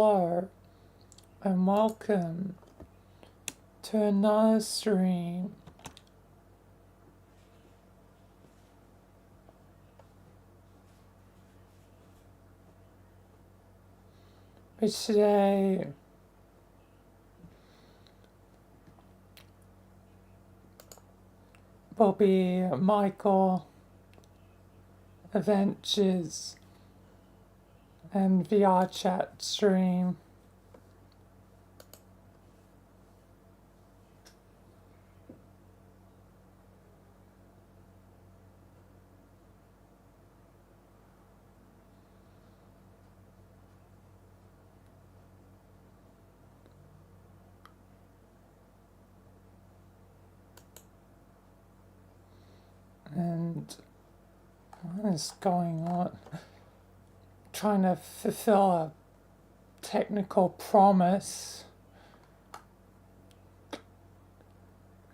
Hello and welcome to another stream. But today will be Michael Adventures and VRChat stream. And what is going on? Trying to fulfill a technical promise.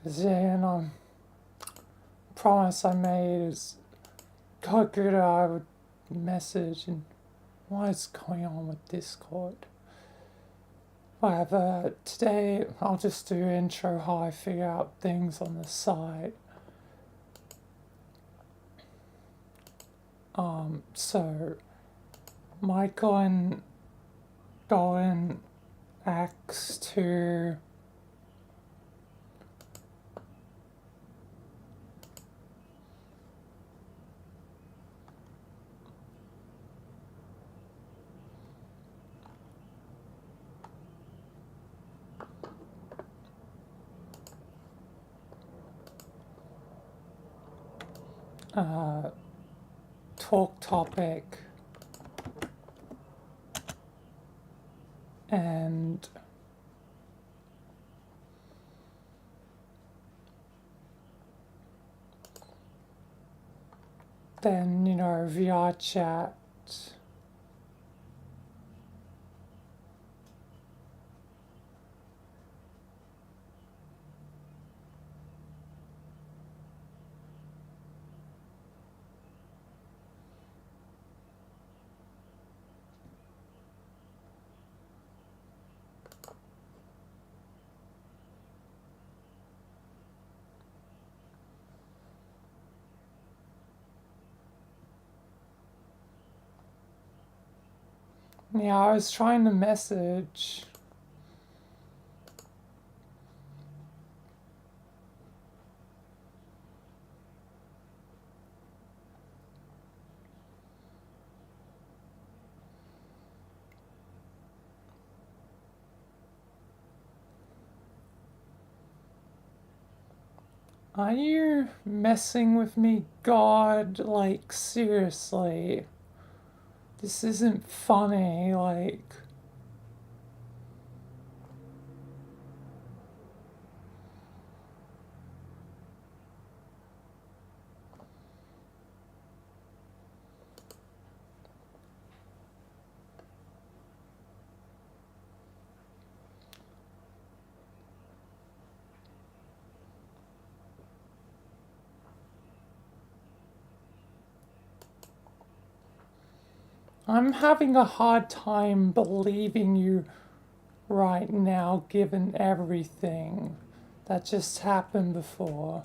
Then promise I made is God good I would message and what is going on with Discord? Whatever, today I'll just do intro how I figure out things on the site. So Michael and Colin asked to talk topic and then, VRChat. Yeah, I was trying to message. Are you messing with me, God? Like, seriously. This isn't funny, like. I'm having a hard time believing you right now, given everything that just happened before.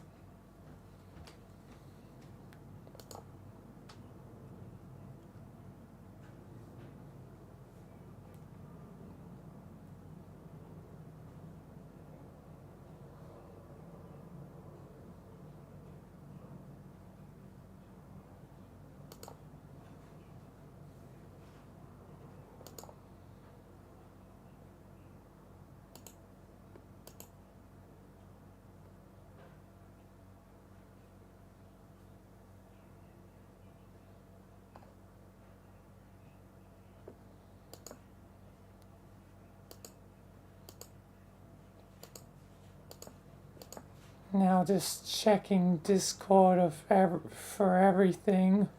Now just checking Discord for everything.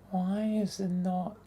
Why is it not?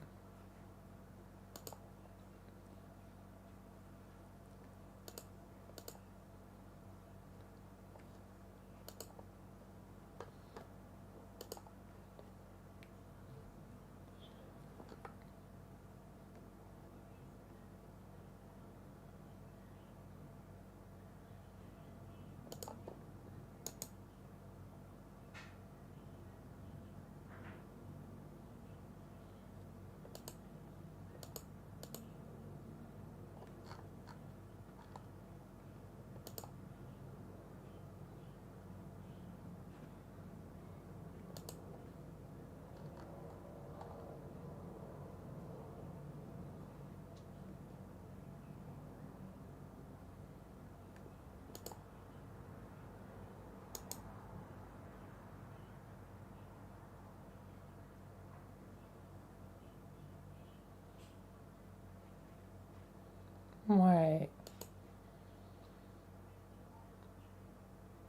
Wait.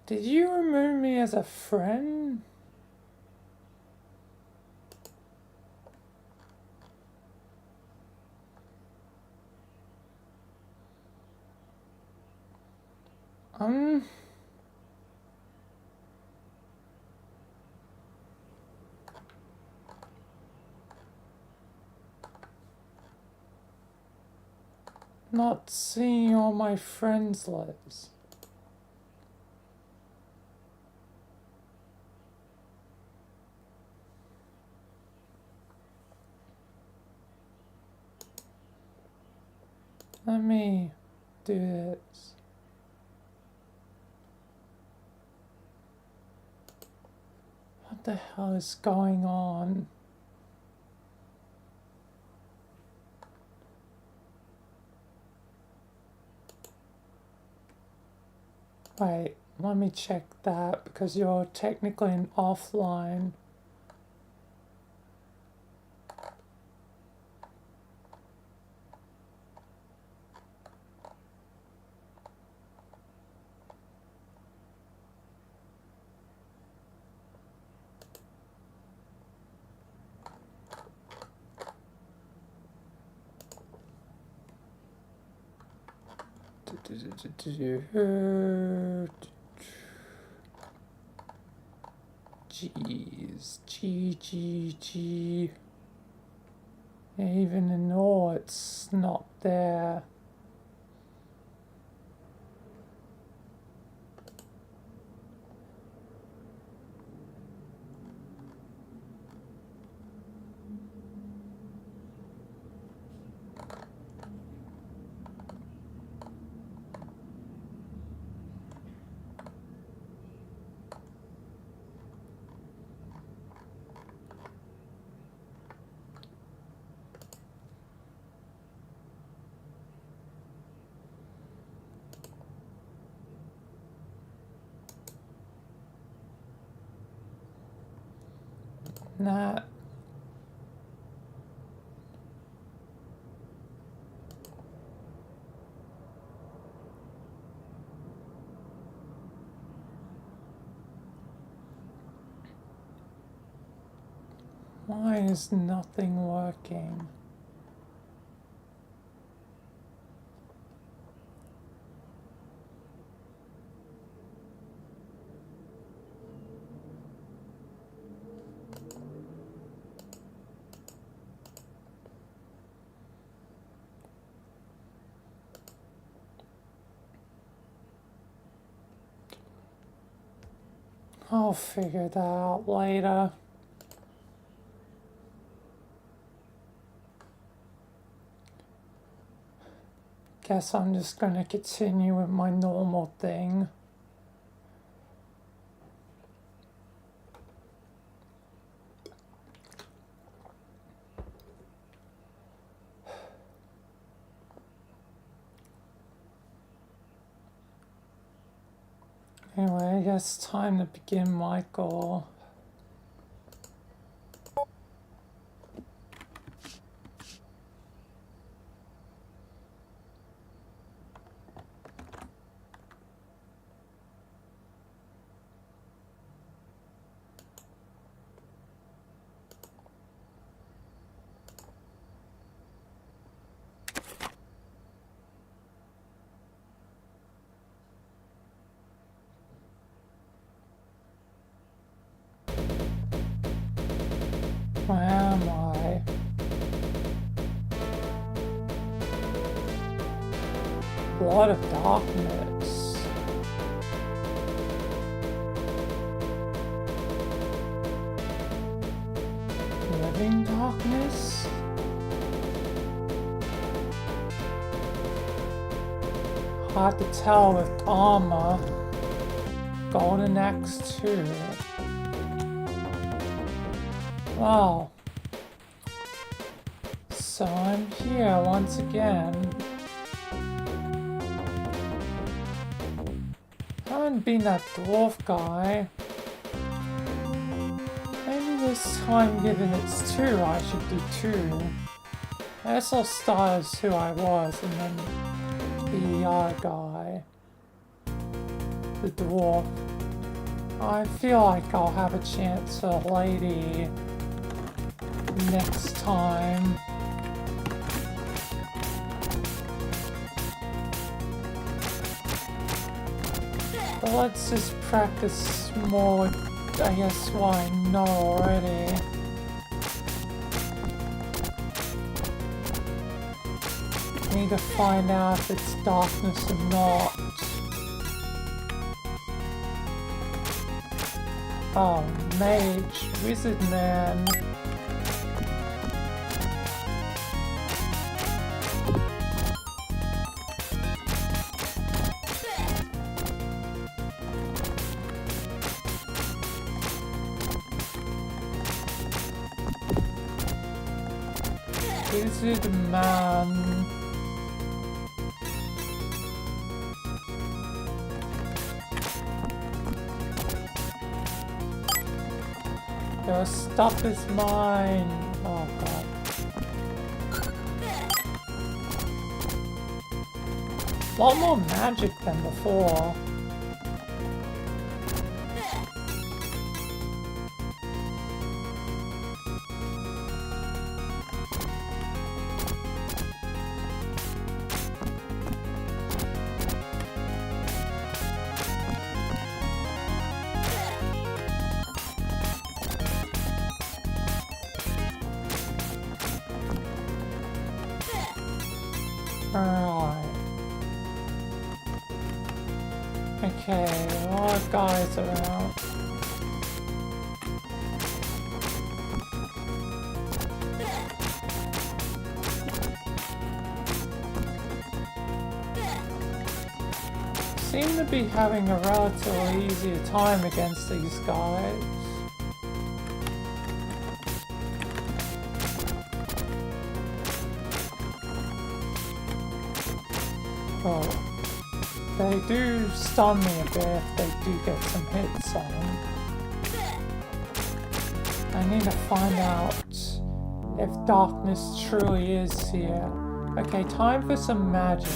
Did you remove me as a friend? I'm not seeing all my friends' lists. Let me do this. What the hell is going on? Wait, let me check that because you're technically an offline. Jeez, G. Even in all, it's not there. Nah. Why is nothing working? I'll figure that out later. Guess I'm just gonna continue with my normal thing. Anyway, I guess it's time to begin my goal. A lot of darkness. Living darkness? Hard to tell with armor. Golden axe too. Wow. So I'm here once again. Haven't been that dwarf guy. Maybe this time, given it's 2, I should do 2. I guess I'll start as who I was and then the other guy. The dwarf. I feel like I'll have a chance at a lady next time. But let's just practice more with, I guess, what I know already. Need to find out if it's darkness or not. Oh, mage, wizard man. Wizard man. Your stuff is mine. Oh god. A lot more magic than before. Alright. Okay, a lot of guys around. Seem to be having a relatively easier time against these guys. Oh, they do stun me a bit if they do get some hits on. I need to find out if darkness truly is here. Okay, time for some magic.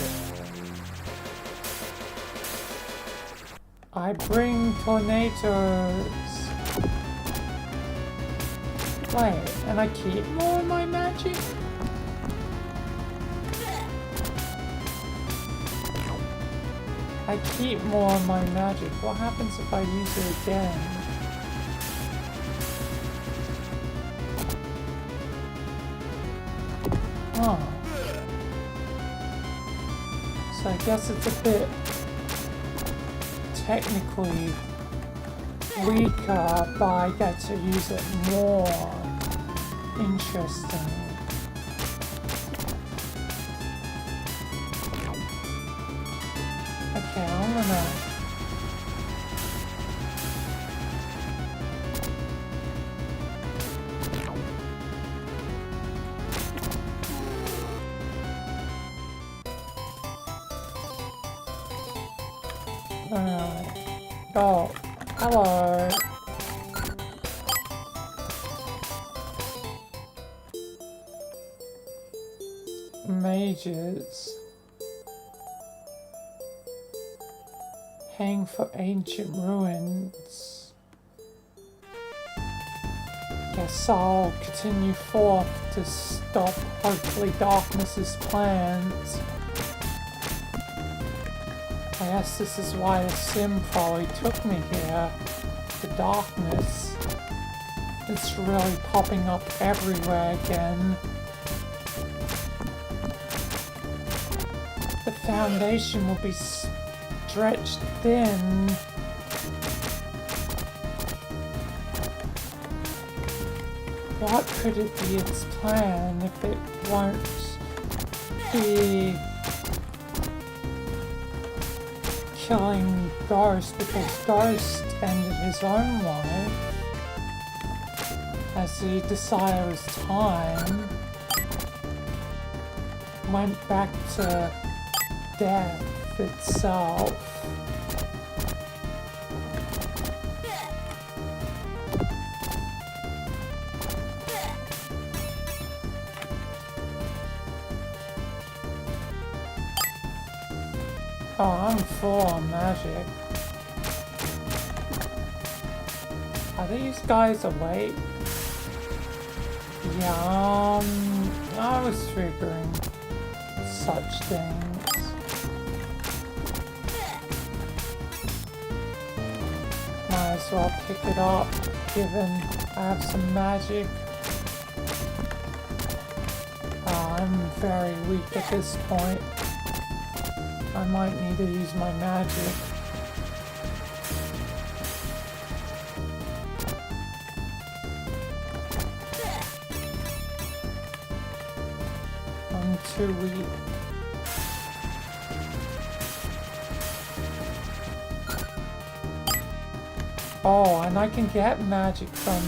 I bring tornadoes. Wait, and I keep more of my magic? I keep more of my magic. What happens if I use it again? Huh. So I guess it's a bit technically weaker, but I get to use it more. Interesting. Okay, I'm gonna... Alright. Oh, hello. Mages. Hang for ancient ruins. Guess I'll continue forth to stop, hopefully, darkness's plans. I guess this is why the sim probably took me here. The darkness. It's really popping up everywhere again. The foundation will be stretched thin. What could it be its plan if it won't be killing Ghost, because Ghost ended his own life as he decided it was time, went back to death itself. Oh, I'm full on magic. Are these guys awake? Yeah, I was figuring such things. Might as well pick it up, given I have some magic. I'm very weak at this point. I might need to use my magic. I'm too weak. Oh, and I can get magic from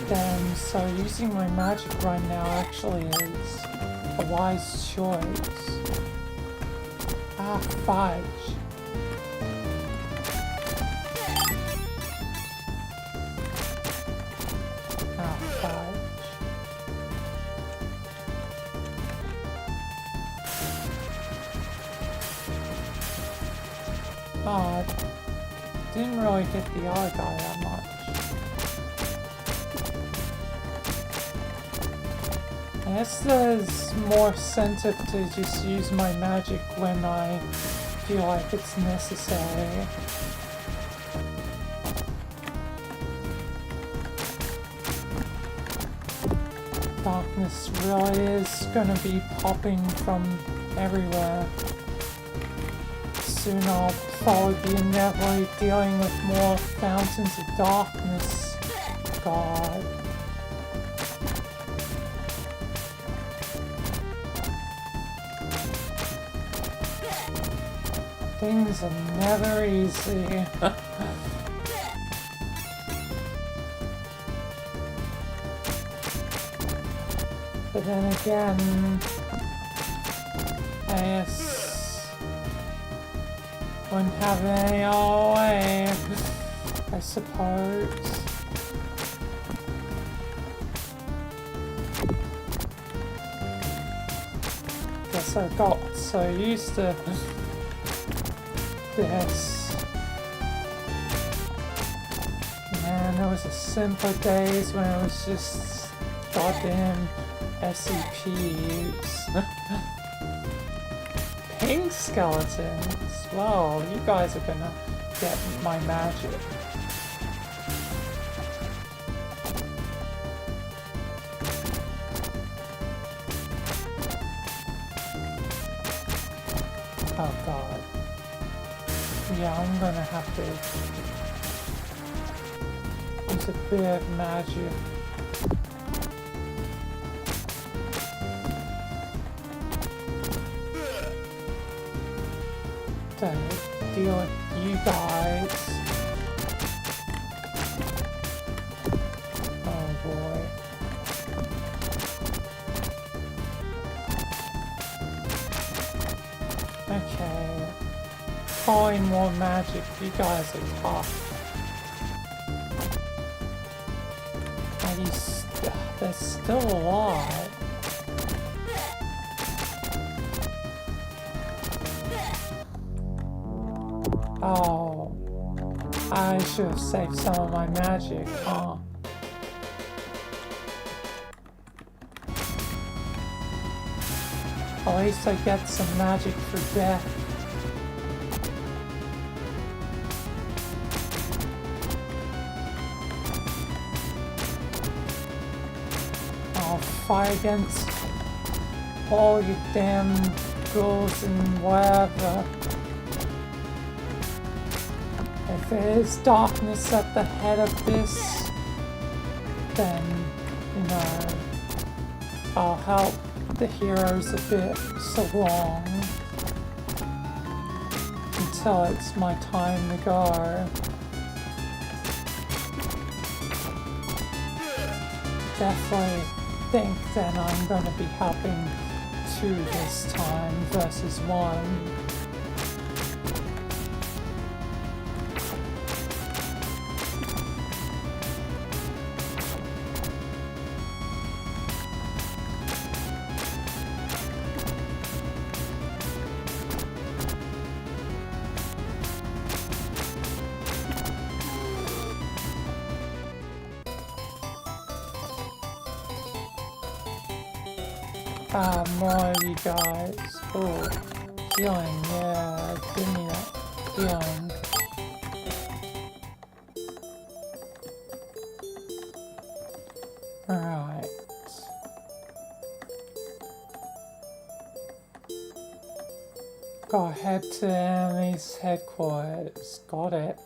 them, so using my magic right now actually is a wise choice. Ah, fudge. Ah, fudge. Oh, I didn't really hit the other guy that much. I guess there's more incentive to just use my magic when I feel like it's necessary. Darkness really is gonna be popping from everywhere. Soon I'll probably be inevitably dealing with more fountains of darkness. God. Things are never easy. But then again, I guess wouldn't have any other way, I suppose. Guess I got so used to this. Man, there was a simpler days when it was just goddamn SCPs. Pink skeletons. Well, you guys are gonna get my magic. Oh god. Yeah, I'm gonna have to use a bit of magic. To deal with you guys. Oh boy. Okay. Probably more magic. You guys are tough. Are you they're still alive. Oh, I should have saved some of my magic, huh? At least I get some magic for death. I'll fight against all you damn obstacles and whatever. If there is darkness at the head of this, then, you know, I'll help the heroes a bit so long until it's my time to go. Definitely think that I'm going to be helping 2 this time versus 1. More of you guys. Oh, healing, yeah, give me that healing. Alright. Go head to the enemy's headquarters. Got it.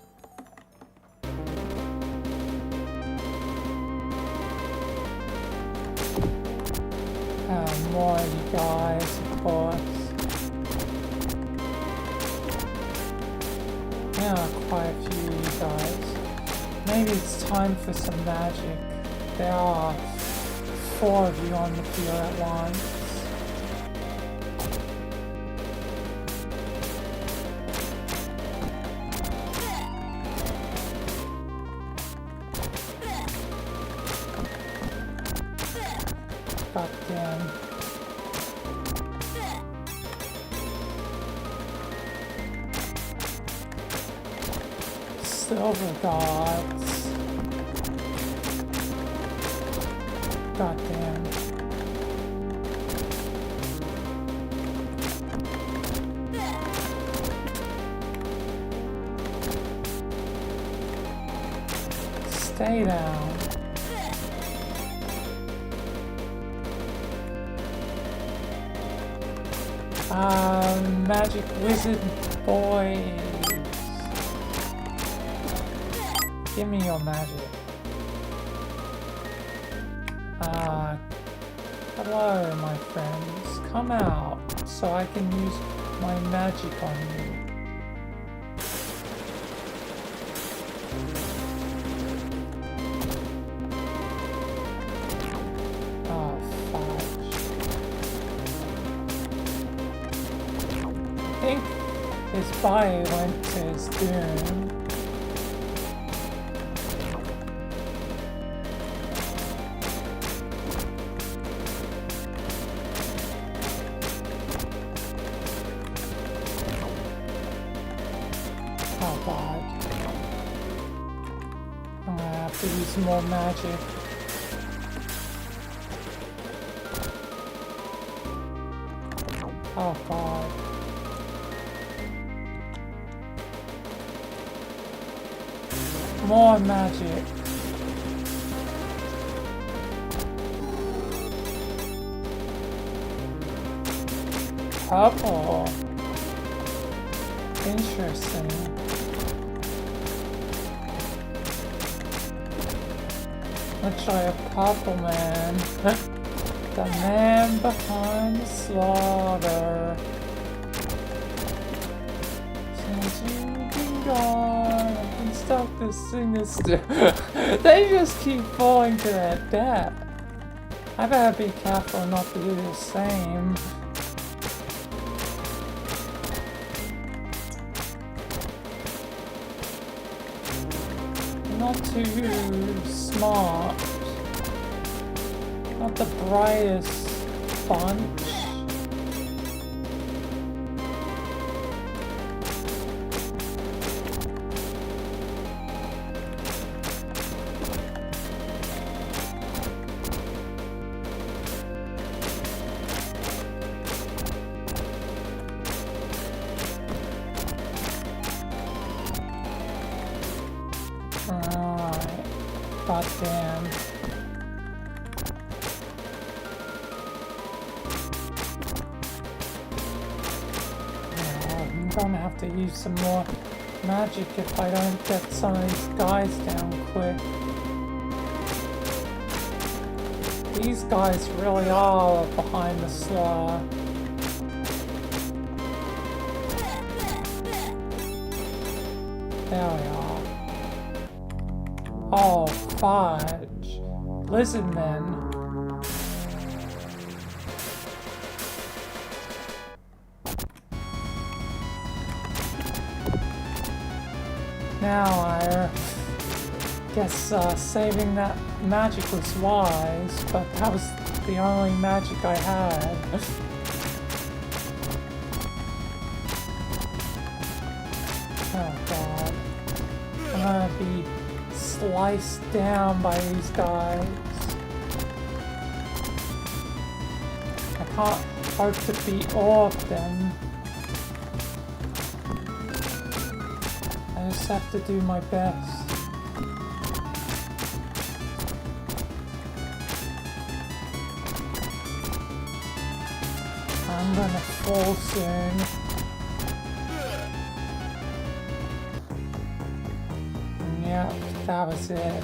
More of you guys, of course. Yeah, quite a few of you guys. Maybe it's time for some magic. There are 4 of you on the field at once. God damn. Silver gods. God damn. Stay down. Magic wizard boys. Give me your magic. Hello, my friends. Come out so I can use my magic on you. Oh, fudge. I think his body went to his doom. Use more magic. Oh god. More magic. Purple. Interesting. Looks like a purple man. The man behind the slaughter. Since you've been gone, I've been stuck to sing this. They just keep falling to their death. I better be careful not to do the same. Not too smart. Not the brightest bunch. God damn. gonna have to use some more magic if I don't get some of these guys down quick. These guys really are behind the slaughter. There we are. Oh, fudge. Lizard men. Now I guess saving that magic was wise, but that was the only magic I had. Oh god. I'm gonna be sliced down by these guys. I can't hope to beat all of them. I just have to do my best. I'm gonna fall soon. Yeah, that was it.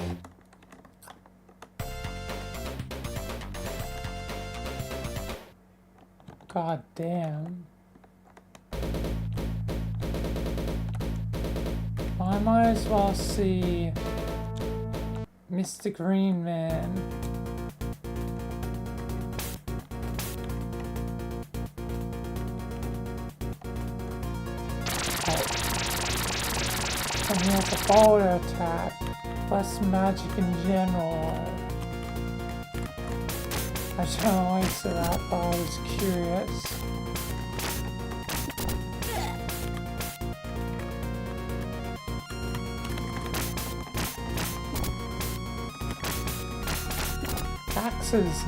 God damn. I might as well see Mr. Green Man. And he has a boulder attack, less magic in general. I don't know why I said that, but I was curious. Axe is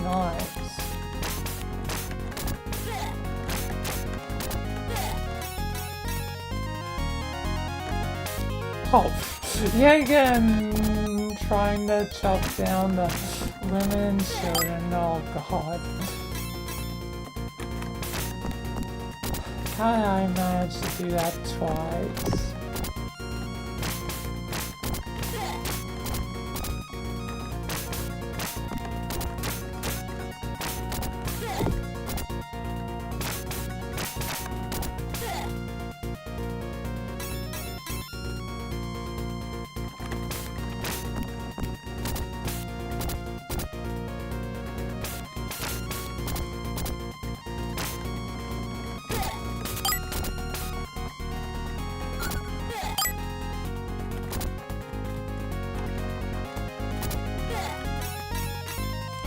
nice. Oh, yeah, again, trying to chop down the women and children. Oh god. How did I manage to do that twice?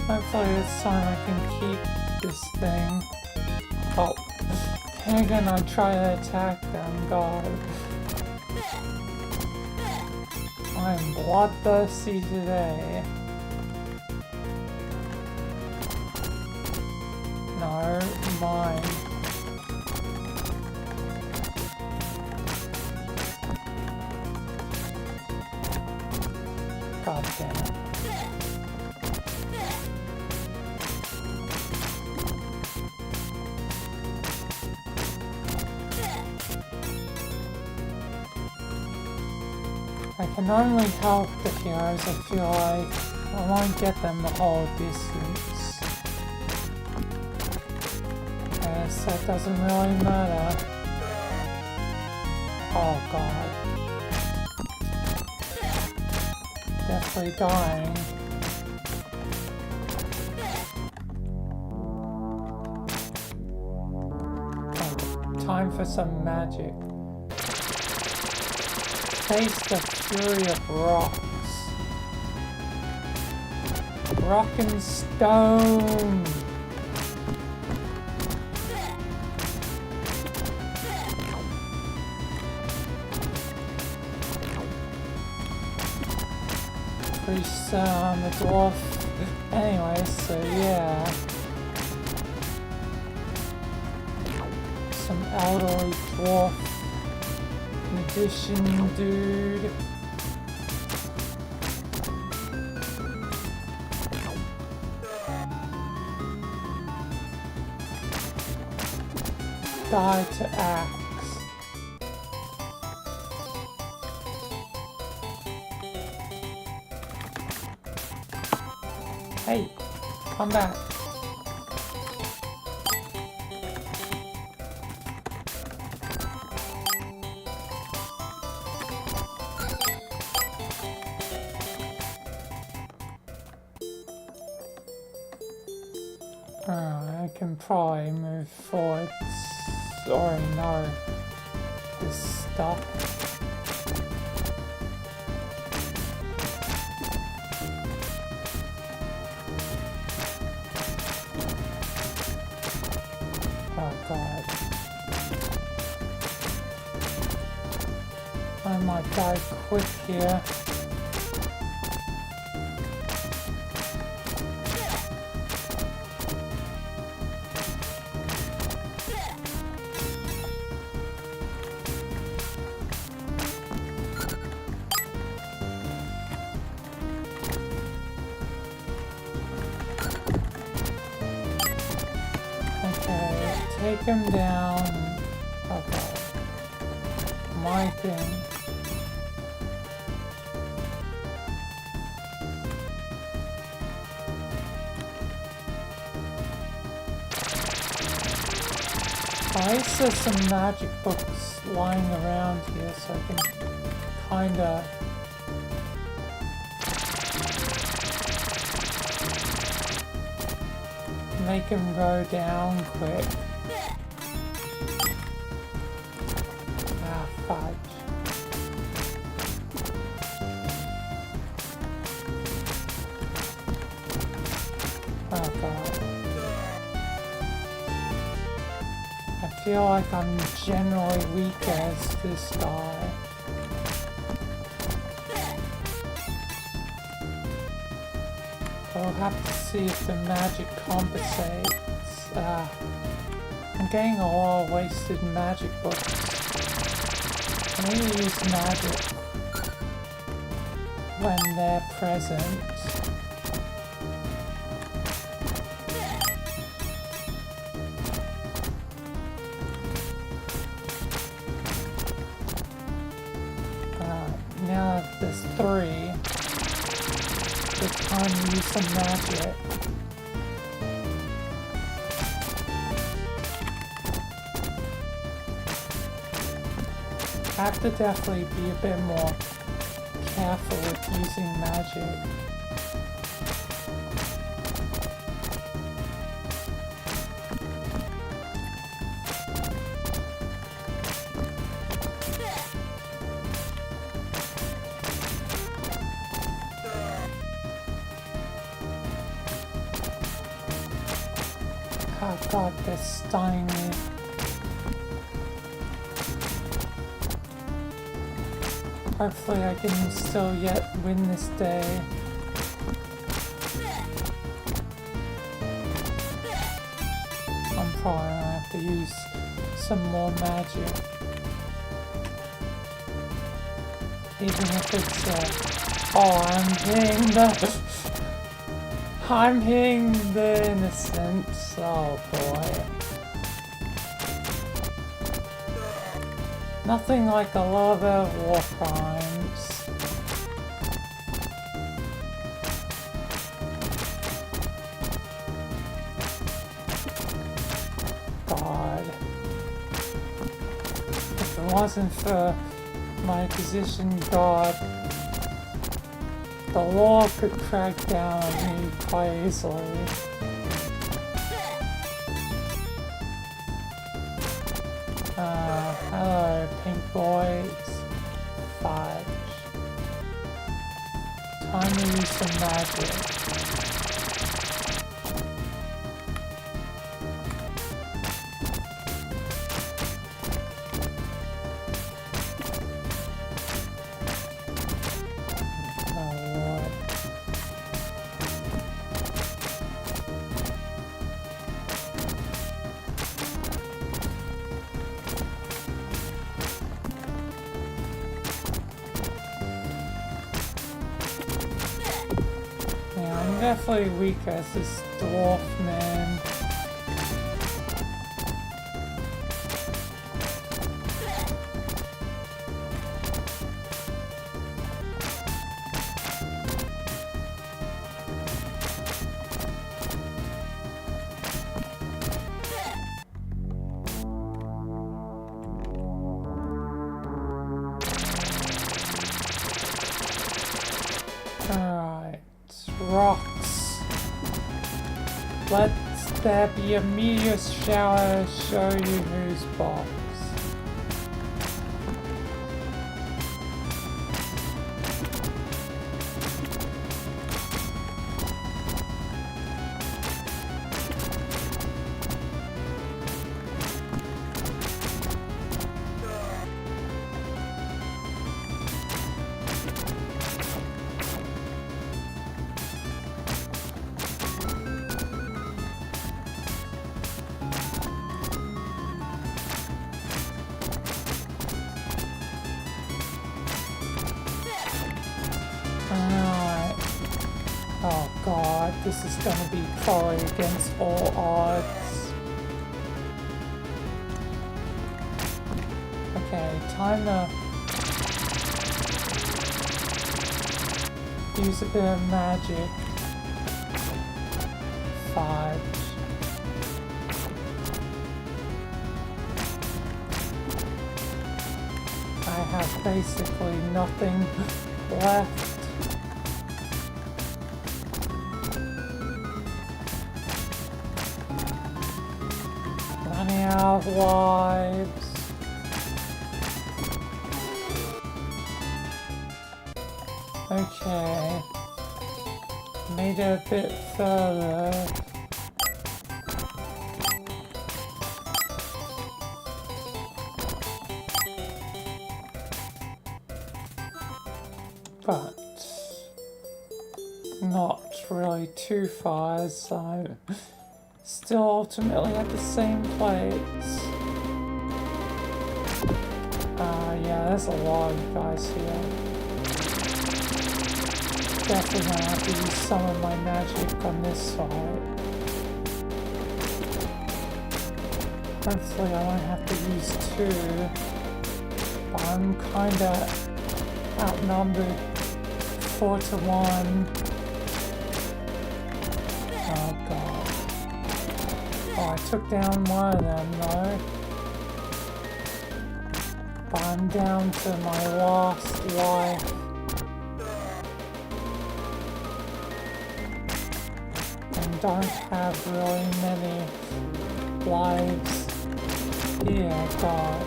Hopefully this time I can keep this thing. Oh, I'm gonna try to attack them, god. I'm bloodthirsty today. No, mine. God damn it. I can only help the heroes, I feel like. I won't get them the whole distance. Guess that doesn't really matter. Oh god. Definitely dying. Oh, time for some magic. Taste the fury of rocks. Rock and stone. Priest on the dwarf. Anyway, so yeah. Some elderly dwarf. Magician dude. Die to axe. Hey, come back. I can probably move forward. Already know this stuff. Oh god. I might die quick here. Take him down. Okay. My thing. At least there's some magic books lying around here, so I can kinda make him go down quick. I feel like I'm generally weak as this guy. We'll have to see if the magic compensates. I'm getting a lot of wasted magic books. I need to use magic when they're present. Now that there's 3, it's time to use some magic. I have to definitely be a bit more careful with using magic. Oh god, they're stunning me. Hopefully I can still yet win this day. I'm probably gonna have to use some more magic. Even if it's I'm hitting the innocents. Oh boy. Nothing like a lot of war crimes. God. If it wasn't for my position, God, the law could crack down on me quite easily. Hello, pink boys. Fudge. Time to use some magic. Definitely weak as this dwarf man. Let there be a meteor shower, show you who's boss. Oh god, this is gonna be probably against all odds. Okay, time to use a bit of magic. Fudge. I have basically nothing left. Out of lives. Okay. Made it a bit further. But not really too far, so still ultimately at the same place. Yeah, there's a lot of guys here. Definitely gonna have to use some of my magic on this side. Hopefully I won't have to use two. But I'm kinda outnumbered 4-1. Oh god. Oh, I took down one of them though. But I'm down to my last life. And don't have really many lives. Yeah, god.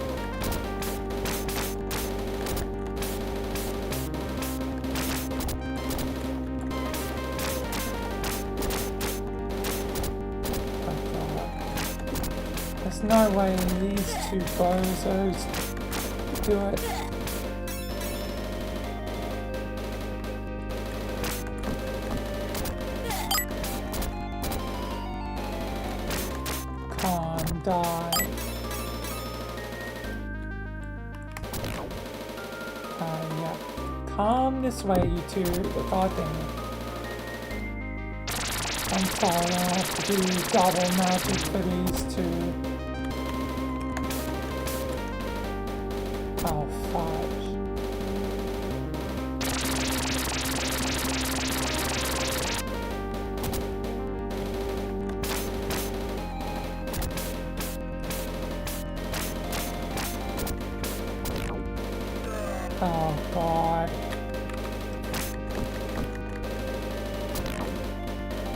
There's no way these two bozos do it. Come on, die. Yeah. Come this way, you two. God damn it. I'm sorry, I have to do double magic for these two. Oh, fudge. Oh, God.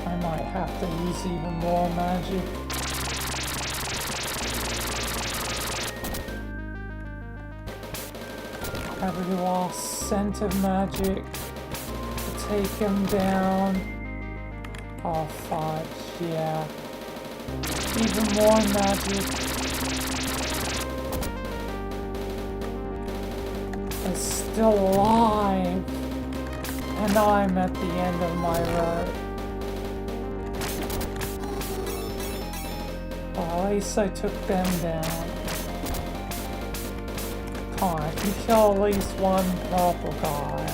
I might have to use even more magic. Every last cent of magic to take him down. Oh, fudge, yeah. Even more magic. Is still alive. And I'm at the end of my road. Well, at least I took them down. Oh, I can kill at least one purple guy.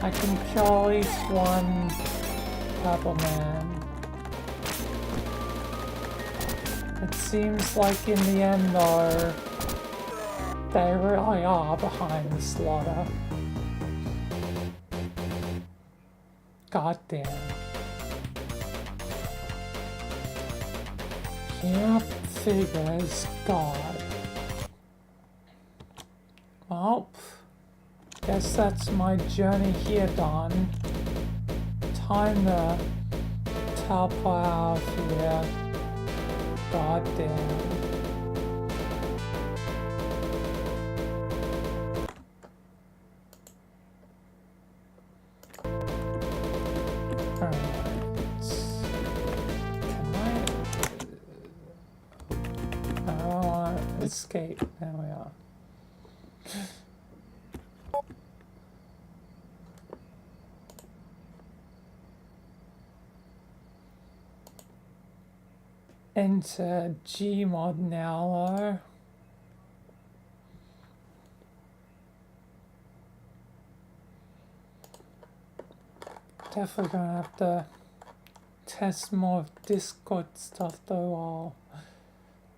I can kill at least one purple man. It seems like in the end though, they really are behind the slaughter. God damn. Yep. Figures, God. Well, guess that's my journey here done. time to teleport out of here. God damn. Escape. There we are. Enter Gmod now, though. Definitely gonna have to test more Discord stuff though while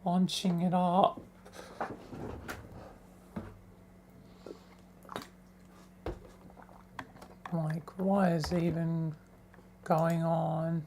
launching it up. Like, what is even going on?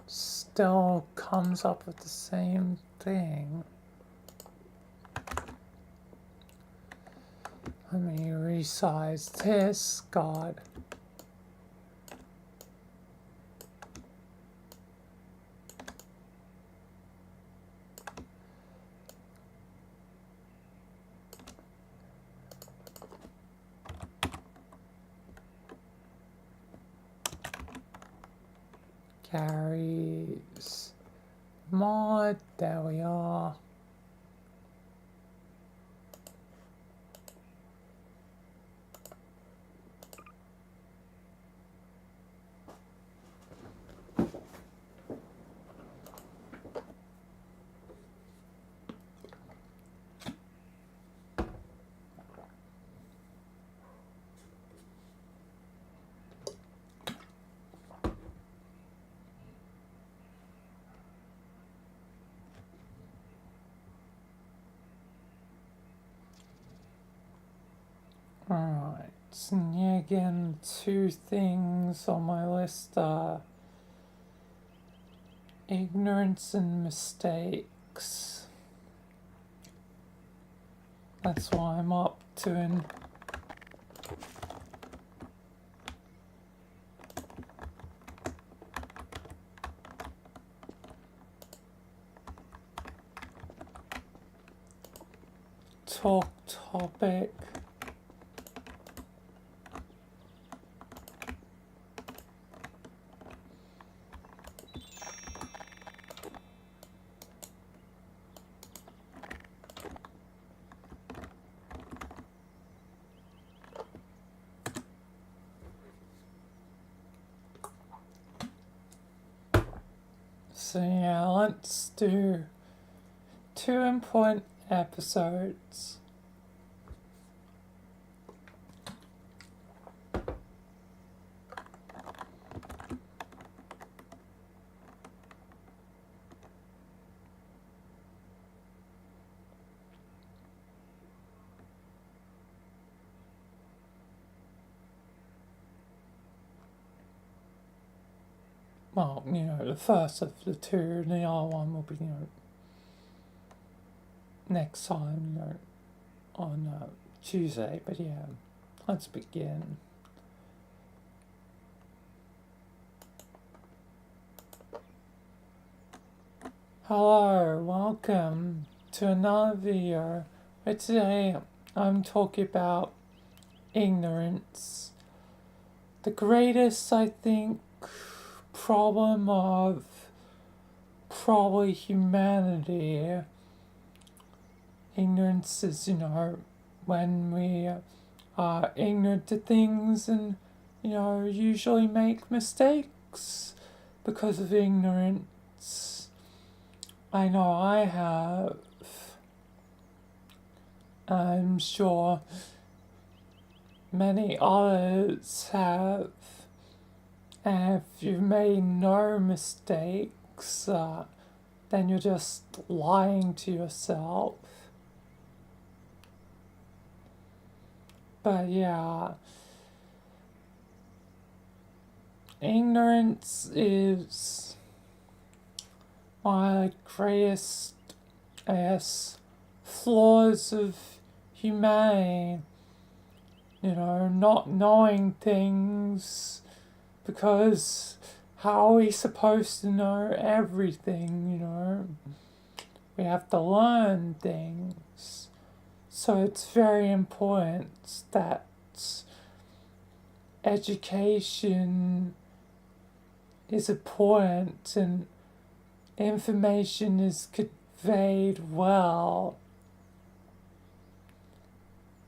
Still comes up with the same thing. Let me resize this, God. Carries mod, there we are. Alright, so yeah, again, two things on my list are ignorance and mistakes. That's what I'm up to in talk topic. So yeah, let's do 2 important episodes. Well, you know, the first of the two, and the other one will be, you know, next time, you know, on Tuesday. But yeah, let's begin. Hello, welcome to another video where today I'm talking about ignorance. The greatest, I think, problem of probably humanity. Ignorance is, you know, when we are ignorant to things and, you know, usually make mistakes because of ignorance. I know I have. I'm sure many others have. And if you've made no mistakes, then you're just lying to yourself. But yeah, ignorance is my greatest, I guess, flaws of humanity. Not knowing things, because how are we supposed to know everything? We have to learn things. So it's very important that education is important and information is conveyed well.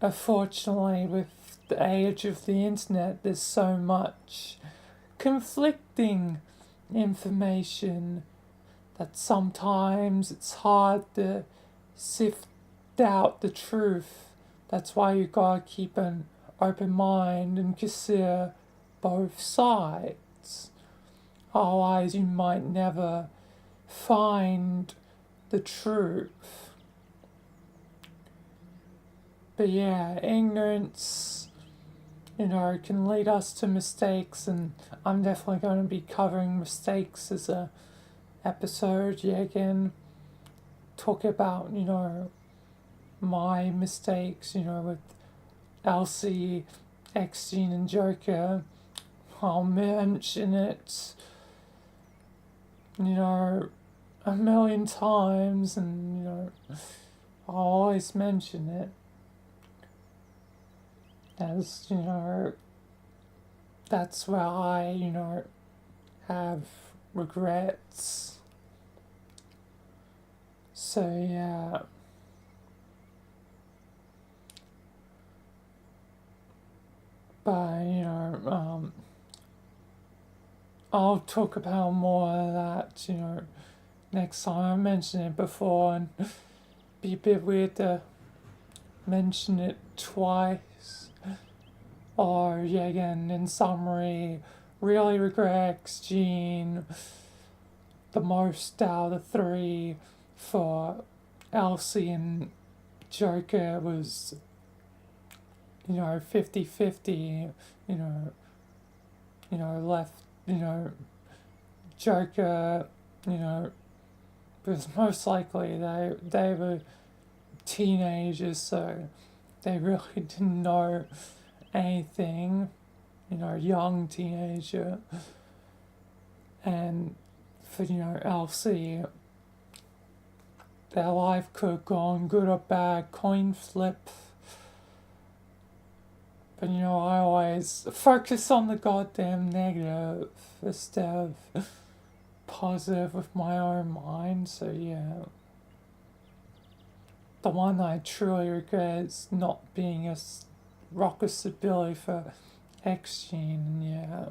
Unfortunately, with the age of the internet, there's so much conflicting information that sometimes it's hard to sift out the truth. That's why you gotta keep an open mind and consider both sides. Otherwise, you might never find the truth. But yeah, ignorance, can lead us to mistakes, and I'm definitely going to be covering mistakes as a episode. Yeah, again, talk about, my mistakes, with Elsie, X-Gene, and Joker. I'll mention it, a million times, and, I'll always mention it. As, that's where I, have regrets. So, yeah. But, I'll talk about more of that, next time. I mentioned it before, and be a bit weird to mention it twice. Or, yeah, again, in summary, really regret X-Gene the most out of the three. For Elsie and Joker was, 50-50, left, Joker, because most likely they were teenagers, so they really didn't know anything, young teenager. And for, Elsie, their life could have gone good or bad, coin flip. But, I always focus on the goddamn negative instead of positive with my own mind, so yeah. The one I truly regret is not being a rock of stability for X-Gene, yeah.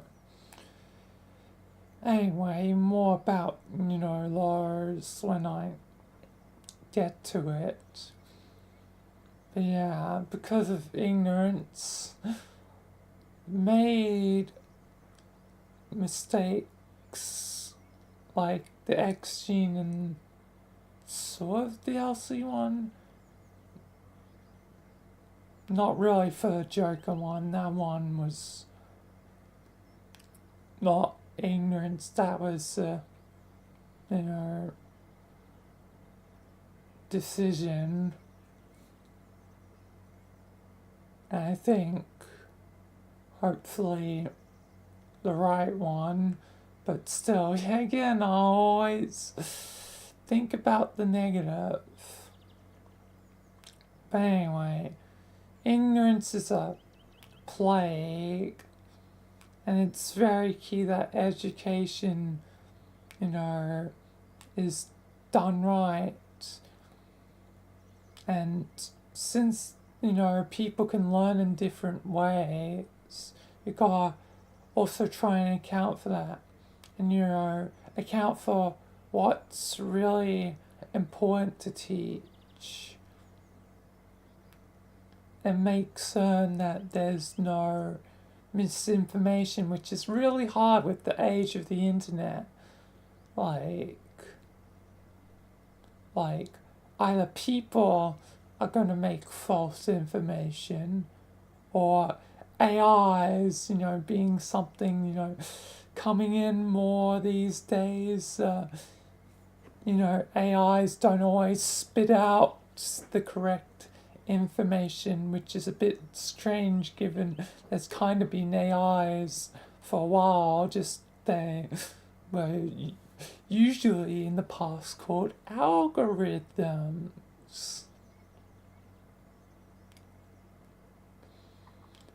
Anyway, more about, Lars when I get to it. But yeah, because of ignorance, made mistakes like the X-Gene and sort of the LC one. Not really for the Joker one. That one was not ignorance. That was, decision. And I think, hopefully, the right one. But still, yeah, again, I always think about the negative. But anyway, ignorance is a plague, and it's very key that education, is done right. And since, people can learn in different ways, you gotta also try and account for that. And, account for what's really important to teach. And make certain that there's no misinformation, which is really hard with the age of the internet. Like either people are going to make false information, or AIs, being something, coming in more these days. AIs don't always spit out the correct information, which is a bit strange given there's kind of been AIs for a while, just they were usually in the past called algorithms.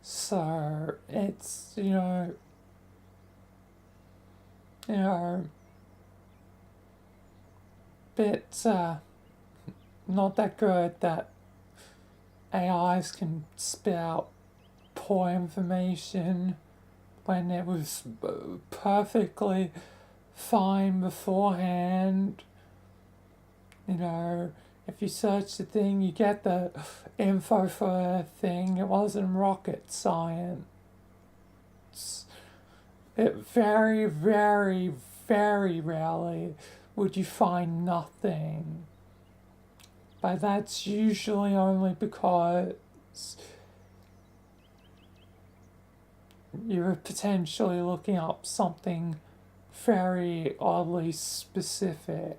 So it's, bit not that good that AIs can spit out poor information when it was perfectly fine beforehand. If you search the thing, you get the info for the thing. It wasn't rocket science. It very, very, very rarely would you find nothing. But that's usually only because you're potentially looking up something very oddly specific.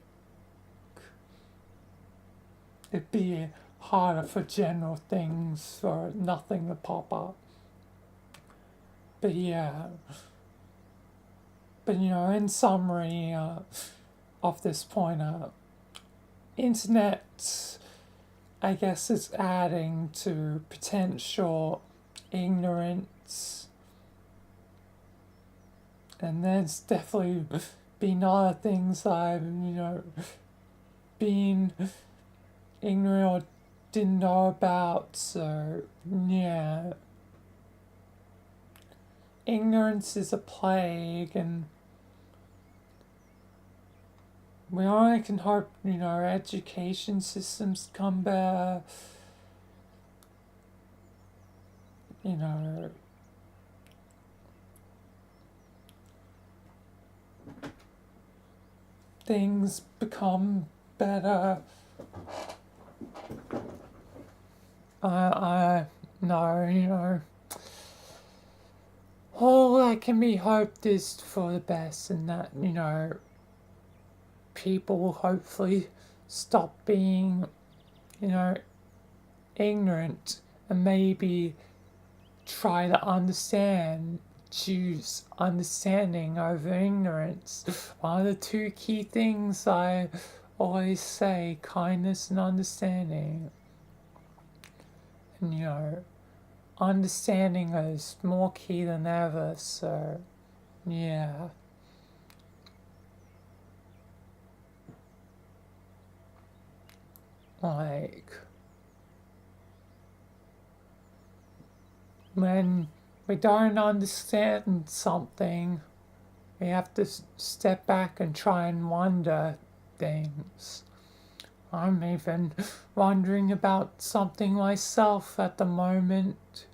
It'd be harder for general things for nothing to pop up. But yeah. But in summary of this point, internet, I guess, is adding to potential ignorance. And there's definitely been other things I've, been ignorant or didn't know about. So, yeah. Ignorance is a plague, and we only can hope, our education systems come back, things become better. I know, all that can be hoped is for the best, and that, people will hopefully stop being, ignorant, and maybe try to understand, choose understanding over ignorance. One of the two key things I always say, kindness and understanding. And understanding is more key than ever, so yeah. Like, when we don't understand something, we have to step back and try and wonder things. I'm even wondering about something myself at the moment.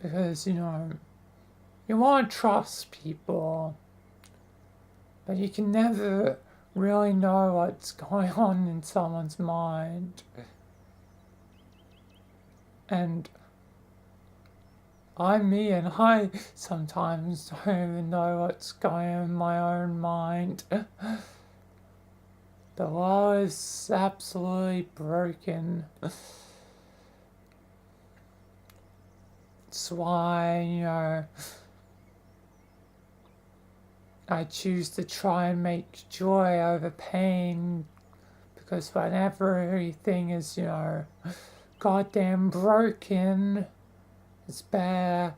Because, you want to trust people, but you can never really know what's going on in someone's mind. And I'm me, and I sometimes don't even know what's going on in my own mind. The world is absolutely broken. That's why, I choose to try and make joy over pain, because whenever everything is, goddamn broken, it's better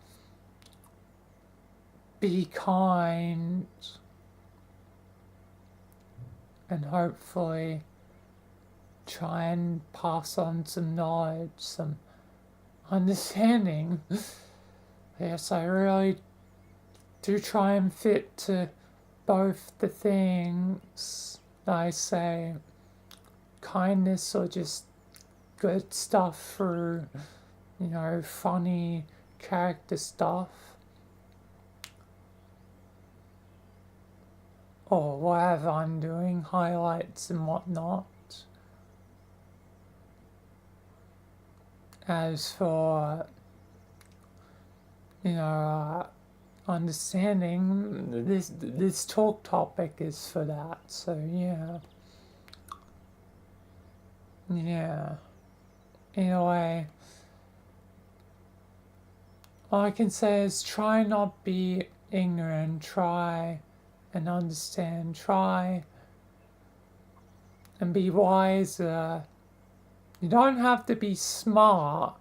be kind and hopefully try and pass on some knowledge, some understanding. Yes, I really do try and fit to both the things I say, kindness or just good stuff through, funny character stuff, or whatever I'm doing, highlights and whatnot. as for, understanding, this talk topic is for that. So yeah. Anyway, all I can say is try not be ignorant. Try and understand. Try and be wiser. You don't have to be smart.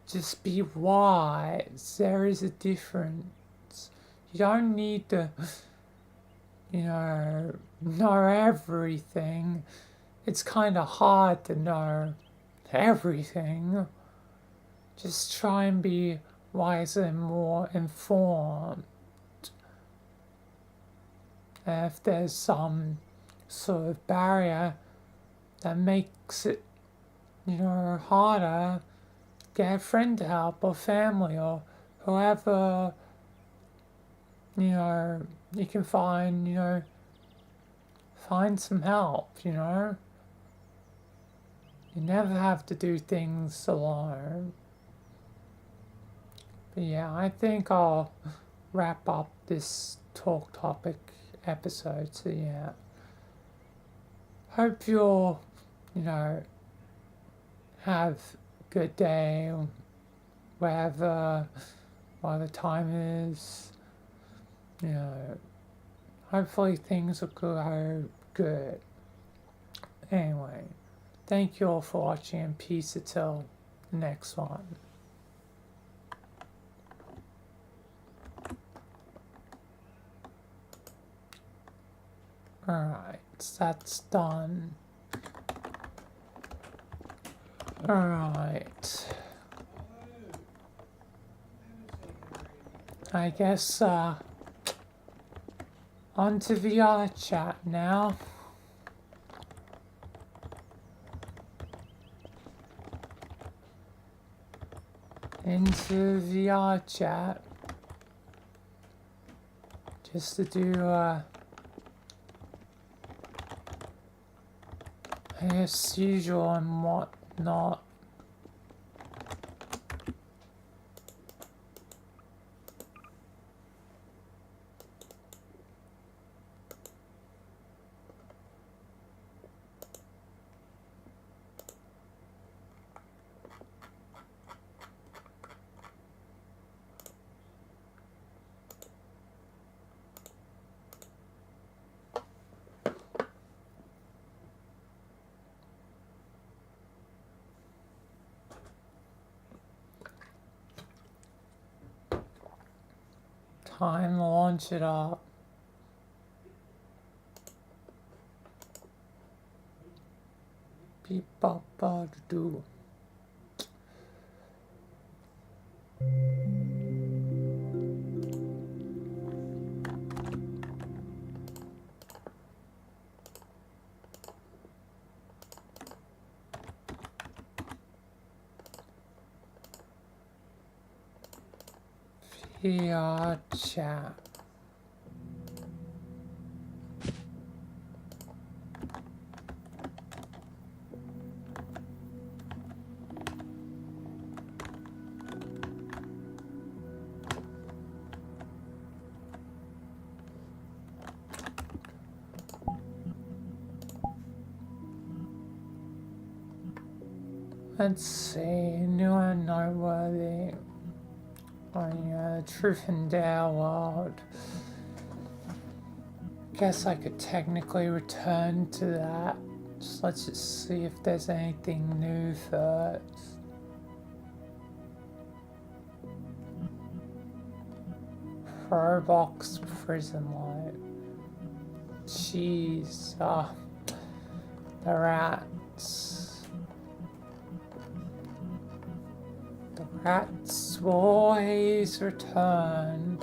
Just be wise. There is a difference. You don't need to, know everything. It's kind of hard to know everything. Just try and be wiser and more informed. If there's some sort of barrier that makes it, harder, get a friend to help, or family, or whoever, you can find, find some help, You never have to do things alone. But yeah, I think I'll wrap up this talk topic episode. So yeah, hope you'll, have a good day, wherever, while the time is, hopefully things will go good. Anyway, thank you all for watching, and peace until the next one. Alright, that's done. Alright. I guess, on to VRChat now. Into VRChat. Just to do, as usual and whatnot. Time to launch it up. Beep bop ba do. VRChat. Let's see, new and noteworthy. On Truth and Dare world. Guess I could technically return to that. Let's just see if there's anything new first. Roblox prison light. Jeez, the rats. The rats will always return.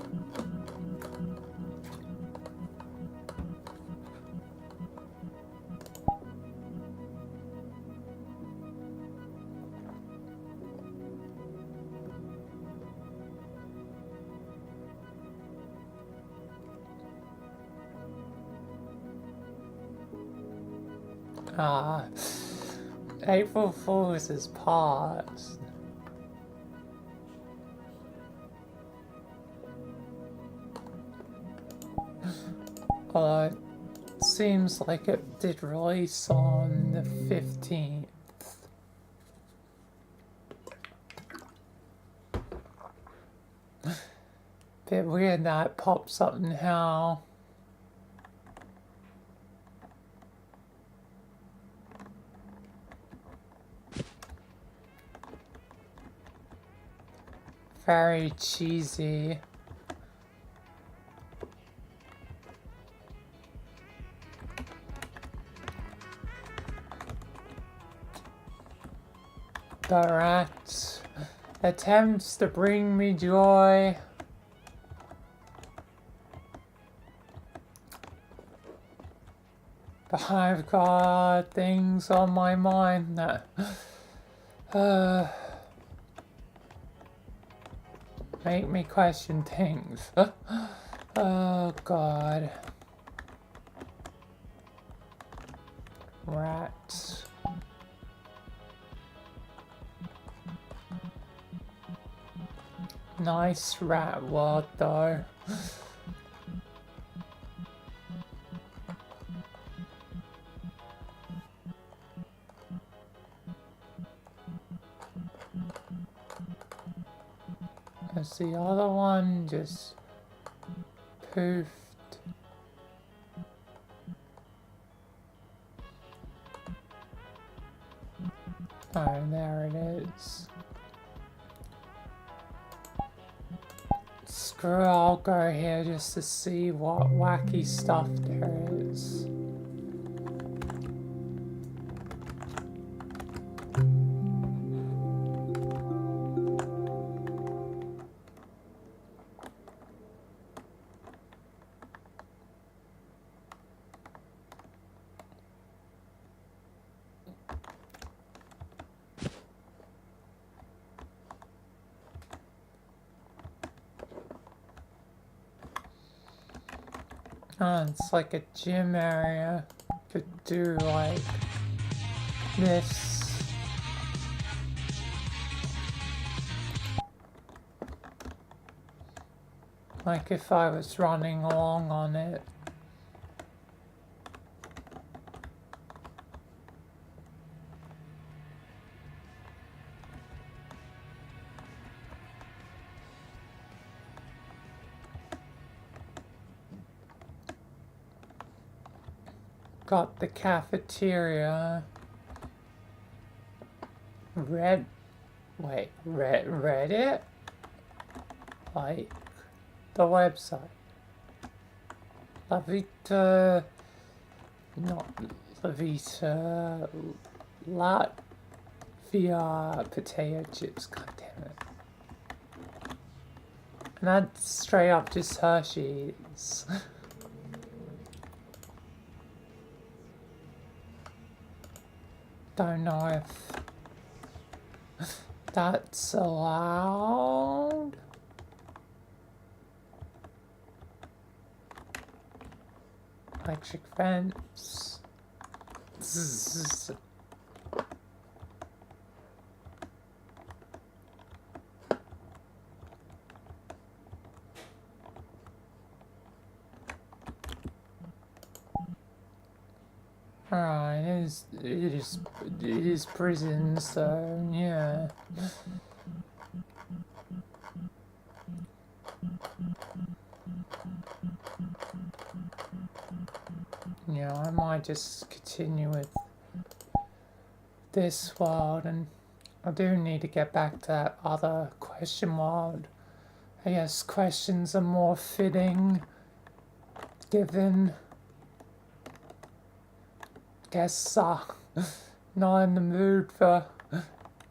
April Fool's is past. Well, it seems like it did release on the 15th. Bit weird that it pops up now. Very cheesy. The rat attempts to bring me joy. But I've got things on my mind that make me question things. Oh God. Rats. Nice rat word though. As the other one just poofed. Oh, there it is. Screw it, I'll go here just to see what wacky stuff there is. Oh, it's like a gym area. Could do like this. Like if I was running along on it. Got the cafeteria. Reddit? Like the website. Lavita, not Lavita, Latvia potato chips, god damn it. And that's straight up just Hershey's. Don't know if that's allowed. Electric fence. Zzz. Alright, it is prison, so yeah. Yeah, I might just continue with this world, and I do need to get back to that other question world. I guess questions are more fitting, given, guess, not in the mood for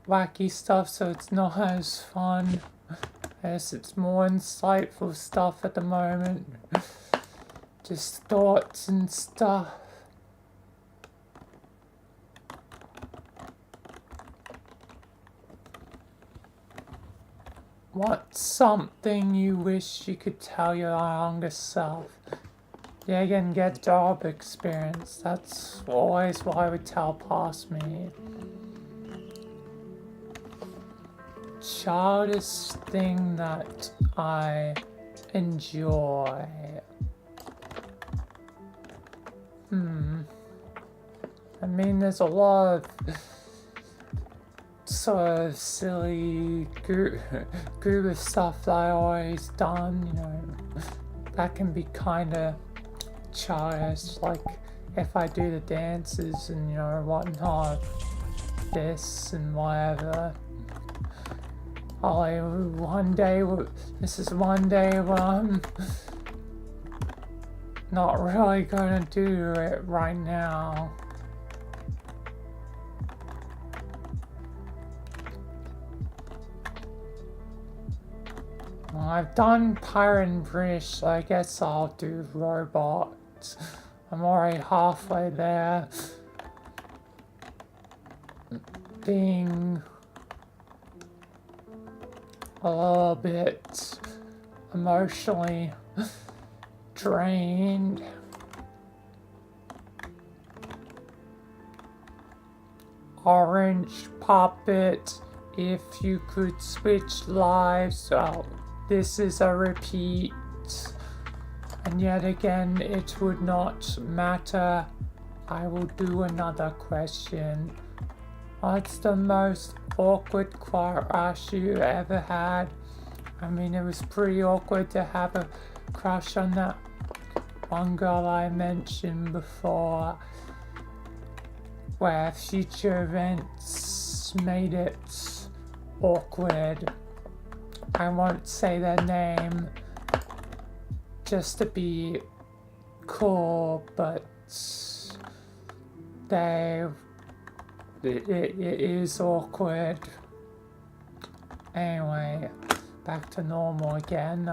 wacky stuff, so it's not as fun. I guess it's more insightful stuff at the moment. Just thoughts and stuff. What's something you wish you could tell your younger self? Yeah, again, get job experience. That's always what I would tell past me. childish thing that I enjoy. I mean, there's a lot of sort of silly group of stuff that I always done, you know, that can be kind of childish, like if I do the dances and, you know, whatnot, this and whatever. This is one day when I'm not really gonna do it right now. Well, I've done Pirate and British, so I guess I'll do robots. I'm already halfway there. Being a little bit emotionally drained. Orange Puppet, if you could switch lives, so this is a repeat, and yet again it would not matter. I will do another question. What's the most awkward crush you ever had? I mean, it was pretty awkward to have a crush on that one girl I mentioned before, where future events made it awkward. I won't say their name just to be cool, but it is awkward. Anyway, back to normal again.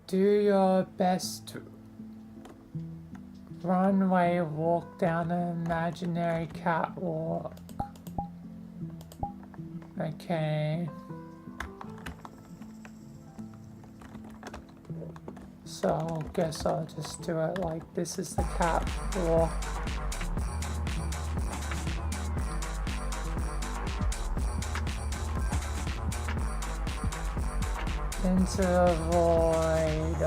Do your best runway walk down an imaginary catwalk. Okay. So I guess I'll just do it like this is the catwalk. Into the void,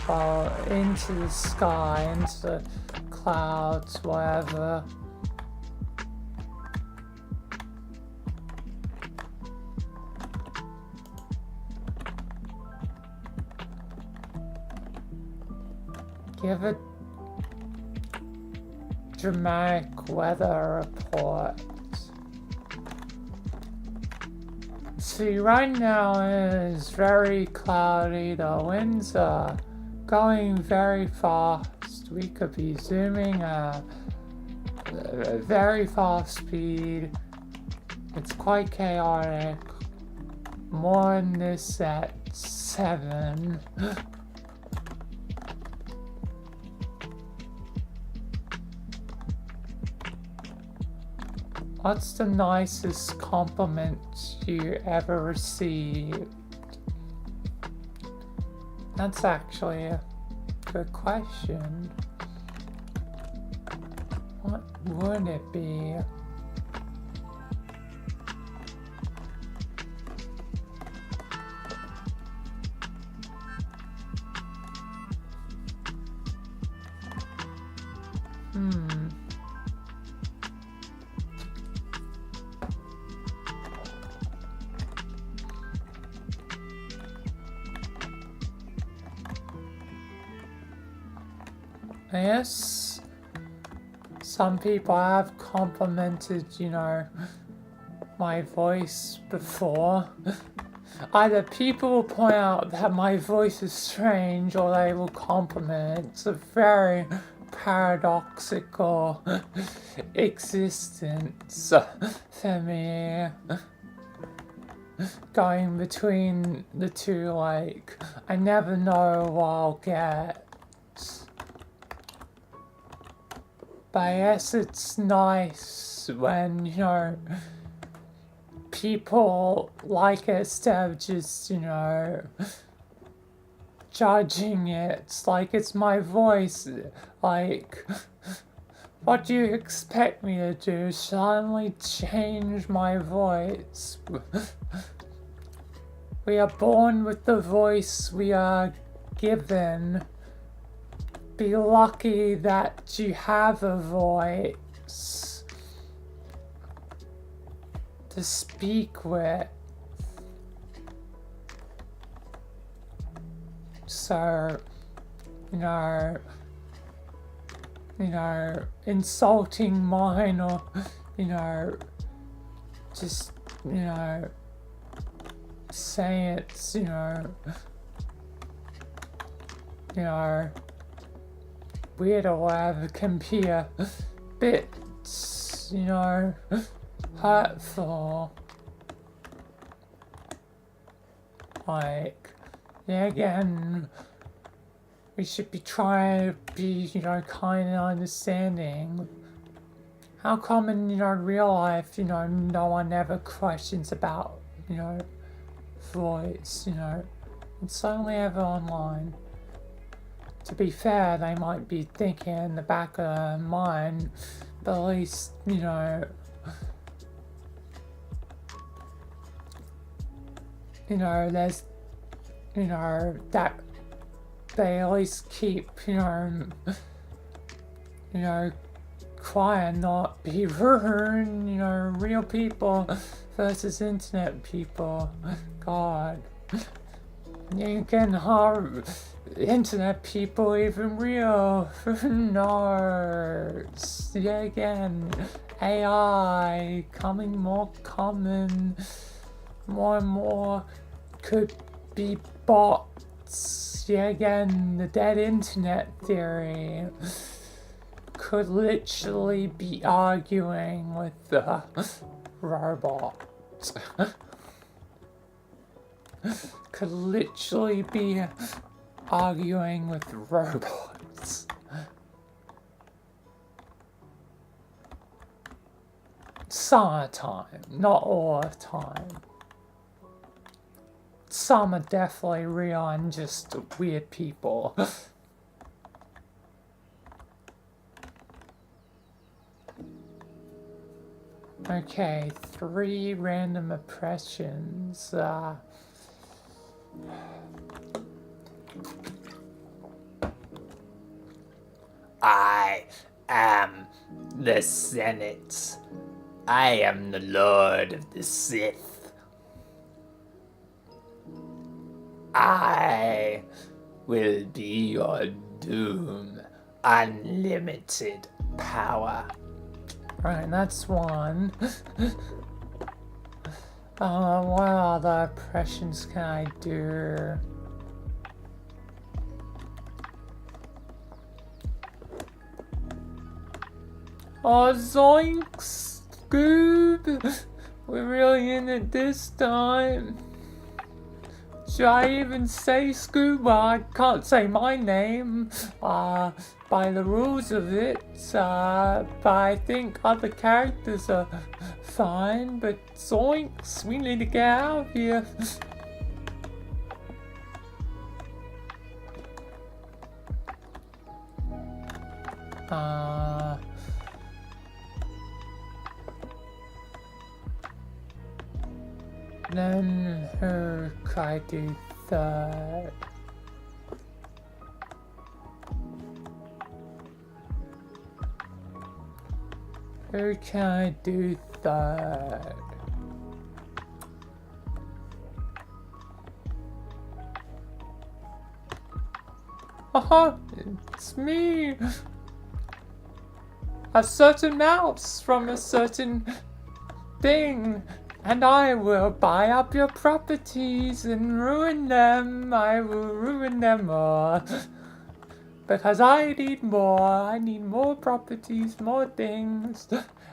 or into the sky, into the clouds, whatever. Give a dramatic weather report. See, right now it is very cloudy, the winds are going very fast. We could be zooming at a very fast speed. It's quite chaotic. More than this at 7. What's the nicest compliment you ever received? That's actually a good question. What would it be? Yes, some people have complimented, you know, my voice before. Either people will point out that my voice is strange or they will compliment it. It's a very paradoxical existence for me. Going between the two, like, I never know what I'll get. But yes, it's nice when, you know, people like it instead of just, you know, judging it. It's like it's my voice. Like, What do you expect me to do? Suddenly change my voice? We are born with the voice we are given. Be lucky that you have a voice to speak with. So, you know, insulting mine, or, just, say it's, weird or whatever can be a bit, hurtful. Like, yeah, again, we should be trying to be, kind and understanding. How come in, real life, no one ever questions about, voice, it's only ever online. To be fair, they might be thinking in the back of their mind, but at least, there's, that they at least keep, quiet and not be rude, real people versus internet people. God. You can harm internet people, even real nerds. Yeah, again, AI coming more common, more and more could be bots. Yeah, again, the dead internet theory could literally be arguing with the robot. Could literally be arguing with robots. Some time, not all the time. Some are definitely real and just weird people. Okay, 3 random impressions. I am the Senate. I am the Lord of the Sith. I will be your doom. Unlimited power. Right, that's one. What other impressions can I do? Oh, zoinks, Scoob! We're really in it this time. Should I even say Scoob? Well, I can't say my name, by the rules of it, but I think other characters are fine, but zoinks, we need to get out of here. Then who could I do third? Who can I do third? Haha, it's me! A certain mouse from a certain thing. And I will buy up your properties and ruin them. I will ruin them all. Because I need more. I need more properties, more things.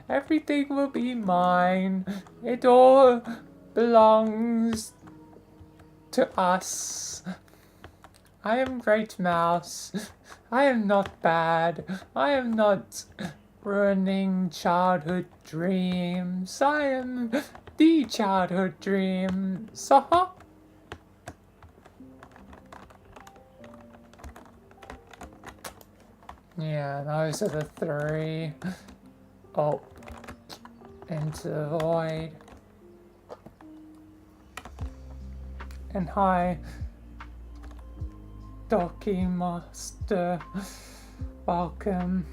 Everything will be mine. It all belongs to us. I am Great Mouse. I am not bad. I am not ruining childhood dreams. I am the childhood dream. Yeah, those are the three. Oh, into the void. And hi, Docky Master. Welcome.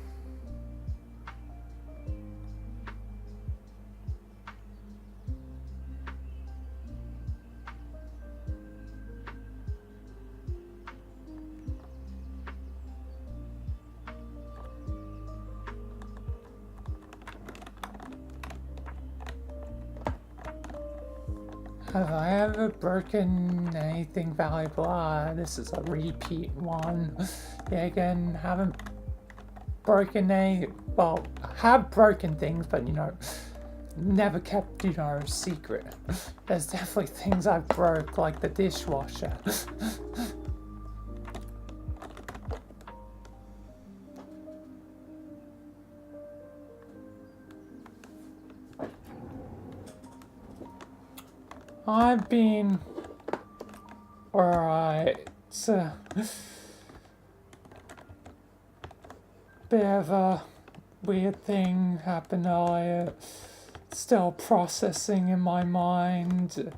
Have I ever broken anything valuable? This is a repeat one. Yeah, again, haven't broken any, well, have broken things, but never kept, secret. There's definitely things I broke, like the dishwasher. I've been alright. It's a bit of a weird thing happened earlier. Still processing in my mind.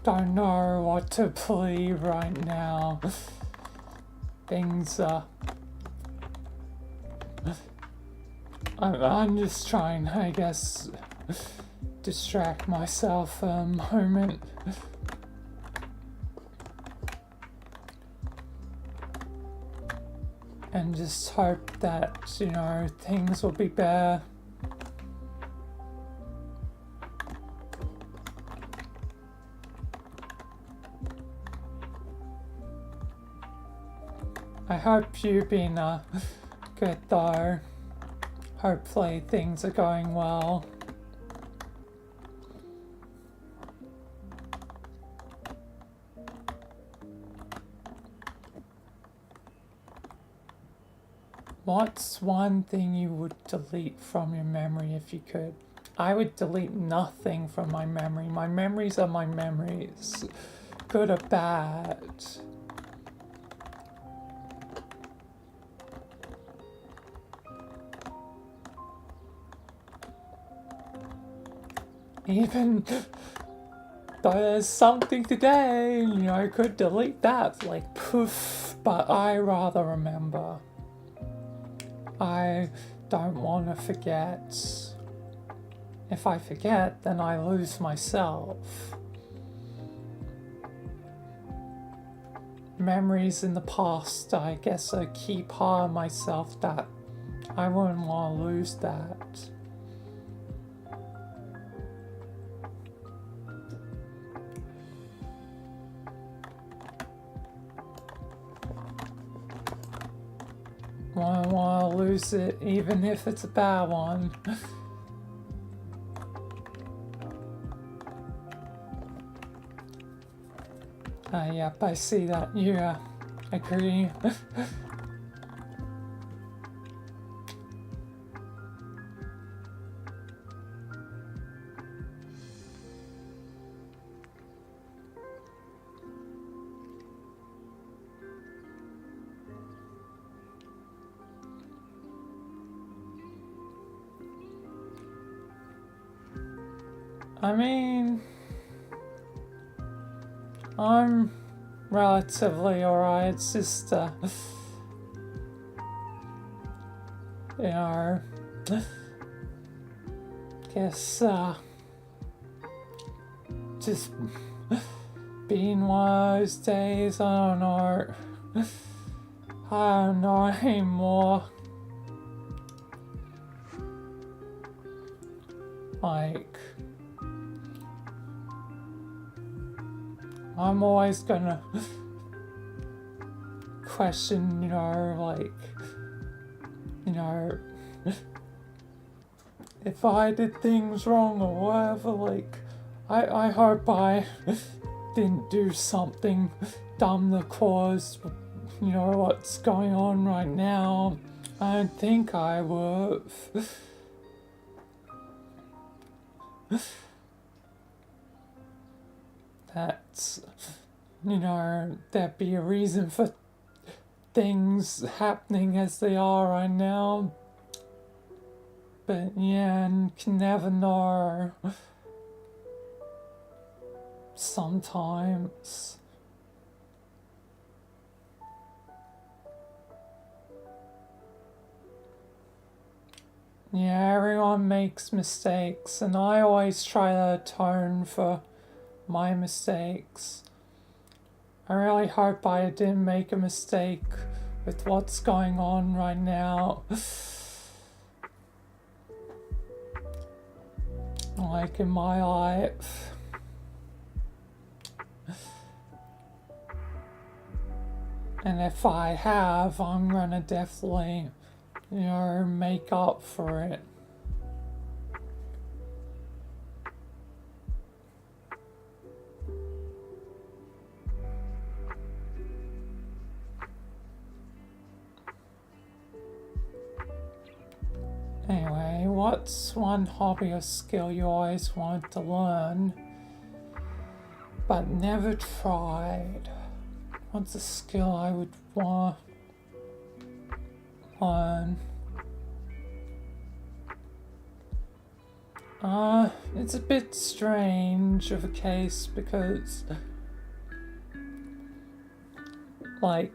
Don't know what to believe right now. Things I'm just trying, I guess, distract myself for a moment. And just hope that, things will be better. I hope you've been good though. Hopefully things are going well. What's one thing you would delete from your memory if you could? I would delete nothing from my memory. My memories are my memories, good or bad. Even though there's something today, I could delete that, like poof, but I rather remember. I don't want to forget. If I forget, then I lose myself. Memories in the past, I guess, are a key part of myself that I wouldn't want to lose that. I don't want to lose it, even if it's a bad one. Yep, I see that. You agree. I mean, I'm relatively alright. It's just, guess, just being one of those days, I don't know anymore. Like, I'm always gonna question, if I did things wrong or whatever, I hope I didn't do something dumb that caused, what's going on right now. I don't think I would. That's, there'd be a reason for things happening as they are right now. But yeah, and can never know. Sometimes. Yeah, everyone makes mistakes, and I always try to atone for my mistakes. I really hope I didn't make a mistake with what's going on right now. Like in my life. And if I have, I'm gonna definitely, make up for it. Anyway, what's one hobby or skill you always wanted to learn, but never tried? What's a skill I would want to learn? It's a bit strange of a case because, like,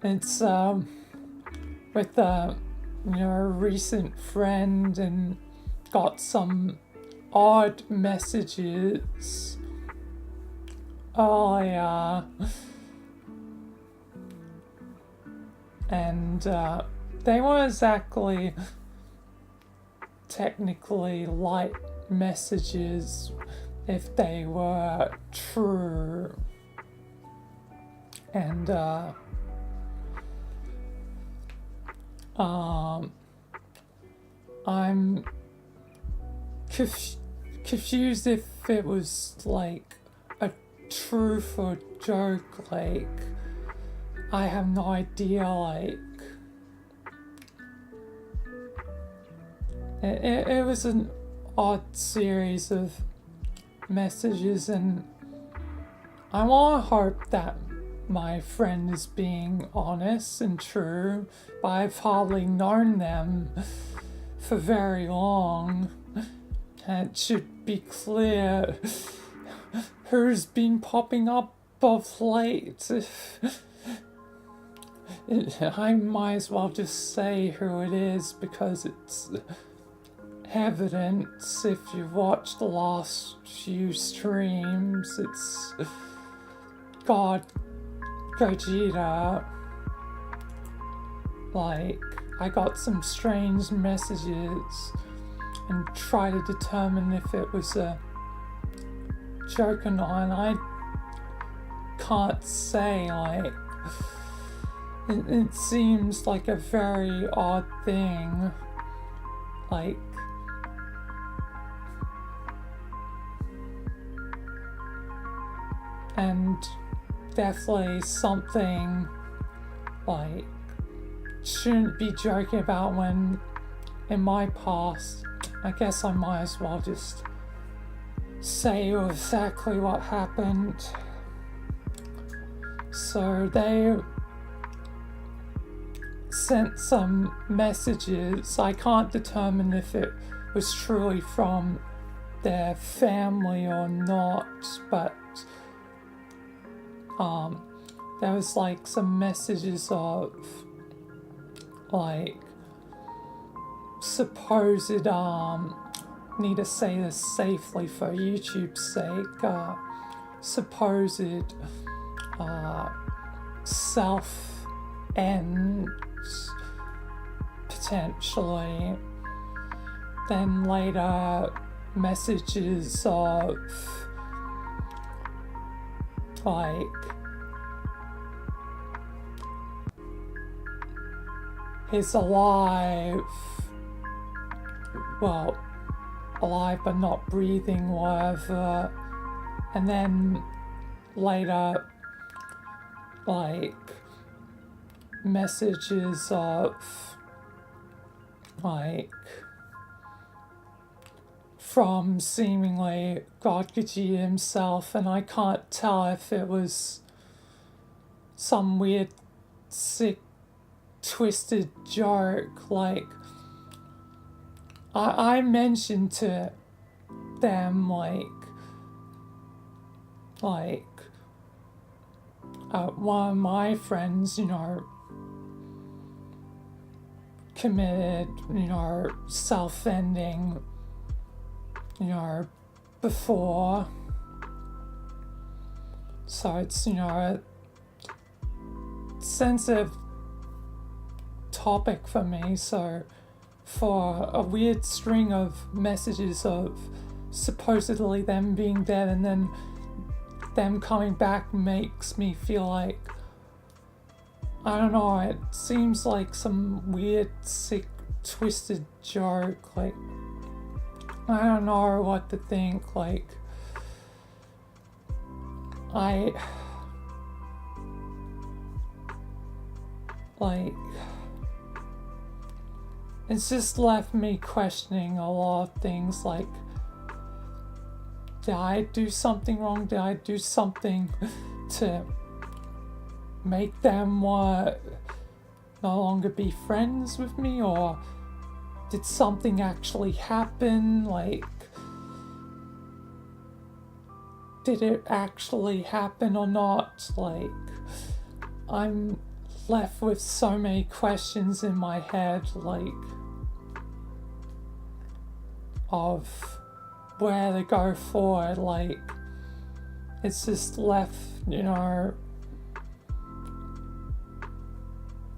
it's, with, a recent friend and got some odd messages. Oh, yeah. And they weren't exactly technically light messages if they were true. And I'm confused if it was like a truth or joke. Like, I have no idea. Like, it was an odd series of messages, and I want to hope that my friend is being honest and true, but I've hardly known them for very long. And it should be clear who's been popping up of late. I might as well just say who it is because it's evidence if you've watched the last few streams. It's God Gogeta. Like, I got some strange messages and try to determine if it was a joke or not, and I can't say. Like, it seems like a very odd thing. Like, and definitely something like shouldn't be joking about when in my past, I guess I might as well just say exactly what happened. So they sent some messages. I can't determine if it was truly from their family or not, but there was like some messages of like supposed need to say this safely for YouTube's sake, supposed self ends potentially. Then later messages of like is alive, well, alive but not breathing, whatever. And then later, like, messages of, like, from seemingly God Gajia himself, and I can't tell if it was some weird, sick, twisted joke. Like, I mentioned to them, like one of my friends, committed, self-ending, before. So it's, a sensitive topic for me. So for a weird string of messages of supposedly them being dead and then them coming back makes me feel like, I don't know, it seems like some weird, sick, twisted joke. Like, I don't know what to think. Like, it's just left me questioning a lot of things. Like, did I do something wrong? Did I do something to make them no longer be friends with me? Or did something actually happen? Like, did it actually happen or not? Like, I'm left with so many questions in my head, like, of where to go forward. Like, it's just left,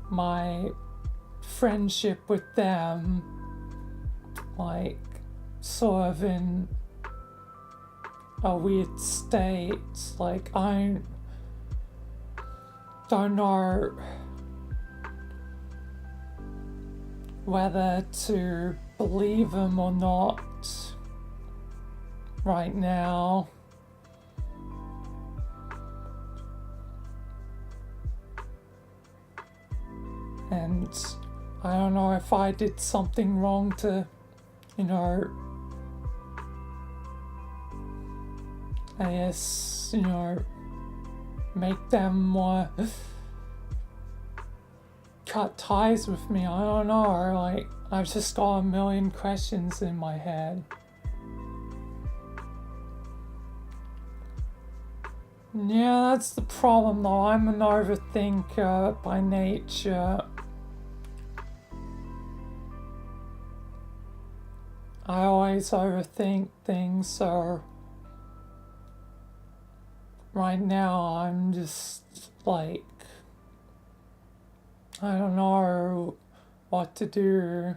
my friendship with them, like, sort of in a weird state. Like, I don't know whether to believe them or not right now. And I don't know if I did something wrong to, I guess, make them more cut ties with me. I don't know, like, I've just got a million questions in my head. Yeah, that's the problem though. I'm an overthinker by nature. I always overthink things, so right now I'm just like, I don't know what to do.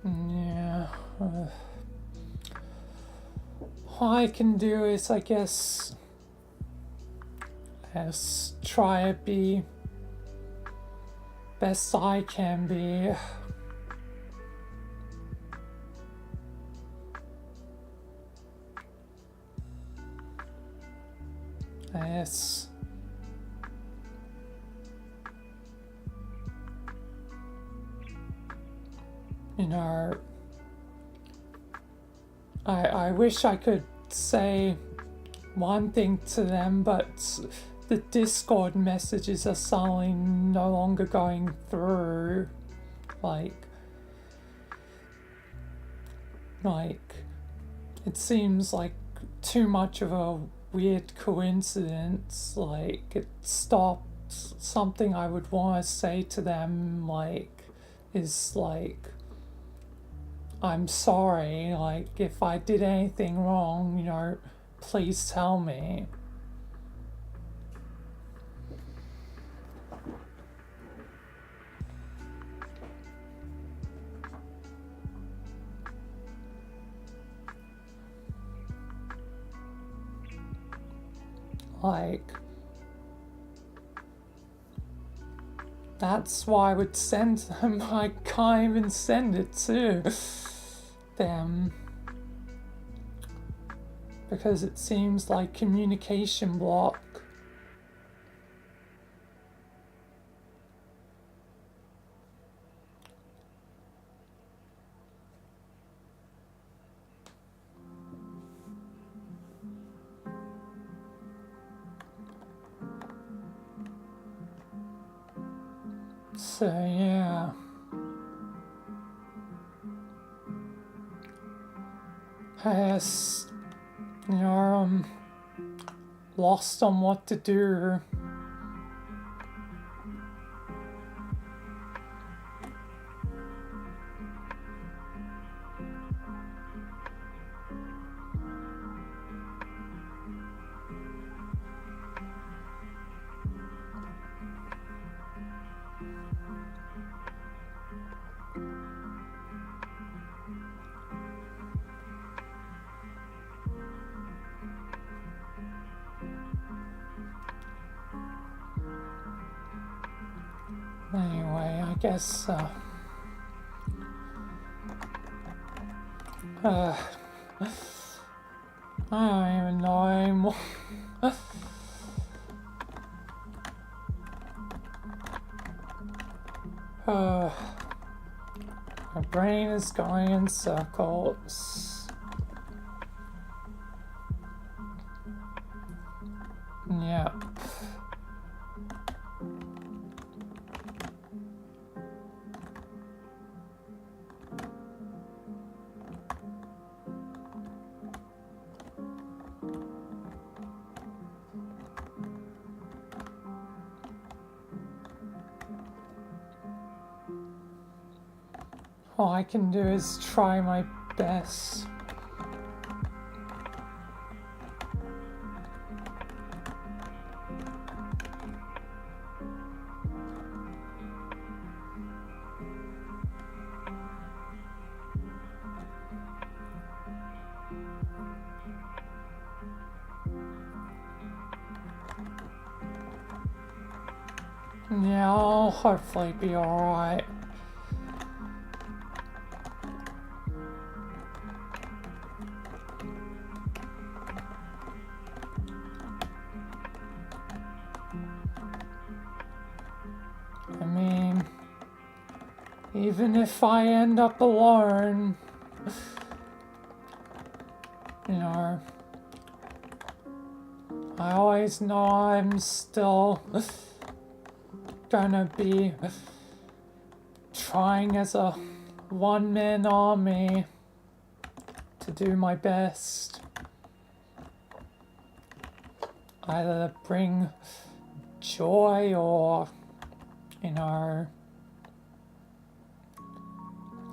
Yeah. All I can do is, I guess try to be best I can be. I guess I wish I could say one thing to them, but the Discord messages are suddenly no longer going through. Like, it seems like too much of a weird coincidence. Like, it stopped. Something I would want to say to them, like, is like, I'm sorry, like, if I did anything wrong, please tell me. Like, That's why I would send them. I can't even send it to them. Because it seems like communication block. So yeah. I guess, I'm lost on what to do. Anyway, I guess, I don't even know anymore. My brain is going in circles. Yep. All I can do is try my best. Yeah, I'll hopefully be alright. I mean, even if I end up alone, I always know I'm still gonna be trying as a one-man army to do my best. Either bring joy or,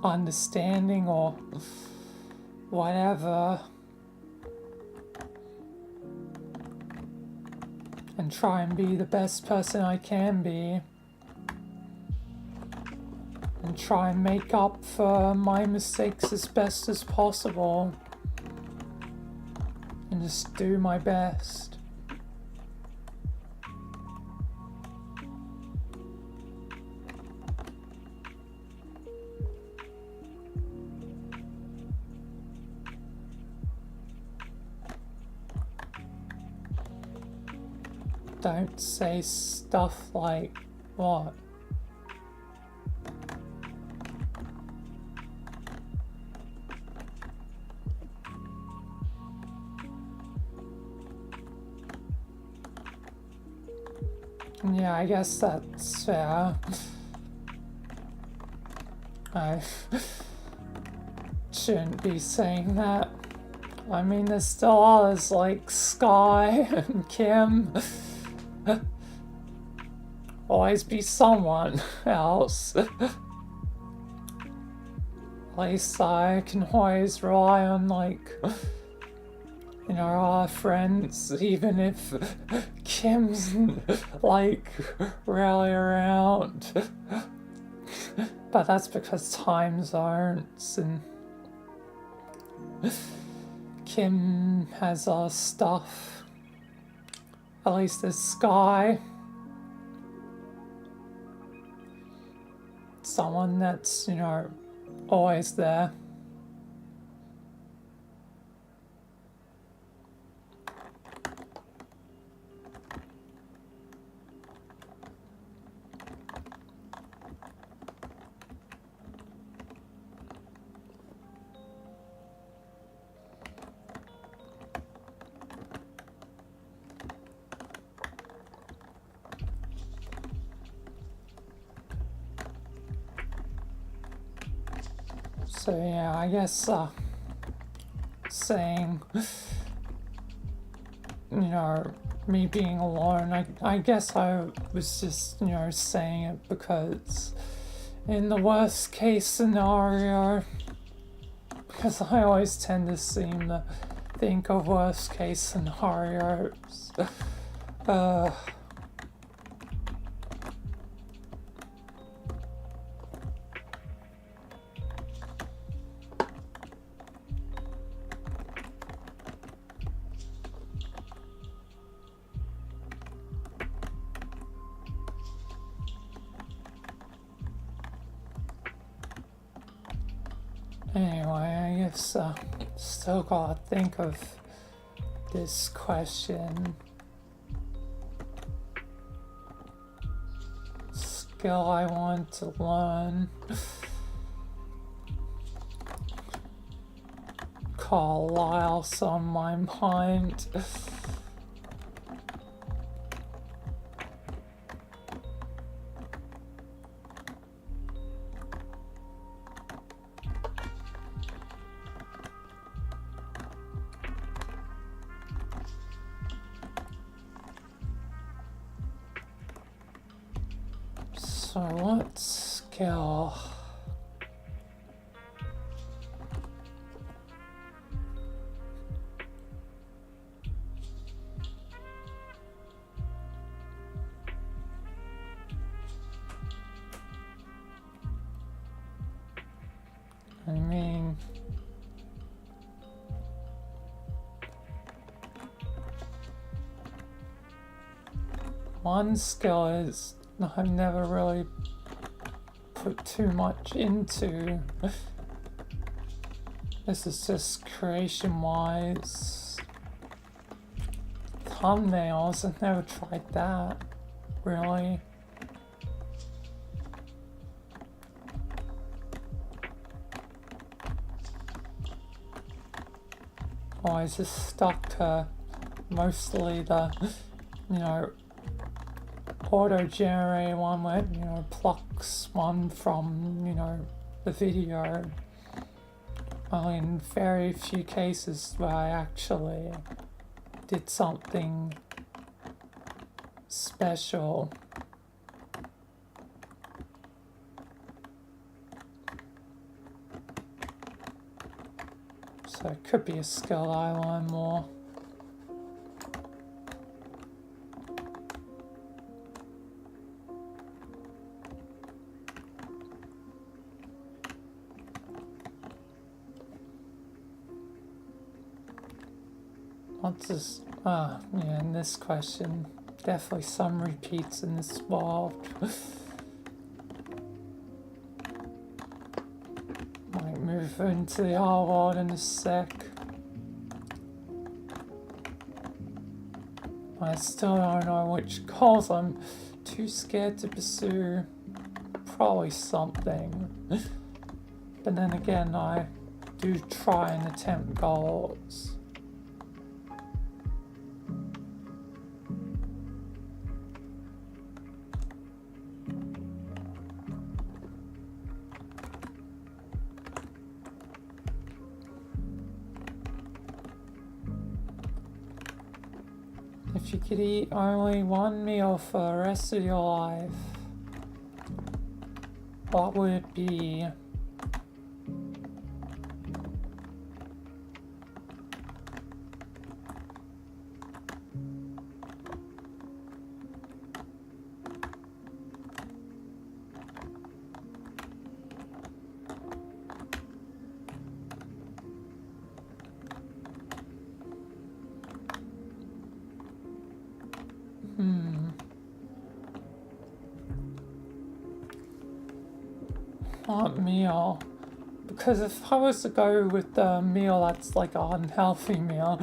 understanding or whatever. And try and be the best person I can be. And try and make up for my mistakes as best as possible. And just do my best. Don't say stuff like, what? Yeah, I guess that's fair. I shouldn't be saying that. I mean, there's still others like Sky and Kim. Always be someone else. At least I can always rely on, our friends, even if Kim's, rarely around. But that's because time zones and Kim has our stuff. At least there's Sky. someone that's, always there. So yeah, I guess saying, me being alone, I guess I was just, saying it because in the worst case scenario, because I always tend to seem to think of worst case scenarios. Anyway, I guess still gotta think of this question. Skill I want to learn. Carlisle's on my mind. So what skill? I mean, one skill is I've never really put too much into. This is just creation wise. Thumbnails, I've never tried that, really. Always just stuck to mostly the, auto-generated one where, plucks one from, the video. Only in very few cases where I actually did something special. So it could be a skill I learn more. What's this? Yeah, in this question, definitely some repeats in this world. Might move into the whole world in a sec. I still don't know which goals I'm too scared to pursue. Probably something. But then again, I do try and attempt goals. If you could eat only one meal for the rest of your life, what would it be? Not meal. Because if I was to go with the meal that's like an unhealthy meal,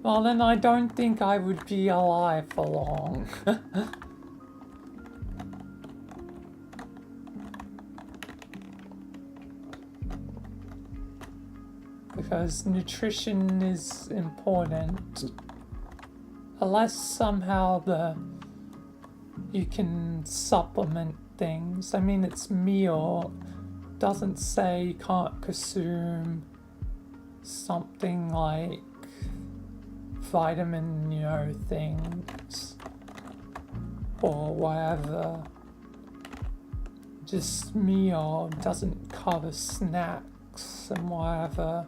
well then I don't think I would be alive for long. Because nutrition is important. Unless somehow you can supplement things. I mean, it's meal. Doesn't say you can't consume something like vitamin, things or whatever. Just meal doesn't cover snacks and whatever.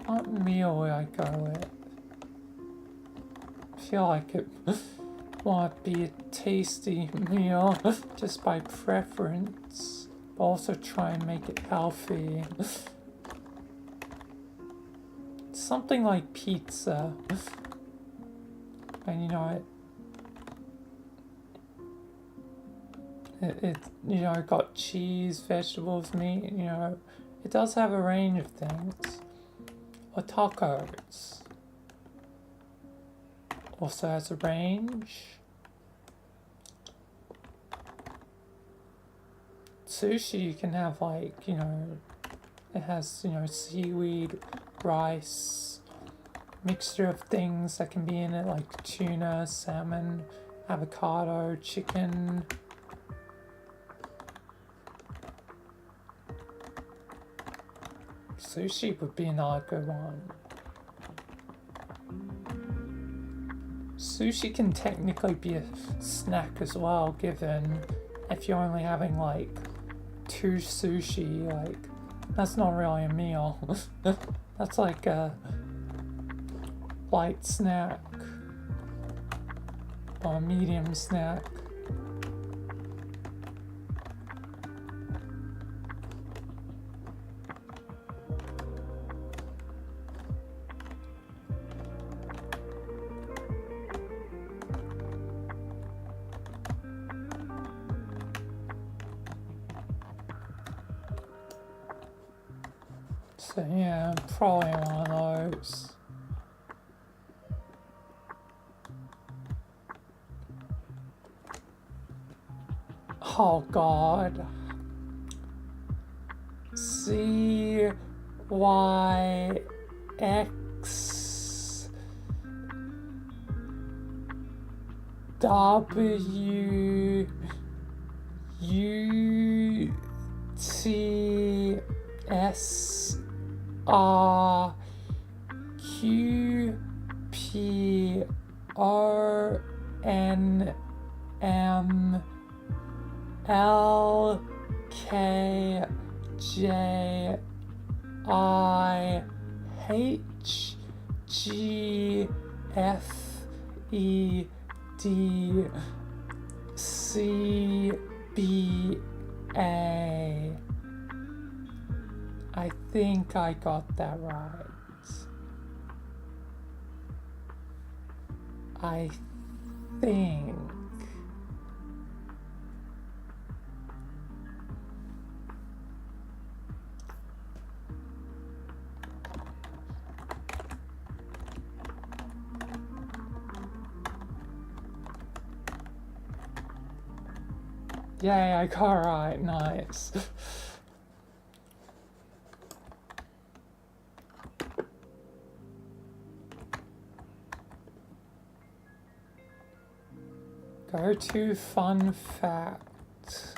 What meal would I go with? I feel like it might be a tasty meal just by preference, but also try and make it healthy. Something like pizza. And it got cheese, vegetables, meat, it does have a range of things. Or tacos. Also has a range. Sushi you can have it has, seaweed, rice, mixture of things that can be in it like tuna, salmon, avocado, chicken. Sushi would be another good one. Sushi can technically be a snack as well, given if you're only having 2 sushi, that's not really a meal. That's like a light snack or a medium snack. So yeah, probably one of those. Oh God. CYX WUTS RNMLKJIHGFEDCBA. I think I got that right. I think. Yay, I got it right. Nice. Go to fun fact.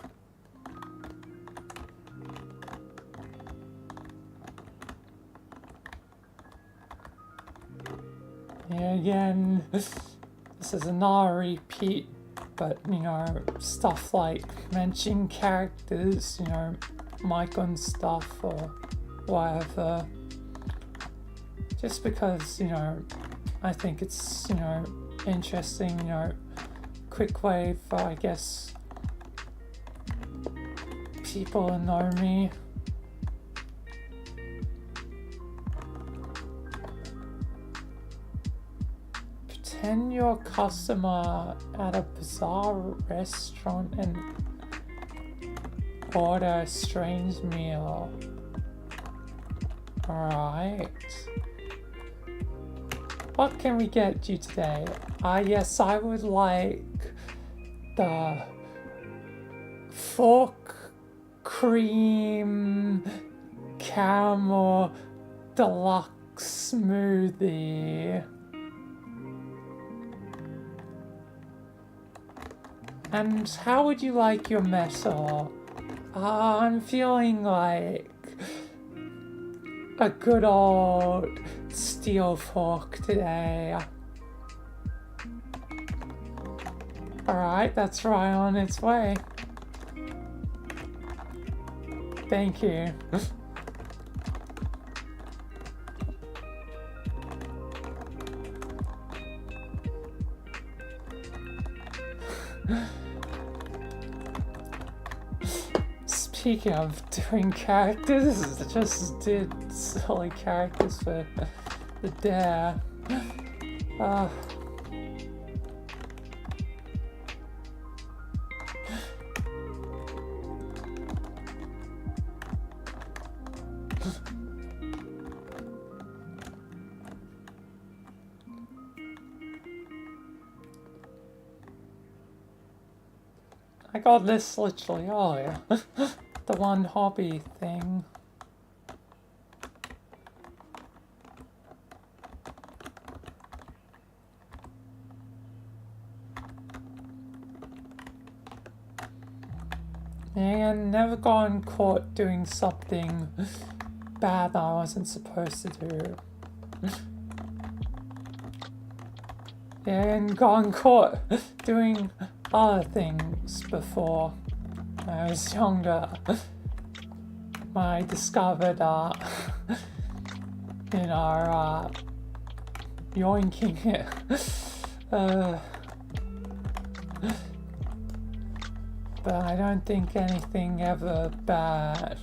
Yeah, again, this is another repeat, but stuff like mentioning characters, mic on stuff or whatever. Just because, I think it's, interesting, quick way for, I guess, people to know me. Attend your customer at a bizarre restaurant and order a strange meal. Alright. What can we get you today? Yes, I would like the fork cream caramel deluxe smoothie. And how would you like your metal? I'm feeling like a good old steel fork today. Alright, that's right on its way. Thank you. Speaking of doing characters, I just did silly characters for the dare. I got this literally earlier. The one hobby thing. And never gotten caught doing something bad that I wasn't supposed to do. And gotten caught doing other things before when I was younger. When I discovered, yoinking it. But I don't think anything ever bad.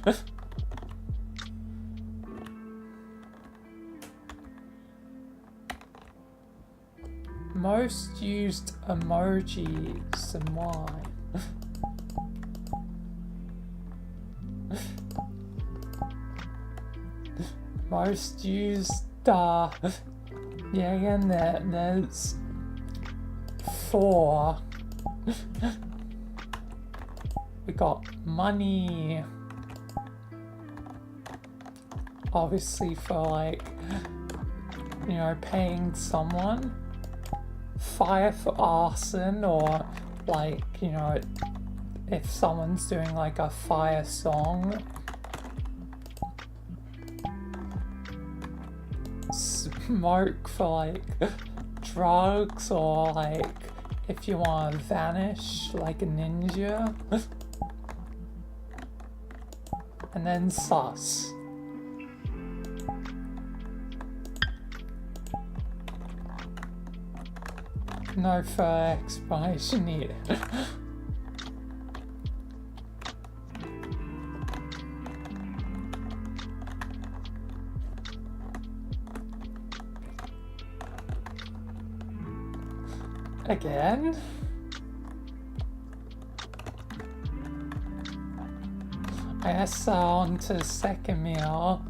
Most used emojis and why? Most used, again, there's 4. We got money, obviously for like, paying someone. Fire for arson, or like, if someone's doing like a fire song. Smoke for like drugs, or like if you want to vanish like a ninja. And then sus. No further explanation needed. Again? I guess on to the second meal.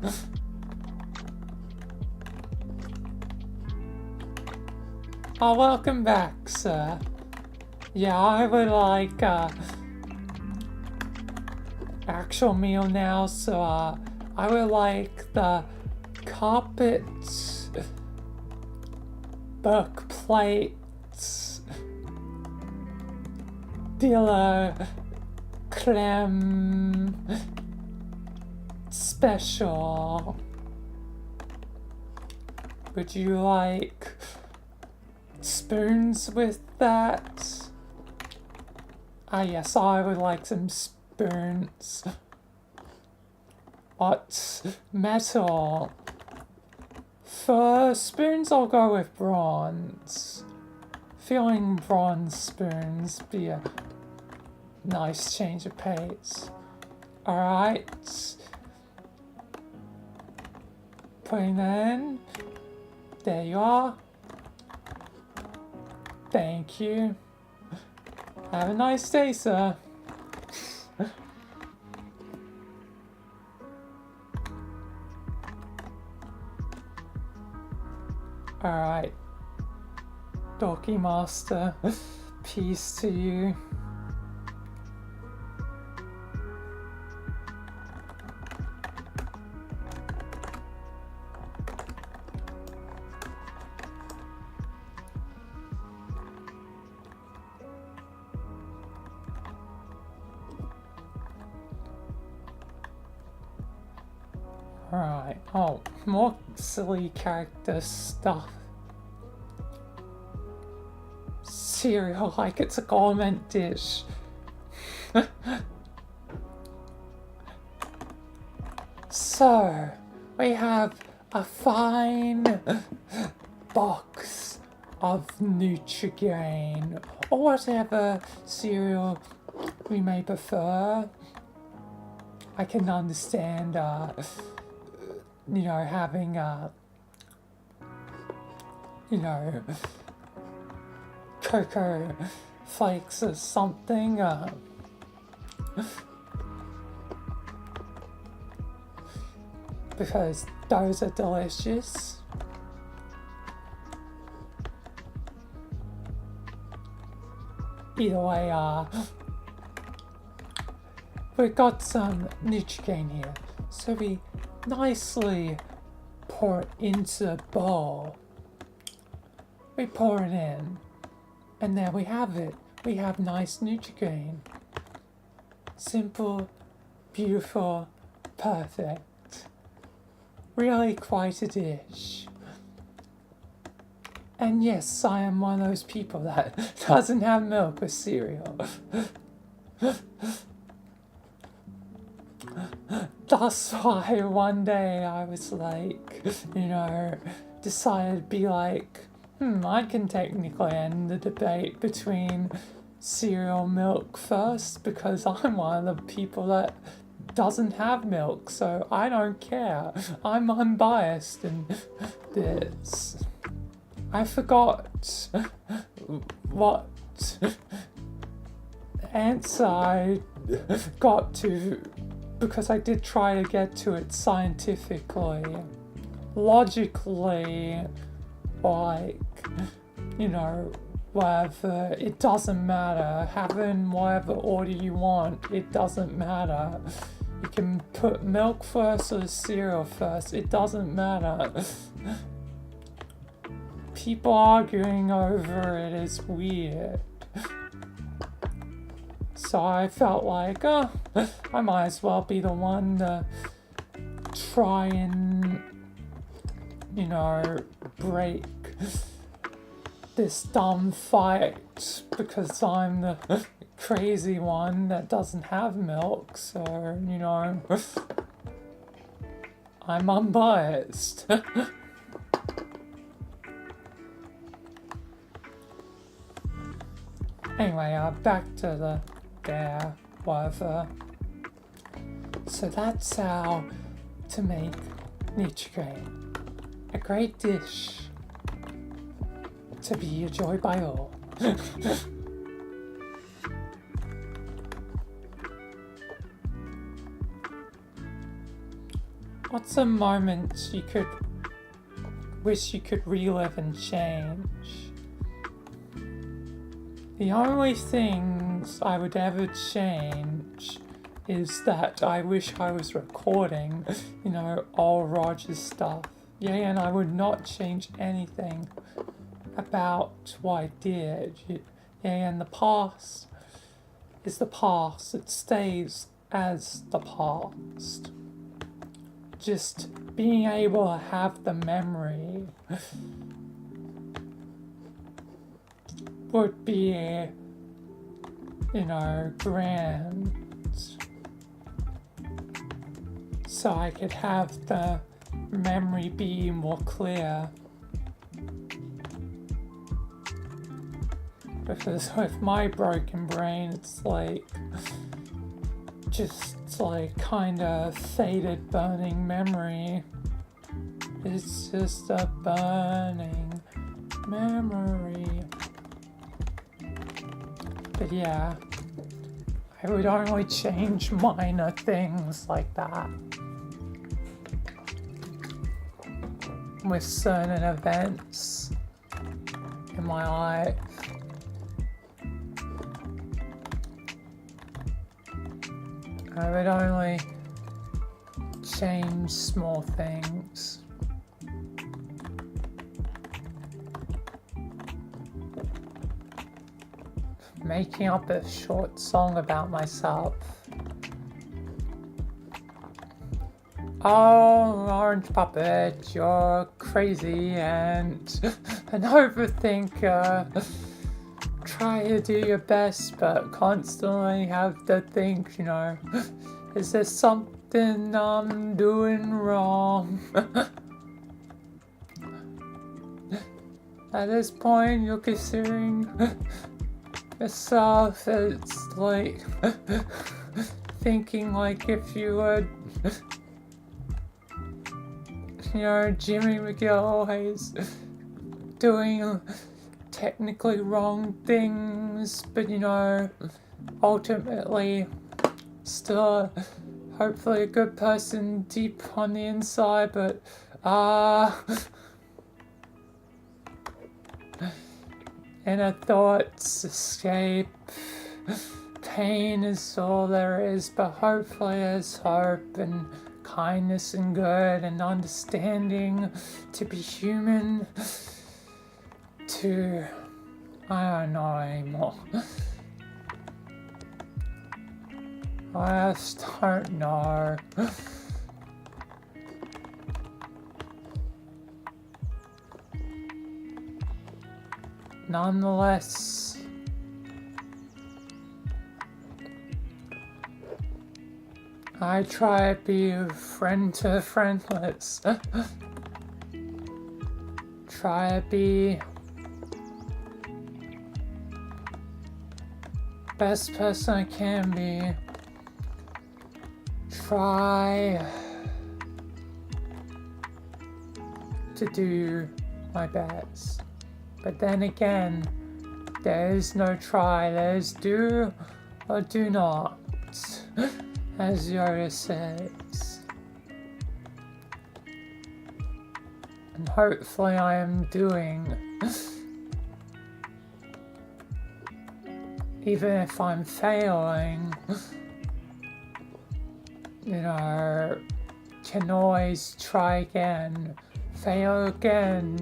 Oh, welcome back, sir. Yeah, I would like actual meal now, so I would like the carpet, book plates, dealer, creme, special. Would you like spoons with that? Yes, I would like some spoons. What metal? For spoons, I'll go with bronze. Feeling bronze spoons be a nice change of pace. Alright. Putting that in. There you are. Thank you. Have a nice day, sir. Alright. Donkey Master, peace to you. Alright, oh, more silly character stuff. Cereal like it's a gourmet dish. So, we have a fine box of Nutrigrain, or whatever cereal we may prefer. I can understand, you know, having, you know, cocoa flakes or something, because those are delicious. Either way, we've got some Nutrigrain here, so we nicely pour it into a bowl. We pour it in, and there we have it. We have nice Nutrigrain. Simple, beautiful, perfect. Really quite a dish. And yes, I am one of those people that doesn't have milk with cereal. That's why one day I was like, you know, decided to be like, I can technically end the debate between cereal and milk first, because I'm one of the people that doesn't have milk, so I don't care. I'm unbiased in this. I forgot what answer I got to, because I did try to get to it scientifically, logically, like, you know, whatever. It doesn't matter. Have it in whatever order you want. It doesn't matter. You can put milk first or cereal first. It doesn't matter. People arguing over it is weird. So I felt like, I might as well be the one to try and, you know, break this dumb fight, because I'm the crazy one that doesn't have milk, so, you know, I'm unbiased. Anyway, back to the there, whatever. So that's how to make Nutrigrain. A great dish to be enjoyed by all. What's a moment you could wish you could relive and change? The only things I would ever change is that I wish I was recording, you know, all Roger's stuff. Yeah, and I would not change anything about what I did. Yeah, and the past is the past. It stays as the past. Just being able to have the memory would be, you know, grand. So I could have the memory be more clear. Because with my broken brain, it's like, just like kind of faded burning memory. It's just a burning memory. But yeah, I would only change minor things like that with certain events in my life. I would only change small things. Making up a short song about myself. Oh, Orange Puppet, you're crazy and an overthinker. Try to do your best, but constantly have to think, is there something I'm doing wrong? At this point, you're considering yourself as like thinking like if you were Jimmy McGill always doing technically wrong things, but ultimately still hopefully a good person deep on the inside, but inner thoughts escape. Pain is all there is, but hopefully there's hope and kindness and good and understanding to be human. I don't know anymore. I just don't know. Nonetheless, I try to be a friend to the friendless. Try to be best person I can be. Try to do my best. But then again, there is no try, there's do or do not, as Yoda says. And hopefully I am doing, even if I'm failing, can always try again, fail again,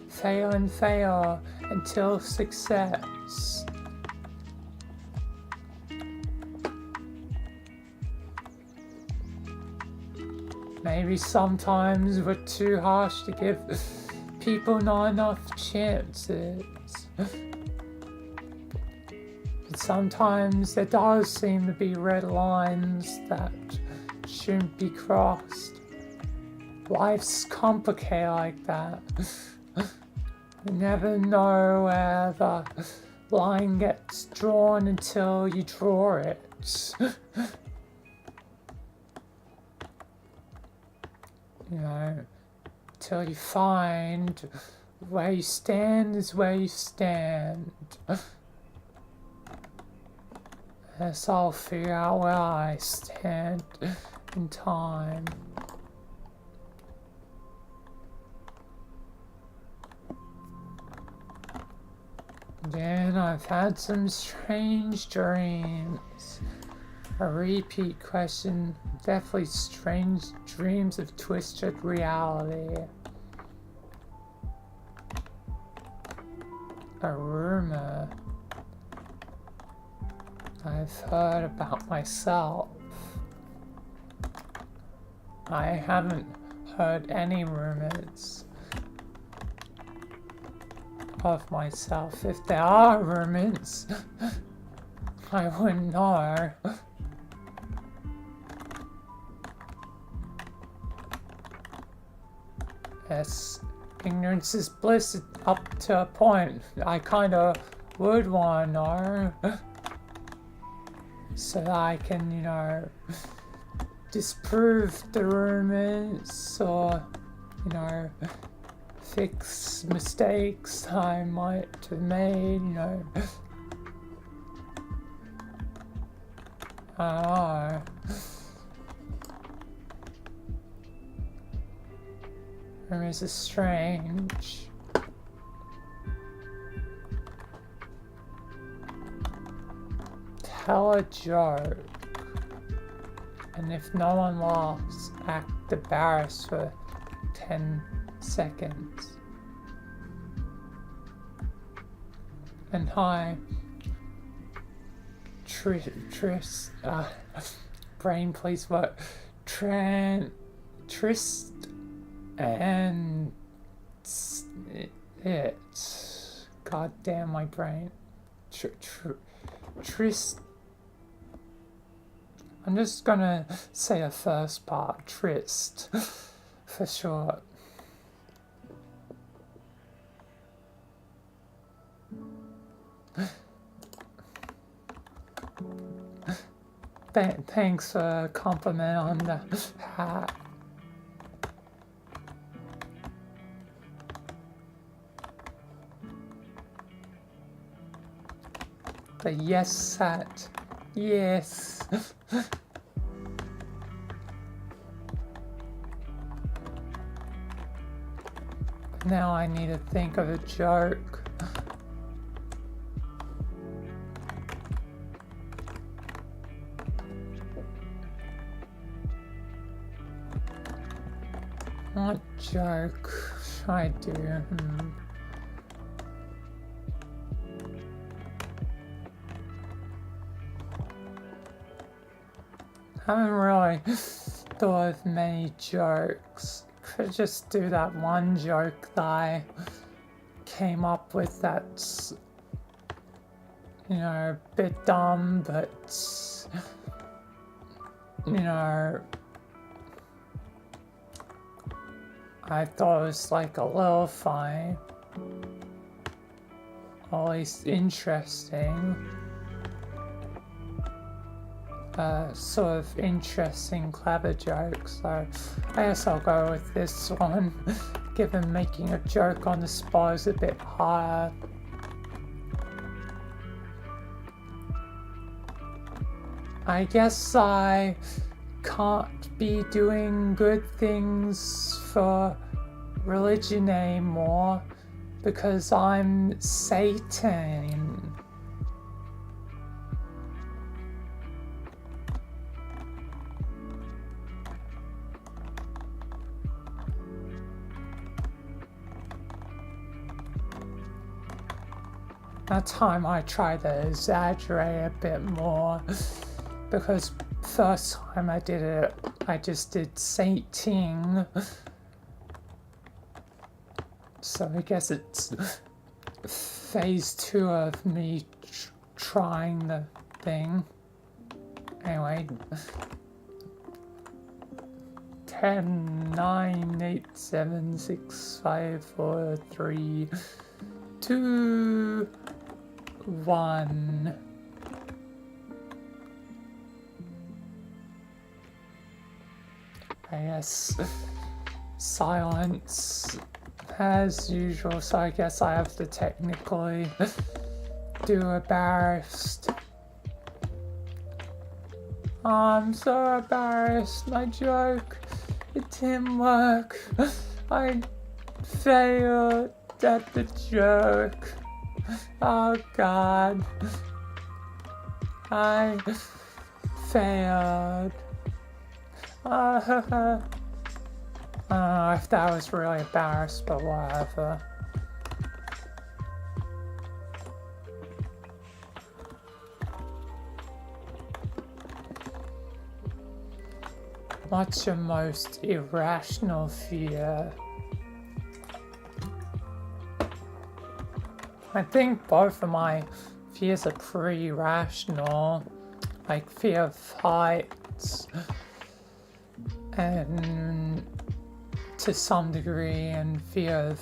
fail and fail until success. Maybe sometimes we're too harsh to give people not enough chances. But sometimes there does seem to be red lines that shouldn't be crossed. Life's complicated like that. You never know where the line gets drawn until you draw it. Till you find where you stand is where you stand. Guess I'll figure out where I stand in time. Then I've had some strange dreams. A repeat question, definitely strange dreams of twisted reality. A rumor I've heard about myself. I haven't heard any rumors of myself. If there are rumors, I wouldn't know. Yes, ignorance is bliss up to a point. I kinda would wanna know. So that I can, disprove the rumors or, fix mistakes I might have made, I don't know. Rumors are strange. Tell a joke. And if no one laughs, act embarrassed for 10 seconds. And hi, brain please work. Trist and it. God damn my brain. Trist. I'm just gonna say the first part, Trist, for short. Thanks for a compliment on the hat. The yes hat. Yes. Now I need to think of a joke. What joke should I do? Haven't really thought of many jokes. Could just do that one joke that I came up with that's, you know, a bit dumb, but, you know, I thought it was like a little funny, or at least interesting. Sort of interesting, clever jokes. So I guess I'll go with this one, given making a joke on the spot is a bit hard. I guess I can't be doing good things for religion anymore because I'm Satan. That time I tried to exaggerate a bit more because first time I did it, I just did Satan. So I guess it's phase 2 of me trying the thing. Anyway, 10, 9, 8, 7, 6, 5, 4, 3, 2, 1. I guess silence as usual, so I guess I have to technically do embarrassed. I'm so embarrassed, my joke, it didn't work. I failed at the joke. Oh God, I failed. I don't know if that was really embarrassed, but whatever. What's your most irrational fear? I think both of my fears are pretty rational, like fear of heights and to some degree, and fear of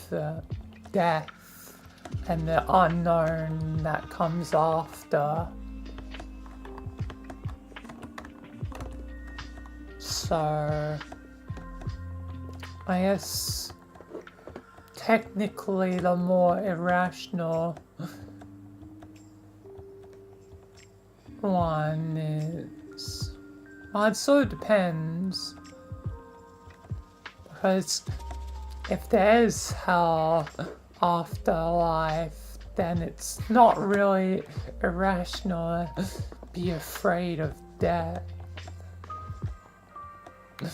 death and the unknown that comes after. So I guess technically the more irrational one is Well, it sort of depends. Because if there is hell after life, then it's not really irrational to be afraid of death. It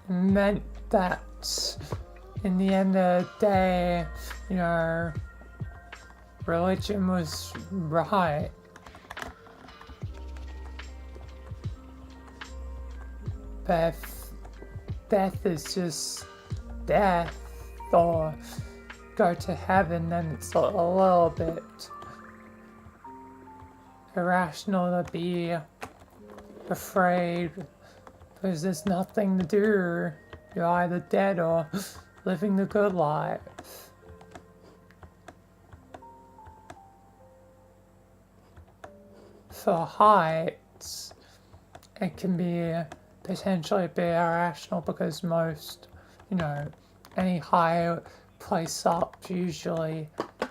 meant that in the end of the day, you know, religion was right. But if death is just death, or go to heaven, then it's a little bit irrational to be afraid, because there's nothing to do. You're either dead or living the good life. For heights, it can be potentially be irrational because most, you know, any high place up usually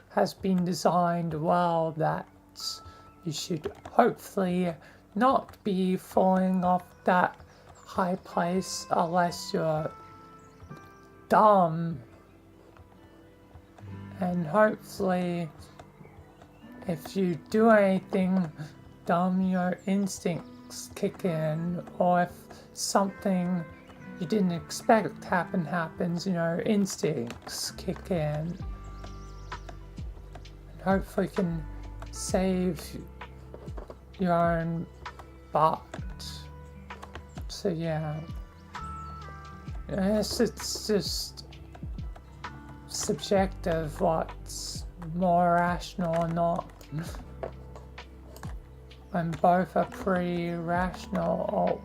has been designed well that you should hopefully not be falling off that high place unless you're dumb. And hopefully if you do anything dumb, your instincts kick in, or if something you didn't expect happens, you know, instincts kick in. And hopefully you can save your own butt. So yeah, I guess it's just subjective what's more rational or not. And both are pretty rational.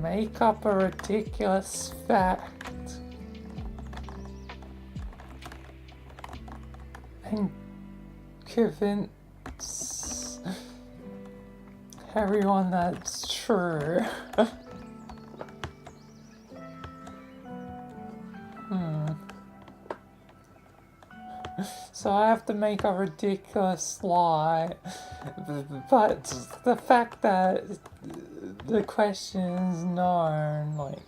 Make up a ridiculous fact and convince everyone that's true. So I have to make a ridiculous lie, but the fact that the question is known, like,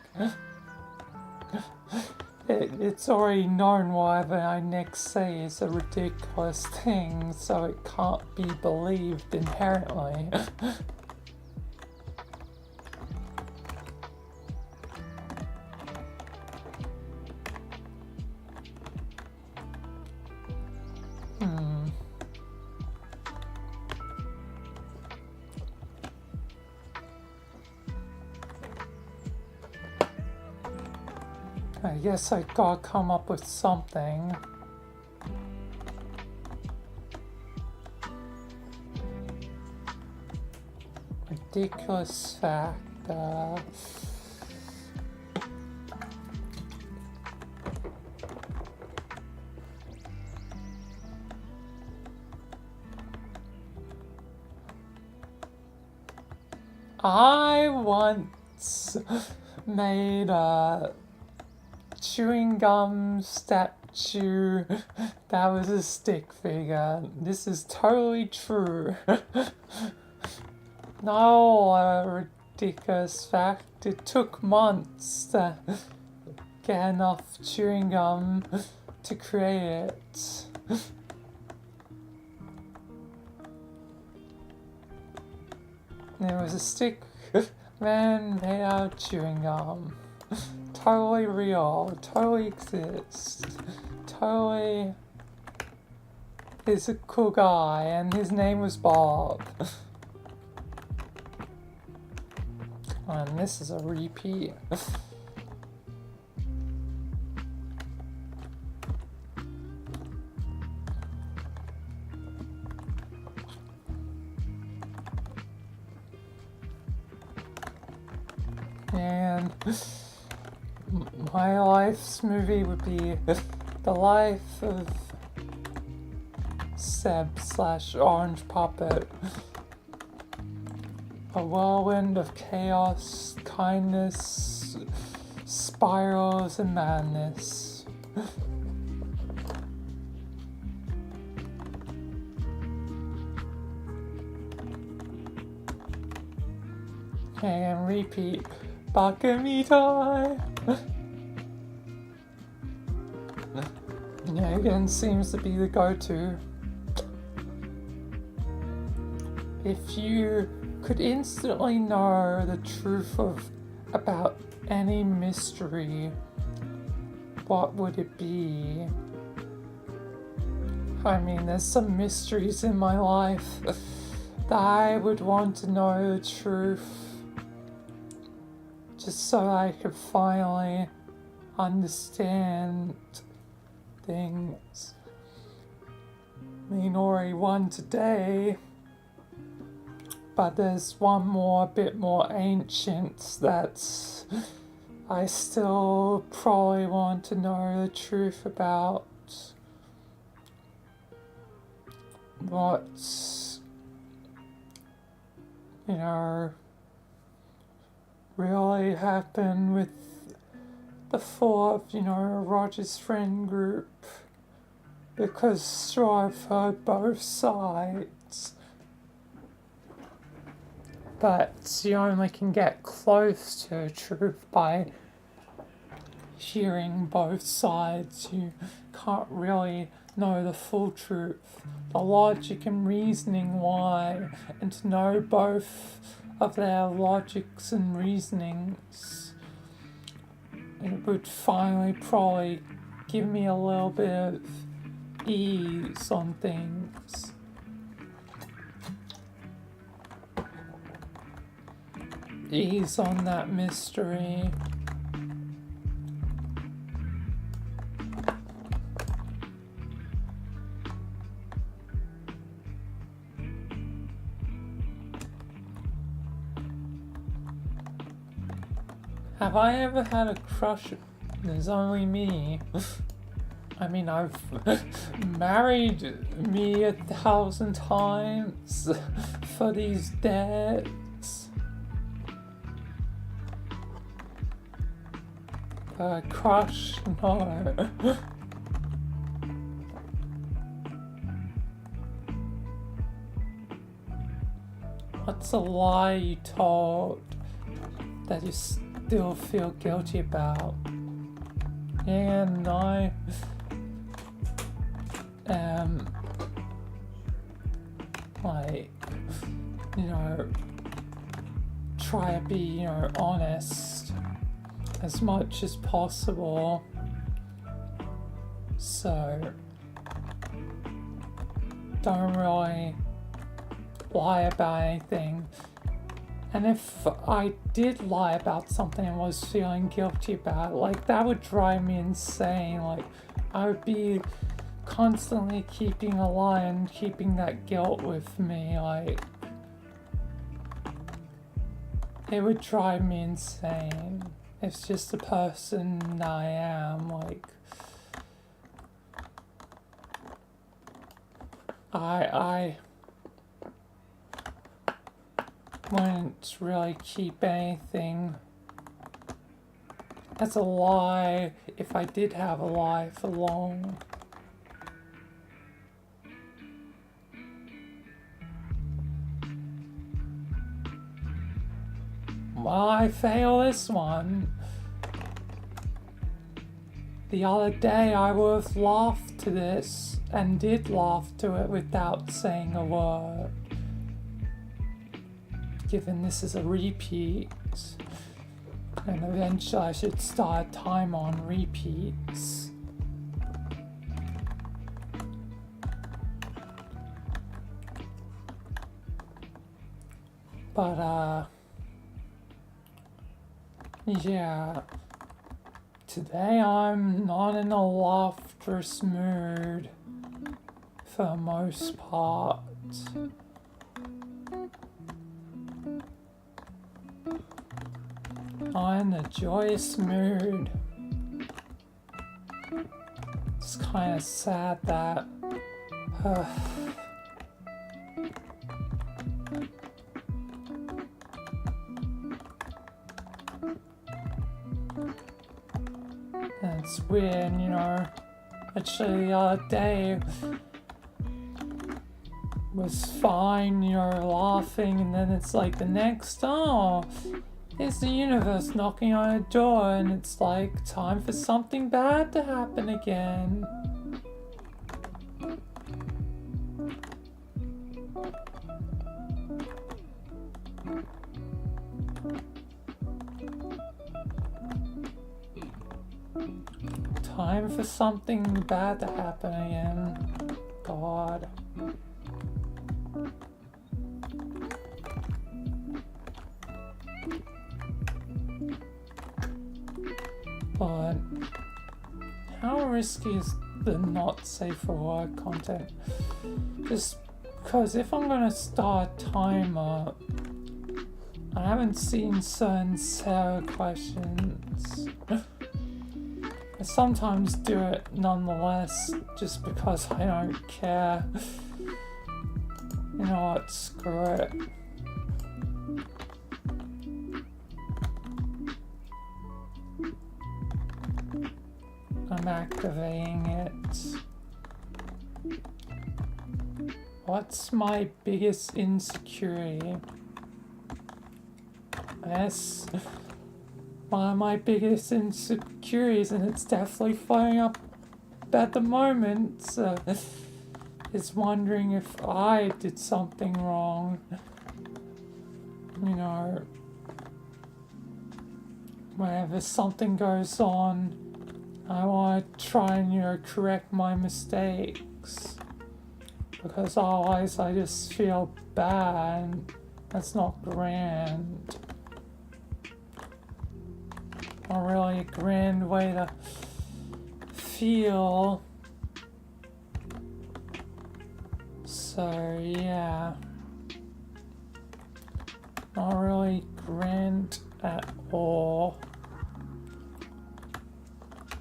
it's already known whatever I next say is a ridiculous thing, so it can't be believed inherently. I guess I gotta come up with something. Ridiculous fact. I once made a chewing gum statue that was a stick figure. This is totally true. No, a ridiculous fact. It took months to get enough chewing gum to create it. There was a stick man made out of chewing gum. Totally real, totally exists, totally is a cool guy, and his name was Bob. And this is a repeat. And my life's movie would be the life of Seb / Orange Puppet. a whirlwind of chaos, kindness, spirals, and madness. And repeat. Bakamitai! Yeah, again, seems to be the go-to. If you could instantly know the truth about any mystery, what would it be? I mean, there's some mysteries in my life that I would want to know the truth, just so I could finally understand things. I mean, already one today, but there's one more, a bit more ancient that I still probably want to know the truth about. What's, really happened with the four of, Roger's friend group. Because sure, I've heard both sides. But you only can get close to the truth by hearing both sides. You can't really know the full truth, the logic and reasoning why, and to know both of their logics and reasonings. It would finally probably give me a little bit of ease on things. Ease on that mystery. Have I ever had a crush? There's only me. I mean, I've married me 1,000 times for these debts. Crush? No. What's a lie you told that you still feel guilty about? And I am try to be, honest as much as possible. So don't really lie about anything. And if I did lie about something and was feeling guilty about it, that would drive me insane. I would be constantly keeping a lie and keeping that guilt with me. It would drive me insane. It's just the person I am. I wouldn't really keep anything as a lie if I did have a lie for long. Well, I fail this one. The other day I would have laughed to this and did laugh to it without saying a word. Given this is a repeat, and eventually I should start a time on repeats. But yeah, today I'm not in a laughterous mood for the most part. I'm in a joyous mood. It's kind of sad that it's weird, you know. Actually, the other day was fine, you know, laughing, and then it's like the next, oh, it's the universe knocking on a door, and it's like time for something bad to happen again. Time for something bad to happen again. God. But how risky is the not safe for work content? Just because if I'm gonna start a timer, I haven't seen certain Sarah questions. I sometimes do it nonetheless, just because I don't care. You know what, screw it. I'm activating it. What's my biggest insecurity? Yes, one of my biggest insecurities, and it's definitely flaring up at the moment, is wondering if I did something wrong. You know, whenever something goes on, I want to try and, you know, correct my mistakes. Because otherwise I just feel bad. That's not grand. Not really a grand way to feel. So yeah. Not really grand at all.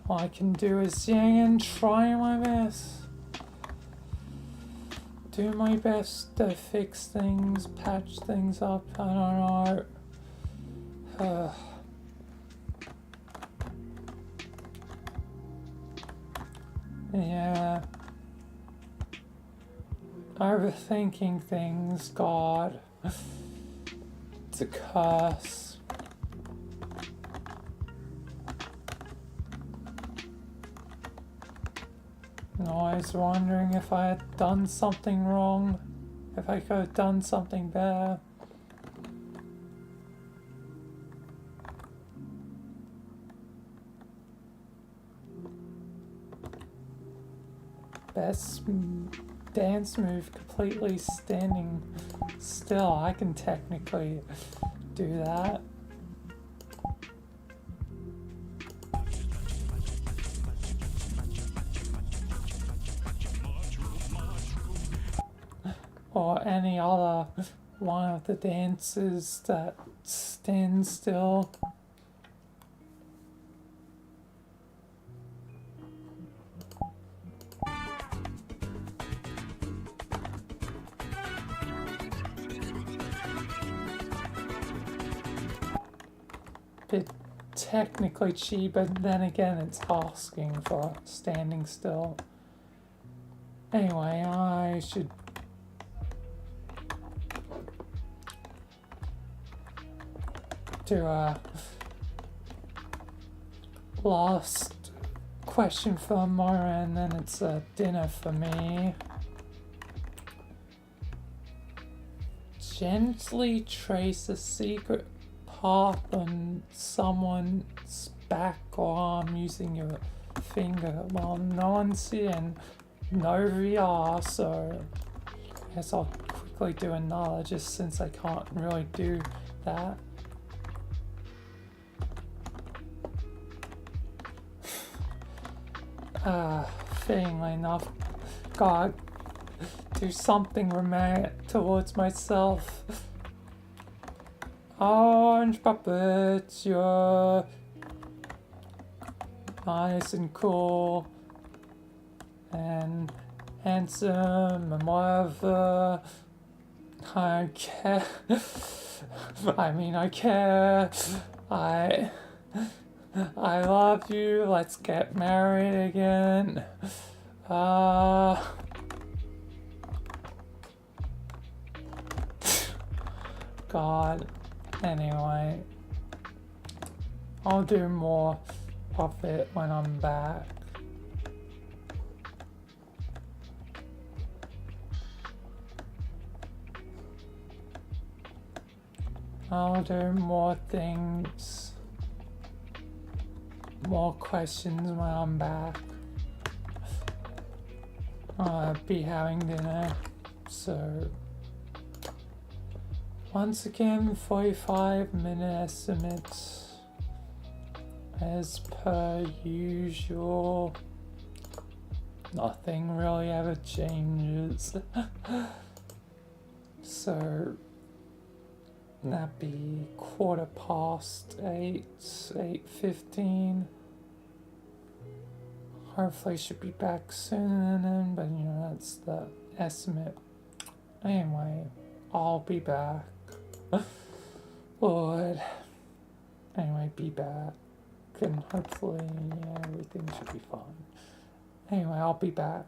All I can do is yang and try my best. Do my best to fix things, patch things up, I don't know. Yeah. Overthinking things, God. It's a curse. I'm always wondering if I had done something wrong, if I could have done something better. Best dance move, completely standing still. I can technically do that. Or any other one of the dances that stand still. Bit technically cheap, but then again it's asking for standing still. Anyway, I should do a last question for Moira, and then it's a dinner for me. Gently trace a secret path on someone's back or arm using your finger. Well, no one's seeing, no VR, so I guess I'll quickly do another just since I can't really do that. Fittingly enough, God, do something romantic towards myself. Orange puppets, you're nice and cool and handsome and whatever. I don't care. I mean, I care. I love you. Let's get married again. God. Anyway, I'll do more of it when I'm back. I'll do more things, more questions when I'm back. I'll be having dinner, so once again 45-minute estimates as per usual. Nothing really ever changes. So that'd be 8:15, 8:15. Hopefully should be back soon, but you know, that's the estimate. Anyway, I'll be back. Lord. Anyway, be back. And hopefully, yeah, everything should be fine. Anyway, I'll be back.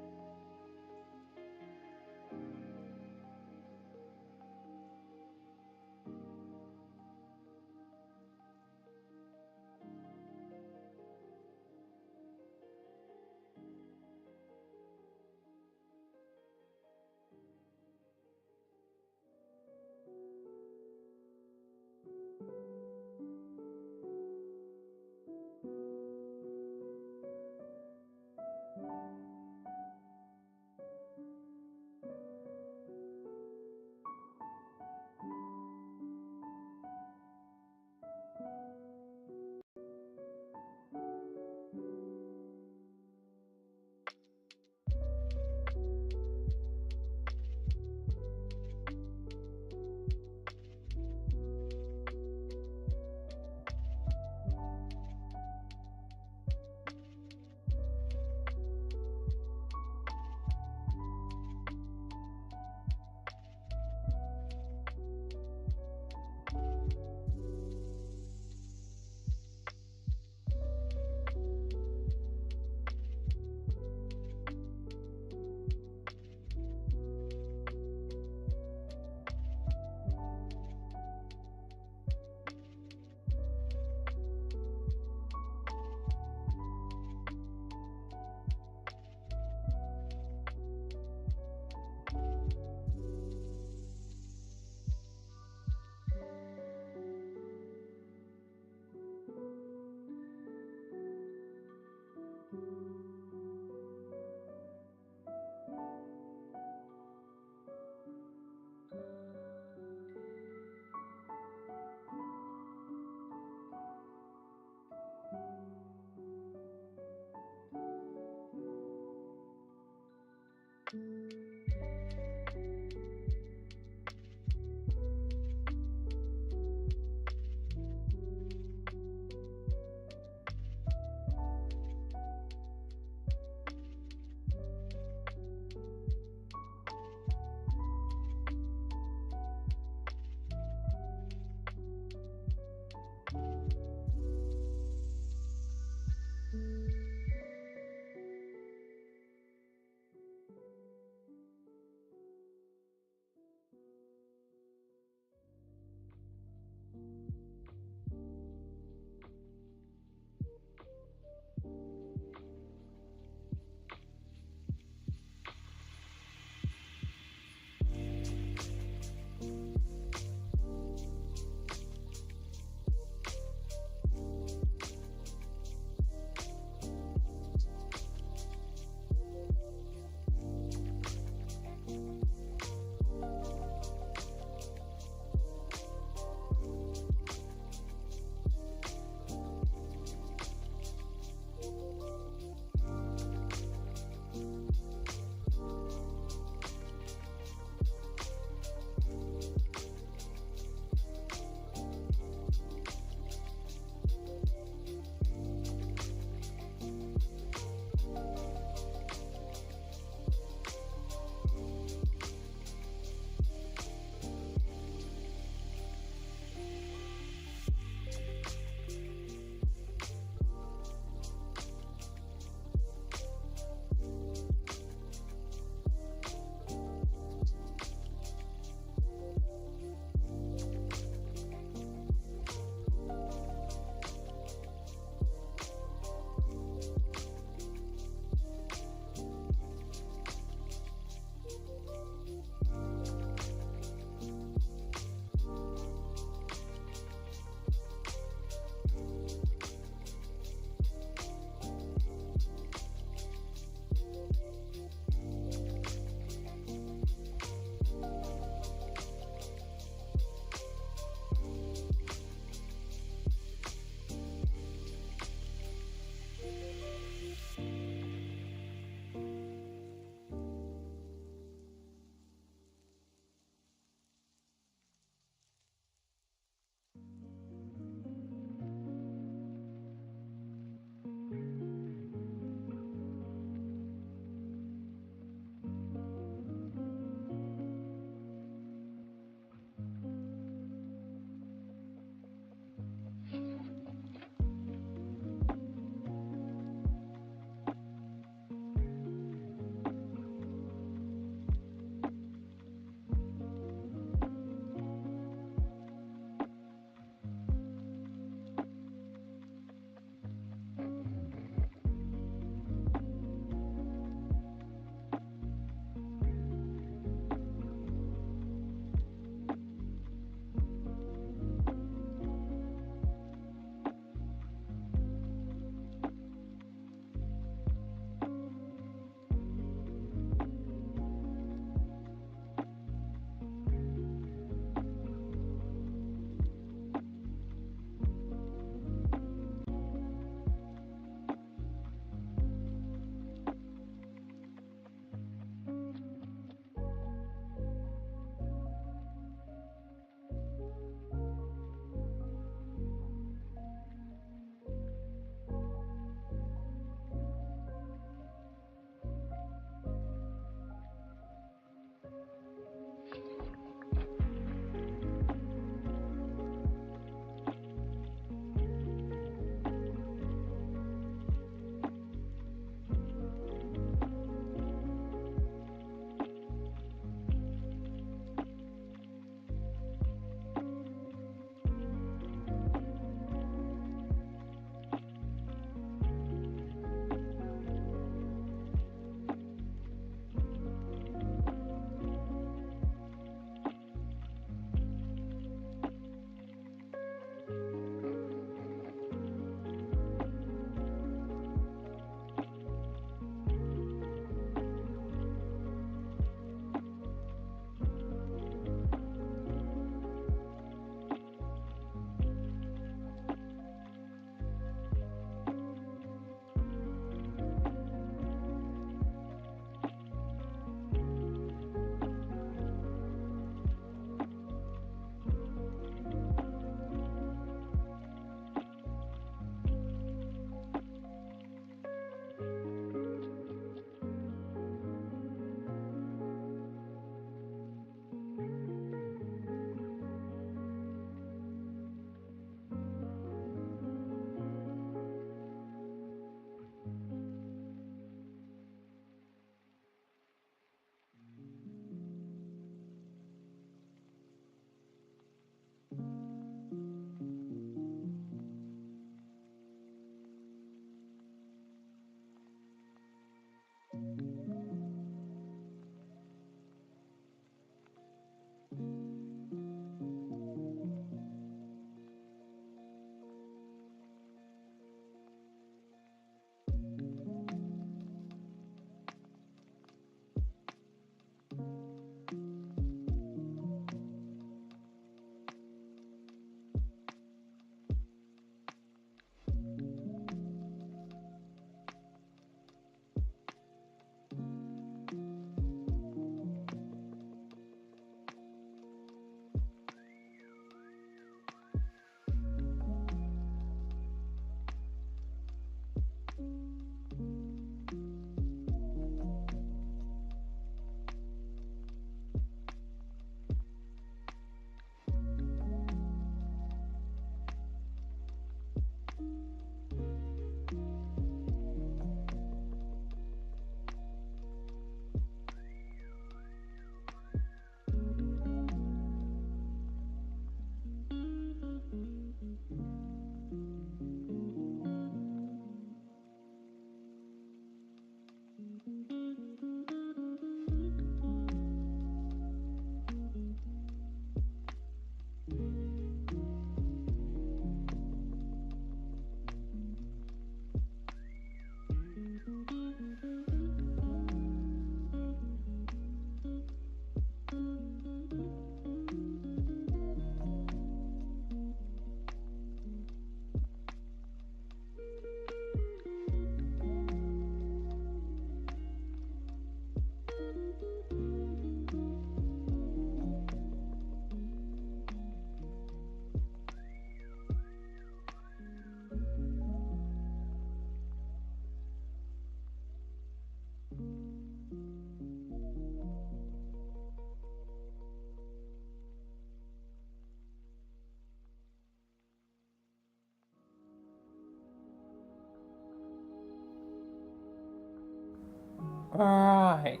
Alright.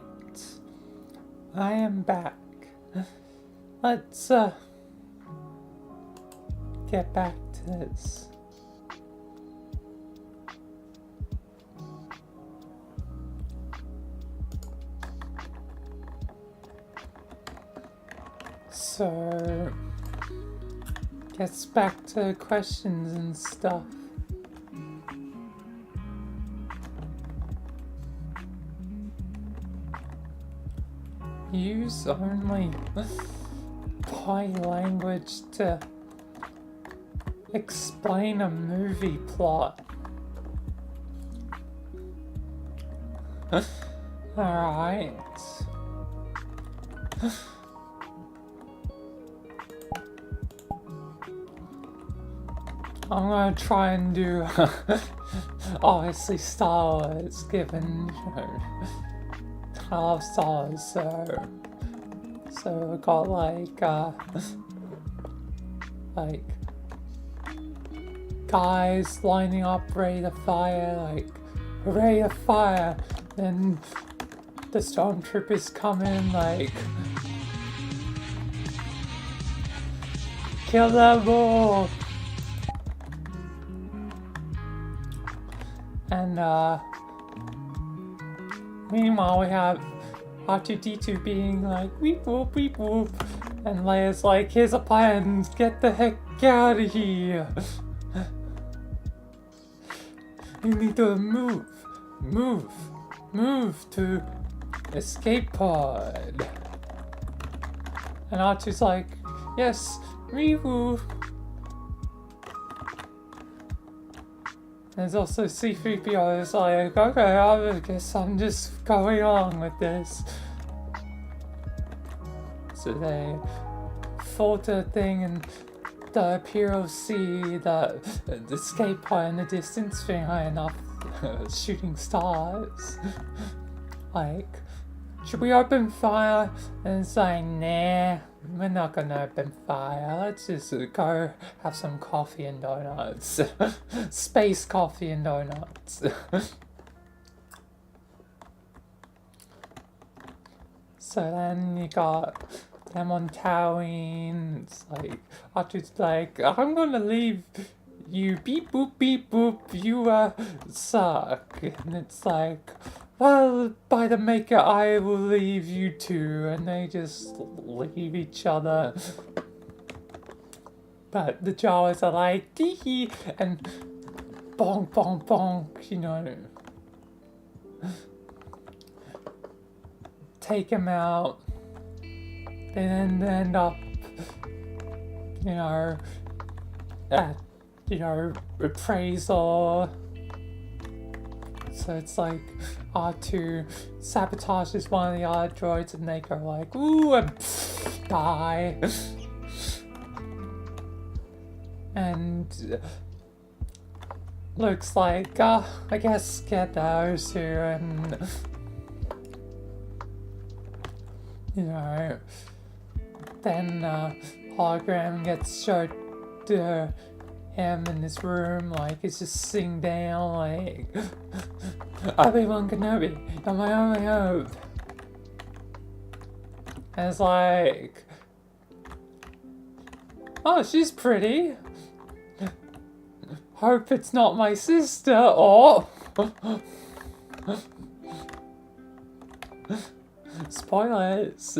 I am back. Let's get back to this. So, gets back to questions and stuff. Use only body language to explain a movie plot. Alright. I'm gonna try and do obviously Star Wars, given I love Star Wars, so we got like guys lining up ready to fire, like ready to fire, then the stormtroopers come in like kill them all. And meanwhile we have R2-D2 being like weep whoop, and Leia's like, here's a plan, get the heck out of here. You need to move to escape pod. And R2's like, yes, wee-woo. There's also C-3PO is like, okay, I guess I'm just going along with this. So they falter thing and the Imperial see the escape pod in the distance being high enough, shooting stars. Like, should we open fire? And it's like, nah, we're not gonna open fire. Let's just go have some coffee and donuts. Space coffee and donuts. So then you got them on Tatooine. It's like, Archer's like, I'm gonna leave you, beep boop, you suck. And it's like, well, by the maker, I will leave you too. And they just leave each other. But the Jawas are like, tee hee, and bonk, bonk, bonk, you know. Take him out. They then end up, you know, at, appraisal. So it's like R2 sabotages one of the other droids and they go like, ooh, and die. And Luke's like, I guess get those two, and you know, then hologram gets showed to him in his room, like he's just sitting down, like Obi-Wan Kenobi, you're my only hope. And it's like, oh, she's pretty. Hope it's not my sister, or spoilers.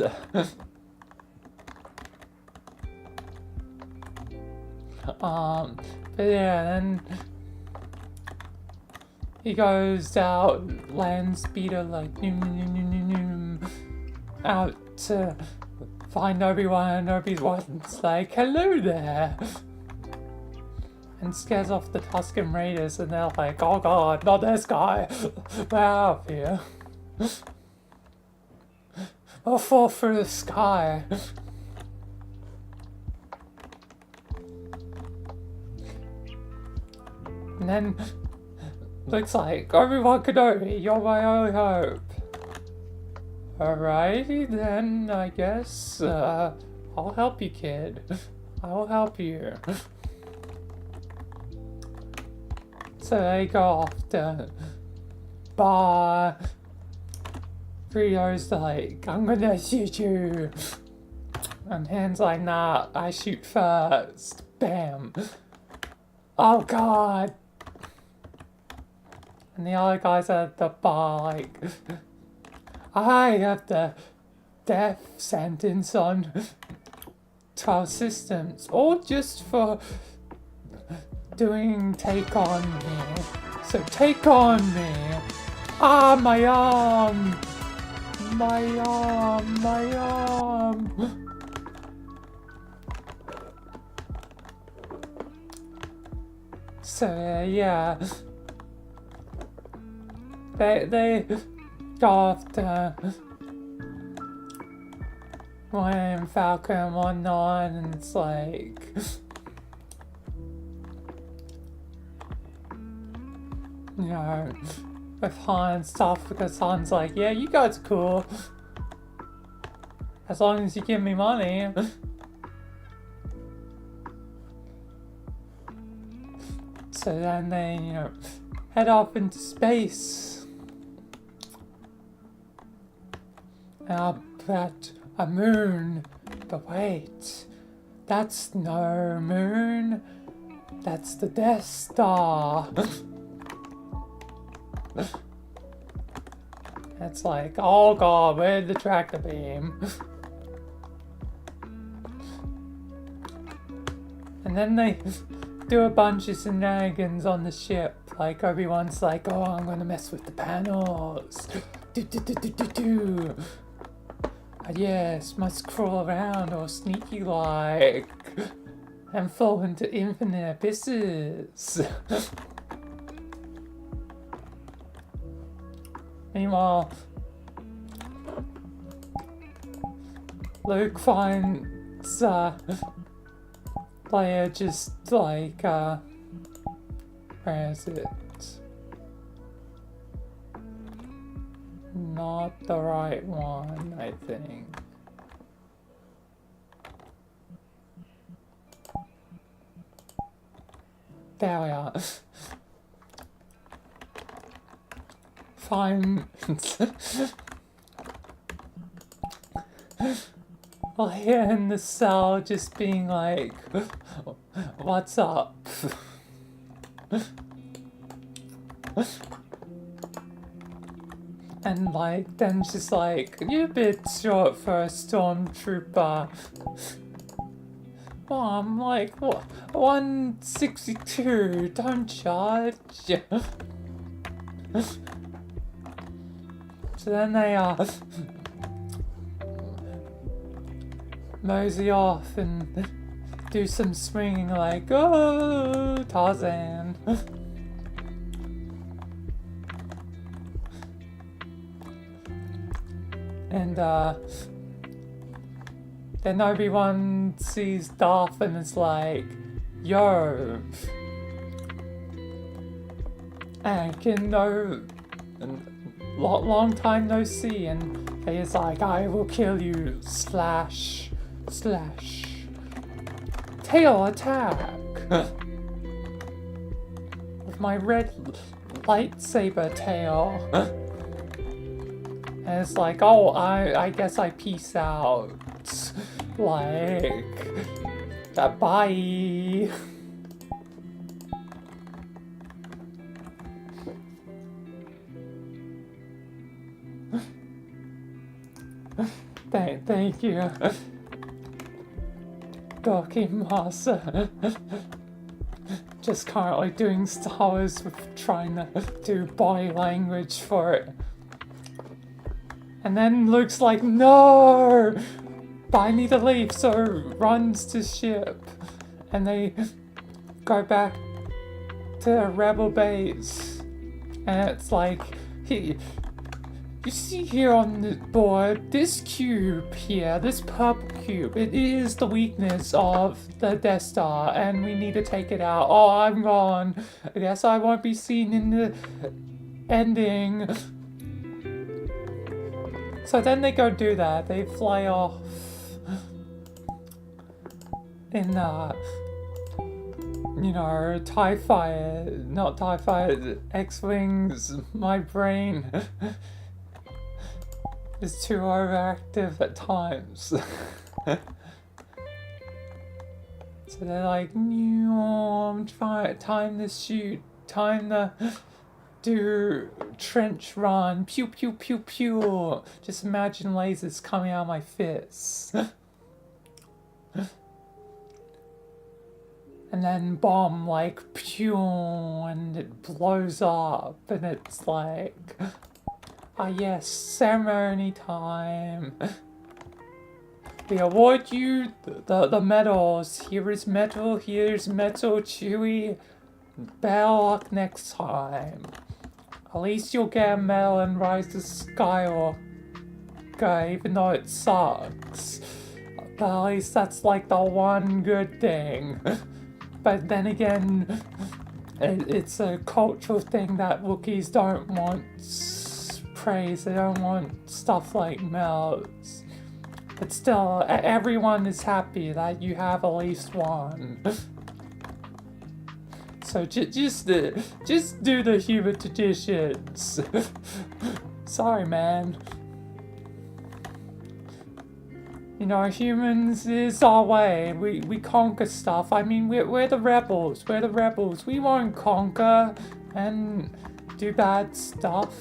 But yeah, then he goes out, land speeder, like out to find Obi-Wan, and Obi-Wan's like, hello there, and scares off the Tusken Raiders, and they're like, oh god, not this guy, we're out of here. We'll fall through the sky. And then looks like, Obi-Wan Kenobi, you're my only hope. Alrighty then, I guess, I'll help you, kid. I'll help you. So they go off to bar, Rio's like, I'm gonna shoot you. And Han's like, nah, I shoot first. Bam. Oh god. And the other guys at the bar like, I have the death sentence on 12 systems. Or just for doing take on me. So take on me. Ah, my arm. My arm. My arm. So yeah, they go after William Falcon and whatnot, and it's like, you know, with Han and stuff, because Han's like, yeah, you guys are cool as long as you give me money. So then they, you know, head off into space. Up at a moon. But wait, that's no moon. That's the Death Star. It's like, oh god, where'd the tractor beam? And then they do a bunch of shenanigans on the ship. Like Obi-Wan's like, oh, I'm gonna mess with the panels. Do. Yes, must crawl around all sneaky like and fall into infinite abysses. Meanwhile, Luke finds Leia just like where is it? Not the right one, I think. There we are. Fine. Leia in the cell just being like, what's up? And like, then she's like, you're a bit short for a stormtrooper. Well, I'm like, what? 162, don't judge. So then they mosey off and do some swinging like, oh, Tarzan. And then Obi-Wan sees Darth and is like, yo, Anakin, no, long time no see, and he's like, I will kill you, slash, tail attack, with my red lightsaber tail. And it's like, oh, I guess I peace out. Like, bye. Thank you, Donkey Master. Just currently doing Star Wars with trying to do body language for it. And then Luke's like, no! But I need to leave, so runs to ship. And they go back to Rebel base. And it's like, you see here on the board, this cube here, this purple cube, it is the weakness of the Death Star, and we need to take it out. Oh, I'm gone. I guess I won't be seen in the ending. So then they go do that. They fly off in you know, TIE Fighter, not TIE Fighter, X-Wings, my brain. is too overactive at times. So they're like, no, time to shoot, time to do trench run, pew pew pew pew. Just imagine lasers coming out of my fists. And then bomb like pew, and it blows up, and it's like, ah yes, ceremony time. We award you the medals. Here is metal, here's metal, Chewie. Better luck next time. At least you'll get a medal and Rise to Skywalker, even though it sucks. But at least that's like the one good thing. But then again, it's a cultural thing that Wookiees don't want praise. They don't want stuff like medals. But still, everyone is happy that you have at least one. So just do the human traditions. Sorry, man. You know, humans is our way. We conquer stuff. I mean, we're the rebels. We're the rebels. We won't conquer and do bad stuff.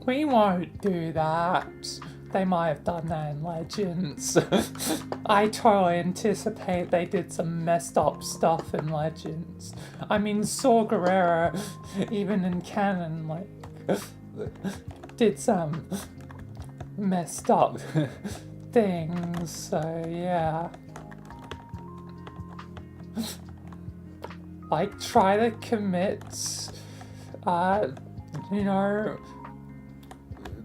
We won't do that. They might have done that in Legends. I totally anticipate they did some messed up stuff in Legends. I mean, Saw Gerrera, even in canon, like, did some messed up things, so yeah. Like, try to commit, you know,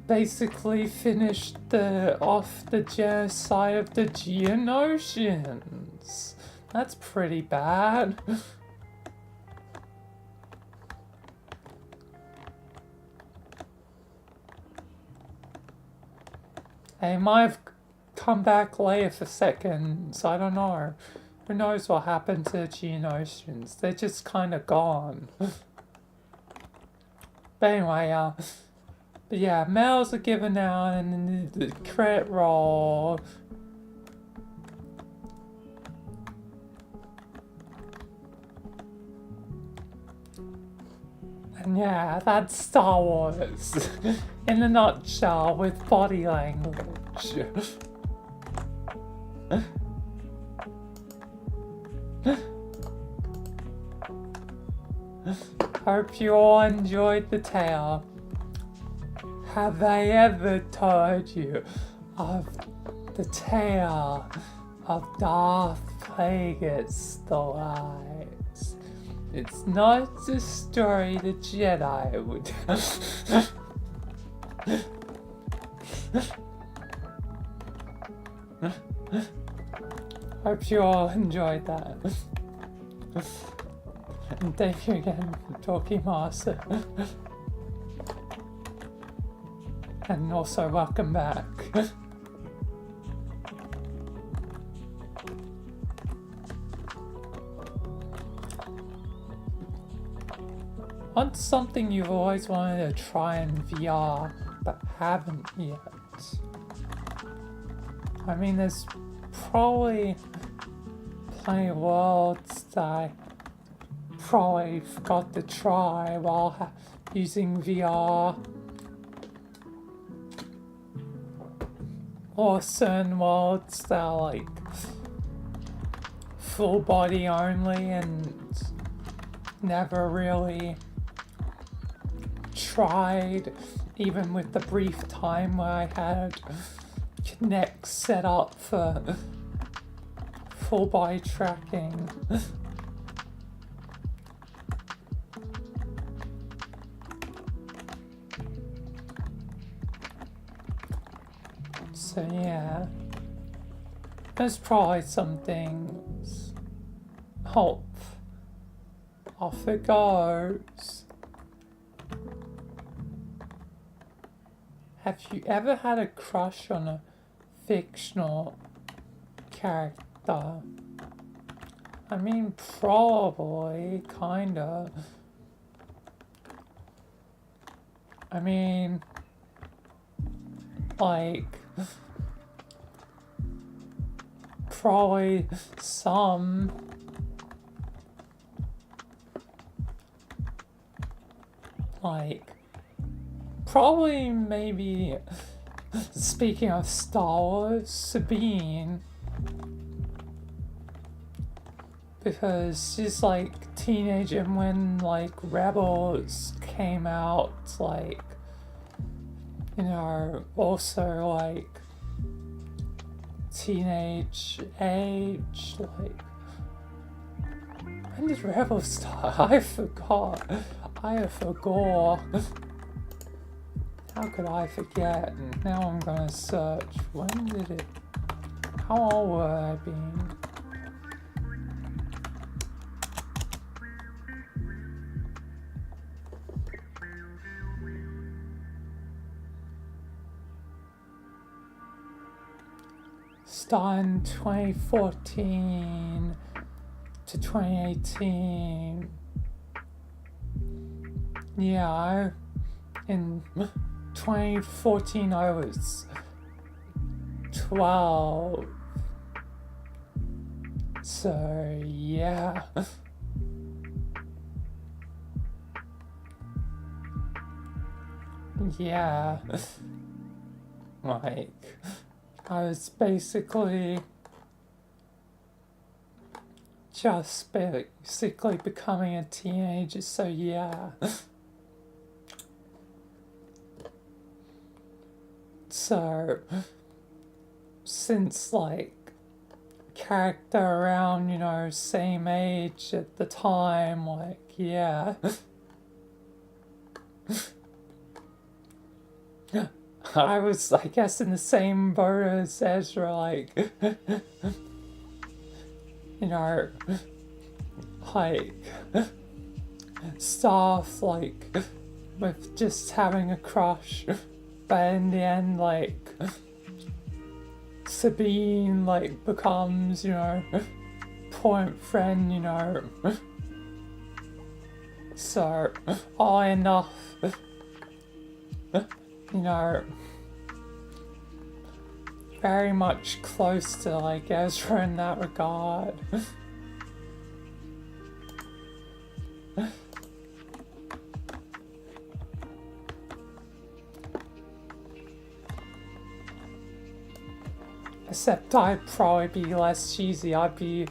basically finished off the genocide of the Geonosians. That's pretty bad. They might have come back later for seconds, I don't know. Who knows what happened to the Geonosians? They're just kind of gone. But anyway, but yeah, medals are given out and then the credit roll. And yeah, that's Star Wars in a nutshell with body language. Hope you all enjoyed the tale. Have I ever told you of the tale of Darth Plagueis the Wise? It's not the story the Jedi would. Hope you all enjoyed that. And thank you again, Talkie Master. And also welcome back. What's something you've always wanted to try in VR but haven't yet? I mean, there's probably plenty of worlds that I probably forgot to try while using VR. Or certain worlds that are like full body only and never really tried, even with the brief time where I had Kinect set up for full body tracking. So yeah, there's probably some things. Hope. Off it goes. Have you ever had a crush on a fictional character? I mean, probably, kinda. I mean, like, probably some. Like, probably maybe, speaking of Star Wars, Sabine. Because she's like teenage, and when like Rebels came out, like, you know, also like teenage age, like, when did Rebels start? I forgot. How could I forget? Now I'm gonna search. When did it? How old were I being? Started in 2014 to 2018. Yeah, in 2014 I was 12. So, yeah. Yeah. Like, I was basically just basically becoming a teenager, so yeah. So, since like character around, you know, same age at the time, like, yeah. I was, I guess, in the same boat as Ezra, like, you know, like, stuff, like, with just having a crush, but in the end, like, Sabine, like, becomes, you know, point friend, you know, so, I enough, you know, very much close to, like, Ezra in that regard. Except I'd probably be less cheesy. I'd be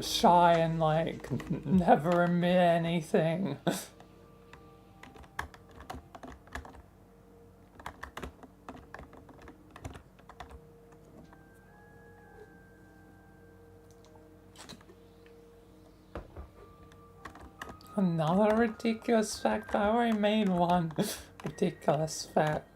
shy and, like, never admit anything. Another ridiculous fact? I already made one ridiculous fact.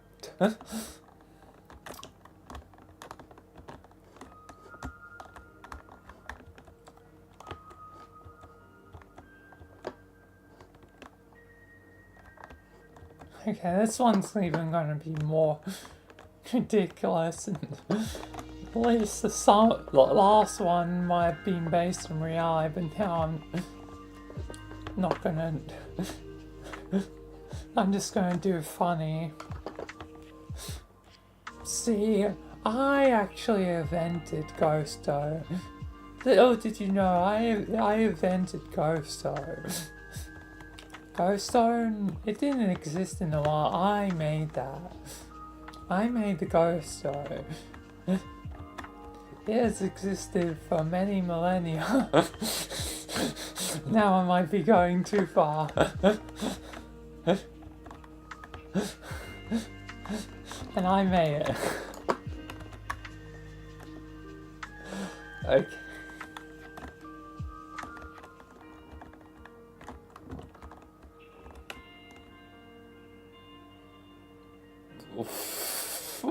Okay, this one's even going to be more ridiculous, and at least the last one might have been based on reality, but now I'm not gonna. I'm just gonna do funny. See, I actually invented Ghosto. Oh, did you know I invented Ghosto? Ghosto, it didn't exist in the wild. I made that. I made the Ghosto. It has existed for many millennia. Now I might be going too far. And I made it. Okay. What?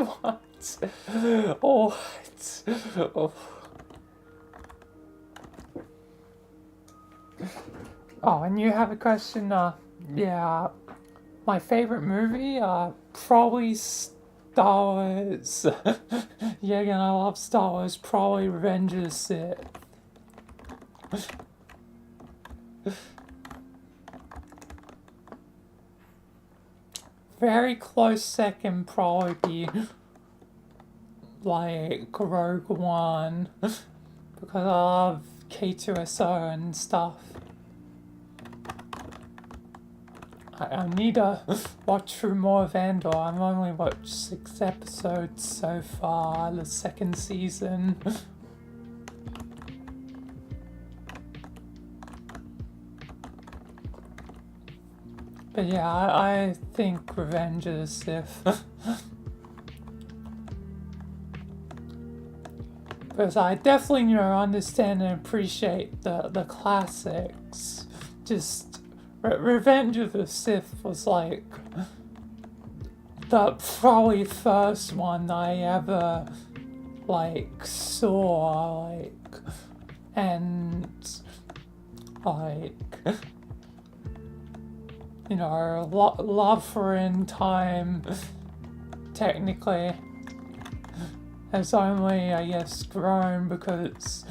Oh, oh. Oh, and you have a question? Yeah. My favorite movie? Probably Star Wars. Yeah, again, I love Star Wars. Probably Revenge of the Sith. very close second probably be like Rogue One because I love K2SO and stuff. I need to watch through more of Andor. I've only watched 6 episodes so far, the second season. But yeah, I think Revenge of the Sith. Because I definitely, understand and appreciate the classics. Just Revenge of the Sith was like the probably first one I ever like saw, like, and like, love for in time technically has only, I guess, grown because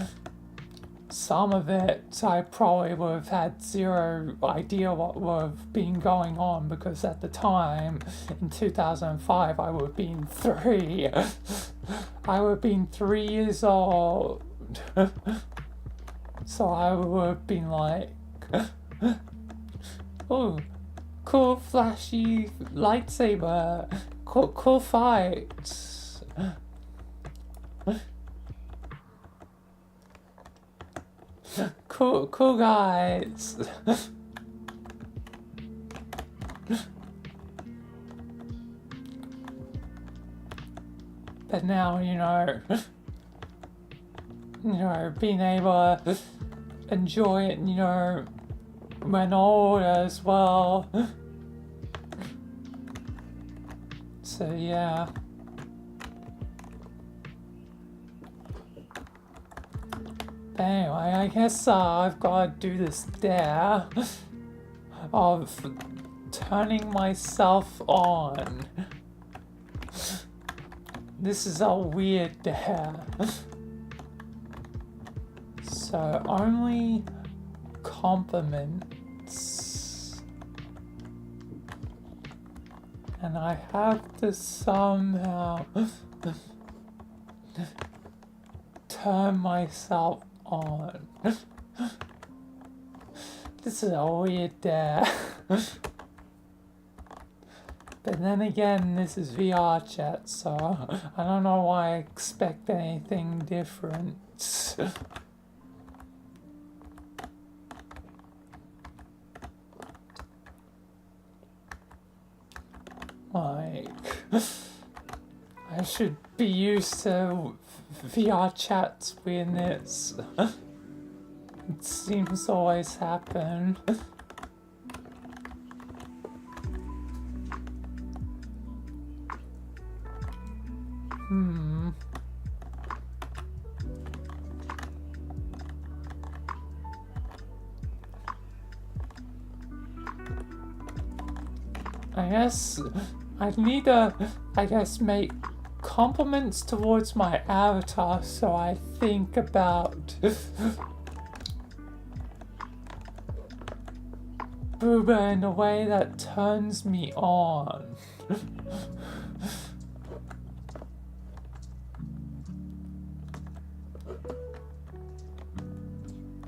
some of it I probably would have had zero idea what would have been going on because at the time, in 2005, I would have been 3. I would have been 3 years old. So I would have been like, oh, cool flashy lightsaber, cool fights. Cool guys. But now, being able to enjoy it, when older as well. So yeah. But anyway, I guess I've got to do this dare of turning myself on. This is a weird dare. So only compliments. And I have to somehow turn myself on. This is a weird dare. But then again, this is VRChat, so I don't know why I expect anything different. Like, I should be used to VRChat's weirdness. It seems to always happen. I guess I need to, make compliments towards my avatar so I think about Booba in a way that turns me on.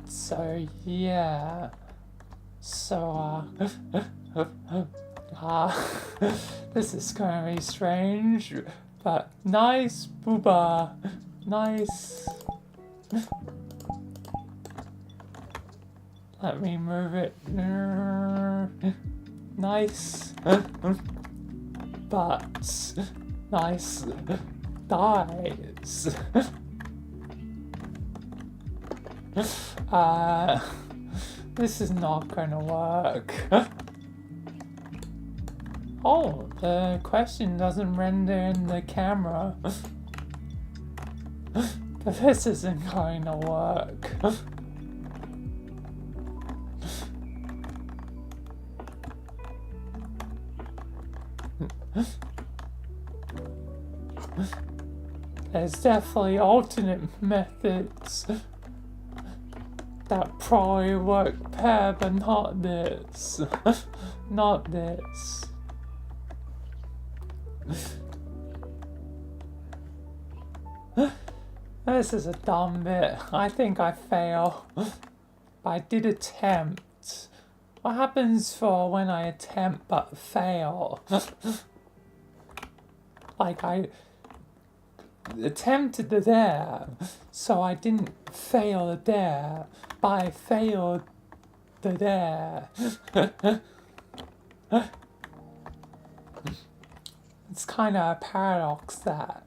So yeah. So this is gonna be strange, but nice, Booba, nice. Let me move it. Nice, but nice thighs. This is not gonna work. Oh, the question doesn't render in the camera. But this isn't going to work. There's definitely alternate methods that probably work better, but not this. Not this. This is a dumb bit. I think I fail. But I did attempt. What happens for when I attempt but fail? Like I attempted the there, so I didn't fail the there, but I failed the there. It's kind of a paradox that.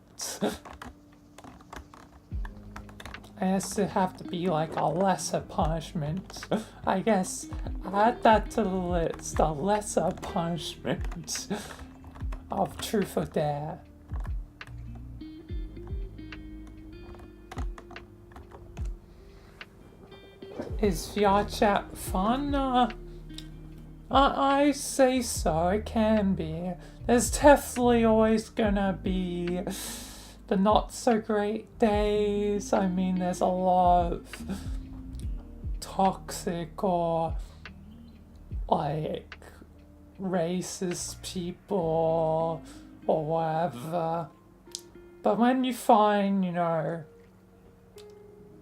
I guess it have to be like a lesser punishment. I guess add that to the list, a lesser punishment of truth or dare. Is VRChat fun? I say so, it can be. There's definitely always gonna be the not so great days. I mean, there's a lot of toxic or like racist people or whatever. But when you find, you know,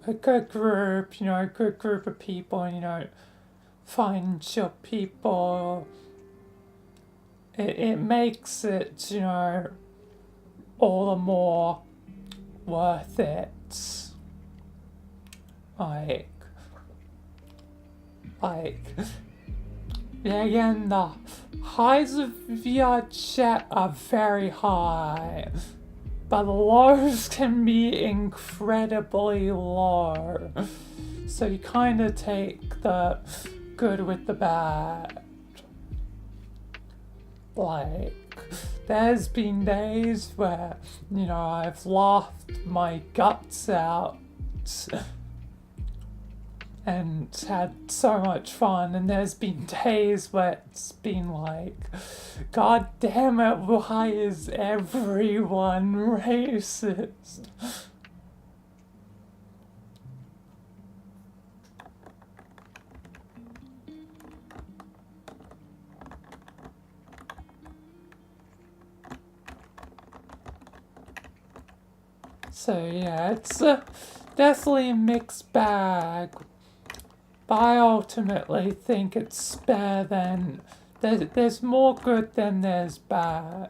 a good group, a good group of people, and, find chill people, it makes it, all the more worth it. Like, yeah, again, the highs of VRChat are very high, but the lows can be incredibly low. So you kind of take the good with the bad. Like, there's been days where, I've laughed my guts out and had so much fun, and there's been days where it's been like, God damn it, why is everyone racist? So yeah, it's definitely a mixed bag, but I ultimately think it's better than, there's more good than there's bad.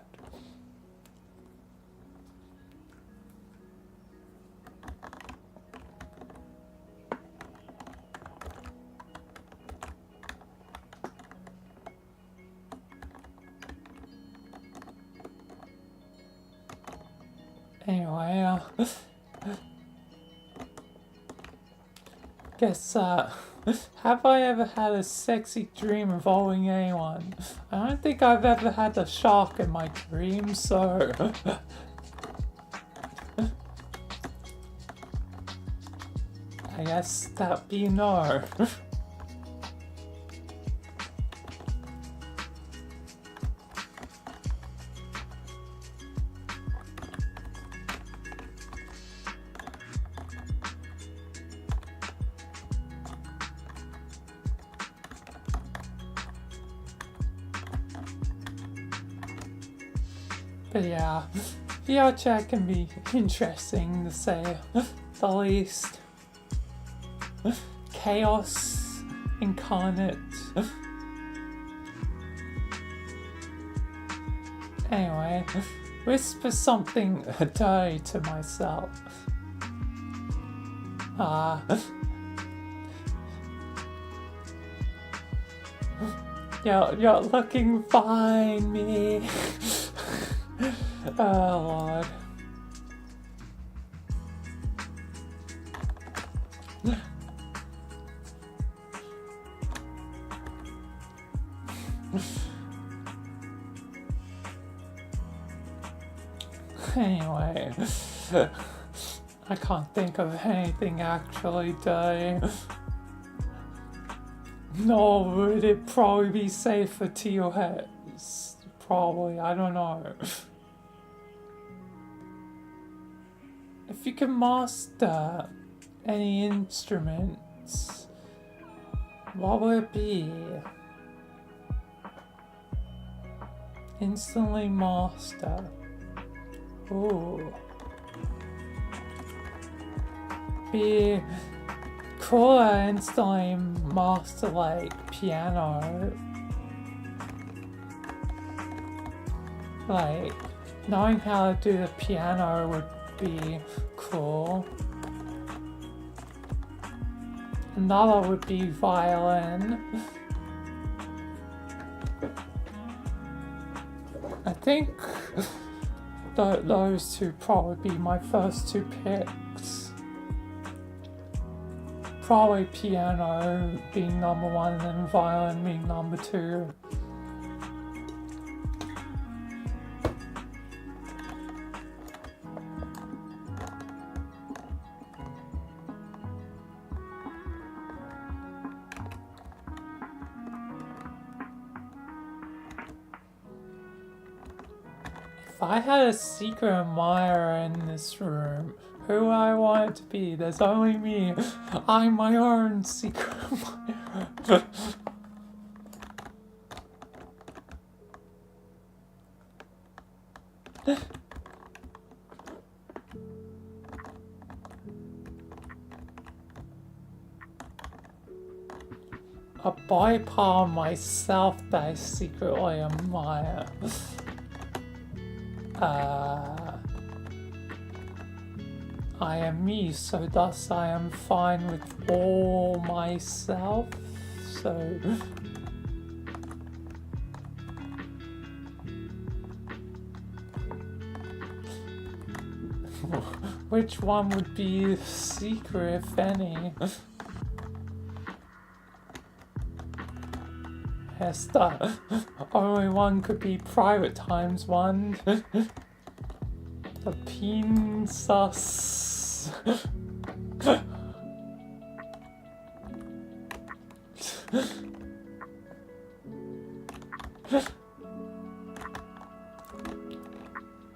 Anyway, guess, have I ever had a sexy dream involving anyone? I don't think I've ever had a shark in my dream, so... I guess that'd be no. But yeah, VRChat can be interesting to say the least. Chaos incarnate. Anyway, whisper something dirty to myself. You're looking fine, me. Oh Lord. Anyway, I can't think of anything actually dirty. Nor would it probably be safer to your heads. Probably, I don't know. If you can master any instruments, what would it be? Instantly master. Ooh. Be cool to instantly master like piano. Like, knowing how to do the piano would be cool. Another would be violin. I think those two probably be my first two picks. Probably piano being number one and then violin being number two. If I had a secret admirer in this room, who would I want it to be? There's only me. I'm my own secret admirer. A body part of myself that I secretly admire. I am me, so thus I am fine with all myself, so... Which one would be secret, if any? Yes, the only one could be private times one. The peen sus.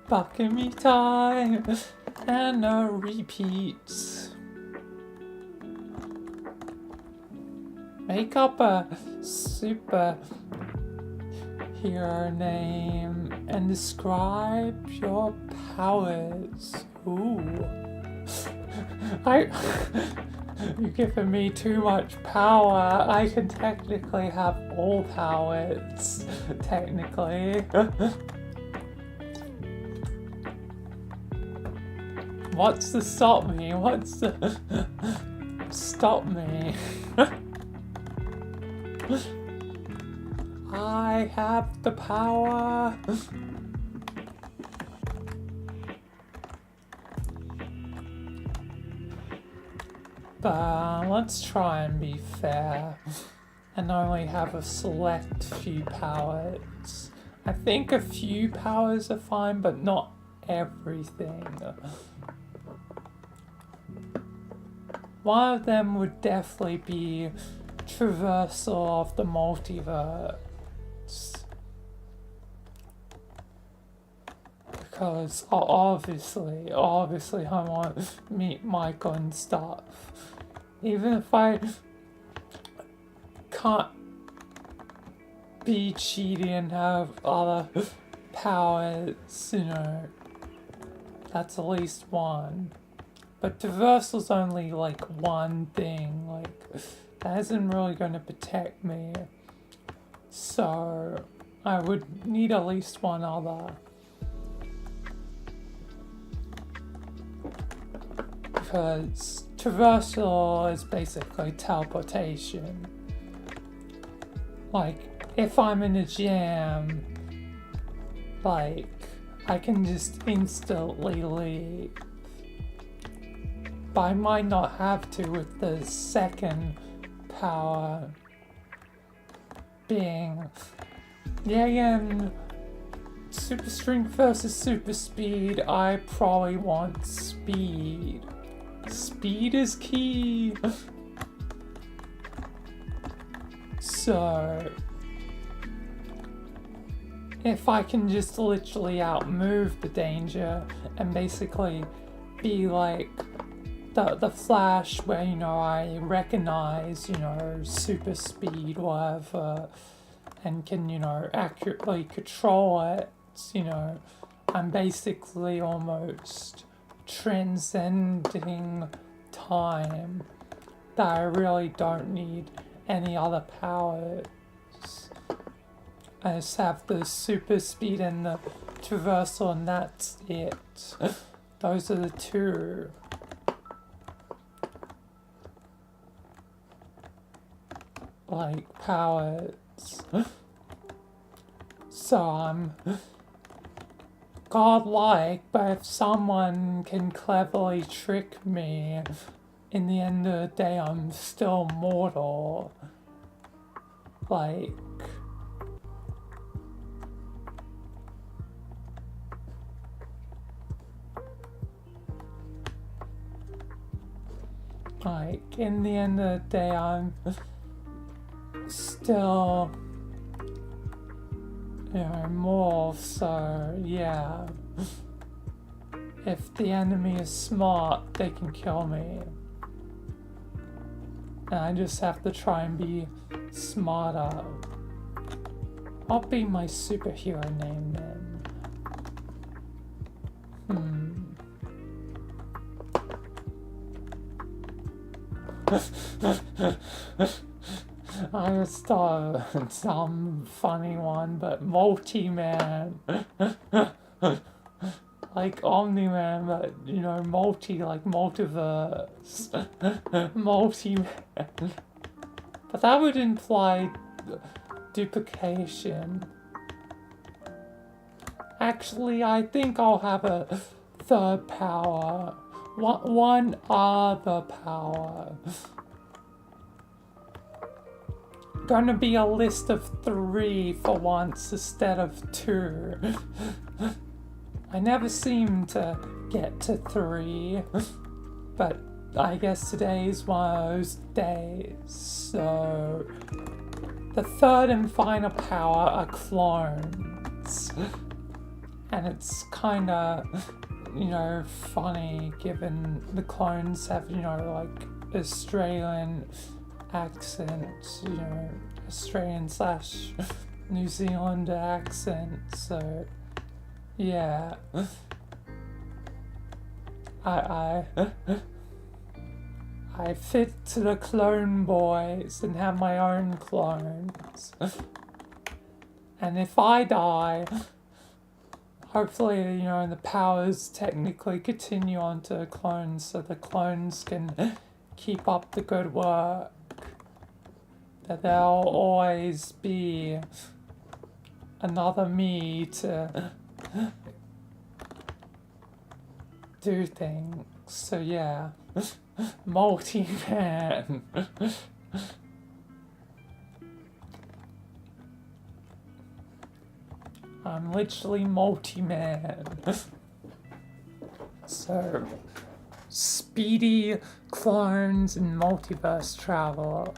Bucket me time and no repeats. Make up a super hero name and describe your powers. Ooh. You're giving me too much power. I can technically have all powers. Technically. What's to stop me? What's to stop me? I have the power. But let's try and be fair and only have a select few powers. I think a few powers are fine, but not everything. One of them would definitely be traversal of the multiverse. Because obviously I want to meet Michael and stuff. Even if I can't be cheaty and have other powers, you know, that's at least one. But traversal's only like one thing, like that isn't really going to protect me. So I would need at least one other. Because traversal is basically teleportation. Like, if I'm in a jam, like, I can just instantly leave. But I might not have to with the second power being, yeah, again, super strength versus super speed. I probably want speed. Speed is key. So if I can just literally outmove the danger and basically be like the Flash, where, you know, I recognize, you know, super speed, whatever, and can, you know, accurately control it, you know, I'm basically almost transcending time, that I really don't need any other powers. I just have the super speed and the traversal, and that's it. Those are the two. Like, powers. So I'm godlike, but if someone can cleverly trick me, in the end of the day I'm still mortal. Like, in the end of the day, I'm still, mortal, so yeah. If the enemy is smart, they can kill me. And I just have to try and be smarter. What be my superhero name then? I just thought of some funny one, but Multi-Man. Like Omni-Man, but, multi, like multiverse. Multi-Man. But that would imply duplication. Actually, I think I'll have a third power. One other power. Gonna be a list of 3 for once instead of 2. I never seem to get to 3, but I guess today's one of those days. So the third and final power are clones. And it's kinda, funny given the clones have, like Australian accents, Australian / New Zealand accent, so yeah. I fit to the clone boys and have my own clones. And if I die, hopefully, the powers technically continue on to the clones so the clones can keep up the good work. That there'll always be another me to do things. So yeah, Multi-Man. I'm literally Multi-Man. So, speedy clones and multiverse travel.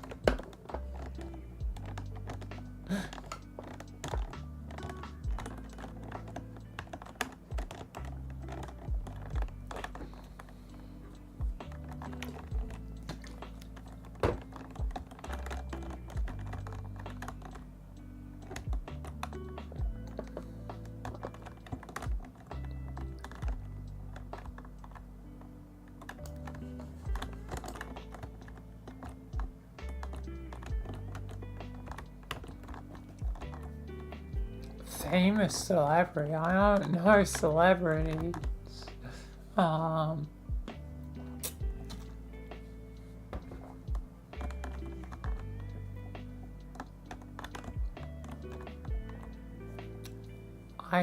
Famous celebrity. I don't know celebrities. I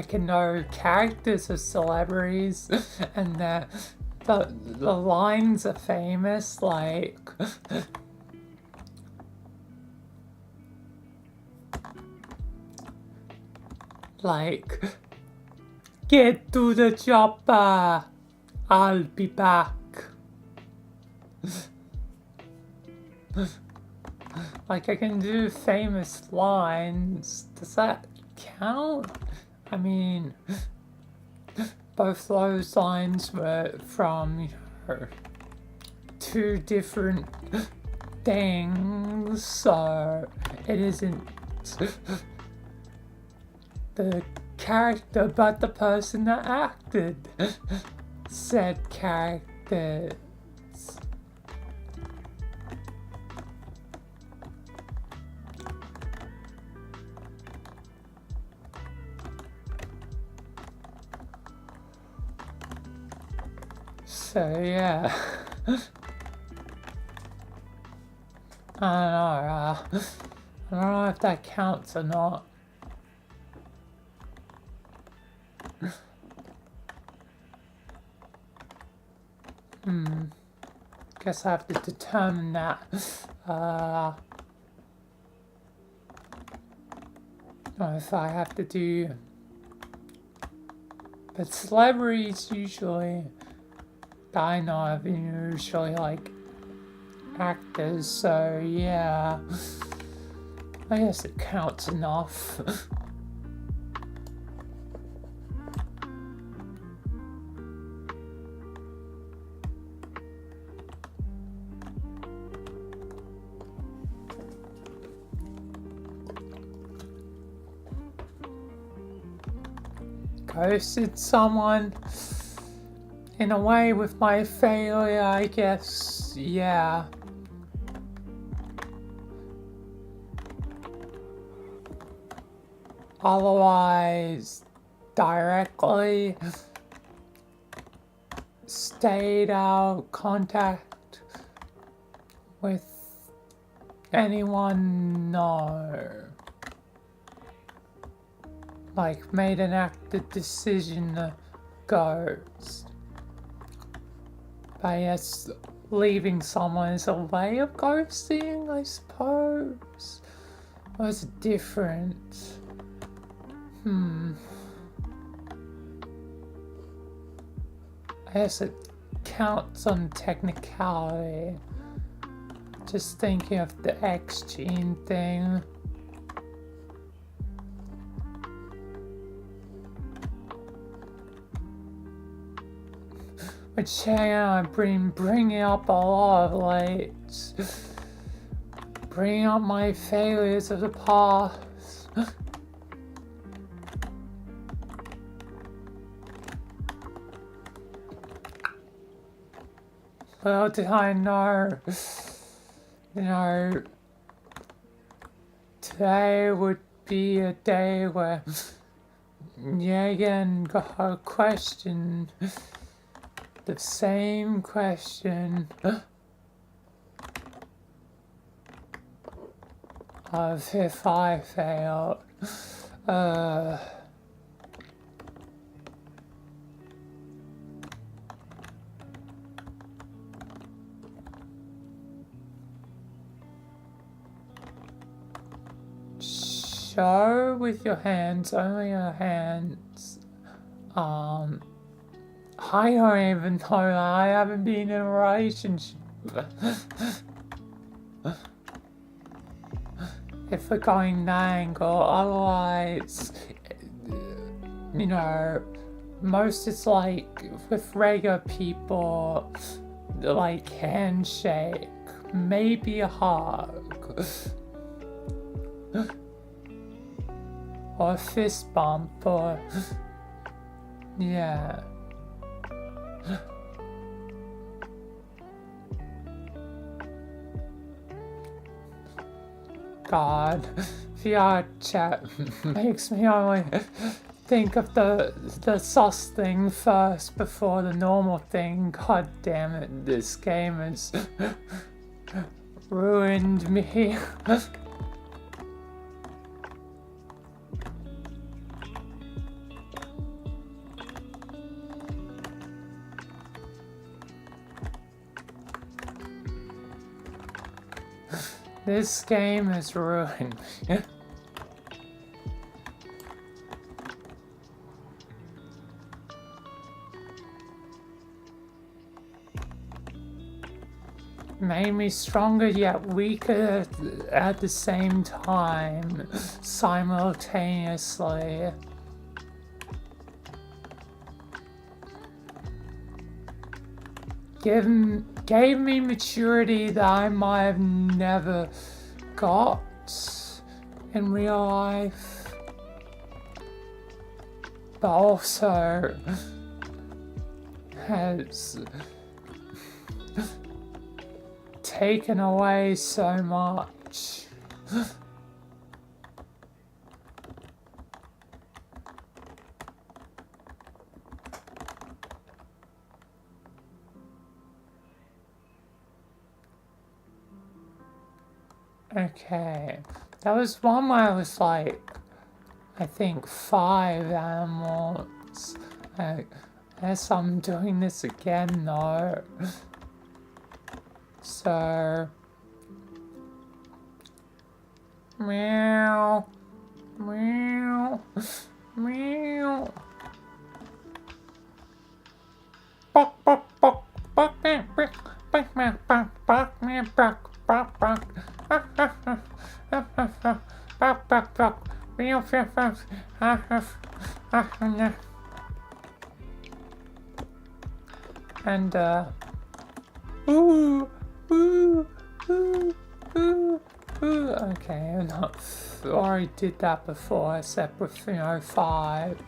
can know characters of celebrities and the lines are famous, like like, get to the chopper, I'll be back. Like, I can do famous lines. Does that count? I mean, both those lines were from, 2 different things, so it isn't the character, but the person that acted said characters. So yeah, I don't know if that counts or not. Guess I have to determine that. Or if I have to do, but celebrities usually, I know of, usually like actors, so yeah, I guess it counts enough. Ghosted someone in a way with my failure, I guess, yeah. Otherwise, directly stayed out contact with anyone, no. Like, made an active decision to ghost. But yes, leaving someone is a way of ghosting, I suppose. Or is it different? I guess it counts on technicality. Just thinking of the X gene thing. Which I've been bringing up a lot of late. Bringing up my failures of the past. Little did I know, today would be a day where, yeah, again, got a question. The same question of if I failed. Show with your hands, only your hands. I don't even know, I haven't been in a relationship. If we're going that angle, otherwise, most it's like with regular people, like handshake, maybe a hug, or a fist bump, or, yeah. God, VRChat makes me only think of the sus thing first before the normal thing. God damn it, this game has ruined me. This game has ruined me. Made me stronger yet weaker at the same time, simultaneously. Gave me maturity that I might have never got in real life. but also has taken away so much. Okay, that was one where I was like, I think 5 animals. I guess I'm doing this again though. So, meow, meow, meow. Buck, buck, buck, buck, buck, buck, buck, buck, buck, buck, buck, buck, buck. Buck, buck, buck. Meow, meow, meow. And ooh, ooh, ooh, ooh, ooh. Okay, I already did that before, except with 5.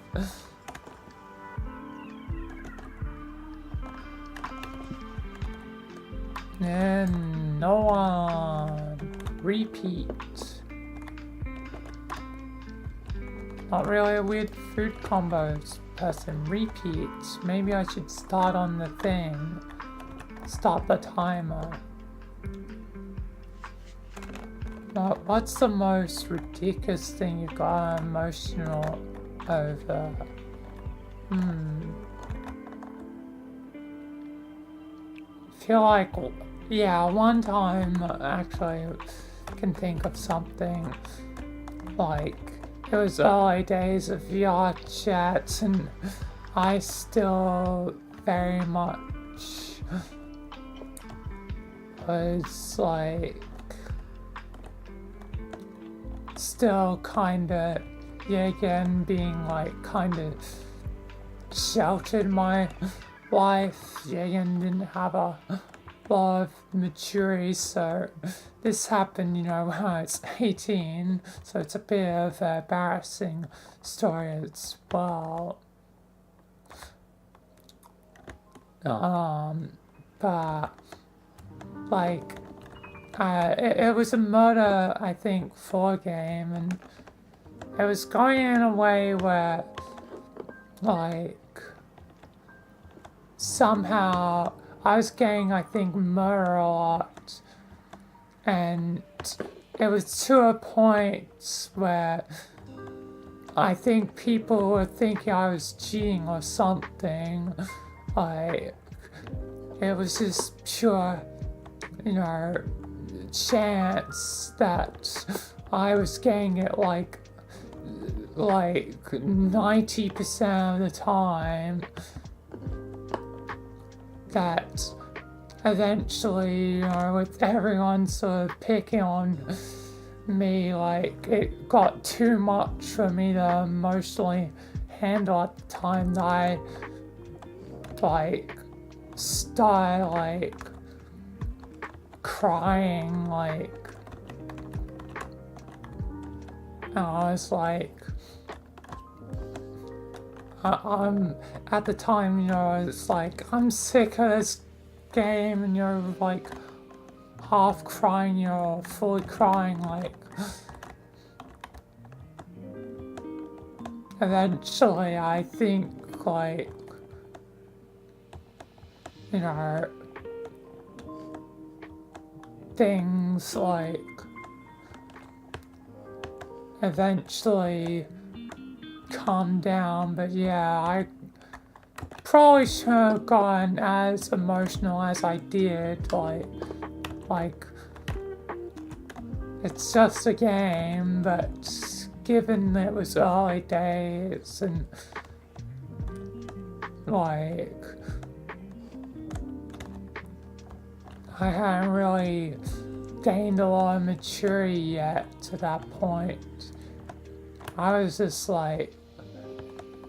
And no one. Repeat. Not really a weird food combos person. Repeat. Maybe I should start on the thing. Start the timer. What's the most ridiculous thing you got emotional over? Feel like, yeah, one time actually can think of something like it was early days of VRChat and I still very much was like still kinda, yeah, again being like kinda sheltered my life, yeah, and didn't have a lot of maturity, so this happened, when I was 18, so it's a bit of an embarrassing story as well. But like it was a murder, I think, 4 game, and it was going in a way where like somehow I was getting, I think, murder a lot, and it was to a point where I think people were thinking I was cheating or something. Like, it was just pure, chance that I was getting it like 90% of the time. That eventually, with everyone sort of picking on me, like, it got too much for me to emotionally handle at the time that I, started, crying, and I was like, I'm at the time, it's like I'm sick of this game, and half crying, fully crying, eventually I think things eventually calm down, but yeah, I probably shouldn't have gotten as emotional as I did, it's just a game, but given it was early days and I hadn't really gained a lot of maturity yet to that point. I was just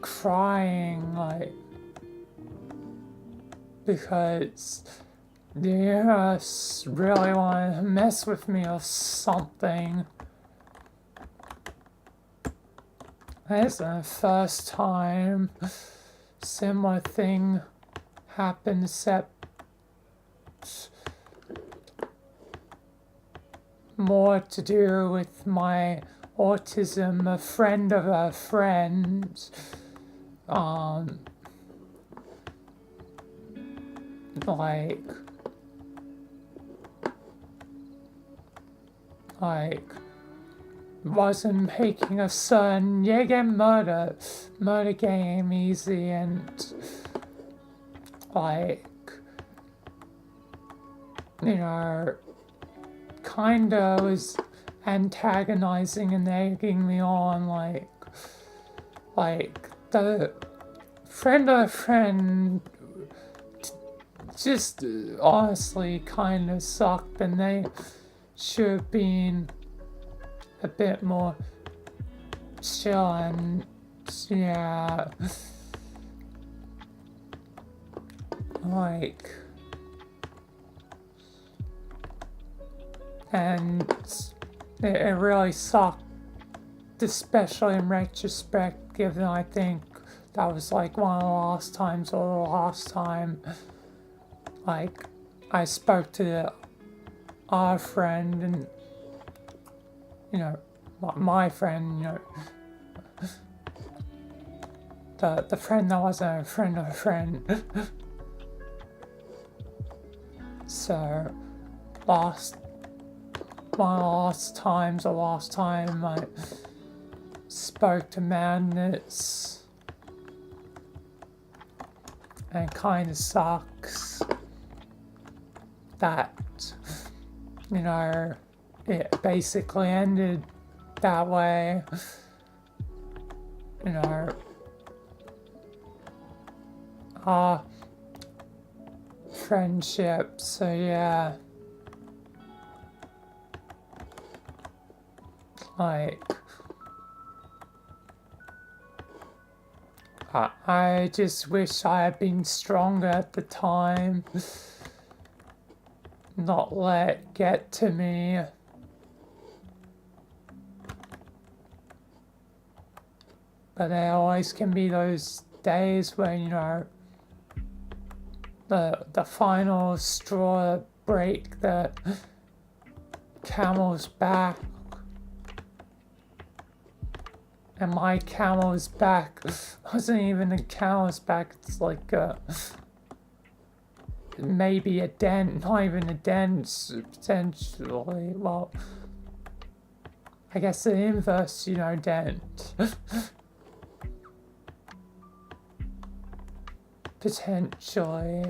crying because the universe really wanted to mess with me or something. It's the first time similar thing happened, except more to do with my autism. A friend of a friend, like wasn't making a certain murder game easy, and like, you know, kinda was antagonizing and egging me on, like the friend of a friend just honestly kinda sucked, and they should have been a bit more chill, and yeah, like, and it really sucked, especially in retrospect, given I think that was like one of the last times, or the last time, like, I spoke to our friend, and, you know, my friend, you know, the friend that wasn't a friend of a friend. So, one of the last times, or last time I spoke to Madness, and it kind of sucks that, you know, it basically ended that way, you know. Our friendship, so yeah, like, I just wish I had been stronger at the time, not let it get to me. But there always can be those days when, you know, the final straw break the camel's back, and my camel's back wasn't even a camel's back. It's like maybe a dent, not even a dent, potentially. Well, I guess the inverse, you know, dent. Potentially.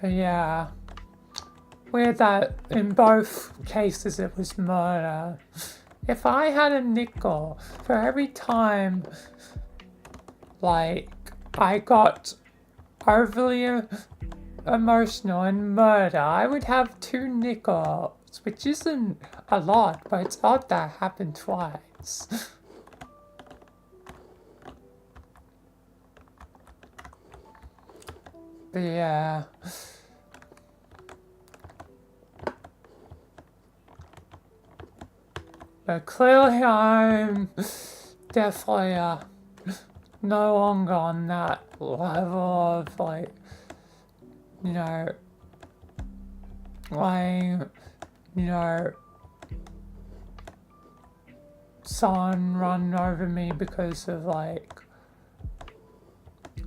But yeah, weird that in both cases it was murder. If I had a nickel for every time, like, I got overly emotional and murder, I would have 2 nickels, which isn't a lot, but it's odd that happened twice. But yeah. But clearly I'm definitely no longer on that level of, like, you know, like, you know, someone run over me because of, like,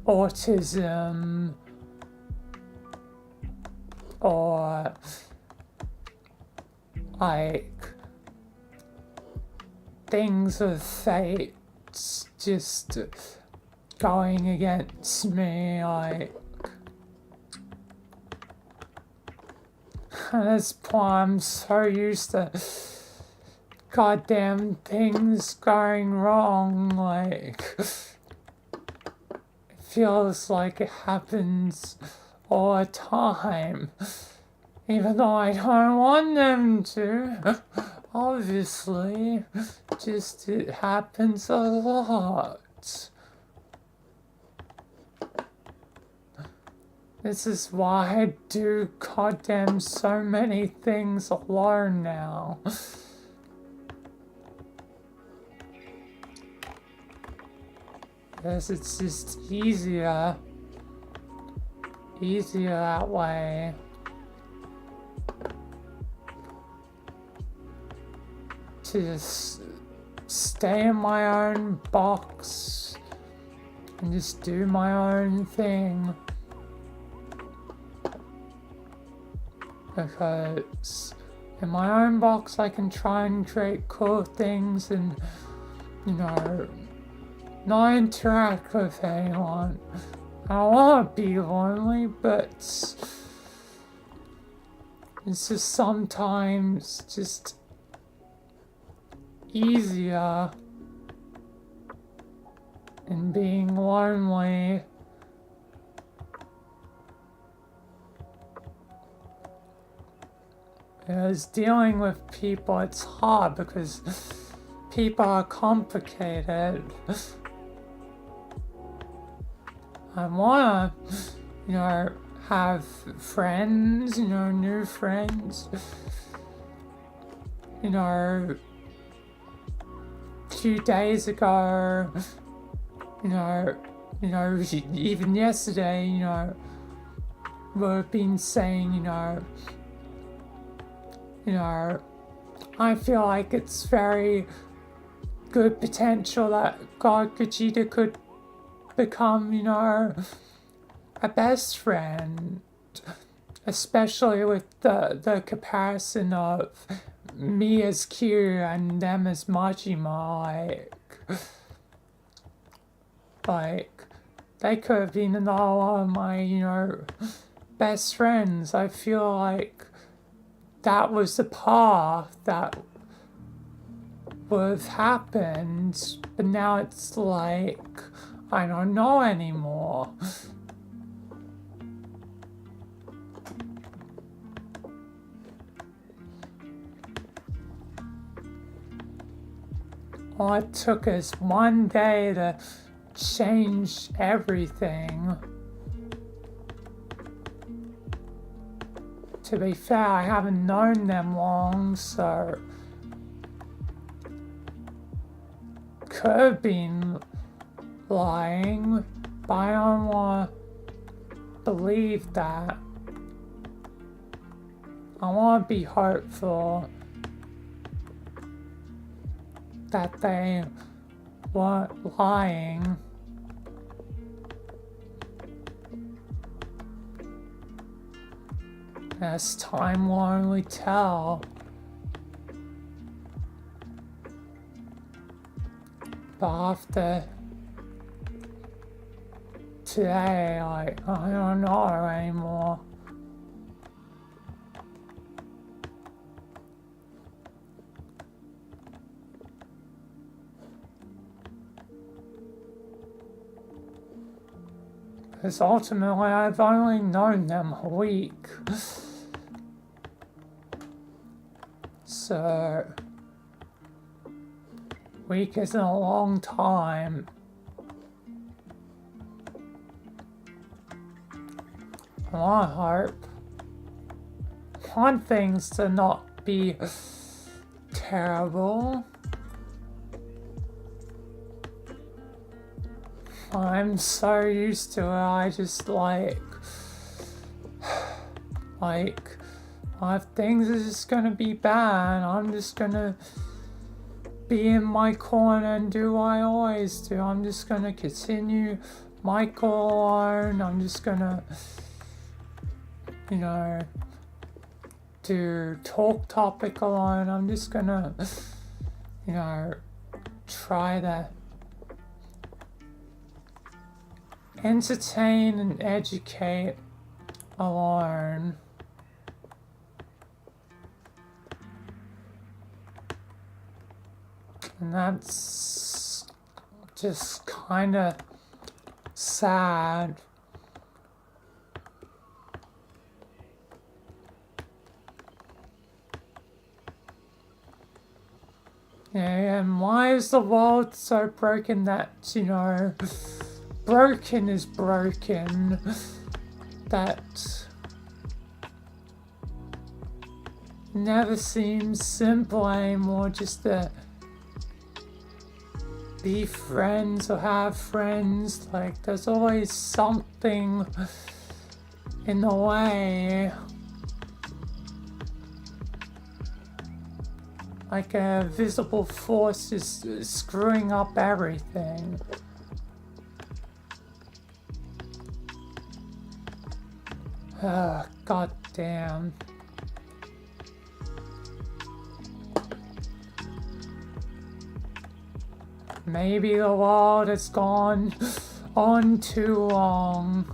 autism, or like things of fate just going against me, like, at this point I'm so used to goddamn things going wrong, like, it feels like it happens all the time, even though I don't want them to, obviously, just it happens a lot. This is why I do goddamn so many things alone now. Because it's just easier. Easier that way. To just stay in my own box and just do my own thing. Because in my own box I can try and create cool things and, you know, not interact with anyone. I don't want to be lonely, but it's just sometimes just easier in being lonely. Because dealing with people, it's hard because people are complicated. I wanna, you know, have friends, you know, new friends. You know, a few days ago, you know, even yesterday, you know, we've been saying, you know, I feel like it's very good potential that God Gogeta could become, you know, a best friend, especially with the comparison of me as Q and them as Majima, like they could have been another one of my, you know, best friends. I feel like that was the path that would have happened, but now it's like, I don't know anymore. All it took us one day to change everything. To be fair, I haven't known them long, so could have been lying, but I don't want to believe that. I want to be hopeful that they weren't lying. As time will only tell. But after today, like, I don't know anymore. Because ultimately, I've only known them a week. So, week isn't a long time. I hope. Want things to not be terrible. I'm so used to it, I just if things are just gonna be bad, I'm just gonna be in my corner and do what I always do. I'm just gonna continue Michael alone. I'm just gonna, you know, do talk topic alone. I'm just gonna, you know, try to entertain and educate alone. And that's just kind of sad. Yeah, and why is the world so broken that, you know, broken is broken? that never seems simple anymore, just to be friends or have friends. Like, there's always something in the way. Like a visible force is screwing up everything. God damn. Maybe the world has gone on too long.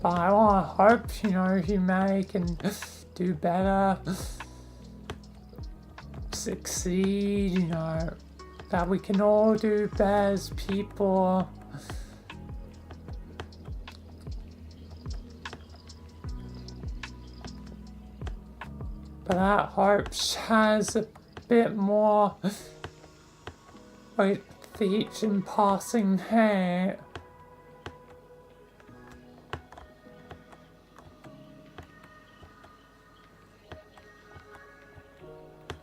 But I want to hope, humanity can do better, succeed, that we can all do better as people. But that hope has a bit more with each in passing day.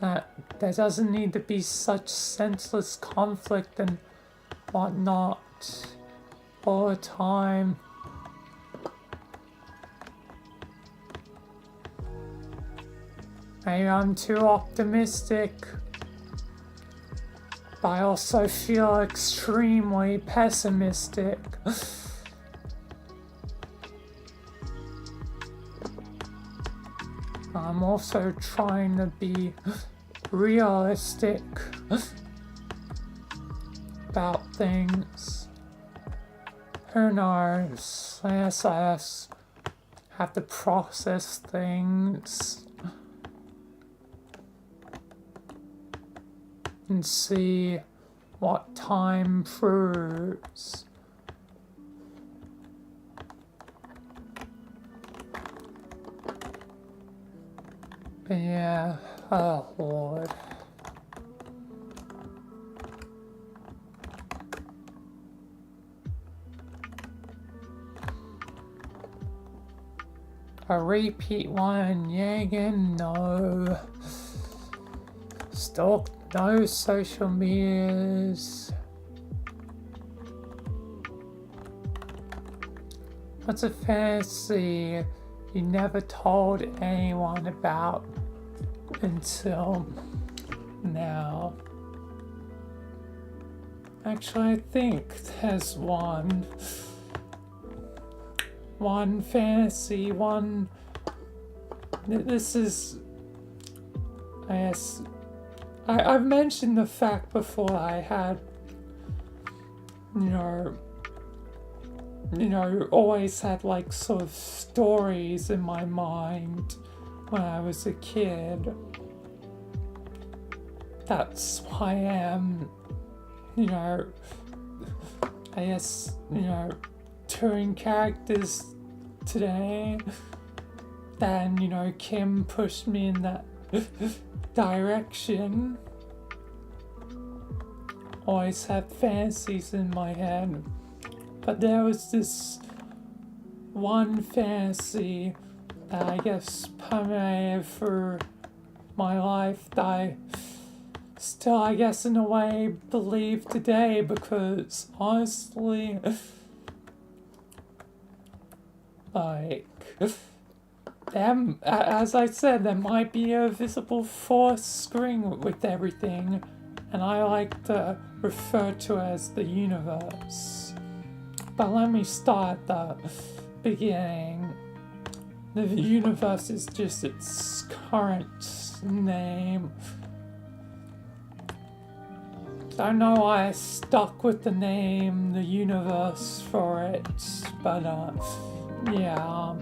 That there doesn't need to be such senseless conflict and whatnot all the time. Maybe I'm too optimistic, but I also feel extremely pessimistic. I'm also trying to be realistic about things. Who knows? I guess I just have to process things and see what time proves. But yeah, oh Lord. A repeat one, yeah again, no. Stalk, no social medias. What's a fantasy you never told anyone about until now? Actually, I think there's one fantasy, this is, I guess, I've mentioned the fact before I had, always had like sort of stories in my mind when I was a kid. That's why I am, I guess, touring characters today. Then, Kim pushed me in that direction. Always had fantasies in my head. But there was this one fantasy that I guess permeated for my life that I still, I guess, in a way believe today, because honestly, like, as I said, there might be a visible force screen with everything, and I like to refer to it as the universe. But let me start at the beginning. The universe is just its current name. I don't know why I stuck with the name, the universe, for it, but yeah.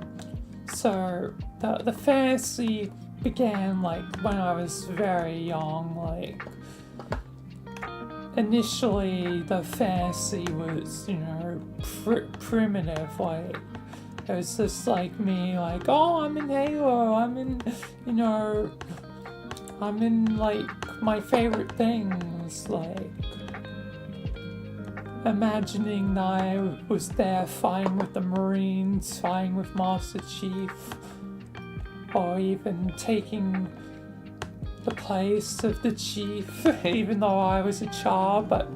So the fantasy began like when I was very young. Like, initially the fantasy was, primitive. Like, it was just like me, like, oh, I'm in Halo, I'm in like my favorite things, like, imagining that I was there fighting with the Marines, fighting with Master Chief, or even taking the place of the Chief, even though I was a child, but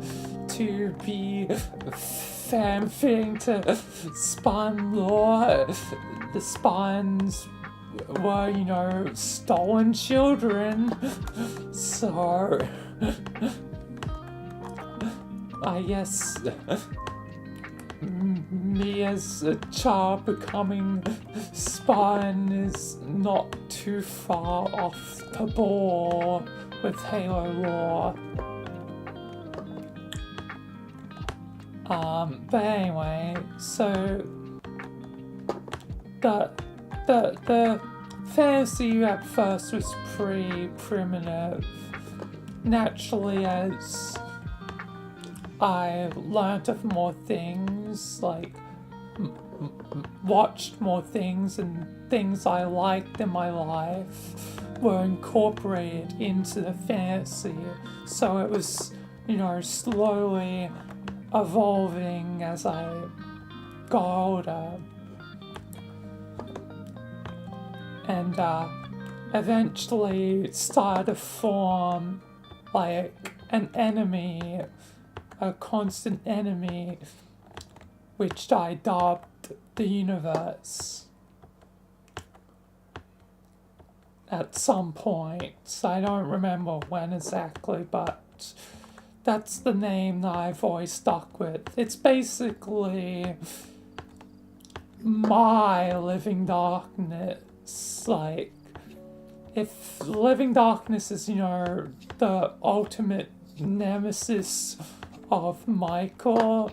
to be fan-fitting to Spawn lore, the Spawns were, you know, stolen children, so I guess me as a child becoming Spawn is not too far off the ball with Halo lore. But anyway, so the fantasy at first was pretty primitive. Naturally, as I learnt of more things, like watched more things, and things I liked in my life were incorporated into the fantasy. So it was, you know, slowly evolving as I got older. And eventually started to form like an enemy, a constant enemy, which I dubbed the universe. At some point, I don't remember when exactly, but that's the name that I've always stuck with. It's basically my living darkness. Like, if living darkness is, you know, the ultimate nemesis of Michael,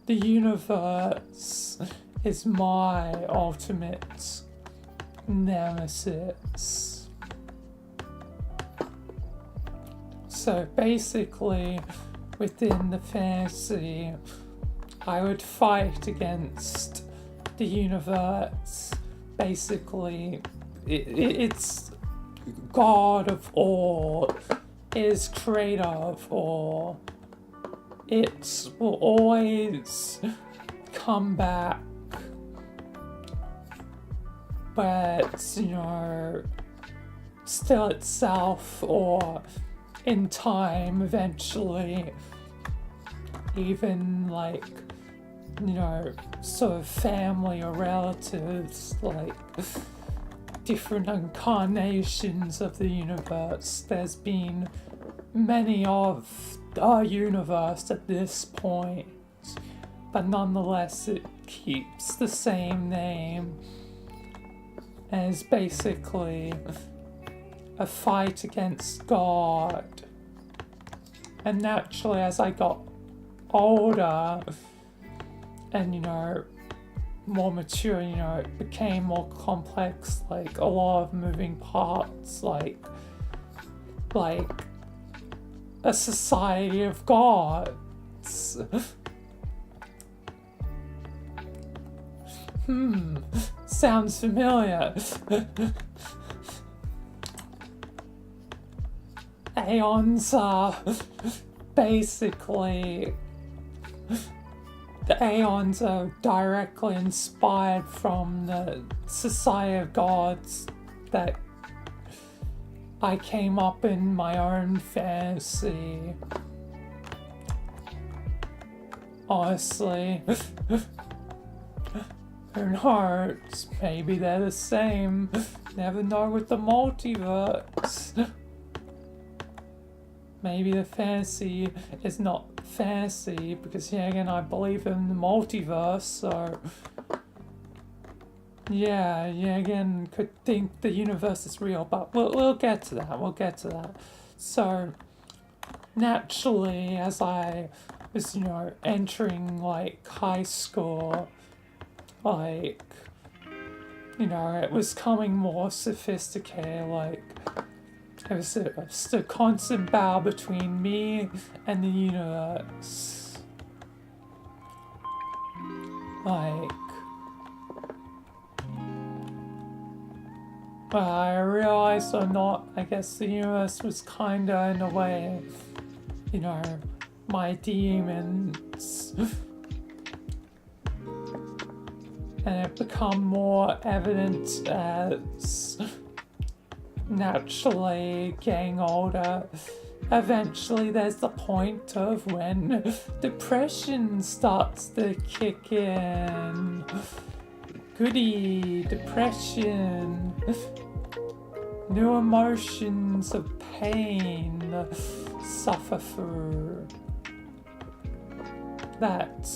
the universe is my ultimate nemesis. So basically, within the fantasy, I would fight against the universe. Basically, it's God of all, is creator of all. It will always come back, but, you know, still itself, or in time eventually, even like, you know, sort of family or relatives, like different incarnations of the universe. There's been many of our universe at this point, but nonetheless it keeps the same name, as basically a fight against God. And naturally, as I got older and, you know, more mature, you know, it became more complex, like a lot of moving parts, like a society of gods. Sounds familiar. Aeons are basically, the Aeons are directly inspired from the Society of Gods that I came up in my own fantasy. Honestly. Who knows? Maybe they're the same. Never know with the multiverse. Maybe the fantasy is not fantasy, because yeah, again, I believe in the multiverse, so yeah, again, could think the universe is real, but we'll get to that. So naturally, as I was, you know, entering like high school, like, you know, it was becoming more sophisticated, like it was a constant battle between me and the universe. Like, I realized or not, I guess the universe was kinda, in a way, you know, my demons. And it become more evident as naturally getting older. Eventually there's the point of when depression starts to kick in. Goody, depression. New emotions of pain suffer through. That,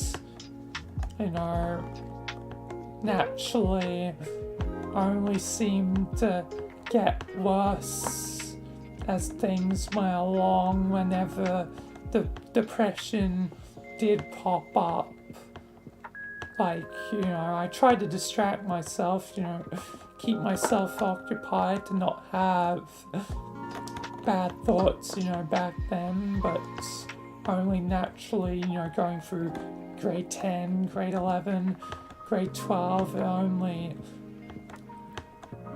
naturally only seem to get worse as things went along whenever the depression did pop up. Like, I tried to distract myself, keep myself occupied to not have bad thoughts, back then, but only naturally, going through grade 10, grade 11, grade 12, it only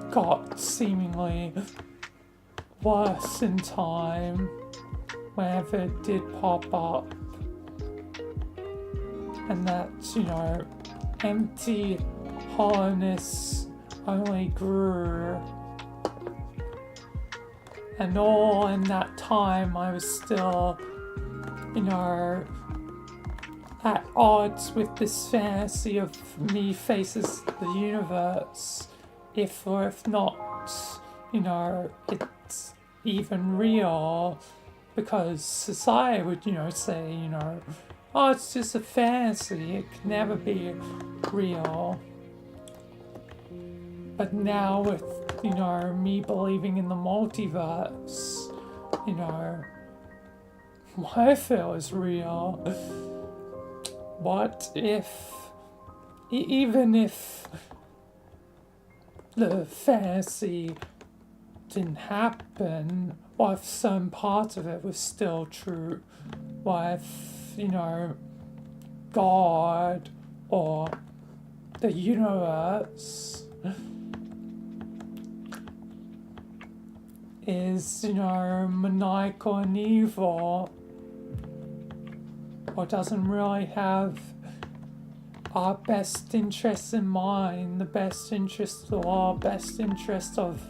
got seemingly worse in time whenever it did pop up. And that, empty hollowness only grew. And all in that time I was still, at odds with this fantasy of me faces the universe, if not, it's even real, because society would, say, oh, it's just a fantasy, it can never be real. But now with, me believing in the multiverse, what if it was real? What if, even if the fantasy didn't happen, what if some part of it was still true? What if, God or the universe is, maniacal and evil, or doesn't really have our best interests in mind, the best interest of our best interest of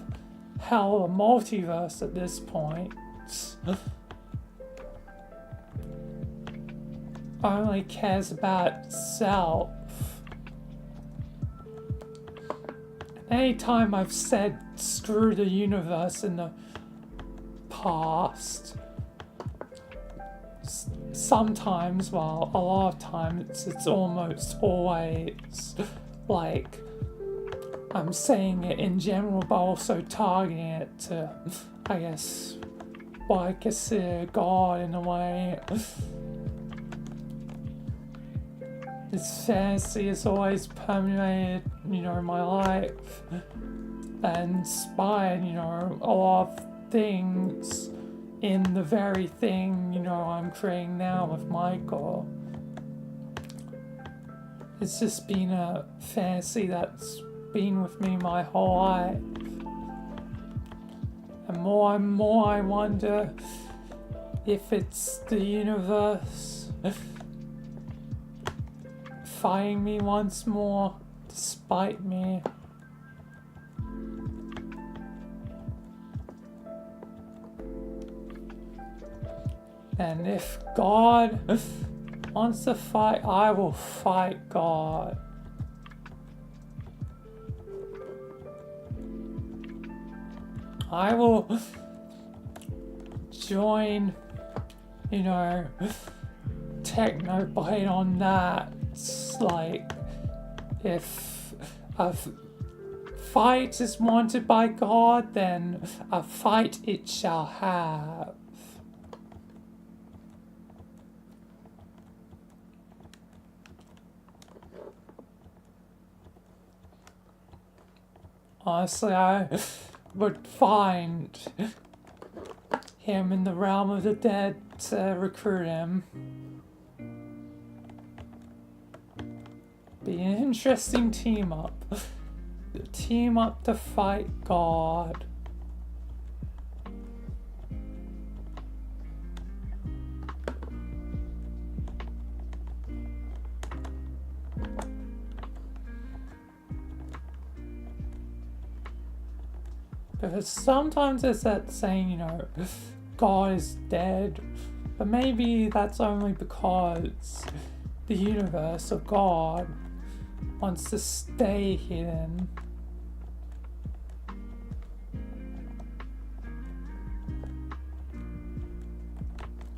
hell, the multiverse at this point. Only cares about itself. Anytime I've said screw the universe in the past, sometimes, well, a lot of times, it's almost always like I'm saying it in general, but also targeting it to, I guess, what I consider God in a way. This fantasy has always permeated, my life and inspired, a lot of things in the very thing, I'm creating now with Michael. It's just been a fantasy that's been with me my whole life. And more I wonder if it's the universe fighting me once more, despite me. And if God wants to fight, I will fight God. I will join, Technoblade on that. It's like, if a fight is wanted by God, then a fight it shall have. Honestly, I would find him in the realm of the dead to recruit him. Be an interesting team up. Team up to fight God. Because sometimes there's that saying, God is dead, but maybe that's only because the universe or God wants to stay hidden.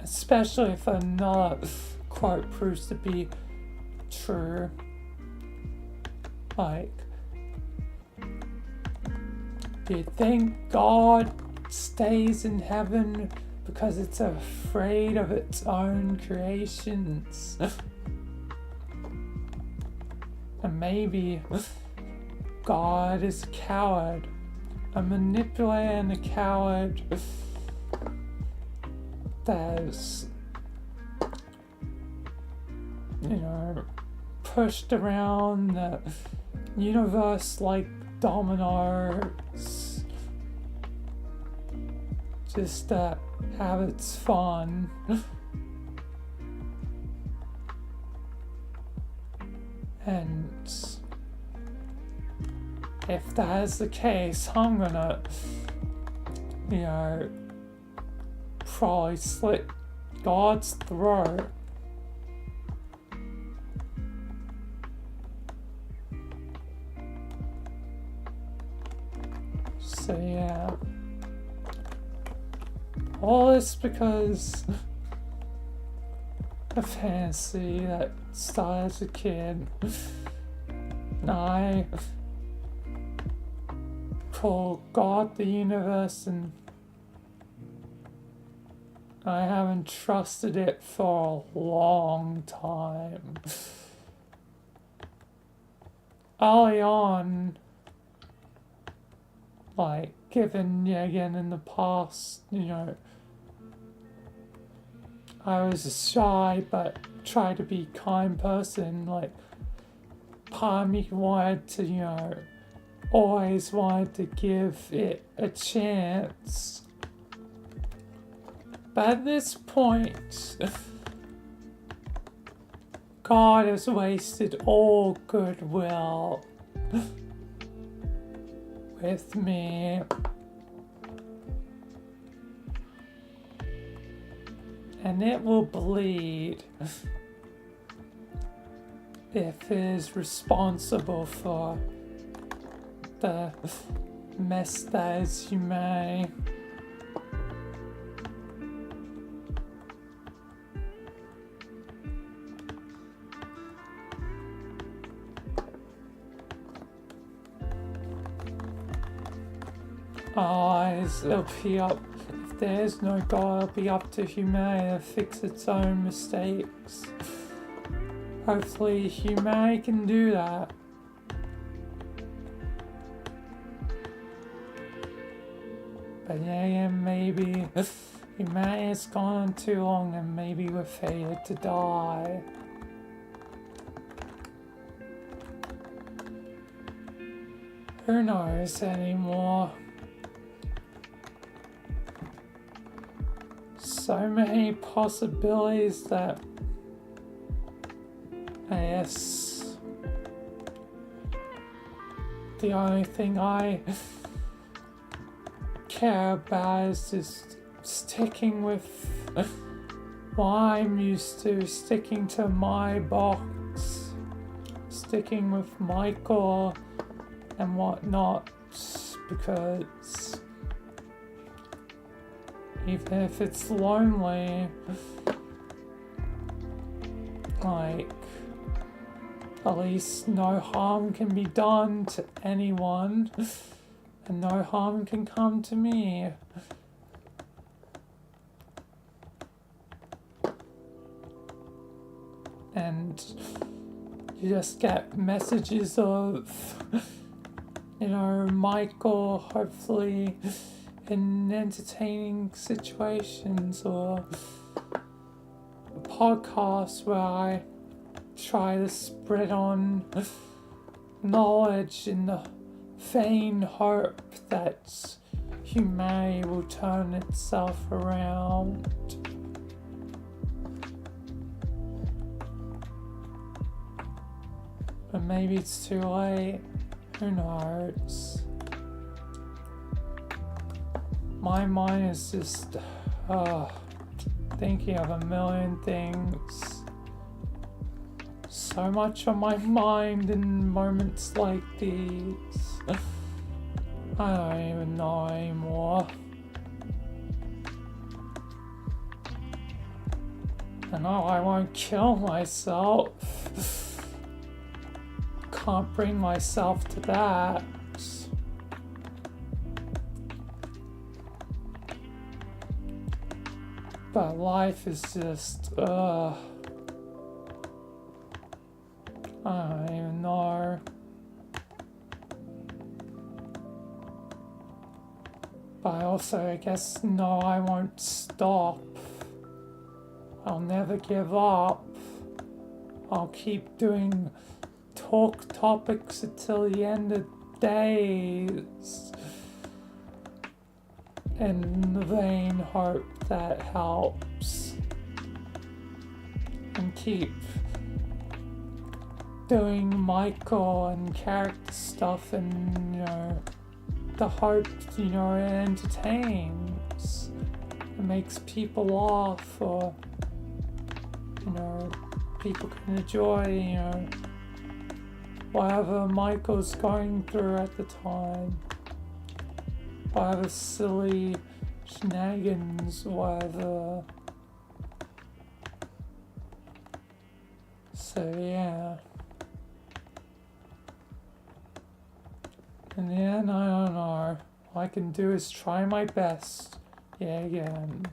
Especially if another quote proves to be true. Like, do you think God stays in heaven because it's afraid of its own creations? And maybe God is a coward, a manipulator and a coward that's, pushed around the universe like dominoes just to have its fun. And if that is the case, I'm gonna, probably slit God's throat. So yeah, all this because a fantasy that started as a kid. And I call God the universe, and I haven't trusted it for a long time. Early on, given again in the past, I was a shy but try to be kind person. Part of me wanted to, always wanted to give it a chance. But at this point, God has wasted all goodwill with me. And it will bleed if it is responsible for the mess that is humanity. It'll be up, if there's no God, it'll be up to humanity to fix its own mistakes. Hopefully humanity can do that. But yeah, maybe humanity has gone on too long and maybe we're fated to die. Who knows anymore? So many possibilities that I guess the only thing I care about is just sticking with what I'm used to, sticking to my box, sticking with Michael and whatnot, because even if it's lonely, at least no harm can be done to anyone, and no harm can come to me. And you just get messages of, Michael hopefully in entertaining situations, or a podcast where I try to spread on knowledge in the vain hope that humanity will turn itself around. But maybe it's too late. Who knows? my mind is just thinking of a million things. So much on my mind in moments like these. I don't even know anymore. I know I won't kill myself. Can't bring myself to that. But life is just, I don't even know. But I guess, no, I won't stop. I'll never give up. I'll keep doing talk topics until the end of days. In the vain hope that helps. And keep doing Michael and character stuff and, the hope, it entertains. It makes people laugh or, people can enjoy, whatever Michael's going through at the time. Whatever silly shenanigans, whatever. So yeah. In the end, I don't know. All I can do is try my best. Yeah, again.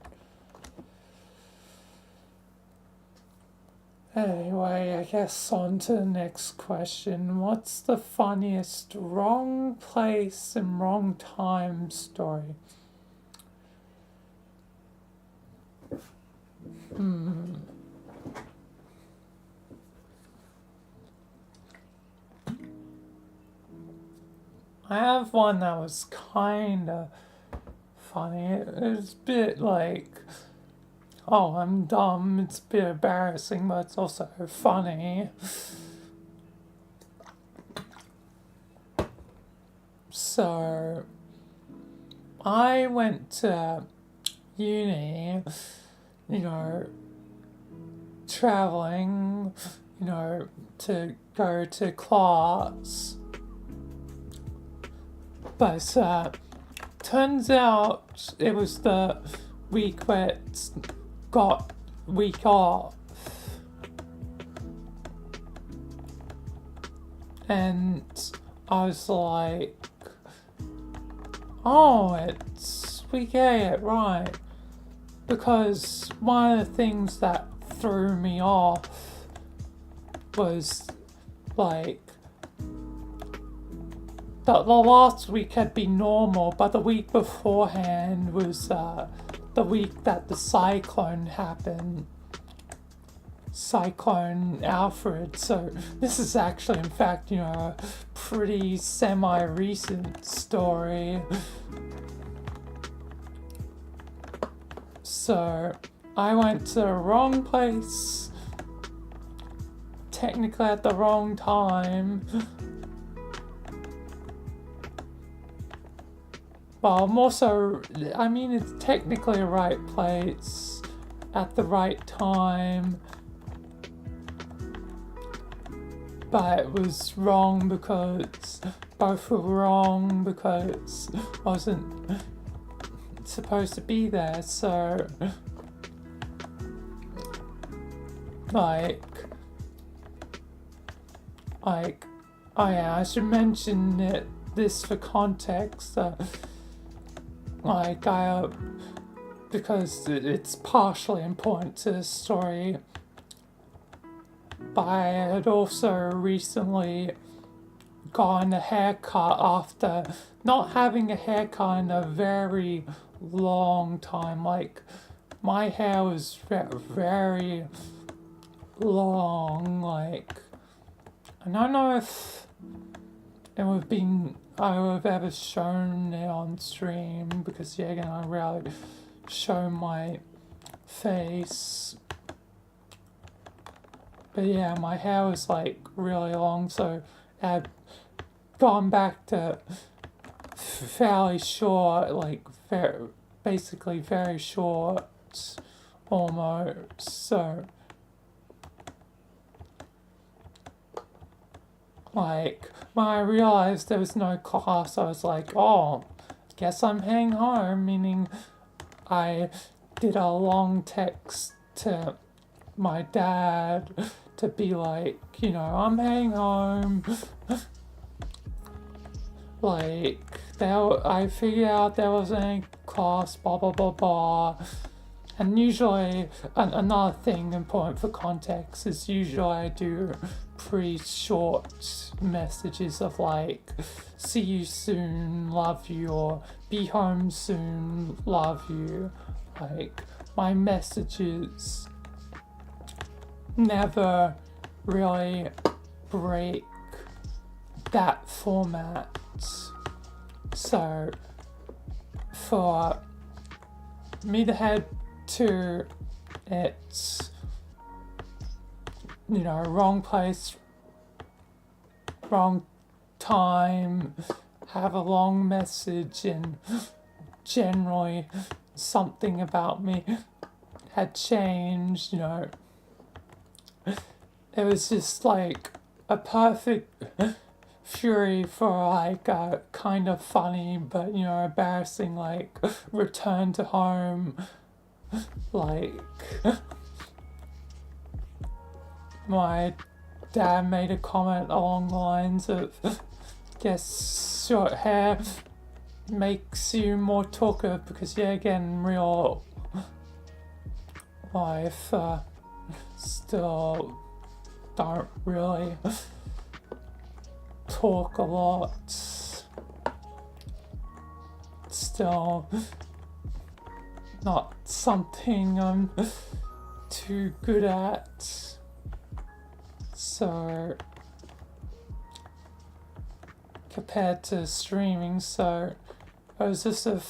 Anyway, I guess on to the next question. What's the funniest wrong place and wrong time story? I have one that was kinda funny. It was a bit like, oh, I'm dumb, it's a bit embarrassing, but it's also funny. So, I went to uni, traveling, to go to class. But turns out it was the week where it's got week off. And I was like, oh, we get it, right. Because one of the things that threw me off was like, the last week had been normal, but the week beforehand was the week that the cyclone happened. Cyclone Alfred. So this is actually, in fact, a pretty semi-recent story. So I went to the wrong place, technically at the wrong time. Well, I'm also, it's technically the right place at the right time, but it was wrong because both were wrong because I wasn't supposed to be there. So, oh yeah, I should mention this for context. Because it's partially important to the story, but I had also recently gotten a haircut after not having a haircut in a very long time. Like, my hair was very long, I don't know if it would have been I would have ever shown it on stream, because again, I rarely show my face. But yeah, my hair was really long, so I had gone back to fairly short, basically very short, almost. So, like, when I realized there was no class, I was like, oh, guess I'm heading home, meaning I did a long text to my dad to be like, I'm heading home. Like, I figured out there wasn't any class, blah blah blah blah. And usually, another thing important for context is usually I do pretty short messages of like, see you soon, love you, or be home soon, love you. Like, my messages never really break that format. So, for me to head to it's, wrong place, wrong time, have a long message, and generally something about me had changed, It was just like a perfect fury for like a kind of funny but embarrassing like return to home. Like, my dad made a comment along the lines of, guess short hair makes you more talkative because you're getting real life. Still don't really talk a lot. Still not something I'm too good at. So, compared to streaming, so it was just a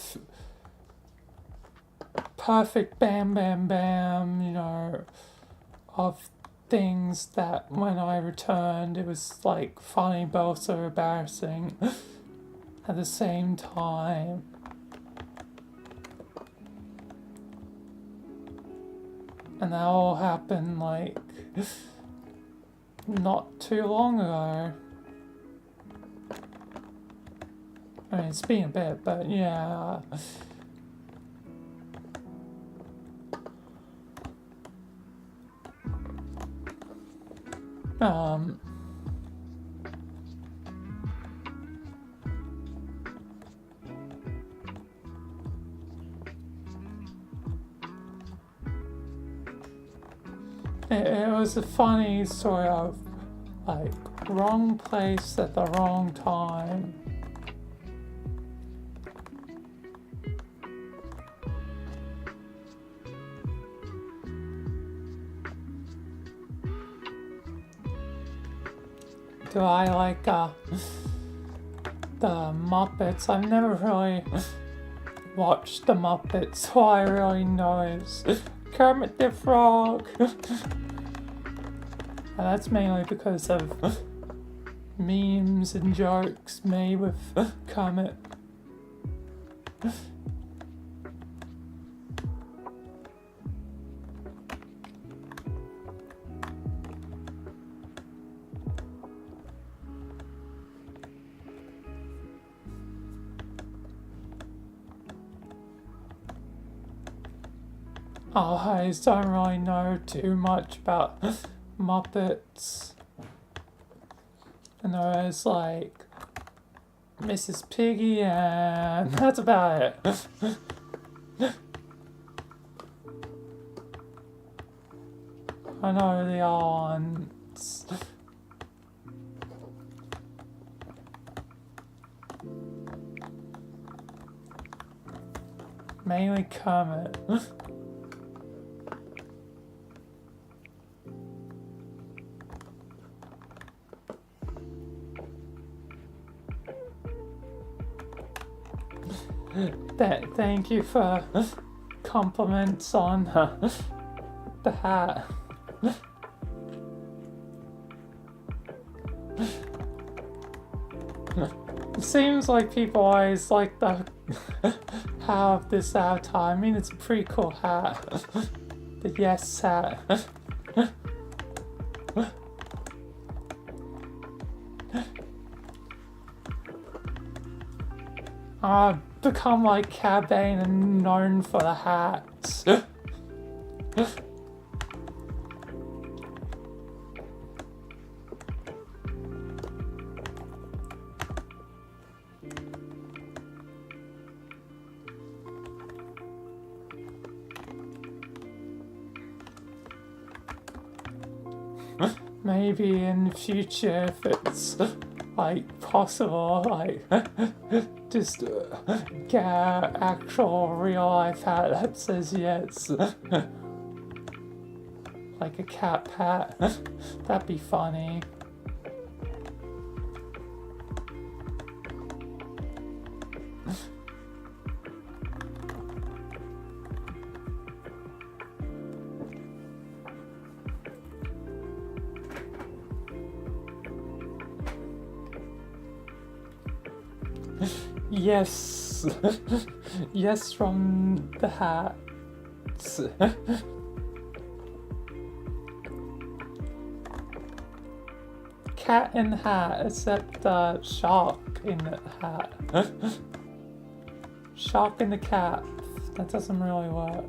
perfect bam bam bam, of things that when I returned it was like funny but also embarrassing at the same time. And that all happened like not too long ago. I mean, it's been a bit, but yeah. It was a funny sort of like wrong place at the wrong time. Do I like the Muppets? I've never really watched the Muppets. All I really know is Kermit the Frog. And that's mainly because of memes and jokes made with Kermit. I don't really know too much about Muppets. I know it's like Mrs. Piggy and that's about it. I know the other ones. Mainly Kermit. Thank you for compliments on the hat. It seems like people always like to have this avatar. I mean, it's a pretty cool hat. The yes hat. I've become like Cad Bane and known for the hats. Maybe in the future, if it's like possible, like just get an actual real life hat that says yes. Like a cat hat. That'd be funny. Yes. Yes from the hat. Cat in the hat, except shark in the hat. Shark in the cat. That doesn't really work.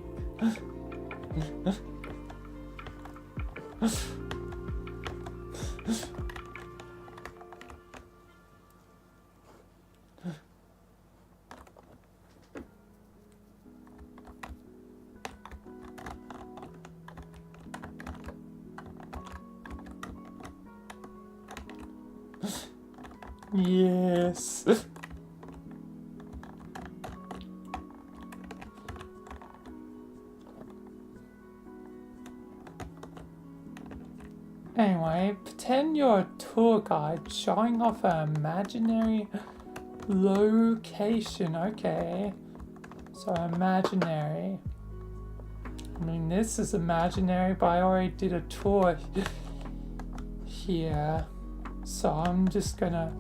Yes. Anyway, pretend you're a tour guide showing off an imaginary location. Okay. So imaginary. I mean, this is imaginary, but I already did a tour here. So I'm just gonna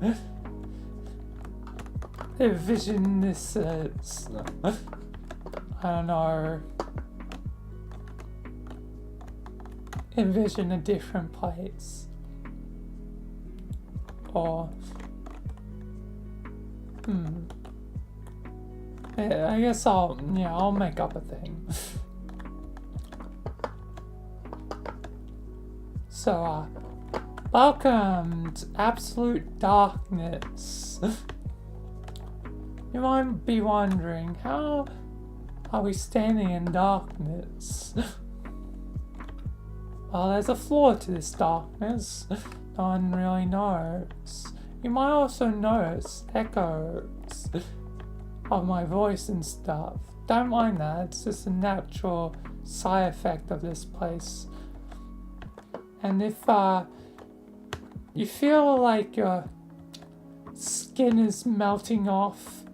envision this as, I don't know, envision a different place. Or, I guess I'll make up a thing. So, welcome to absolute darkness. You might be wondering, how are we standing in darkness? Well, there's a flaw to this darkness. No one really knows. You might also notice echoes of my voice and stuff. Don't mind that, it's just a natural side effect of this place. And if you feel like your skin is melting off,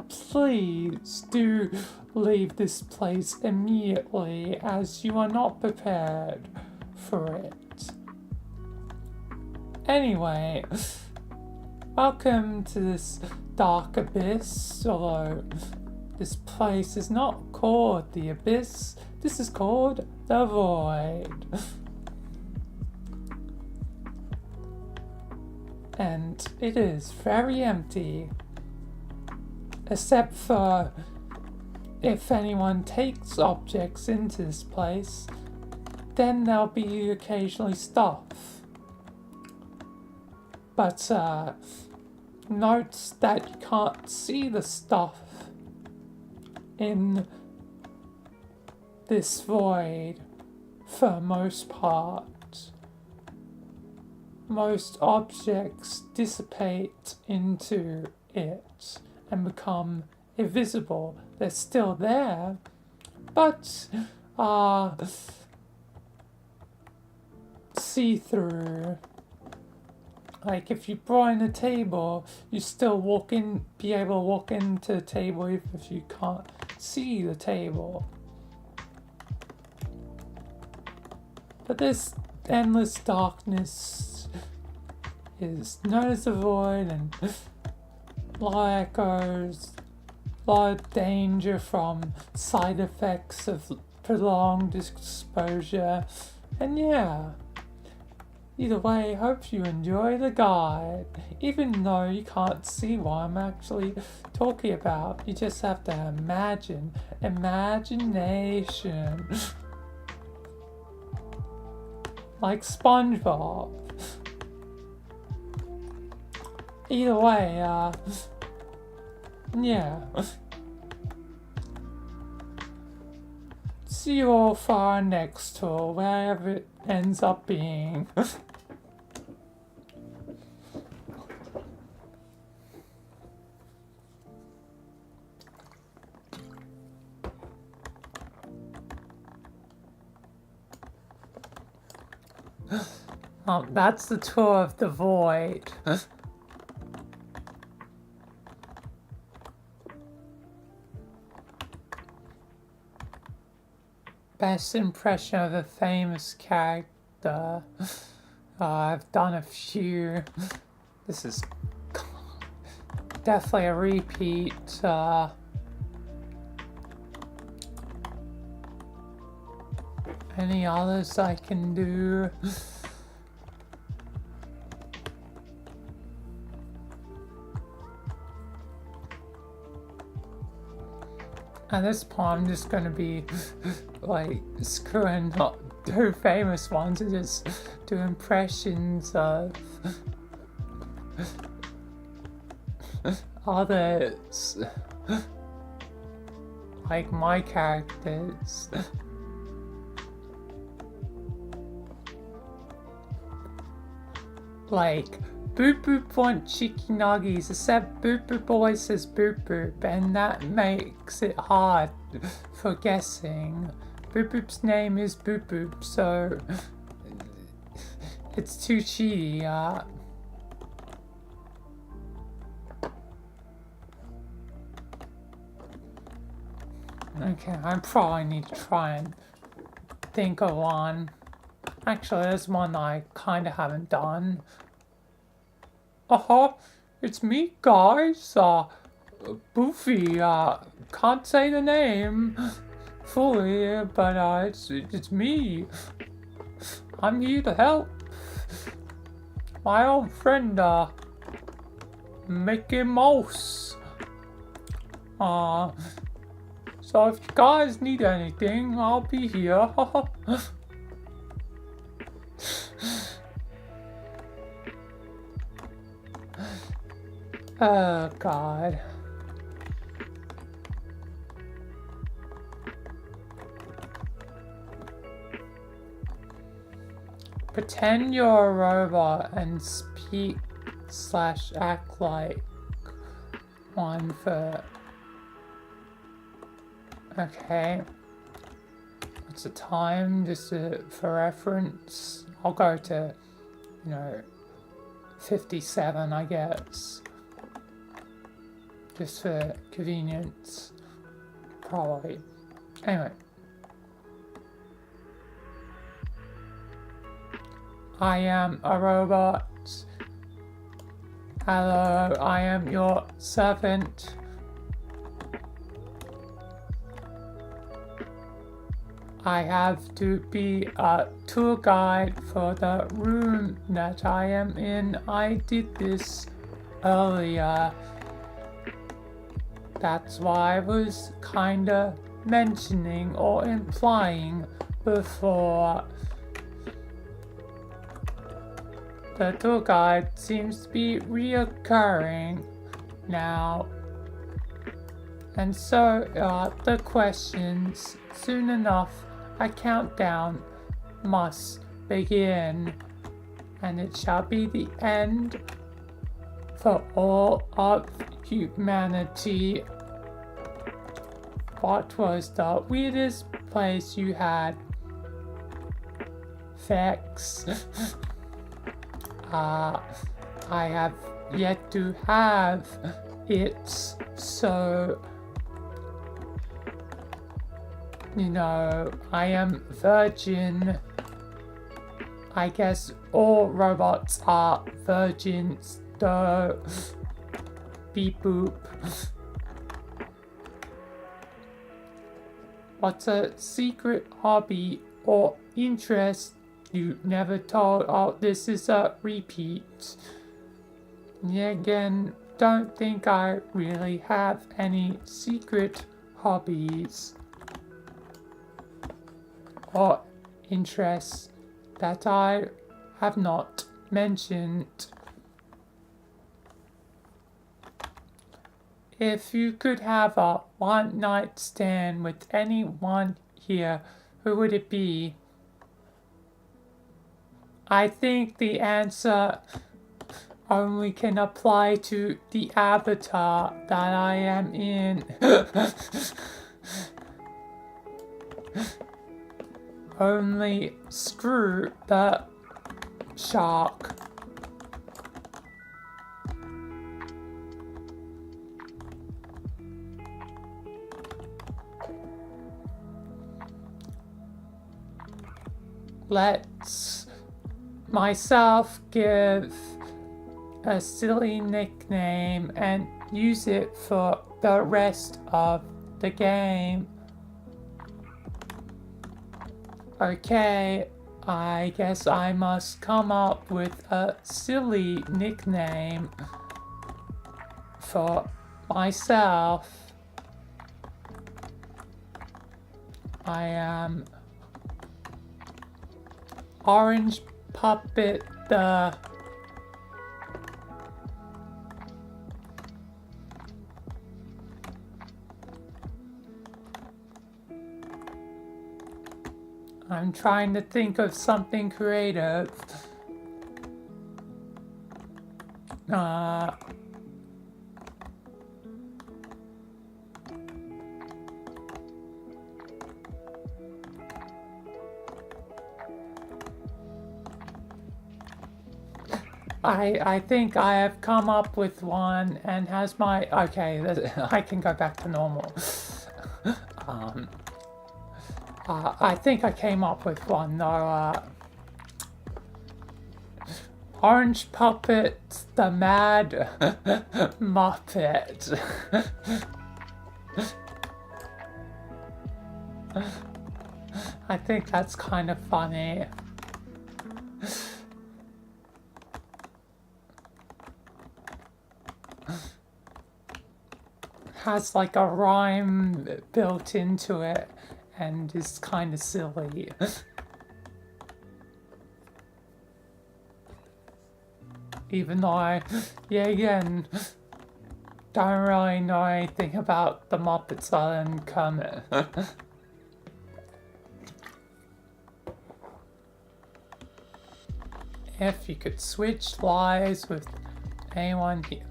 please do leave this place immediately, as you are not prepared for it. Anyway, welcome to this dark abyss, although this place is not called the abyss, this is called the void. And it is very empty, except for if anyone takes objects into this place, then there'll be occasionally stuff. But note that you can't see the stuff in this void for the most part. Most objects dissipate into it and become invisible. They're still there, but are see-through. Like if you brought in a table, you still be able to walk into the table even if you can't see the table. But this endless darkness is known as the void, and like there's a lot of danger from side effects of prolonged exposure. And yeah, either way, hope you enjoy the guide. Even though you can't see what I'm actually talking about, you just have to imagine. Imagination. Like SpongeBob. Either way, yeah. See you all for our next tour, wherever it ends up being. That's the tour of the void. Best impression of a famous character. I've done a few. This is definitely a repeat. Any others I can do? At this point, I'm just gonna be like screwing not do famous ones and just do impressions of others, like my characters. Like, Boop Boop want chicken nuggies, except Boop Boop always says Boop Boop, and that makes it hard for guessing. Boop Boop's name is Boop Boop, so it's too cheaty. Okay, I probably need to try and think of one. Actually, there's one I kind of haven't done. It's me, guys. Boofy. Can't say the name fully, but it's me. I'm here to help my old friend, Mickey Mouse. So if you guys need anything, I'll be here. Oh, God. Pretend you're a robot and speak/act like one for... Okay. What's the time? Just for reference. I'll go to, 57, I guess. Just for convenience. Probably. Anyway. I am a robot. Hello, I am your servant. I have to be a tour guide for the room that I am in. I did this earlier. That's why I was kinda mentioning or implying before. The tour guide seems to be reoccurring now. And so are the questions. Soon enough, a countdown must begin, and it shall be the end for all of humanity. What was the weirdest place you had sex? I have yet to have it, so I am virgin. I guess all robots are virgins, though, beep boop. What's a secret hobby or interest you never told? Oh, this is a repeat. Yeah, again, don't think I really have any secret hobbies or interests that I have not mentioned. If you could have a one-night stand with anyone here, who would it be? I think the answer only can apply to the avatar that I am in. Only screw the shark. Let's myself give a silly nickname and use it for the rest of the game. Okay, I guess I must come up with a silly nickname for myself. I am Orange Puppet the I'm trying to think of something creative. I think I have come up with one and has my okay. I can go back to normal. I think I came up with one though. Orange Puppet, the Mad Muppet. I think that's kind of funny. Has like a rhyme built into it and is kind of silly. Even though again, don't really know anything about the Muppets other than Kermit. If you could switch lives with anyone here.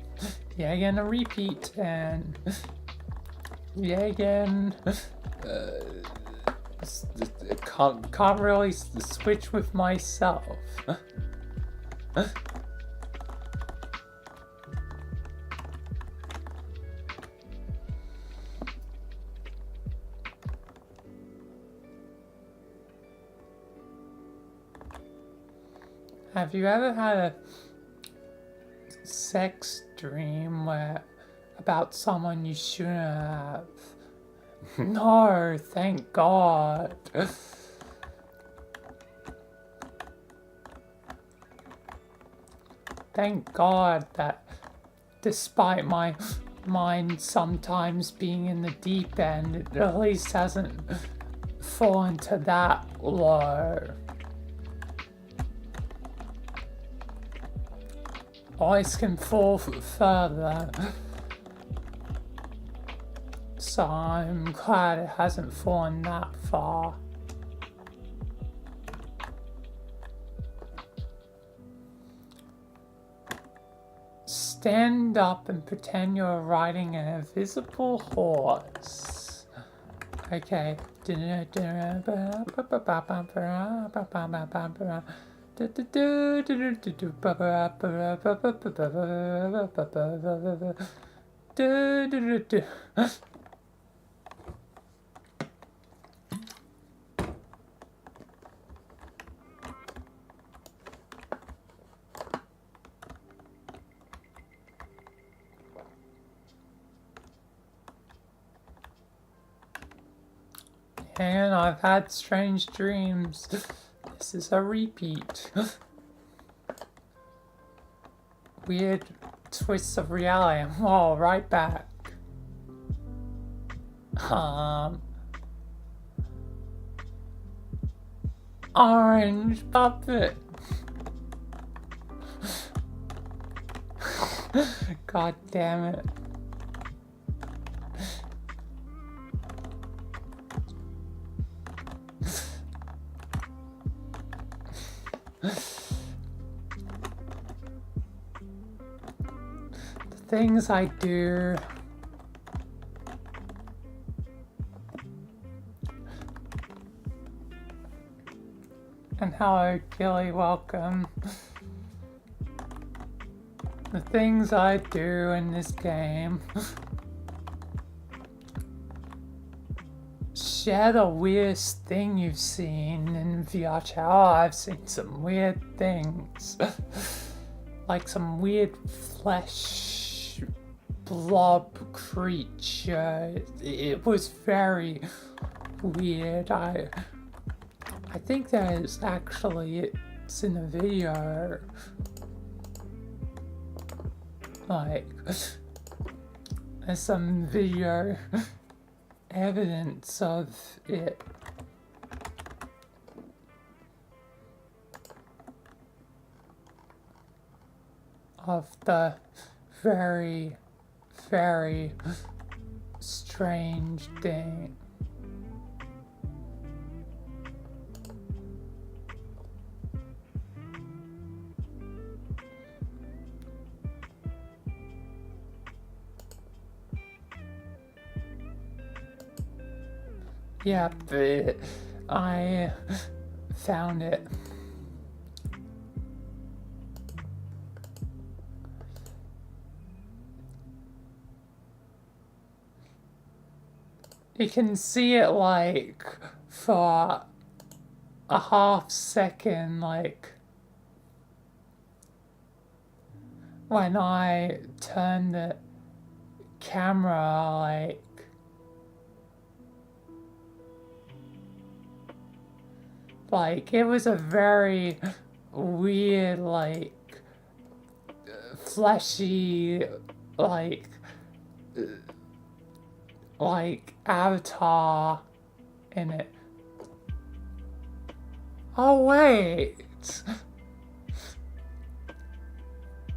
Yeah, again, a repeat, and yeah, again, can't really switch with myself. Have you ever had a sex dream where about someone you shouldn't have? No, thank God. Thank God that despite my mind sometimes being in the deep end, it at least hasn't fallen to that low. Always can fall further. So I'm glad it hasn't fallen that far. Stand up and pretend you're riding an invisible horse. Okay. And I've had strange dreams. This is a repeat. Weird twists of reality. Oh, right back. Orange puppet. God damn it. The things I do. And hello, Gilly, welcome. The things I do in this game. Share the weirdest thing you've seen in VRChat. Oh, I've seen some weird things. Like some weird flesh blob creature. It was very weird. I think it's in the video. Like, there's some video evidence of it. Of the very, very strange thing. Yeah, but I found it. You can see it like for a half second, like when I turn the camera, like it was a very weird, like fleshy, like avatar in it. Oh wait,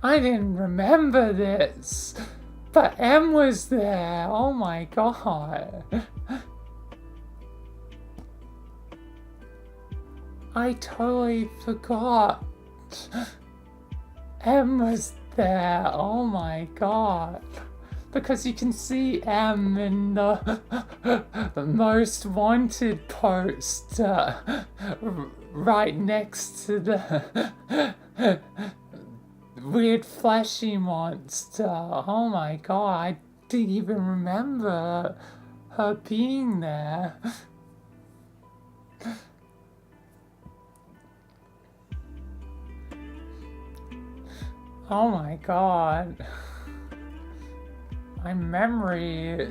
I didn't remember this, but M was there. Oh my god. I totally forgot. M was there. Oh my god. Because you can see M in the most wanted post right next to the weird fleshy monster. Oh my god, I didn't even remember her being there. Oh my god. My memory.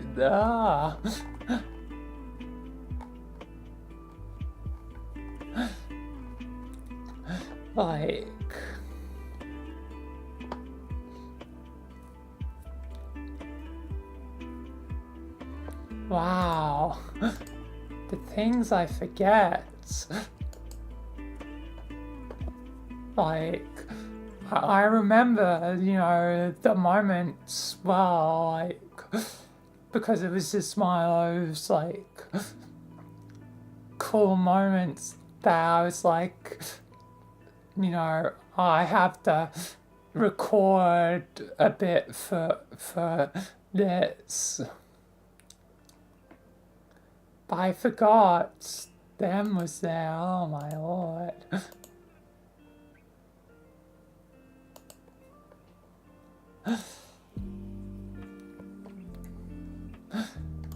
Like. Wow. The things I forget. Like. I remember, the moments well, like, because it was just one of those, like, cool moments that I was like, I have to record a bit for this. But I forgot them was there, oh my lord.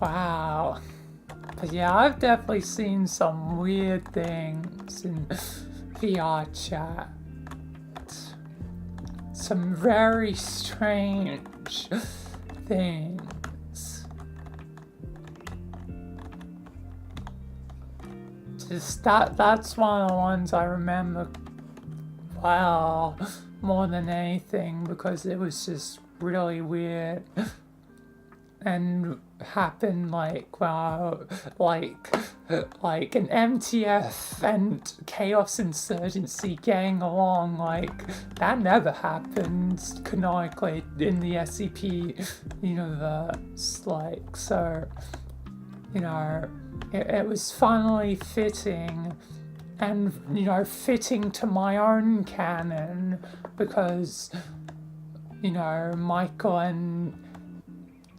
Wow. But yeah, I've definitely seen some weird things in VRChat. Some very strange things. just that's one of the ones I remember well more than anything because it was just really weird and happened like an MTF and Chaos Insurgency gang along, like that never happened canonically in the SCP universe, like, so it was finally fitting and fitting to my own canon because Michael and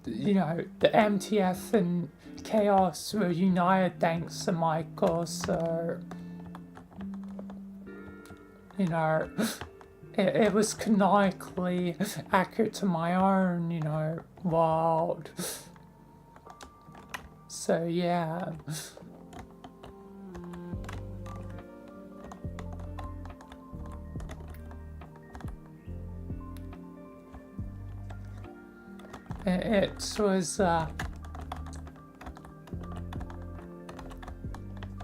the MTF and Chaos were united thanks to Michael, so it was canonically accurate to my own world, so yeah. It was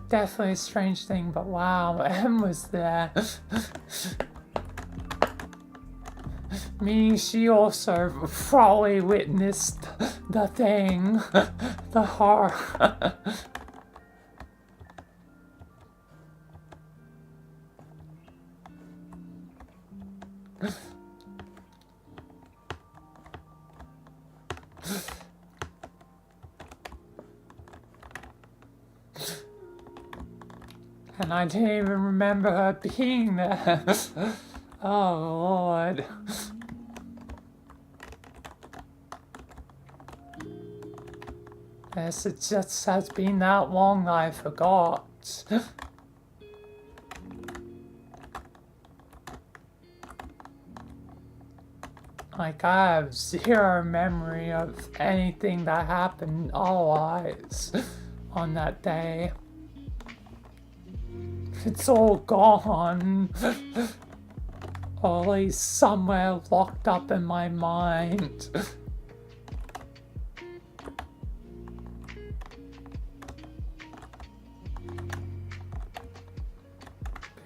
definitely a strange thing, but wow, M was there. Meaning she also probably witnessed the thing, the horror. And I didn't even remember her being there. Oh Lord. Yes, it just has been that long that I forgot. Like, I have zero memory of anything that happened otherwise on that day. It's all gone. Or at least somewhere locked up in my mind.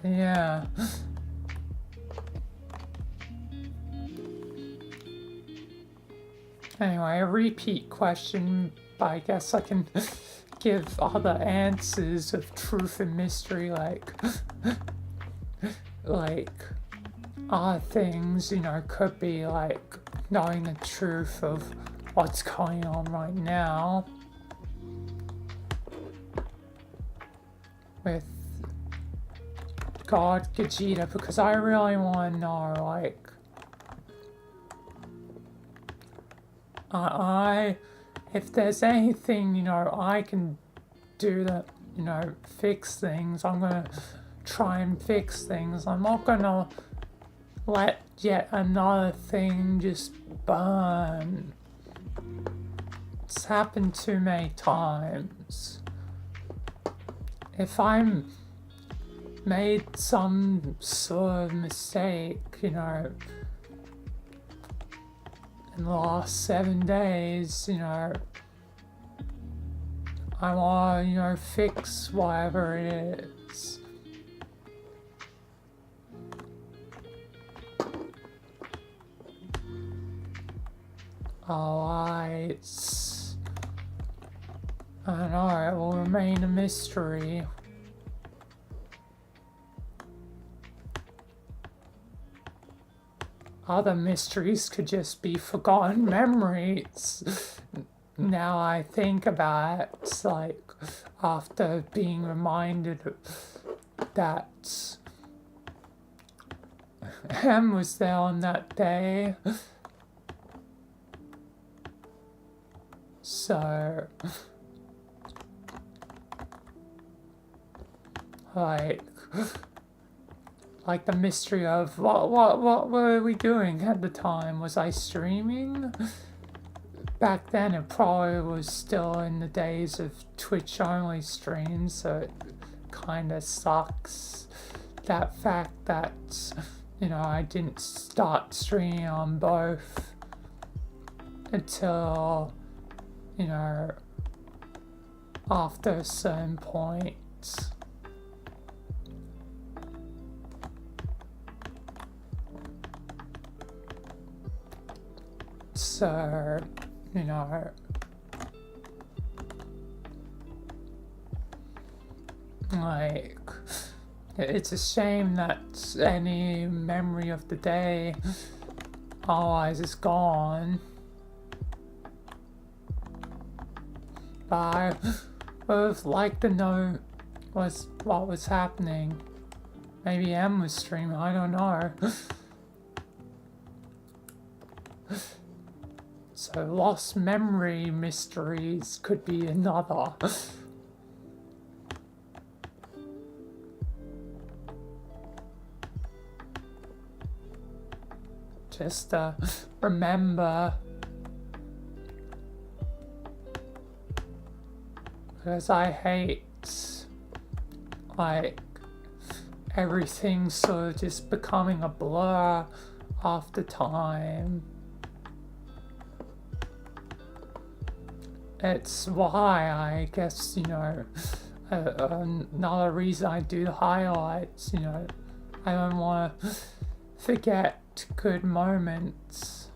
Yeah. Anyway, a repeat question, but I guess I can give other answers of truth and mystery, like other things, could be like knowing the truth of what's going on right now with God Gajita, because I really want to know, like, if there's anything, I can do that, fix things, I'm gonna try and fix things. I'm not gonna let yet another thing just burn. It's happened too many times. If I'm made some sort of mistake, in the last 7 days, I want to, fix whatever it is. Alright. I don't know, it will remain a mystery. Other mysteries could just be forgotten memories. Now I think about it, it's like after being reminded that M was there on that day. So, like the mystery of what were we doing at the time? Was I streaming? Back then it probably was still in the days of Twitch only streams, so it kinda sucks. That fact that, I didn't start streaming on both until, after a certain point. So, you know, like, it's a shame that any memory of the day otherwise is gone. But I would like to know what was happening. Maybe M was streaming, I don't know. So lost memory mysteries could be another. Just remember, because I hate like everything sort of just becoming a blur after time. It's why I guess, you know, another reason I do the highlights, you know, I don't want to forget good moments.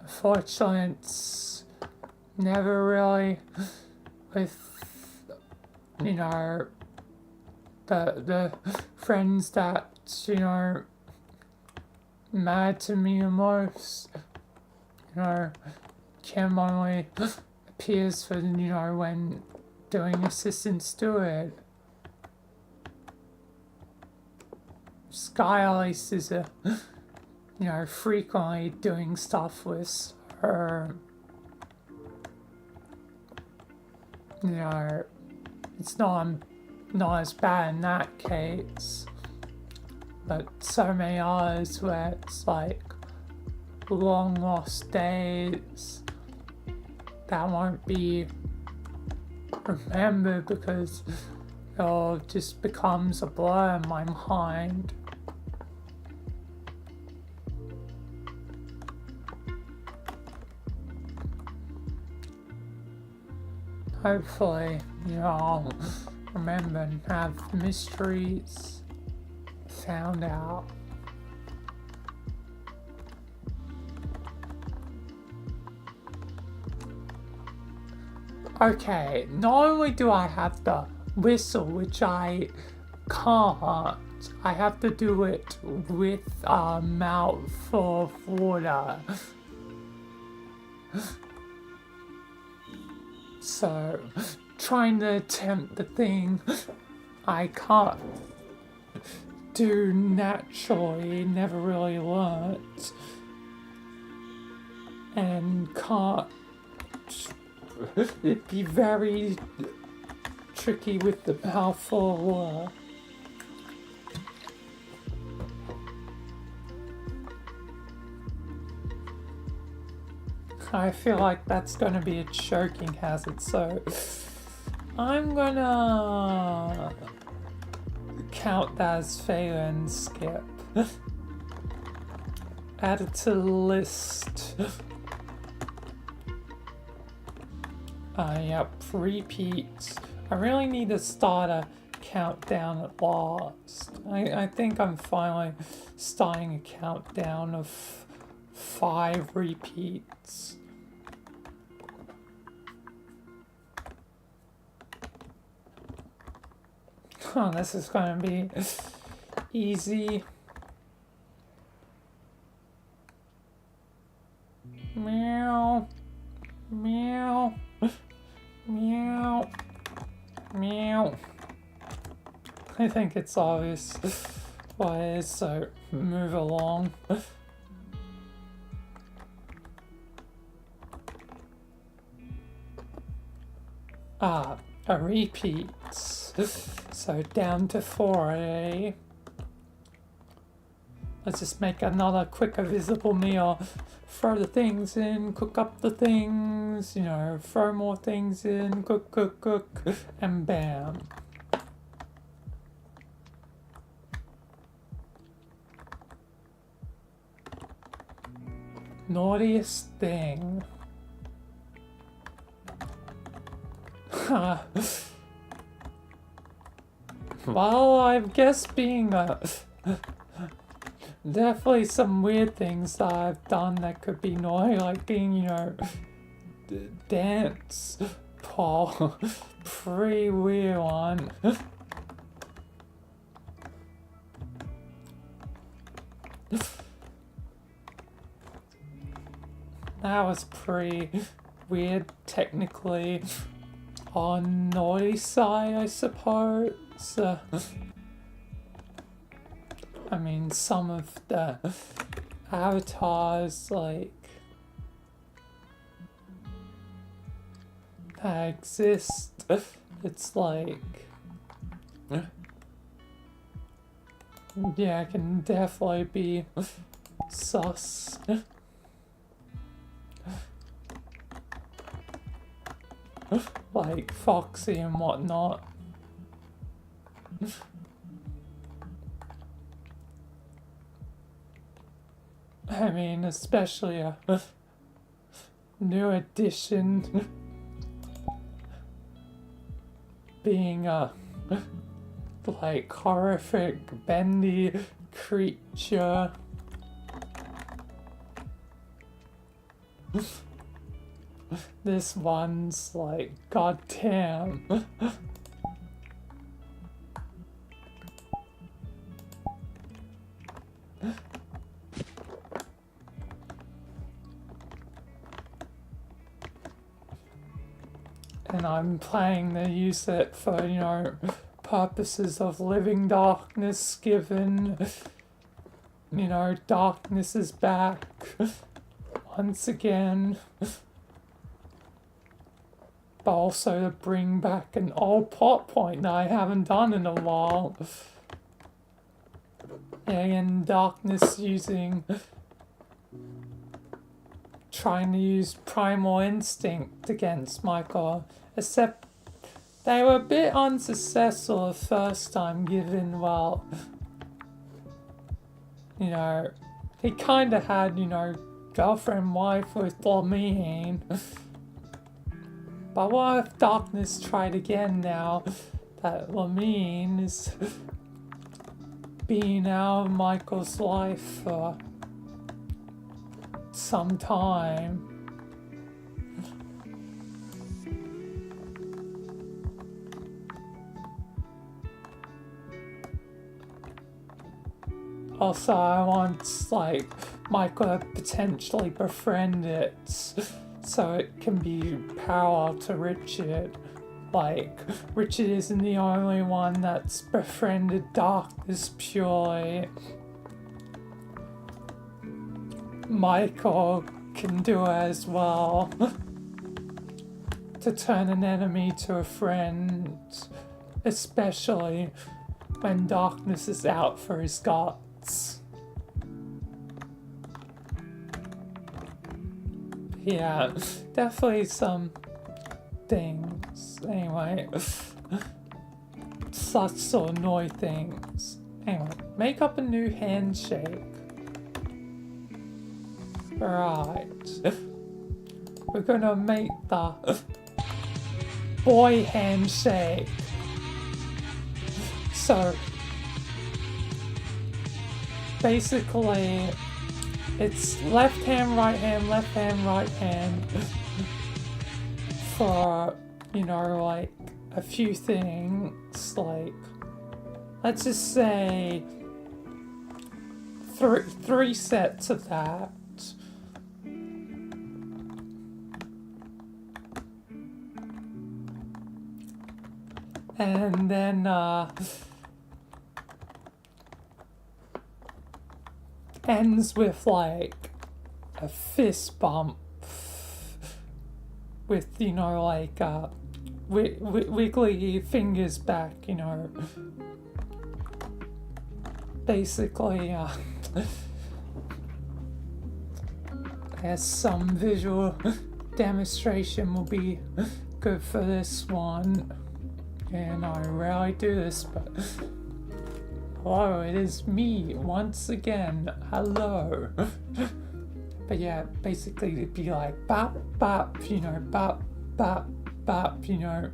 Fortunately, it's never really with, you know, the friends that, you know, mad to me the most, you know, Kim only appears for, you know, when doing assistance to it. Sky at least is you know, frequently doing stuff with her. You know, it's not as bad in that case, but so many others where it's like long lost days that won't be remembered because it all just becomes a blur in my mind. Hopefully, you know, I'll remember and have mysteries found out. Okay, not only do I have to whistle, which I can't, I have to do it with a mouthful of water. So, trying to attempt the thing I can't do naturally, never really learnt, and can't. It'd be very tricky with the mouthful of water. I feel like that's gonna be a choking hazard, so I'm gonna count that as failure and skip. Add it to the list. Yep, repeat. I really need to start a countdown at last. I think I'm finally starting a countdown of 5 repeats. Oh, this is gonna be easy. Meow. Meow. Meow. Meow. I think it's obvious what it is, so move along. A repeat. So down to 4, eh? Let's just make another quicker visible meal. Throw the things in, cook up the things, you know, throw more things in, cook, and bam. Naughtiest thing. Well, I guess being definitely some weird things that I've done that could be naughty, like being, dance Paul. Pretty weird one. That was pretty weird, technically. On naughty side, I suppose. I mean, some of the avatars, like, that exist, it's like, yeah, it can definitely be sus. Like Foxy and whatnot. I mean, especially a new edition being a like horrific bendy creature. This one's like, goddamn. And I'm planning to use it for, purposes of living darkness, given, darkness is back once again. But also to bring back an old plot point that I haven't done in a while. And darkness trying to use primal instinct against Michael. Except they were a bit unsuccessful the first time, given, well, he kind of had, girlfriend, wife with Lamine. But what if darkness tried again now that Lamine is being out of Michael's life for some time? Also, I want, Michael to potentially befriend it, so it can be parallel to Richard. Like, Richard isn't the only one that's befriended darkness purely. Michael can do it as well. To turn an enemy to a friend, especially when darkness is out for his guts. Yeah, definitely some things. Anyway, such sort of annoy things. Anyway, make up a new handshake. Right. We're gonna make the boy handshake. So, basically, it's left hand, right hand, left hand, right hand for, like a few things, like, let's just say three sets of that. And then, ends with like a fist bump with wiggly fingers back, basically I guess some visual demonstration will be good for this one, and I rarely do this, but hello, it is me once again. Hello. But yeah, basically it'd be like bop, bop, bop, bop, bop, and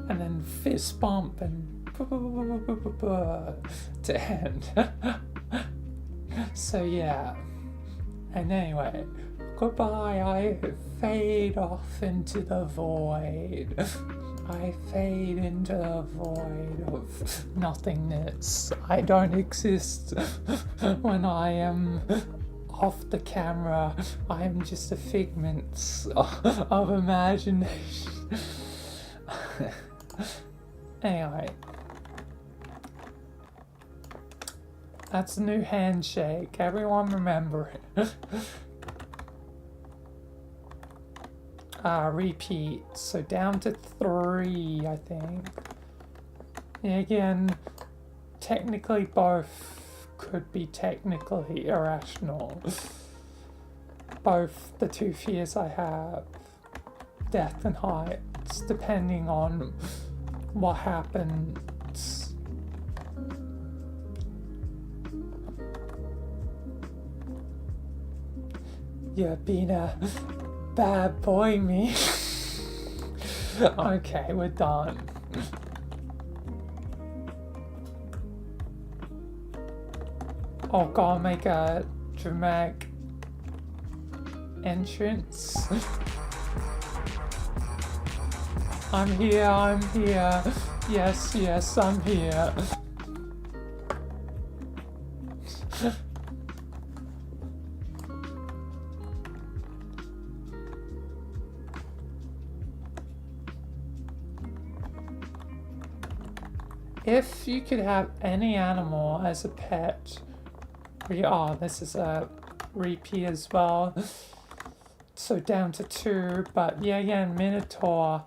then fist bump and to end. So yeah. And anyway, goodbye. I fade off into the void. I fade into the void of nothingness. I don't exist when I am off the camera. I am just a figment of imagination. Anyway, that's a new handshake. Everyone remember it. Repeat. So down to 3, I think. Yeah, again, technically both could be technically irrational. Both the 2 fears I have, death and heights, depending on what happens. You're being a bad boy, me. Okay, we're done. Oh god, make a dramatic entrance. I'm here, I'm here. Yes, yes, I'm here. If you could have any animal as a pet, oh, this is a repeat as well. So down to 2, but yeah, again, Minotaur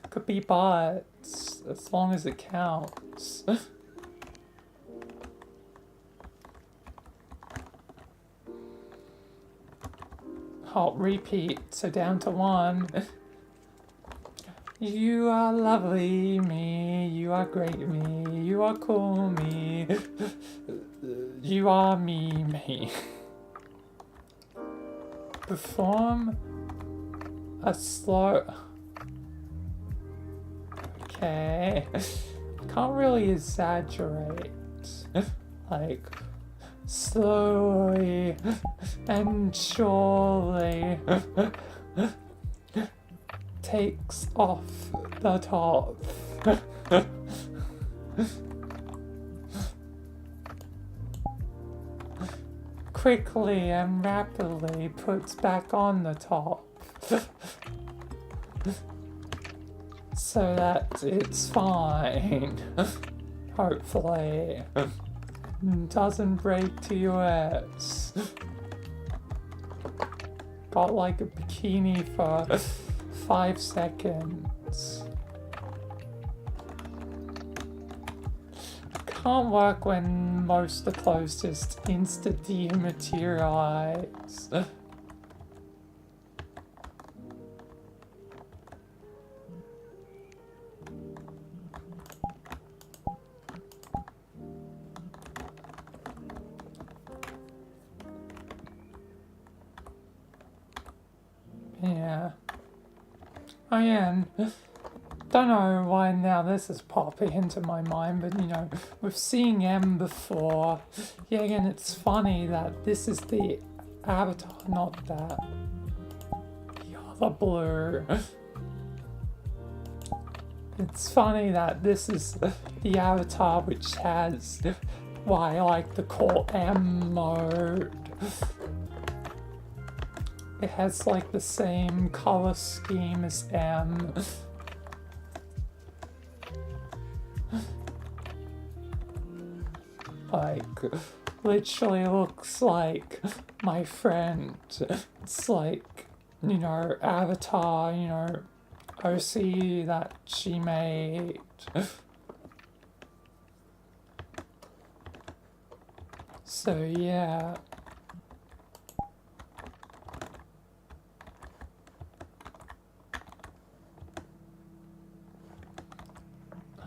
could be birds as long as it counts. Oh, repeat. So down to 1. You are lovely, me. You are great, me. You are cool, me. You are me, me. Perform a slow... Okay. Can't really exaggerate. Like, slowly and surely takes off the top. Quickly and rapidly puts back on the top. So that it's fine. Hopefully. Doesn't break TOS. Got like a bikini for 5 seconds. Can't work when most of the clothes just insta-dematerialize. Yeah. Oh yeah, and don't know why now this is popping into my mind, but you know, with seeing M before, yeah, again, it's funny that this is the avatar, not that. The other blue. It's funny that this is the avatar which has what I like to call M mode. It has like the same color scheme as M. Like, literally looks like my friend. It's like, you know, avatar, you know, OC that she made. So yeah.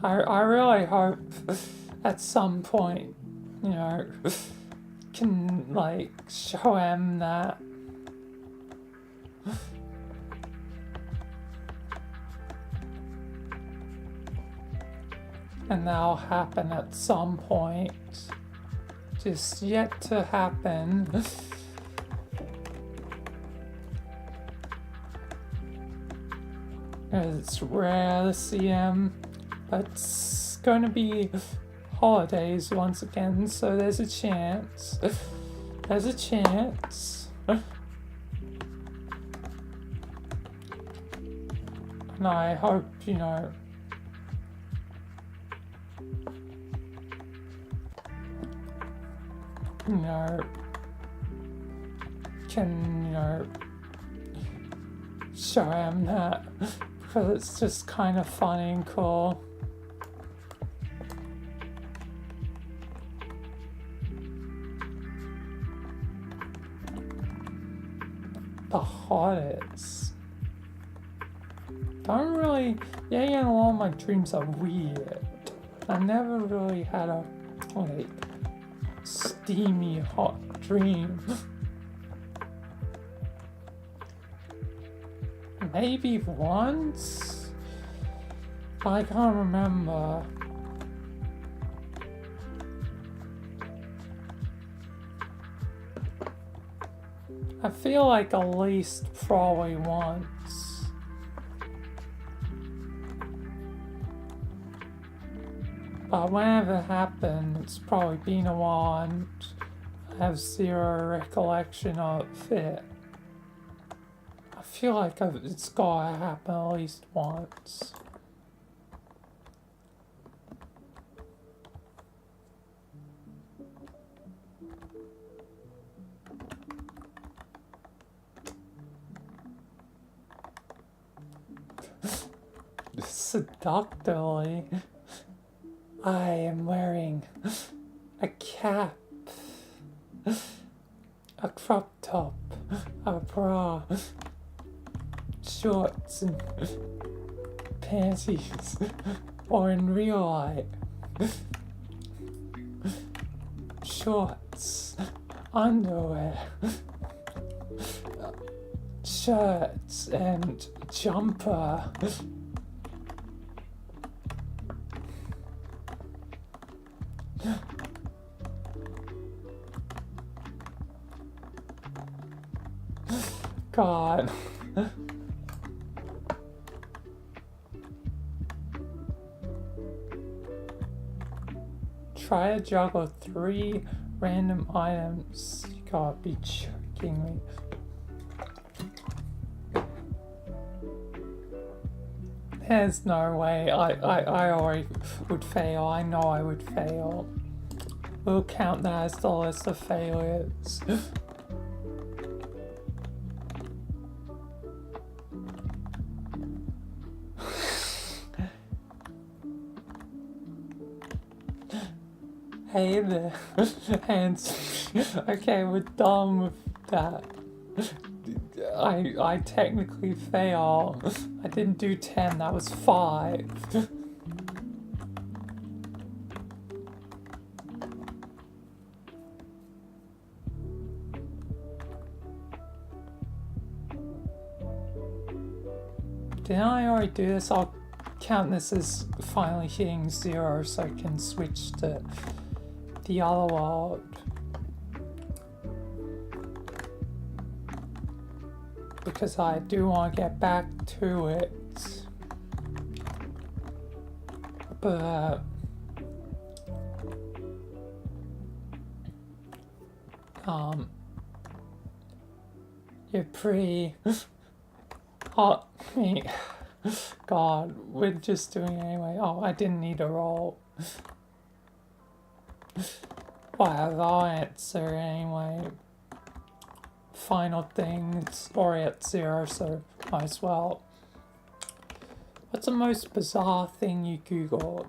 I really hope at some point, you know, can like show him that And that'll happen at some point. Just yet to happen. It's rare to see him, but it's going to be holidays once again, so there's a chance. There's a chance. And I hope, you know, can, show him that, because it's just kind of funny and cool. The hottest. Don't really, yeah, a lot of my dreams are weird. I never really had a, like, steamy hot dream. Maybe once? I can't remember. I feel like at least probably once. But whenever it happened, it's probably been a while and I have zero recollection of it. I feel like it's gotta happen at least once. Seductively, I am wearing a cap, a crop top, a bra, shorts and panties, or in real life, shorts, underwear, shirts and jumper. God. Try to juggle 3 random items. You gotta be joking me. There's no way. I already would fail. I know I would fail. We'll count that as the list of failures. Hey there. And okay, we're done with that. I technically fail. I didn't do 10, that was 5. Didn't I already do this? I'll count this as finally hitting 0 so I can switch to the other world. Because I do want to get back to it. But you're pretty hot. God, we're just doing it anyway. Oh, I didn't need a roll. Whatever, I'll answer anyway. Final things already at 0, so might as well. What's the most bizarre thing you googled?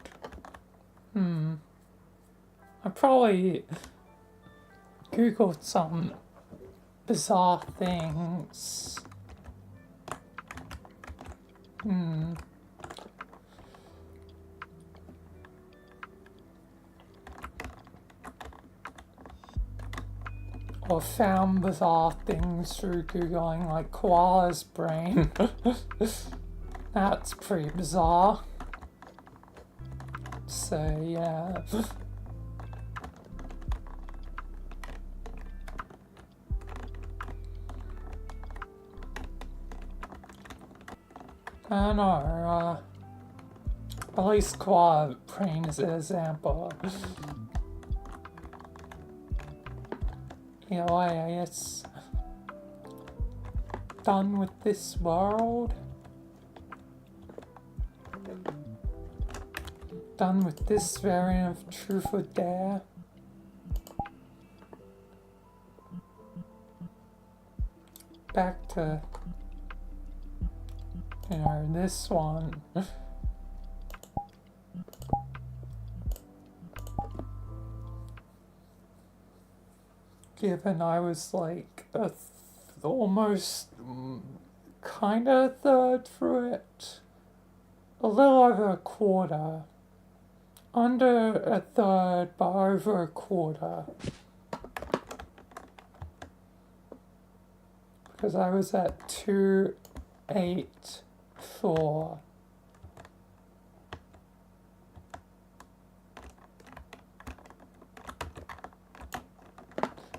I probably googled some bizarre things. Or found bizarre things through Googling, like koala's brain. That's pretty bizarre. So, yeah. I don't know, at least Quad brings an example. Either way, I guess, done with this world. Done with this variant of Truth or Dare. Back to, this one. Given I was like almost kind of a third through it, a little over a quarter, under a third but over a quarter, because I was at 284.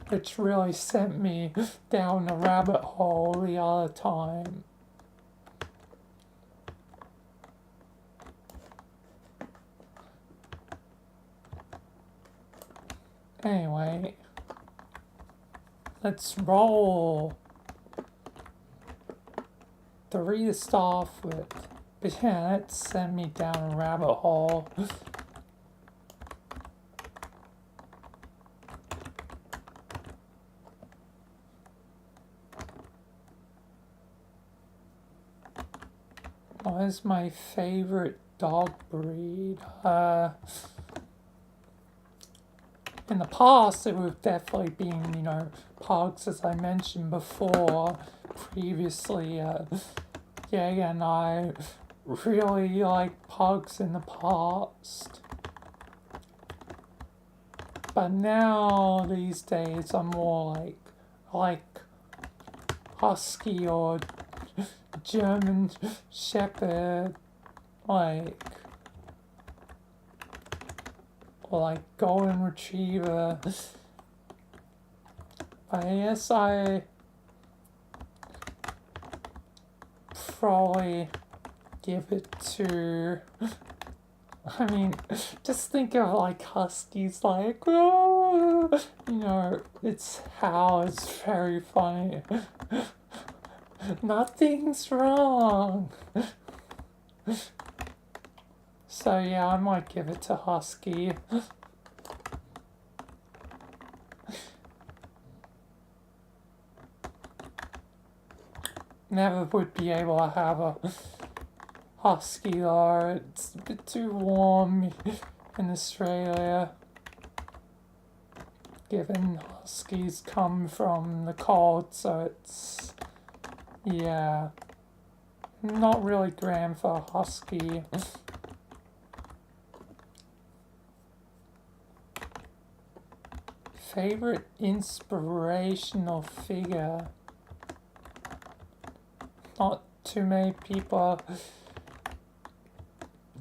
Which really sent me down a rabbit hole the other time. Anyway, let's roll. To read this off with, but yeah, that sent me down a rabbit hole. What is my favorite dog breed? In the past, it would have definitely been, pugs, as I mentioned before, previously. Yeah, again, I really like pugs in the past. But now, these days, I'm more like husky or German shepherd, or golden retriever. I guess I probably give it to, just think of huskies its howl is very funny. Nothing's wrong. So yeah, I might give it to husky. Never would be able to have a husky though. It's a bit too warm in Australia. Given huskies come from the cold, so it's, yeah, not really grand for a husky. Favorite inspirational figure? Not too many people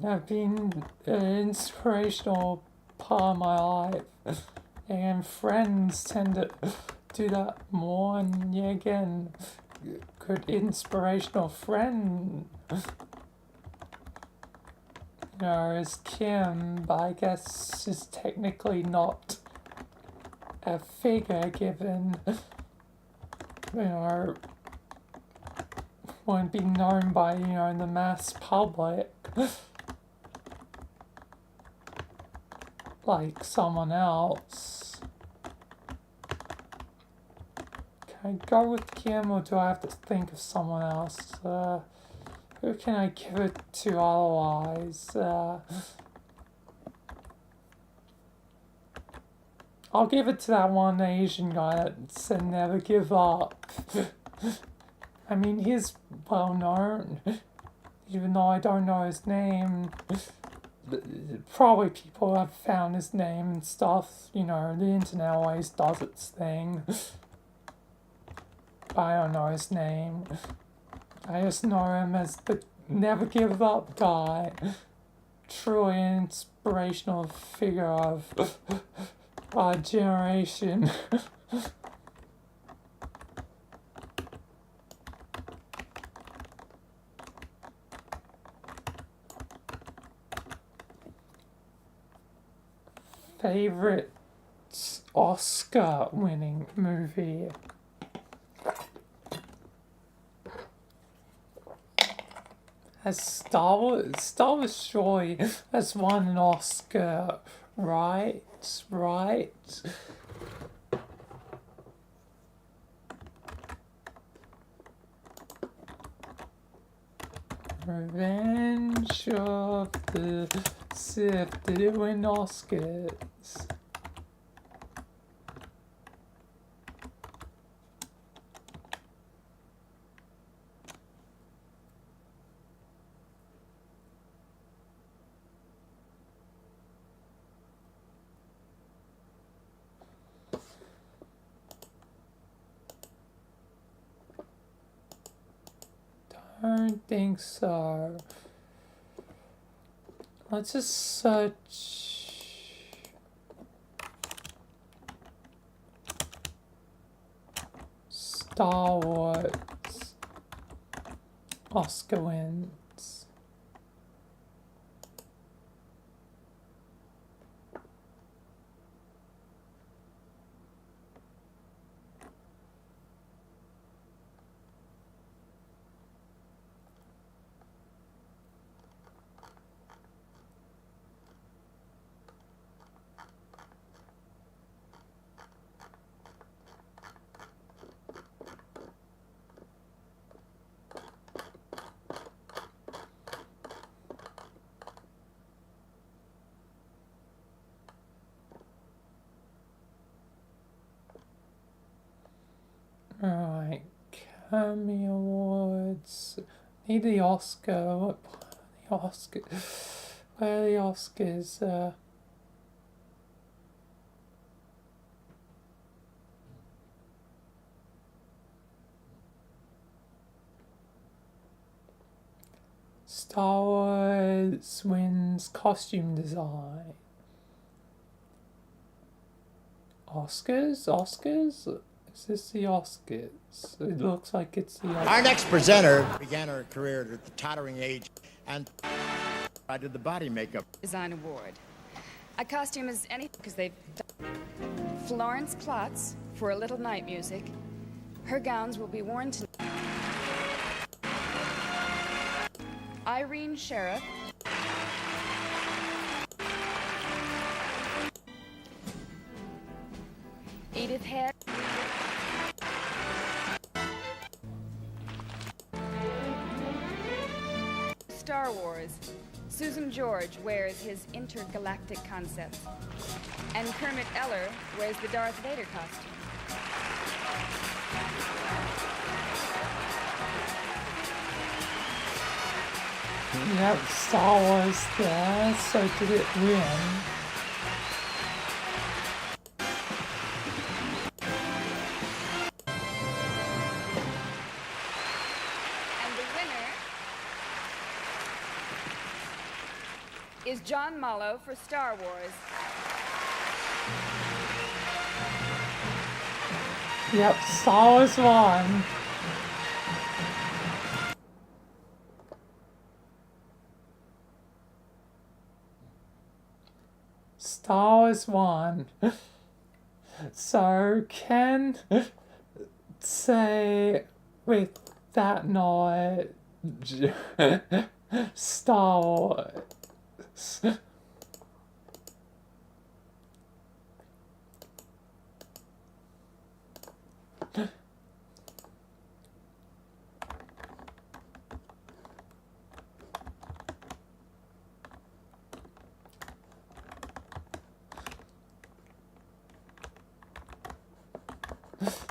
have been an inspirational part of my life, and friends tend to do that more. And yeah, again, good inspirational friend, is Kim, but I guess she's technically not a figure, given won't be known by the mass public like someone else. Can I go with Kim, or do I have to think of someone else? Who can I give it to otherwise? I'll give it to that one Asian guy that said never give up. He's well known, even though I don't know his name. Probably people have found his name and stuff, the internet always does its thing. But I don't know his name. I just know him as the never give up guy. truly inspirational figure of our generation. Favorite Oscar-winning movie. Has Star Wars surely has won an Oscar, right? Right? Revenge of the Sith. Did it win Oscars? Don't think so. Let's just search. Star Wars Oscar wins. Alright, Academy Awards. Need the Oscar. What? The Oscar. Where are the Oscars? Star Wars wins costume design. Oscars? Is this the Oscars? It looks like it's the Oscars. Our next presenter began her career at the tottering age and I did the body makeup. Design award. A costume is anything because they've done. Florence Klotz for A Little Night Music. Her gowns will be worn tonight. Irene Sheriff. Edith Head. Star Wars. Susan George wears his intergalactic concept. And Kermit Eller wears the Darth Vader costume. Yep, Star Wars there, so did it win? And the winner is John Mollo for Star Wars. Yep, Star Wars won. Star Wars won. So can say with that knowledge, Star Wars.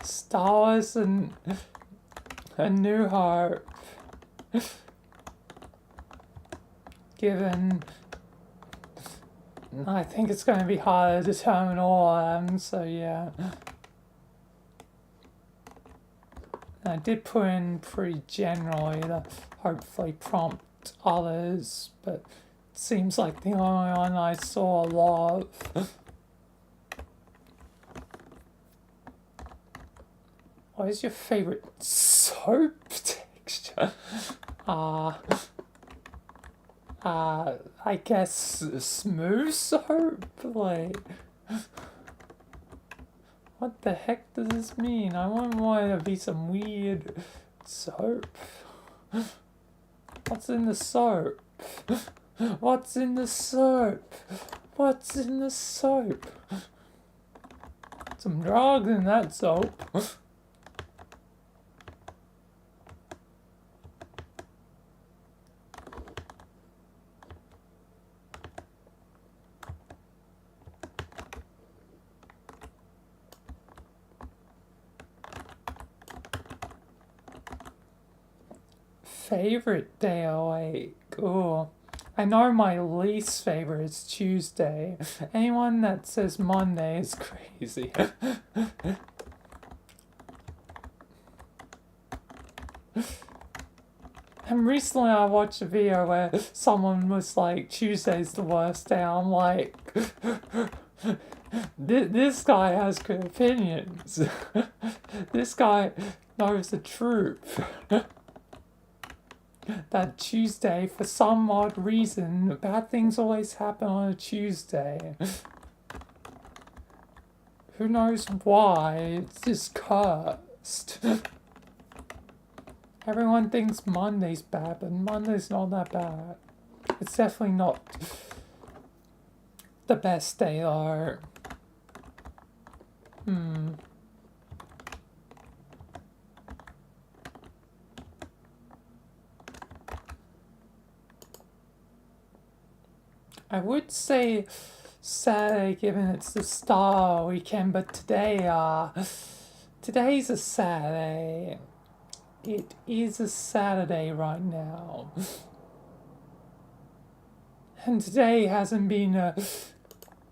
Star Wars and A New Hope. Given, I think it's going to be hard to determine all of them, so yeah. I did put in pretty generally to hopefully prompt others, but seems like the only one I saw a lot of. What is your favorite soap texture? I guess smooth soap? Like, what the heck does this mean? I want to be some weird soap. What's in the soap? What's in the soap? What's in the soap? Some drugs in that soap. Favorite day of the week? Oh, I know my least favorite is Tuesday. Anyone that says Monday is crazy. And recently I watched a video where someone was like, Tuesday's the worst day. I'm like, this guy has good opinions. This guy knows the truth. That Tuesday, for some odd reason, bad things always happen on a Tuesday. Who knows why? It's just cursed. Everyone thinks Monday's bad, but Monday's not that bad. It's definitely not the best day though. I would say Saturday, given it's the Star weekend, but today's a Saturday. It is a Saturday right now. And today hasn't been a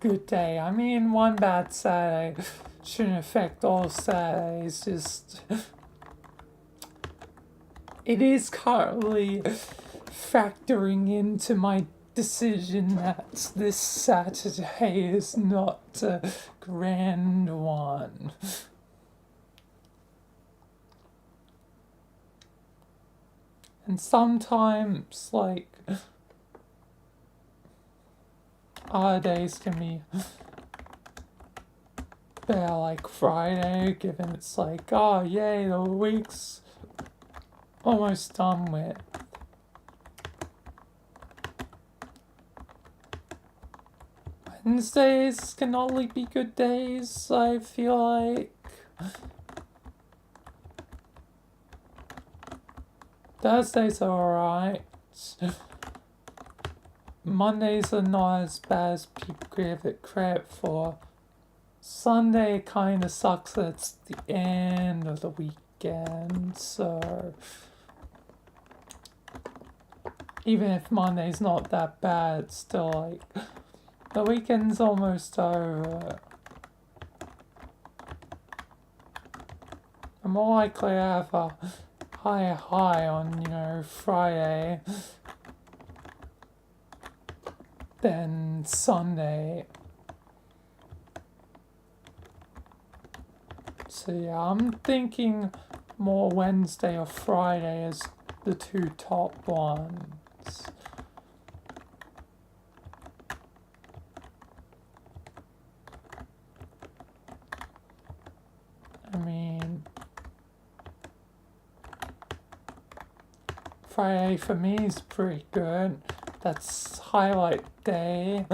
good day. I mean, one bad Saturday shouldn't affect all Saturdays, just... It is currently factoring into my decision that this Saturday is not a grand one. And sometimes, like, other days can be better, like Friday, given it's like, oh yay, the week's almost done with. Wednesdays can only be good days, I feel like. Thursdays are alright. Mondays are not as bad as people give it credit for. Sunday kinda sucks that it's the end of the weekend, so... Even if Monday's not that bad, it's still like... The weekend's almost over. I'm more likely to have a high on, Friday than Sunday. So yeah, I'm thinking more Wednesday or Friday as the two top ones. I mean, Friday for me is pretty good. That's highlight day.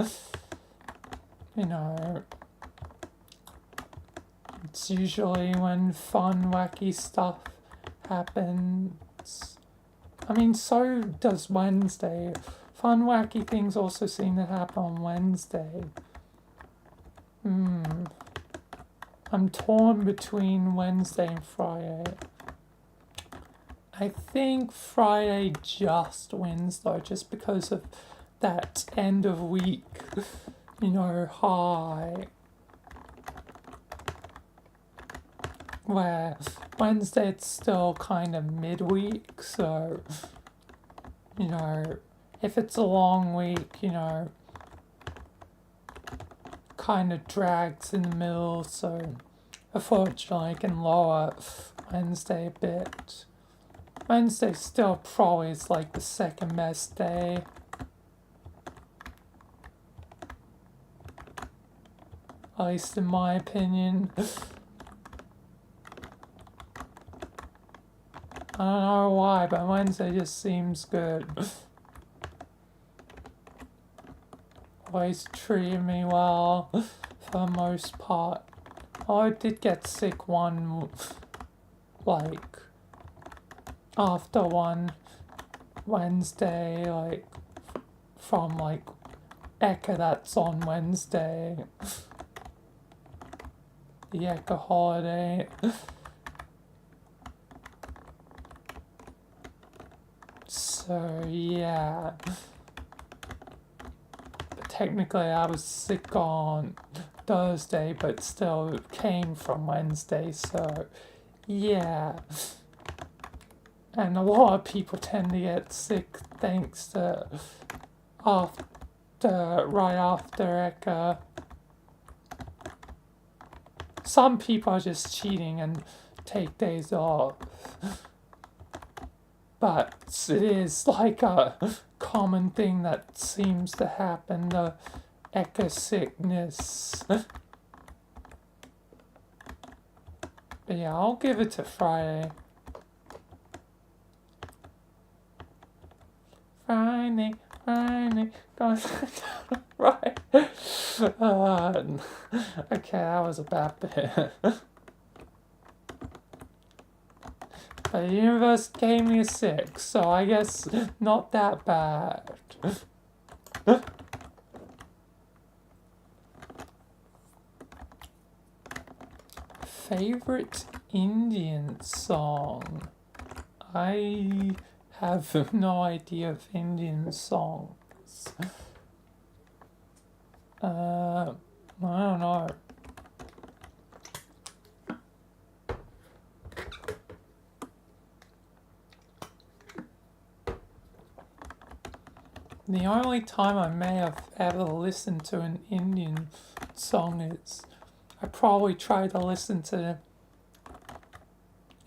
It's usually when fun, wacky stuff happens. I mean, so does Wednesday. Fun, wacky things also seem to happen on Wednesday. I'm torn between Wednesday and Friday. I think Friday just wins though, just because of that end of week, high. Where Wednesday it's still kind of midweek, so, if it's a long week, you know, kind of drags in the middle, so unfortunately I can lower Wednesday a bit. Wednesday still probably is like the second best day. At least in my opinion. I don't know why, but Wednesday just seems good. Always treated me well, for the most part. Oh, I did get sick one, like, after one Wednesday, like, from, like, Eka that's on Wednesday. The Eka holiday. So, yeah. But technically, I was sick on Thursday, but still it came from Wednesday, so, yeah. And a lot of people tend to get sick thanks to right after Eka. Some people are just cheating and take days off. But it is like a common thing that seems to happen, the Eka sickness. But yeah, I'll give it to Friday. Friday, going right. Okay, that was a bad bit. But the universe gave me a 6, so I guess not that bad. Favorite Indian song? I have no idea of Indian songs. I don't know. The only time I may have ever listened to an Indian song is I probably tried to listen to,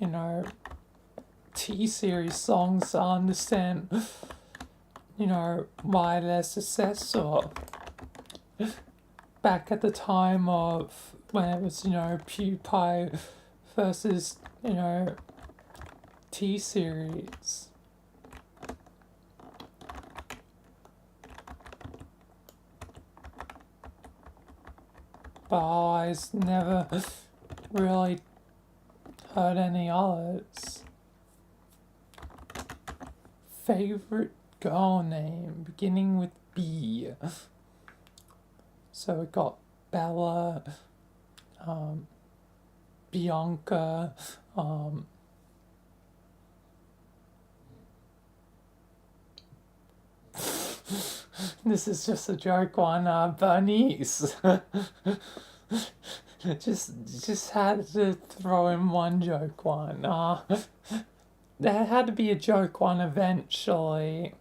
you know, T-series songs to understand, you know, why they're successful. Back at the time of when it was, you know, PewDiePie versus, you know, T-series. But I never really heard any others. Favorite girl name beginning with B. So we got Bella, Bianca, this is just a joke one, Bernice. just had to throw in one joke one. There had to be a joke one eventually.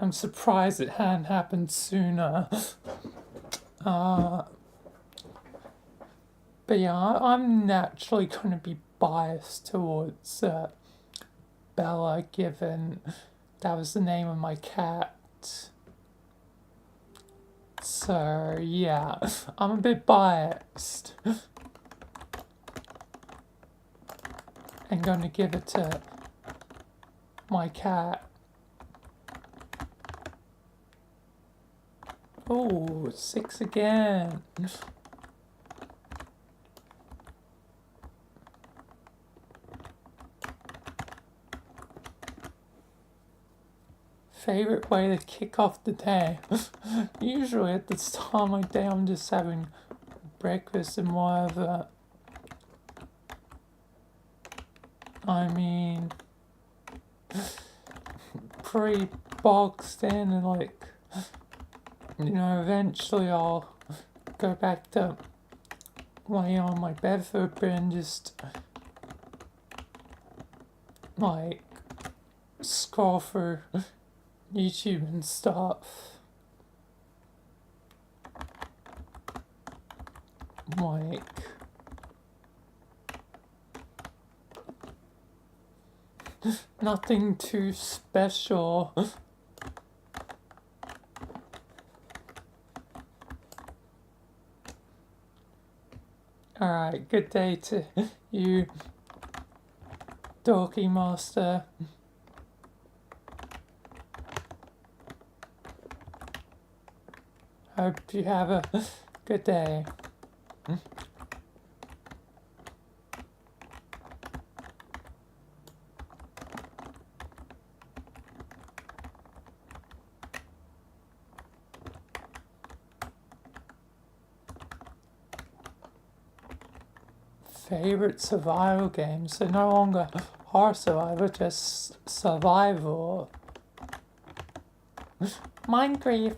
I'm surprised it hadn't happened sooner. But yeah, I'm naturally going to be biased towards Bella, given that was the name of my cat. So yeah, I'm a bit biased. And going to give it to my cat. Oh, 6 again. Favorite way to kick off the day? Usually at this time of day I'm just having breakfast and whatever. I mean, pretty boxed in, and like, you know, eventually I'll go back to laying on my bed for a bit and just like scroll through YouTube and stuff. Like, nothing too special. Alright, good day to you, Dorky Master. Hope you have a good day. Favorite survival games? They're no longer horror survival, just survival. Minecraft.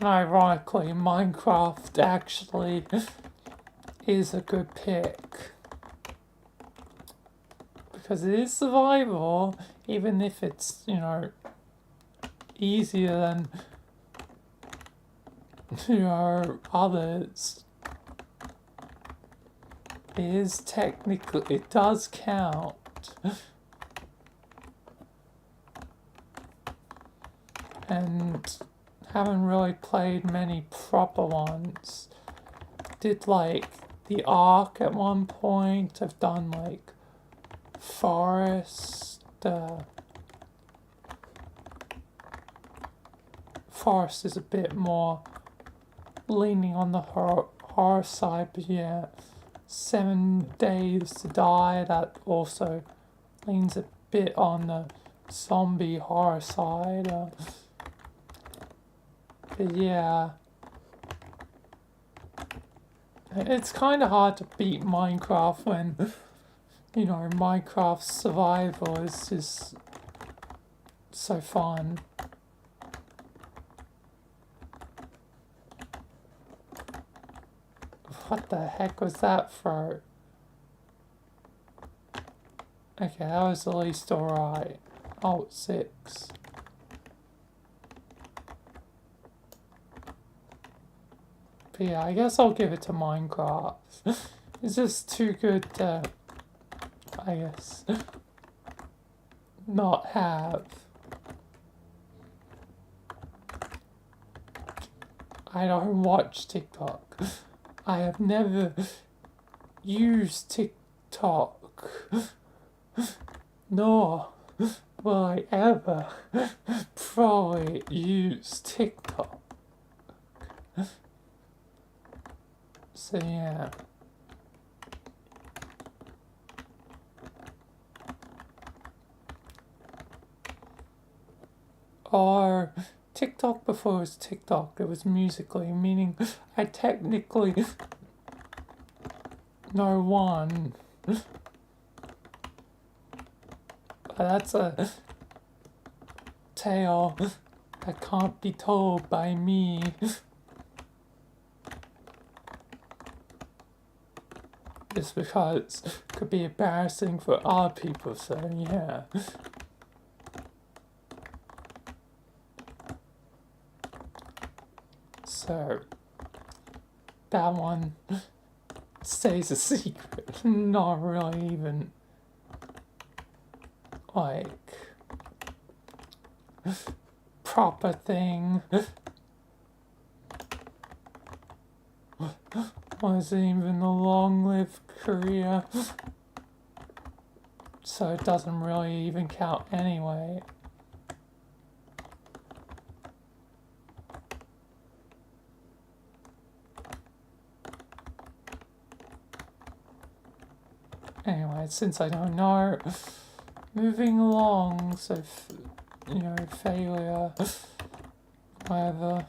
Unironically, Minecraft actually is a good pick. Because it is survival, even if it's, you know, easier than, you know, others. It is technically, it does count. And haven't really played many proper ones. Did like the Ark at one point. I've done like Forest. Forest is a bit more leaning on the horror side, but yeah, 7 Days to Die, that also leans a bit on the zombie horror side. But yeah, it's kind of hard to beat Minecraft when, you know, Minecraft survival is just so fun. What the heck was that for? Okay, that was at least alright. Alt 6. But yeah, I guess I'll give it to Minecraft. It's just too good to, I guess, not have. I don't watch TikTok. I have never used TikTok, nor will I ever probably use TikTok. So yeah. Or TikTok before it was TikTok, it was Musically, meaning I technically know one. But that's a tale that can't be told by me. Just because it could be embarrassing for other people, so yeah. So, that one stays a secret. Not really even, like, proper thing. Wasn't even a long-lived career. So it doesn't really even count anyway. Anyway, since I don't know, moving along, so, you know, failure, whatever.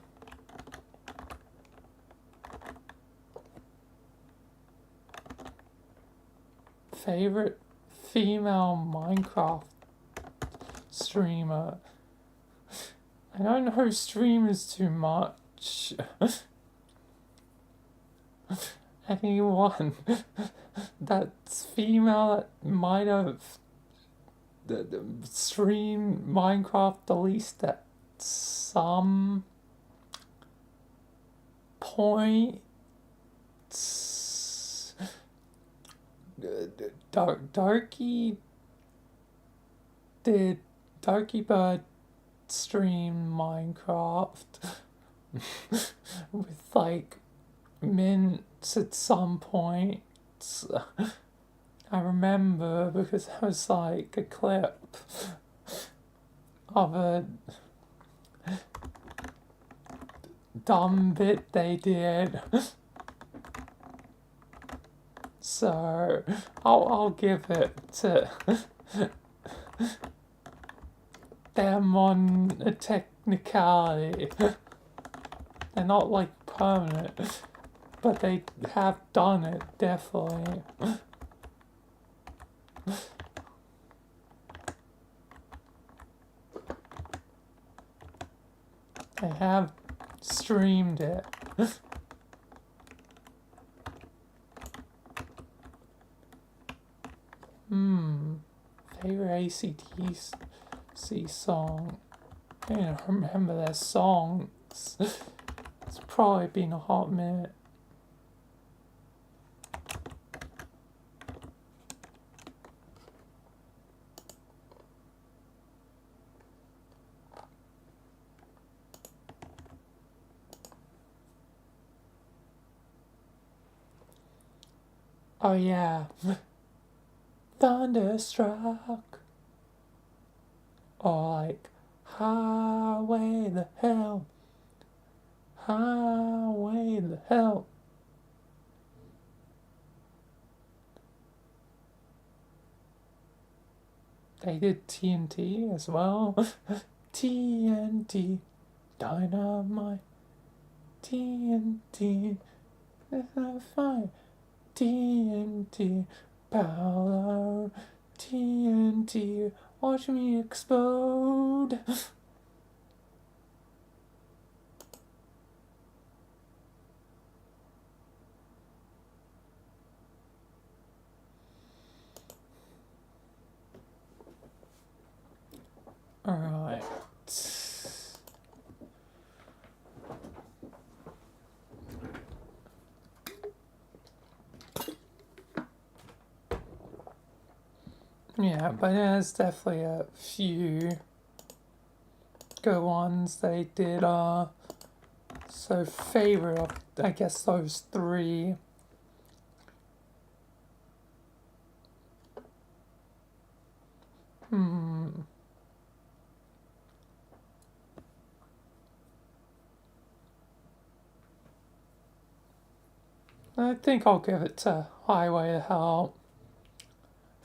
Favorite female Minecraft streamer? I don't know streamers too much. anyone that's female that might have streamed Minecraft at least at some point. Darky did Darky Bird stream Minecraft with like mints at some point. I remember because there was like a clip of a dumb bit they did. So I'll give it to them on a technicality. They're not like permanent, but they have done it definitely. They have streamed it. Favorite AC/DC song? I don't remember their songs. It's probably been a hot minute. Oh yeah. Thunderstruck. Or like Highway to Hell. Highway to Hell. They did TNT as well. TNT. Dynamite. TNT. It's not fine. TNT. Power. TNT. Watch me explode. Alright. Yeah, but there's definitely a few good ones they did. So favorite of, I guess, those three. I think I'll give it to Highway to Hell.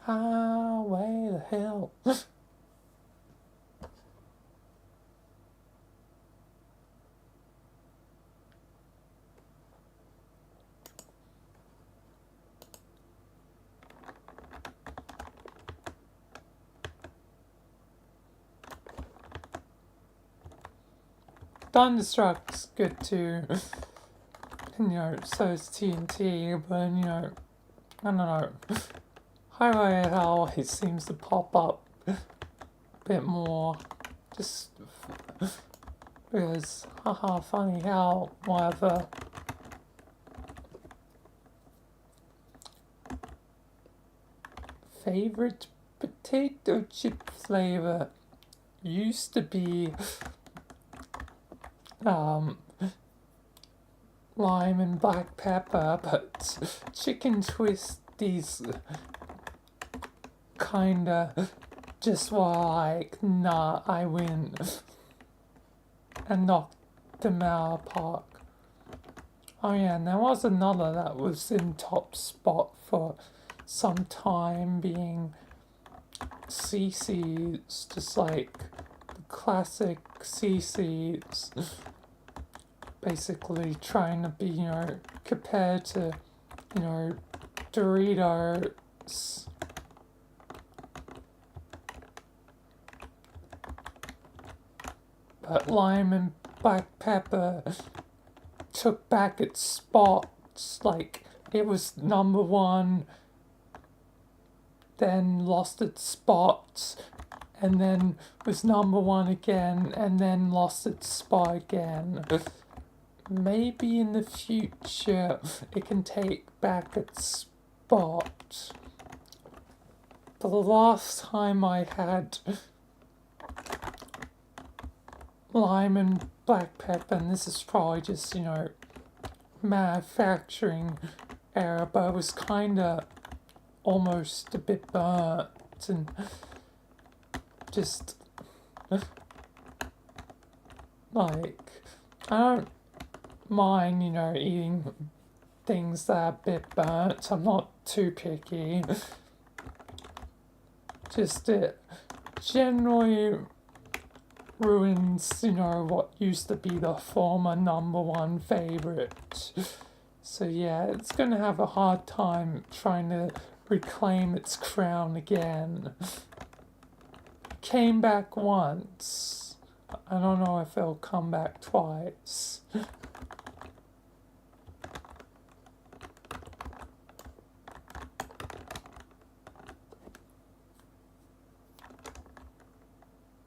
Highway to Hell. Thunderstruck's good too. You know, so is TNT, but you know, I don't know. Highway to Hell always seems to pop up a bit more. Just because, haha, funny how, whatever. Favorite potato chip flavor used to be lime and black pepper, but chicken twisties kinda just were like, nah, I win, and knocked them out of the park. Oh yeah, and there was another that was in top spot for some time, being CC's, just like the classic CC's, basically trying to be, you know, compared to, you know, Doritos. But lime and black pepper took back its spots, like it was number one, then lost its spot, and then was number one again, and then lost its spot again. Maybe in the future it can take back its spot. The last time I had lime and black pepper, and this is probably just, manufacturing error, but it was kinda almost a bit burnt and just like, I don't mind, eating things that are a bit burnt. I'm not too picky. Just it generally ruins, what used to be the former number one favorite. So yeah, it's gonna have a hard time trying to reclaim its crown again. It came back once. I don't know if it'll come back twice.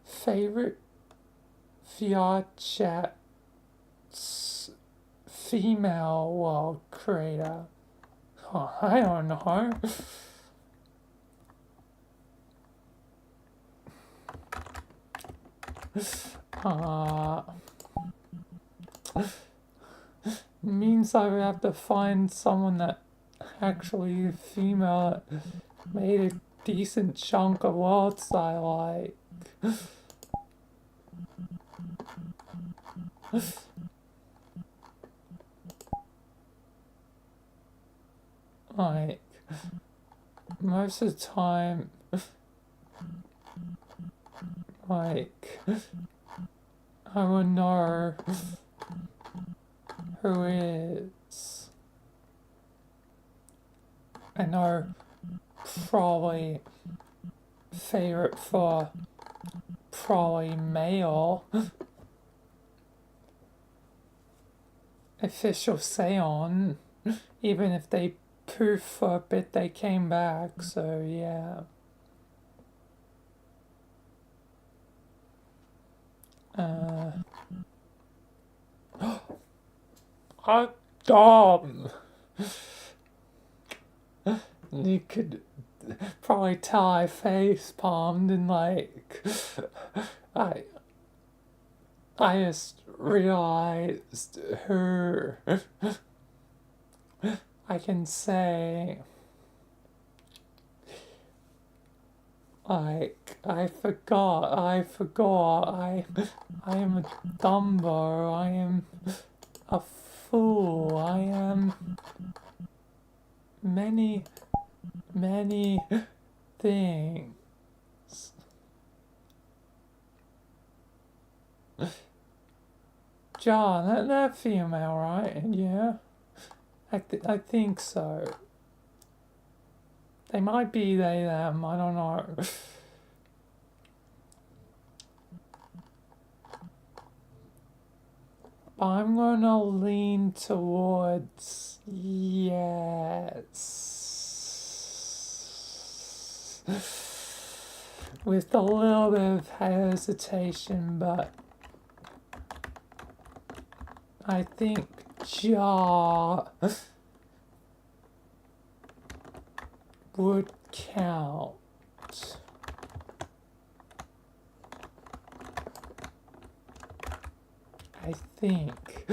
Favorite VRChat female world creator? Oh, I don't know. Means I would have to find someone that actually female that made a decent chunk of worlds I like. Like, most of the time, like, I would know who is. I know probably favorite for probably male. Official say on, even if they poof for a bit, they came back, so yeah. I'm dumb. You could probably tell I face palmed and like I just realized who I can say, like, I forgot, I am a dumbo, I am a fool, I am many things. John, that female, right? Yeah. I think so. They might be they, them, I don't know. But I'm gonna lean towards yes. With a little bit of hesitation, but I think jaw would count. I think.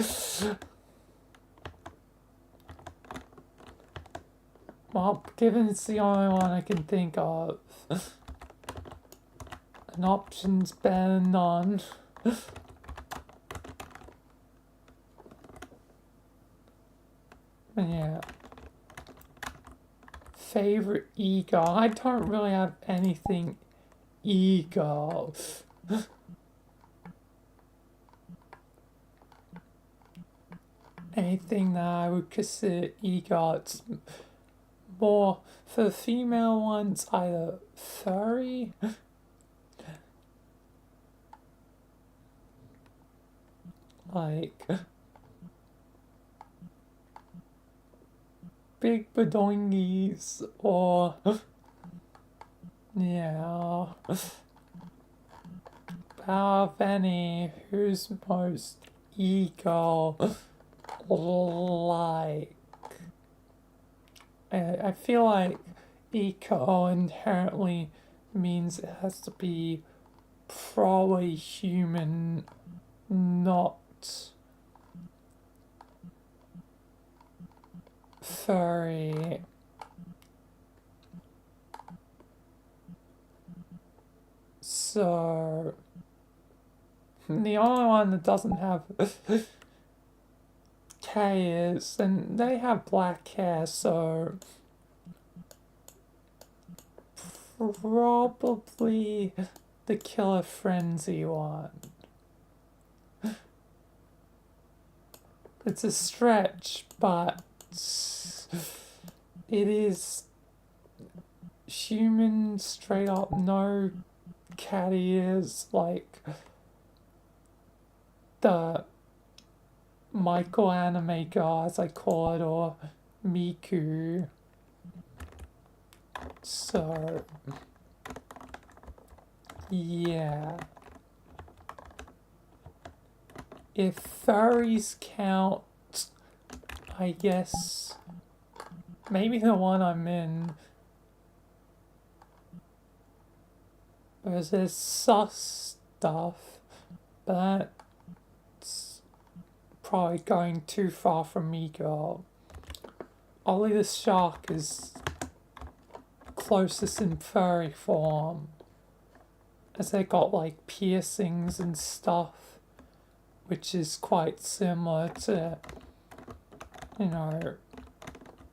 Well, given it's the only one I can think of, an option's better than none. Yeah. Favorite ego? I don't really have anything ego. Anything that I would consider ego. It's more for the female ones, either furry. Like big badongies, or yeah. Out of any, who's most ego like? I feel like eco inherently means it has to be probably human, not furry. So the only one that doesn't have K is, and they have black hair, so probably the Killer Frenzy one. It's a stretch, but it is human, straight up, no cat ears, like the Michael anime guy, as I call it, or Miku. So, yeah. If furries count, I guess maybe the one I'm in. There's sus stuff, but that's probably going too far from me, girl. Ollie the Shark is closest in furry form, as they got like piercings and stuff, which is quite similar to, you know,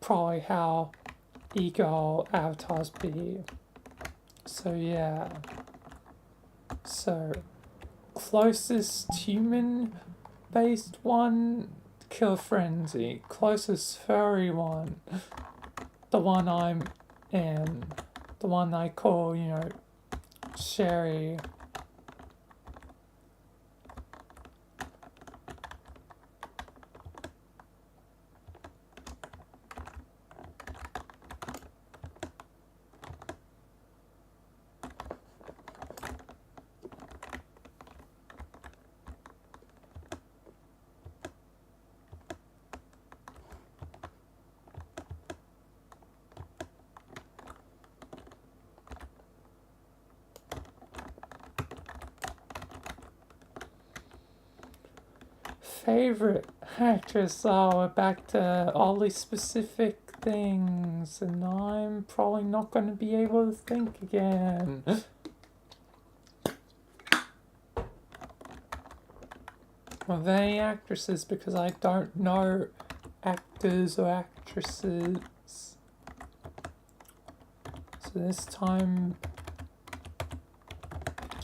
probably how ego avatars be. So yeah. So closest human based one, Kill Frenzy. Closest furry one, the one I'm in. The one I call, you know, Sherry. Favorite actress, oh, we're back to all these specific things, and I'm probably not going to be able to think again. Of any actresses, because I don't know actors or actresses. So this time,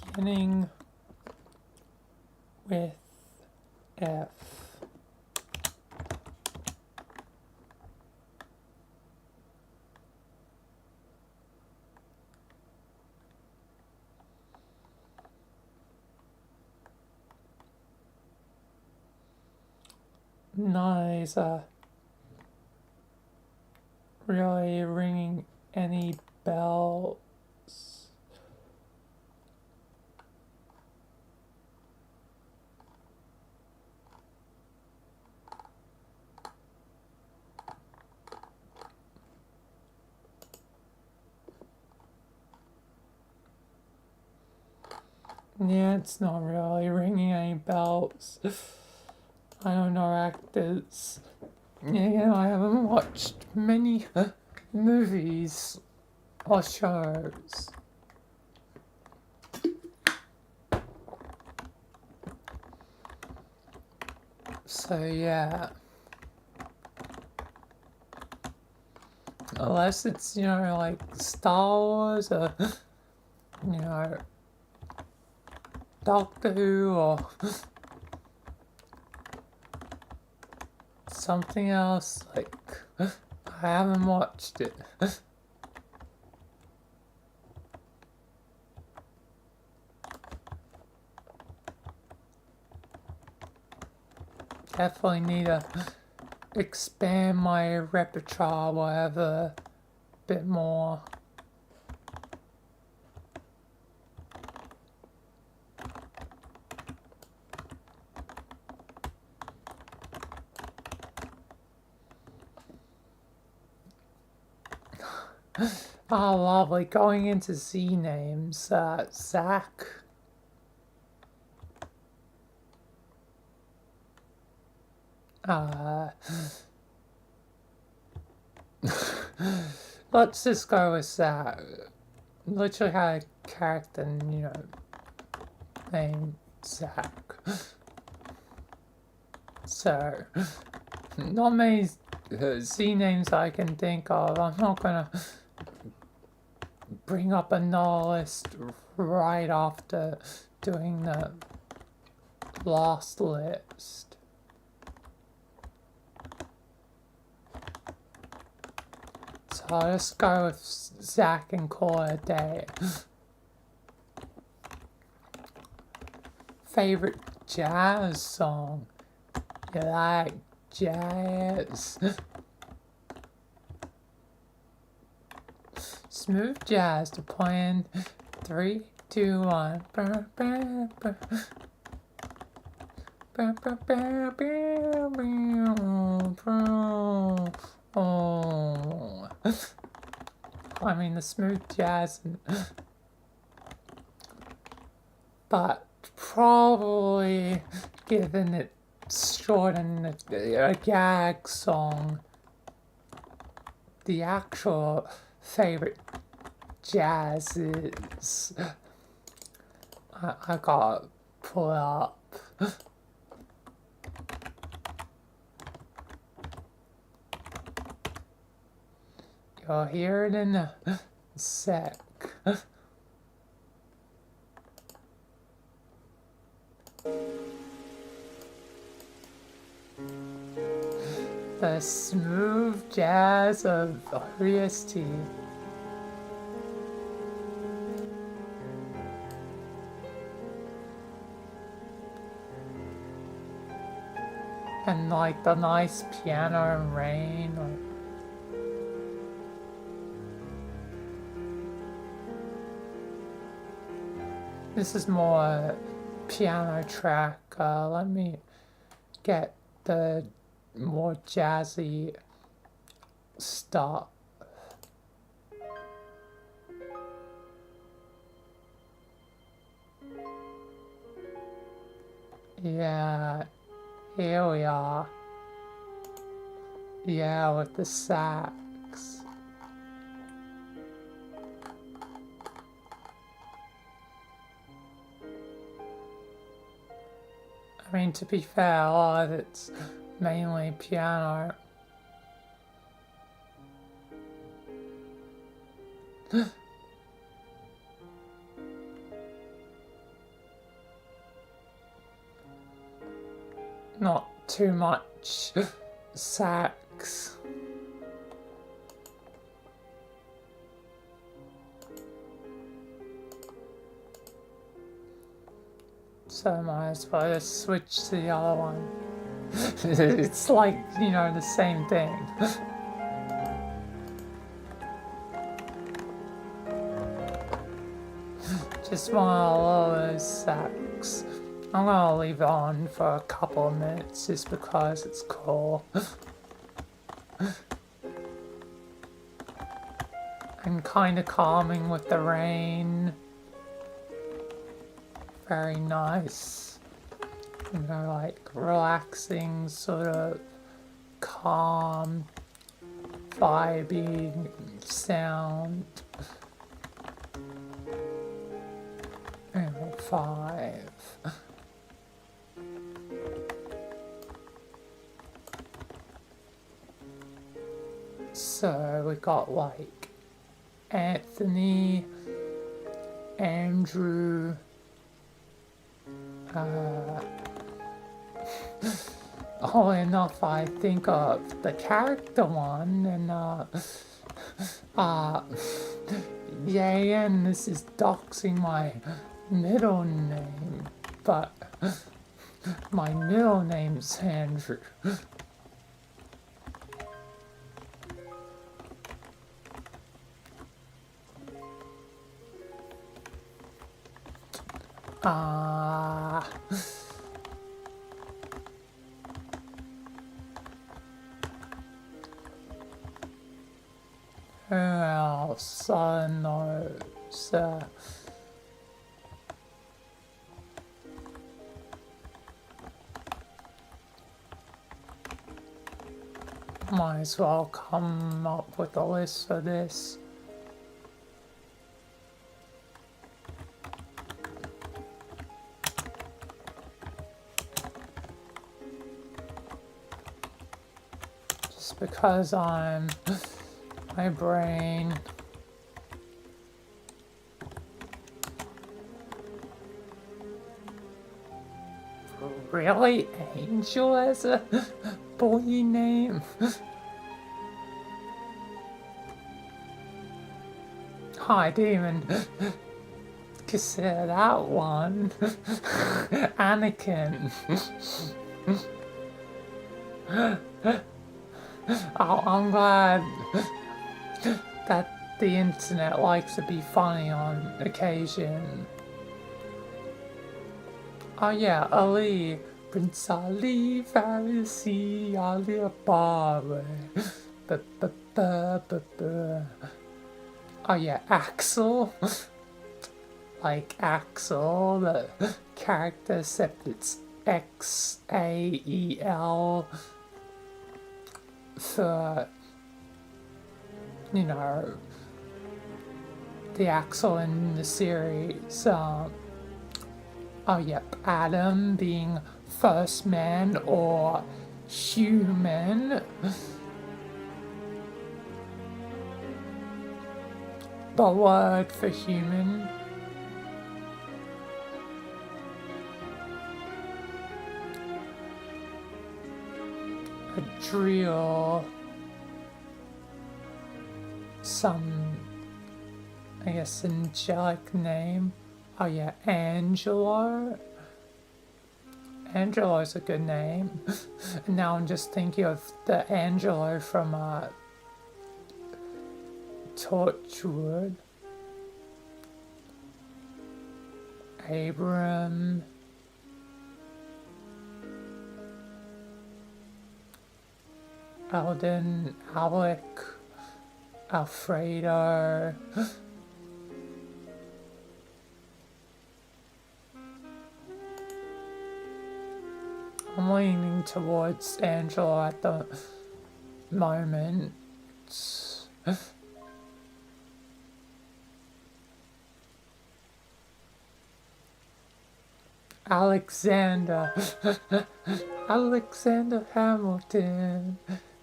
beginning with F. Nice, really ringing any bells. Yeah, it's not really ringing any bells. I don't know actors. Yeah, I haven't watched many movies or shows. So yeah. Unless it's, you know, like Star Wars or, you know, Doctor Who or something else, like, I haven't watched it. Definitely need a expand my repertoire, whatever, a bit more. Oh, lovely. Going into Z names, Zach. Let's just go with Zach. Literally had a character, named Zach. So, not many Z names I can think of. I'm not gonna bring up another list right after doing the last list. So I'll just go with Zach and call it a day. Favorite jazz song? You like jazz? Smooth jazz to plan. 3, 2, 1. Oh, I mean the smooth jazz, but probably given it's short and a gag song, the actual favorite jazz is I gotta pull it up. You'll hear it in a sec. The smooth jazz of OST. And like the nice piano and rain. This is more piano track. Let me get the more jazzy stuff. Yeah, here we are. Yeah, with the sax. I mean, to be fair, a lot of it's mainly piano. Not too much sax. So might as well just switch to the other one. It's like, the same thing. Just want a lot of sax. I'm gonna leave it on for a couple of minutes just because it's cool. And kind of calming with the rain. Very nice. Like relaxing, sort of calm, vibey sound. And 5. So we got like Anthony, Andrew, oh, enough I think of the character one, and yeah, and this is doxing my middle name, but my middle name's Andrew. Ah. Who else knows? Might as well come up with a list for this. Just because my brain. Really? Angel as a boy name? I didn't even consider that one. Anakin. Oh, I'm glad that the internet likes to be funny on occasion. Oh yeah, Ali. Prince Ali, Pharisee, Ali Ababa. Oh yeah, Axel. Like Axel, the character, except it's Xael for, you know, the Axel in the series. Oh yep, Adam being first man or human. The word for human. Adriel. Some, I guess, angelic name. Oh yeah, Angelo. Angelo's a good name. And now I'm just thinking of the Angelo from Torchwood. Abram. Alden, Alec, Alfredo. I'm leaning towards Angelo at the moment. Alexander. Alexander Hamilton.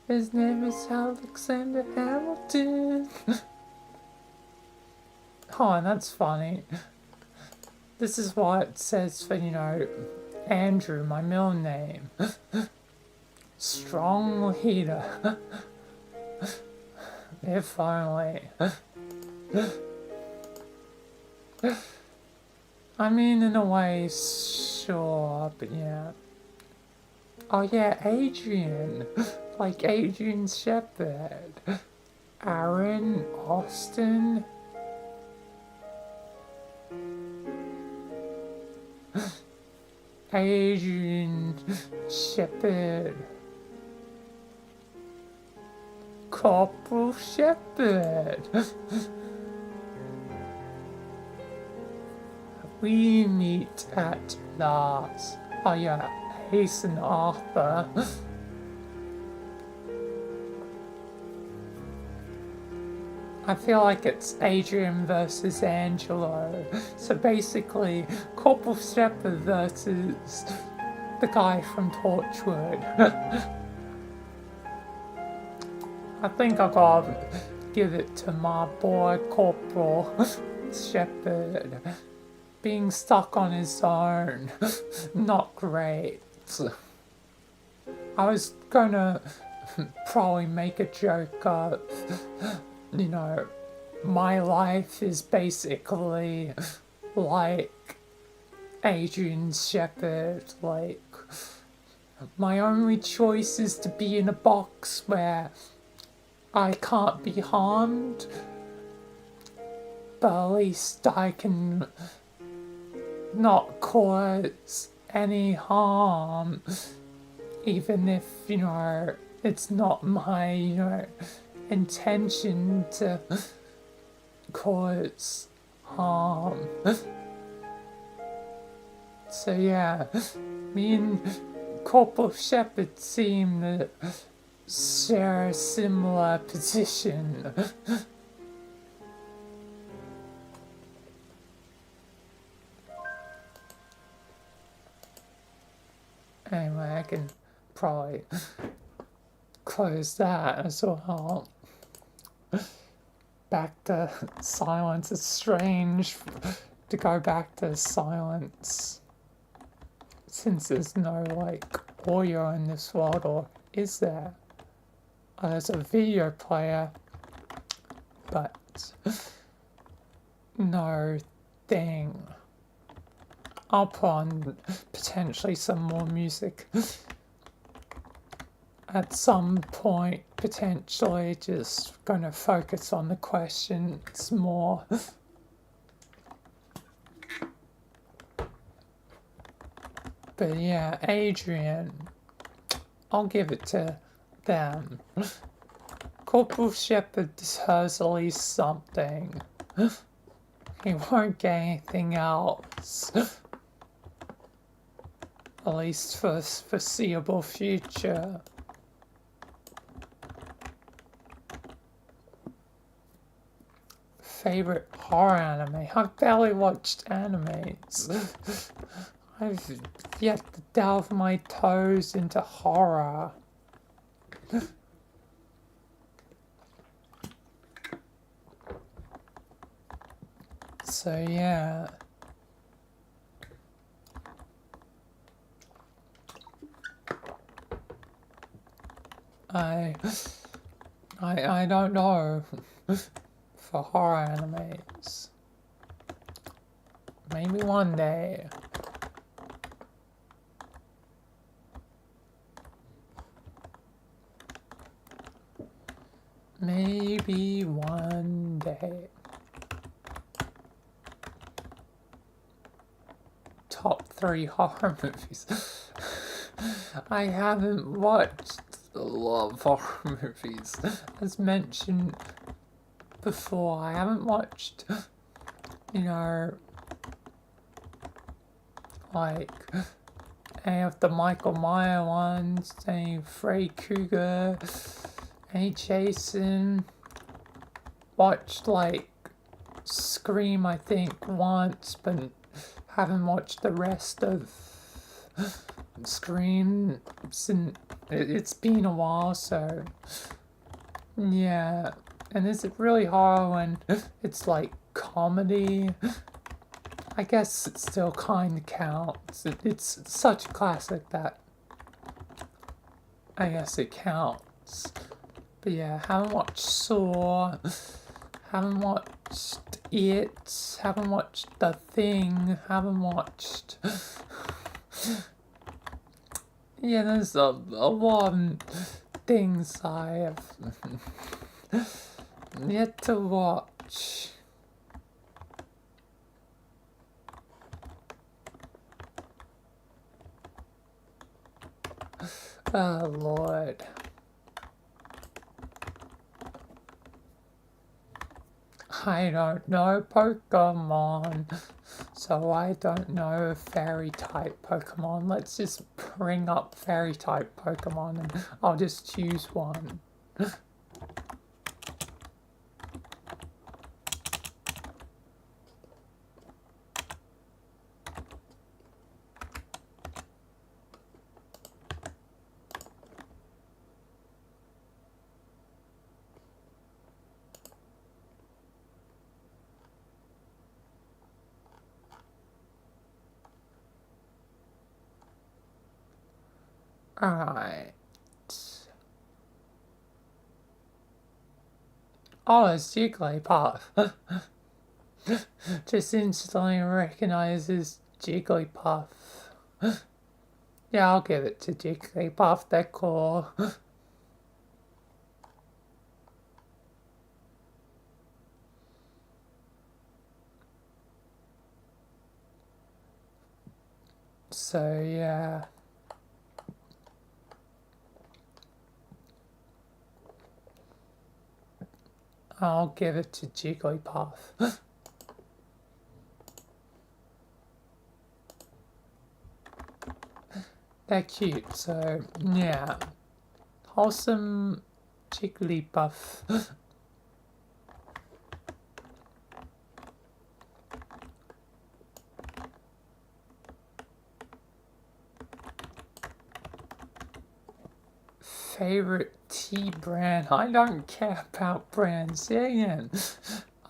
His name is Alexander Hamilton. Oh, that's funny. This is what it says for, you know, Andrew, my middle name. Strong leader. If only. I mean, in a way, sure, but yeah. Oh yeah, Adrian. Like Adrian Shepherd. Aaron, Austin. Adrian Shepherd. Corporal Shepherd. We meet at last. Oh yeah, Hasten Arthur. I feel like it's Adrian versus Angelo. So basically, Corporal Shepherd versus the guy from Torchwood. I think I gotta give it to my boy Corporal Shepherd. Being stuck on his own, not great. I was gonna probably make a joke of, you know, my life is basically like Adrian Shepherd. Like, my only choice is to be in a box where I can't be harmed, but at least I can not cause any harm, even if, you know, it's not my, you know, intention to cause harm. So yeah, me and Corporal Shepherd seem to share a similar position. Anyway, I can probably close that as well. Back to silence. It's strange to go back to silence since there's no like audio in this world, or is there? Oh, there's a video player, but no thing. I'll put on potentially some more music at some point, potentially. Just gonna focus on the questions more. But yeah, Adrian, I'll give it to them. Corporal Shepherd deserves at least something. He won't get anything else. At least for the foreseeable future. Favorite horror anime? I've barely watched animes. I've yet to delve my toes into horror. So yeah. I don't know for horror animes. Maybe one day. Maybe one day. Top 3 horror movies. I haven't watched a lot of horror movies. As mentioned before, I haven't watched, you know, like any of the Michael Myers ones, any Freddy Krueger, any Jason. Watched like Scream, I think, once, but haven't watched the rest of Scream since it's been a while, so yeah. And is it really hard when it's like comedy? I guess it still kind of counts. It's such a classic that I guess it counts. But yeah, haven't watched Saw, haven't watched It, haven't watched The Thing, haven't watched... Yeah, there's a lot of things I have yet to watch. Oh, Lord. I don't know Pokemon, so I don't know fairy type Pokemon. Let's just bring up fairy type Pokemon and I'll just choose one. Alright. Oh, it's Jigglypuff. Just instantly recognizes Jigglypuff. Yeah, I'll give it to Jigglypuff, they're cool. So yeah. I'll give it to Jigglypuff. They're cute, so yeah. Wholesome Jigglypuff. Favorite tea brand? I don't care about brands. Yeah, yeah.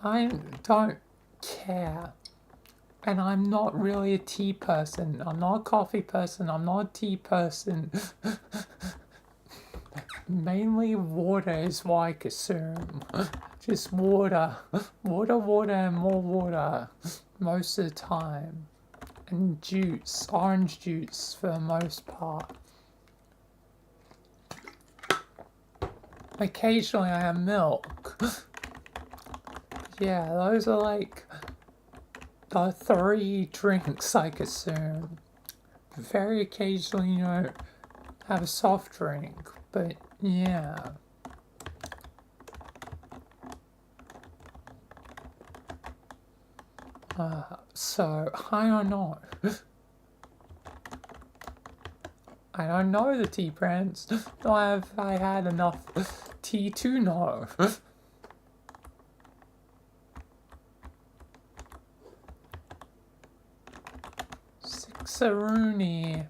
I don't care. And I'm not really a tea person. I'm not a coffee person. I'm not a tea person. Mainly water is what I consume. Just water. Water, water, and more water. Most of the time. And juice. Orange juice for the most part. Occasionally I have milk. Yeah, those are like the 3 drinks I consume. Very occasionally, have a soft drink, but yeah. So, I don't know. I don't know the tea brands. Nor have I had enough tea to know. Sixeroonie.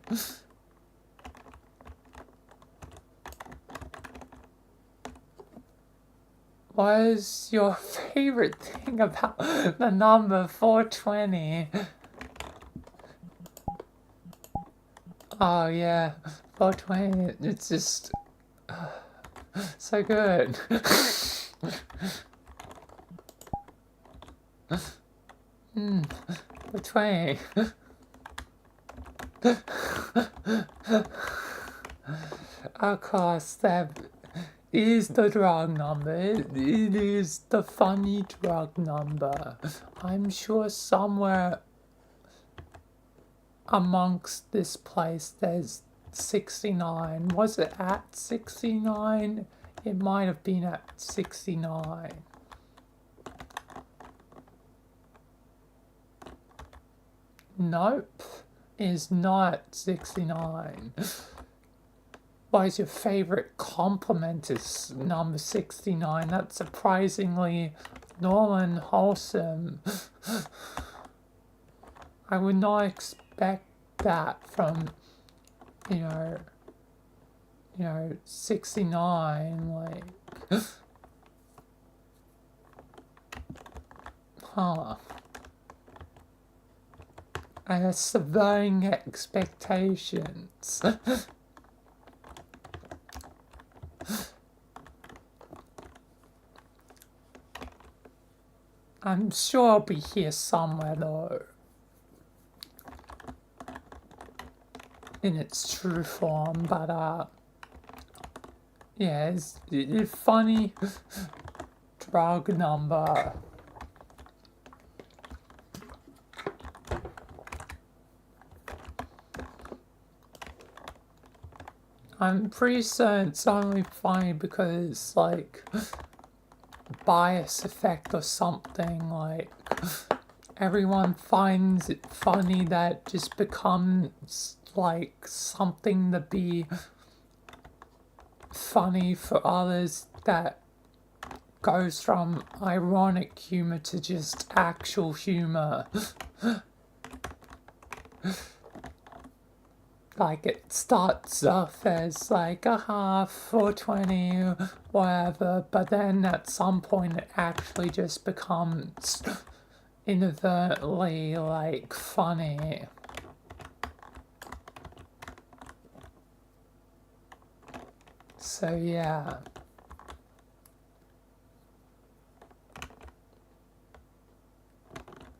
What is your favorite thing about the number 420? Oh yeah, 420, it's just so good. 420. Of course, that is the drug number. It is the funny drug number. I'm sure somewhere amongst this place there's 69. Was it at 69? It might have been at 69. Nope, is not 69. What is your favorite compliment is number 69? That's surprisingly normal and wholesome. I would not expect that from, 69, like, huh. And it's subverting expectations. I'm sure I'll be here somewhere though. In its true form, but yeah, it's a funny drug number. I'm pretty certain it's only funny because, like, bias effect or something, like, everyone finds it funny that just becomes, like, something to be funny for others that goes from ironic humor to just actual humor. Like, it starts off as like, 420, whatever, but then at some point it actually just becomes inadvertently, like, funny. So, yeah.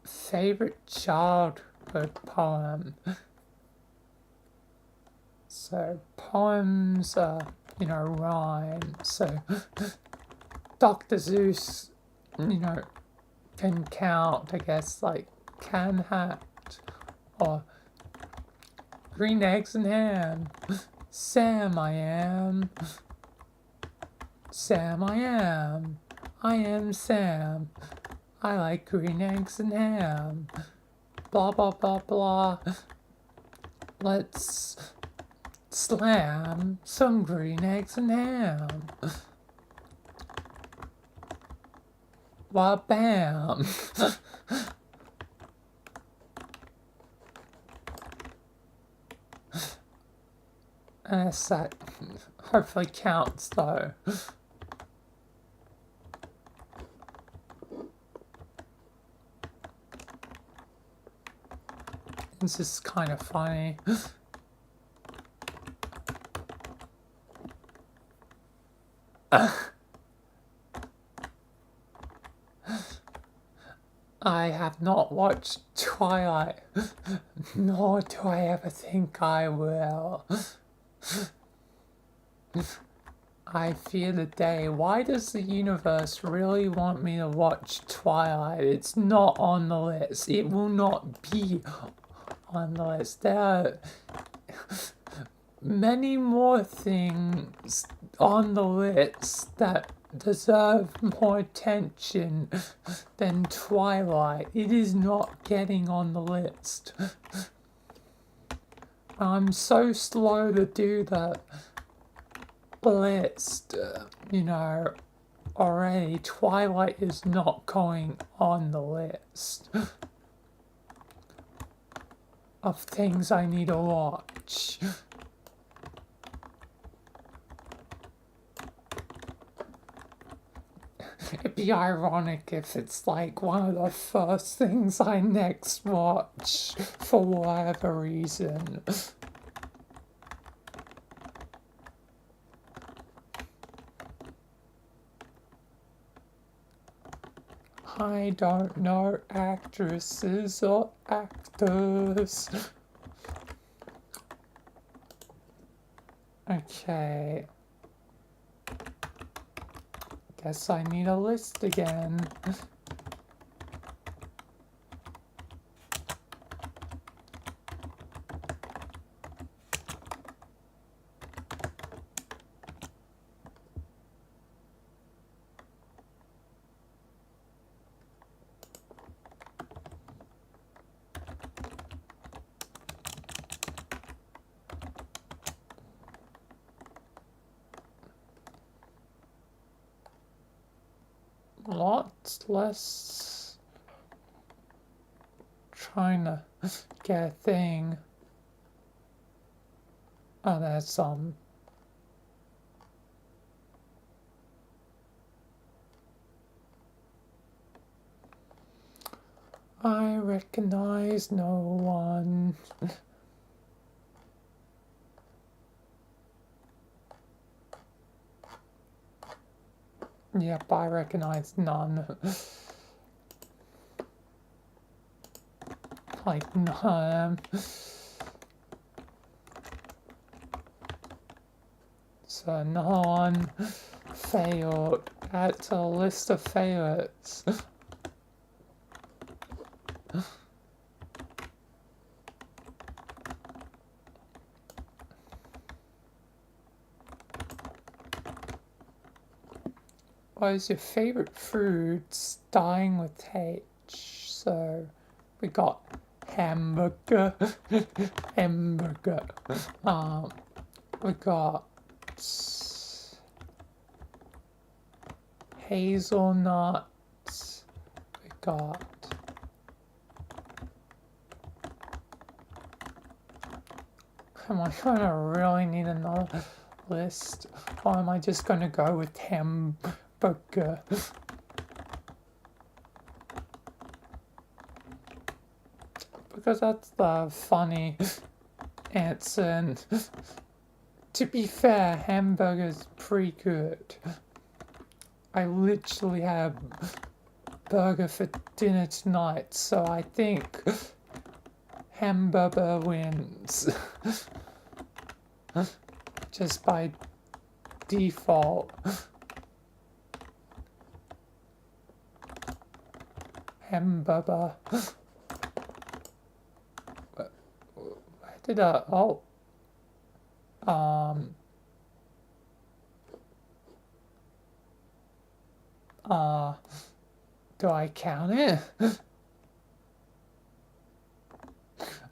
Favorite childhood poem? So poems are, rhyme. So Dr. Seuss, can count, I guess, like Can Hat or Green eggs and ham. Sam, I am. Sam, I am. I am Sam. I like green eggs and ham. Blah, blah, blah, blah. Let's slam some green eggs and ham. Wah, bam. That hopefully counts though. This is kind of funny. I have not watched Twilight, nor do I ever think I will. I fear the day. Why does the universe really want me to watch Twilight? It's not on the list. It will not be on the list. There are many more things on the list that deserve more attention than Twilight. It is not getting on the list. I'm so slow to do the list, already. Twilight is not going on the list of things I need to watch. It'd be ironic if it's like one of the first things I next watch for whatever reason. I don't know actresses or actors. Okay. Guess I need a list again. Lots less trying to get a thing. Oh, there's some. I recognize no one. Yep, I recognize none. Like none. So no one failed. Add to a list of favorites. What is your favorite food starting with H? So we got hamburger, hamburger. We got hazelnut. We got am I gonna really need another list? Or am I just gonna go with hamburger? Because that's the funny answer, and to be fair, hamburger's pretty good. I literally had a burger for dinner tonight, so I think hamburger wins. Just by default. Hamburger. Where did a, oh, um, do I count it?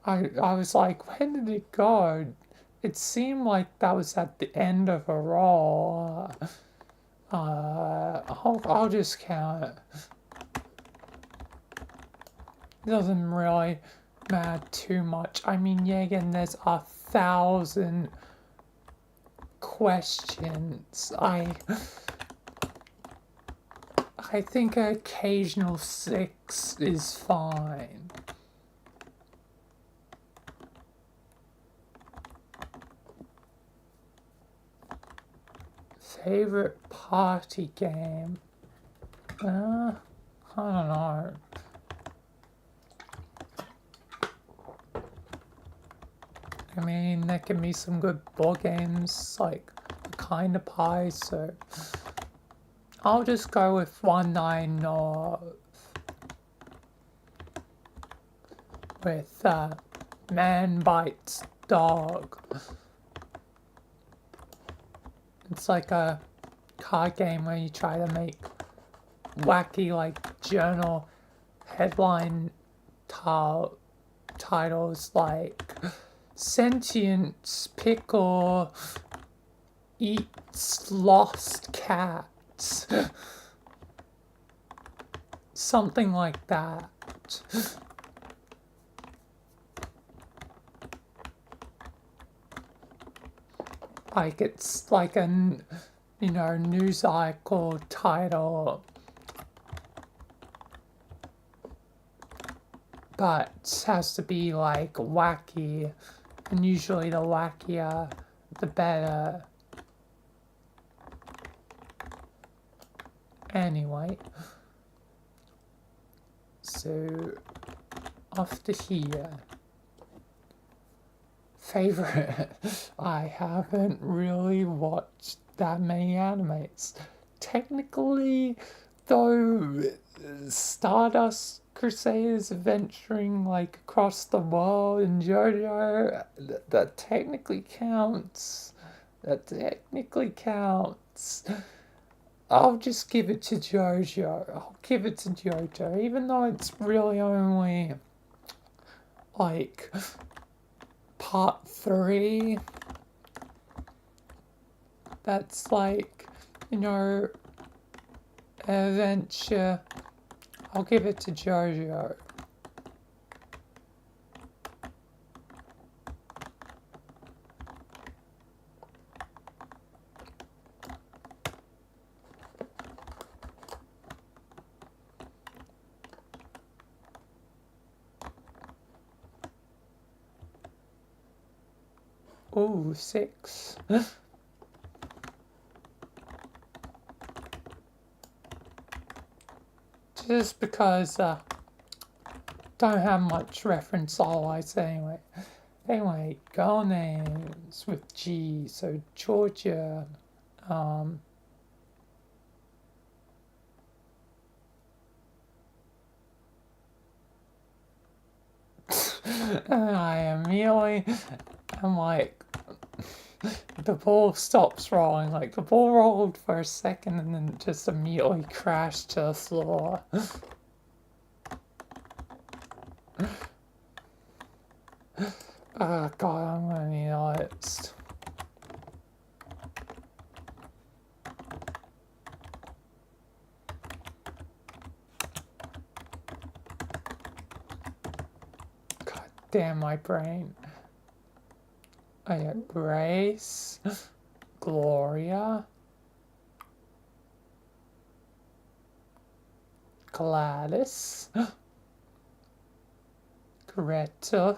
I was like, when did it go? It seemed like that was at the end of a roll. I'll just count it. It doesn't really matter too much. I mean, yeah, again, there's 1,000 questions. I think an occasional 6 is fine. Favorite party game? I don't know. I mean, there can be some good board games, like Kind of Pie, so I'll just go with one I know of. With Man Bites Dog. It's like a card game where you try to make wacky, like, journal headline titles like Sentience Pickle Eats Lost Cats. Something like that. Like it's like a, news article title, but it has to be like wacky, and usually the wackier, the better. Anyway, so after here. Favorite. I haven't really watched that many animes. Technically, though, Stardust Crusaders adventuring like across the world in JoJo, that technically counts. That technically counts. I'll just give it to JoJo. I'll give it to JoJo, even though it's really only like part 3. That's like, adventure. I'll give it to JoJo. Ooh, 6. Just because don't have much reference otherwise anyway. Anyway, girl names with G. So Georgia. And I immediately am like, the ball stops rolling. Like, the ball rolled for a second and then just immediately crashed to the floor. Oh god, I'm gonna need lights. God damn my brain. I got Grace, Gloria, Gladys, Greta,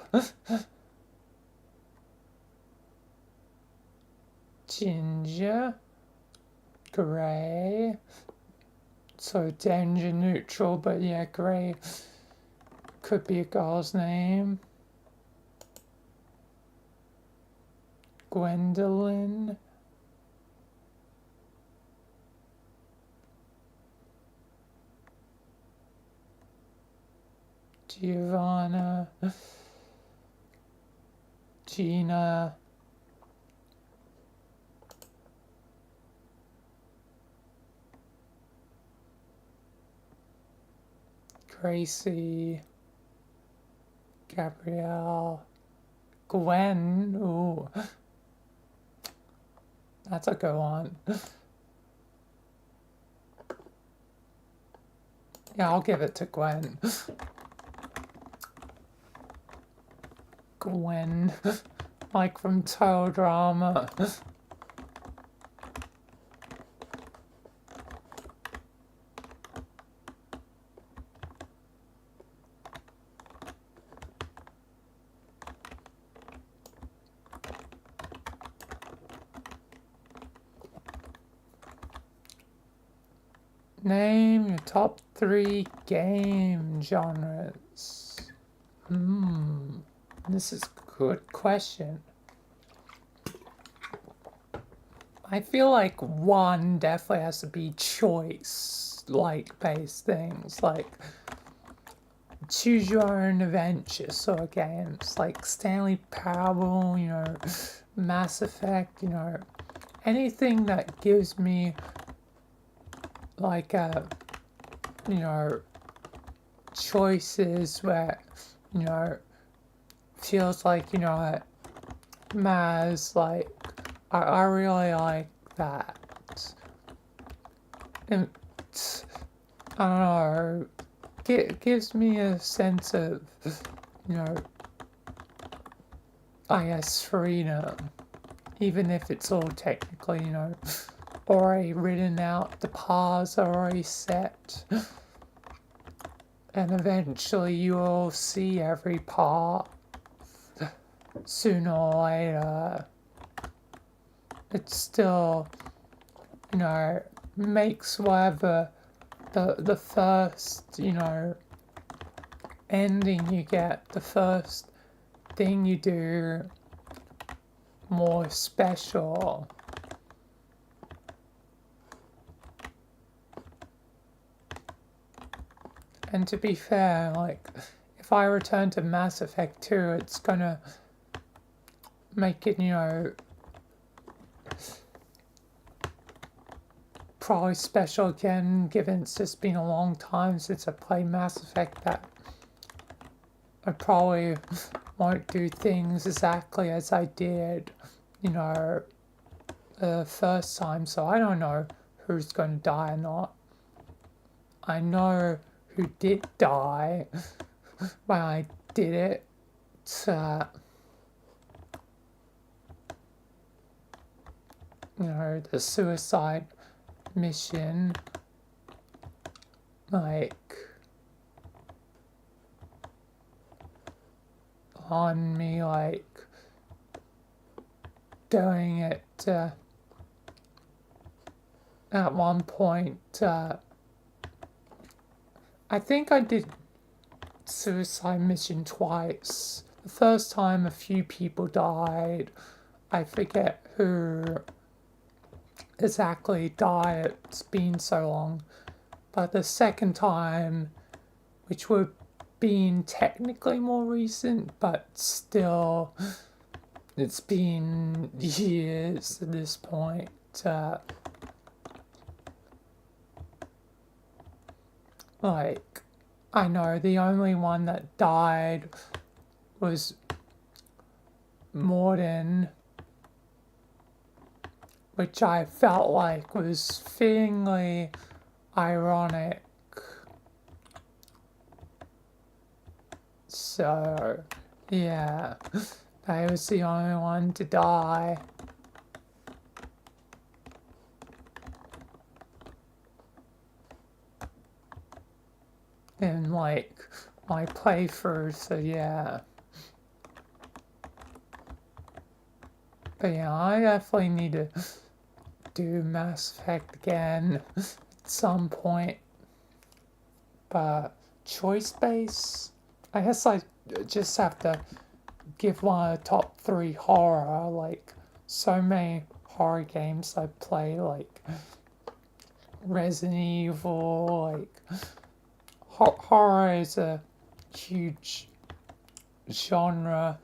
Ginger, Gray. So danger neutral, but yeah, Gray could be a girl's name. Gwendolyn. Giovanna. Gina. Gracie. Gabrielle. Gwen. Ooh. That's a good one. Yeah, I'll give it to Gwen. Gwen. Like from Total Drama. Name your top 3 game genres. This is a good question. I feel like one definitely has to be choice, like based things, like choose your own adventure sort of games, like Stanley Parable, you know, Mass Effect, you know, anything that gives me like you know, choices where, you know, feels like, you know, Maz, like, I really like that. And I don't know, gives me a sense of, you know, I guess freedom, even if it's all technically, you know, already written out, the paths are already set, and eventually you will see every path sooner or later. It still, you know, makes whatever the first, you know, ending you get, the first thing you do more special. And to be fair, like, if I return to Mass Effect 2, it's gonna make it, you know, probably special again, given it's just been a long time since I played Mass Effect, that I probably won't do things exactly as I did, you know, the first time, so I don't know who's gonna die or not. I know who did die when I did it. You know, the suicide mission, like, on me, like, doing it, at one point, I think I did suicide mission twice. The first time a few people died. I forget who exactly died, it's been so long. But the second time, which would have been technically more recent, but still, it's been years at this point. Like, I know the only one that died was Morden, which I felt like was fittingly ironic. So, yeah, I was the only one to die. In, like, my playthrough, so yeah. But yeah, I definitely need to do Mass Effect again at some point. But choice base, I guess I just have to give one of the top 3 horror. Like, so many horror games I play, like Resident Evil, like horror is a huge genre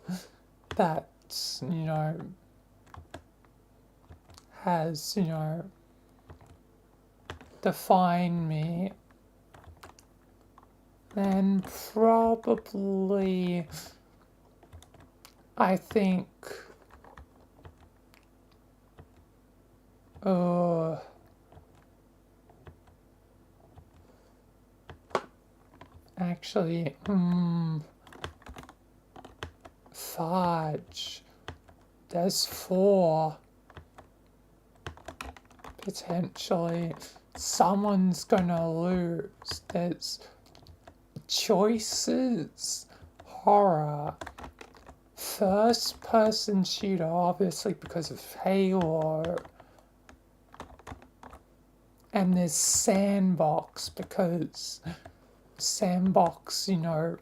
that you know, has, you know, defined me, then probably I think actually, fudge. There's 4. Potentially. Someone's gonna lose. There's choices. Horror. First person shooter, obviously because of Halo. And there's sandbox because sandbox, you know,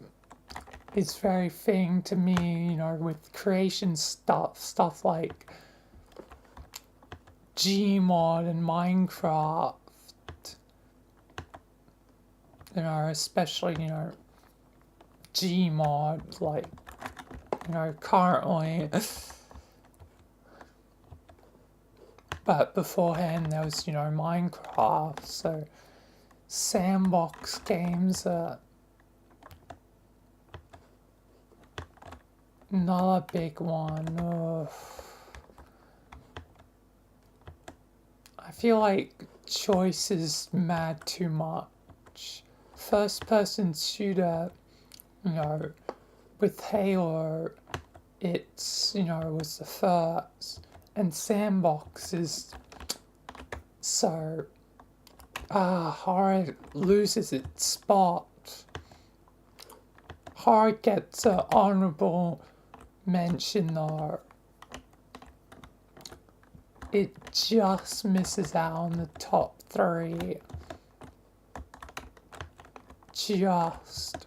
is very thing to me, you know, with creation stuff like Gmod and Minecraft, you know, especially, you know, Gmod, like, you know, currently, but beforehand there was, you know, Minecraft, so sandbox games are another big one. Ugh. I feel like choices matter too much. First person shooter, you know, with Halo, it's, you know, was the first. And sandbox is so, horror loses its spot. Horror gets an honorable mention though. It just misses out on the top 3. Just.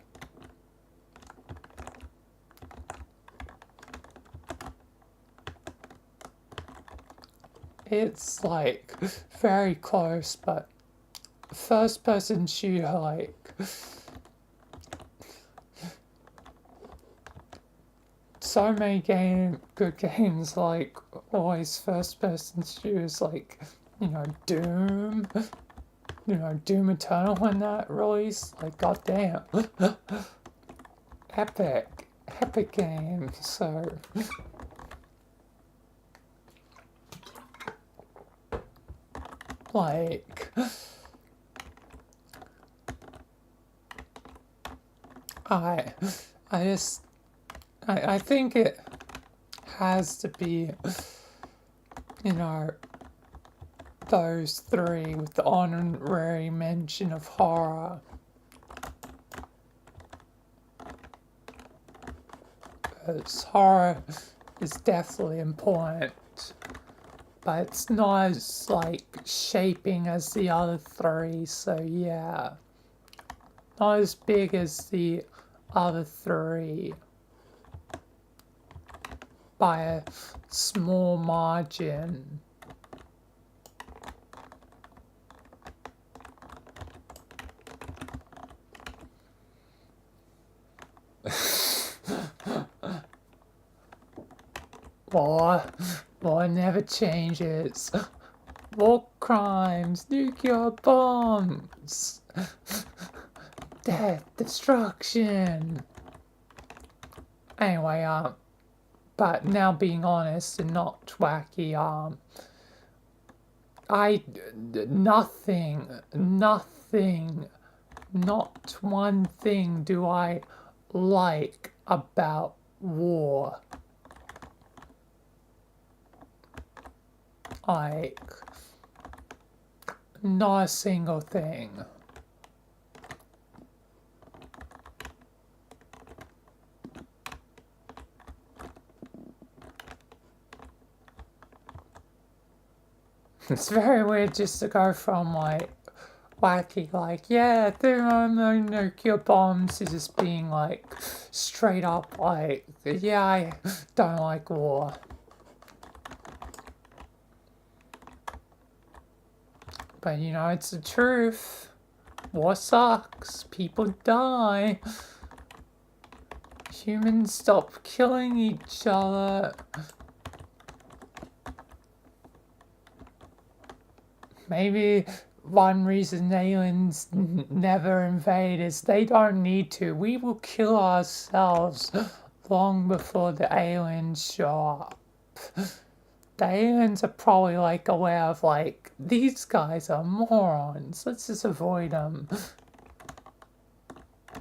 It's like very close, but first person shooter, like, so many good games, like, always first person shooters, like, you know, Doom, you know, Doom Eternal when that released, like, goddamn, epic game, so, like, I think it has to be, you know, those 3 with the honorary mention of horror. Because horror is definitely important, but it's not as, like, shaping as the other 3, so yeah. Not as big as the other 3. By a small margin. War never changes. War crimes, nuclear bombs, death, destruction. Anyway, but now being honest and not wacky, nothing, not one thing do I like about war. Like, not a single thing. It's very weird just to go from, like, wacky, like, yeah, thermonuclear bombs, to just being, like, straight up, like, yeah, I don't like war. But, you know, it's the truth. War sucks. People die. Humans stop killing each other. Maybe one reason aliens never invade is they don't need to. We will kill ourselves long before the aliens show up. The aliens are probably like aware of like, these guys are morons. Let's just avoid them.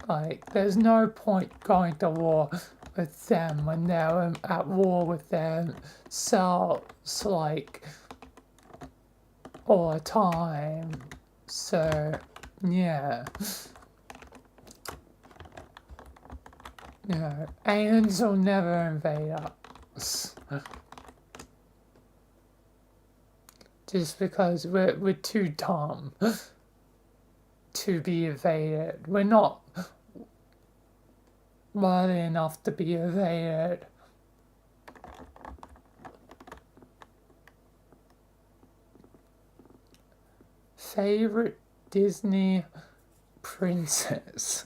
Like, there's no point going to war with them when they're at war with themselves, like, all the time. So, yeah. You know, aliens will never invade us. Just because we're too dumb to be invaded. We're not worthy enough to be invaded. Favorite Disney princess?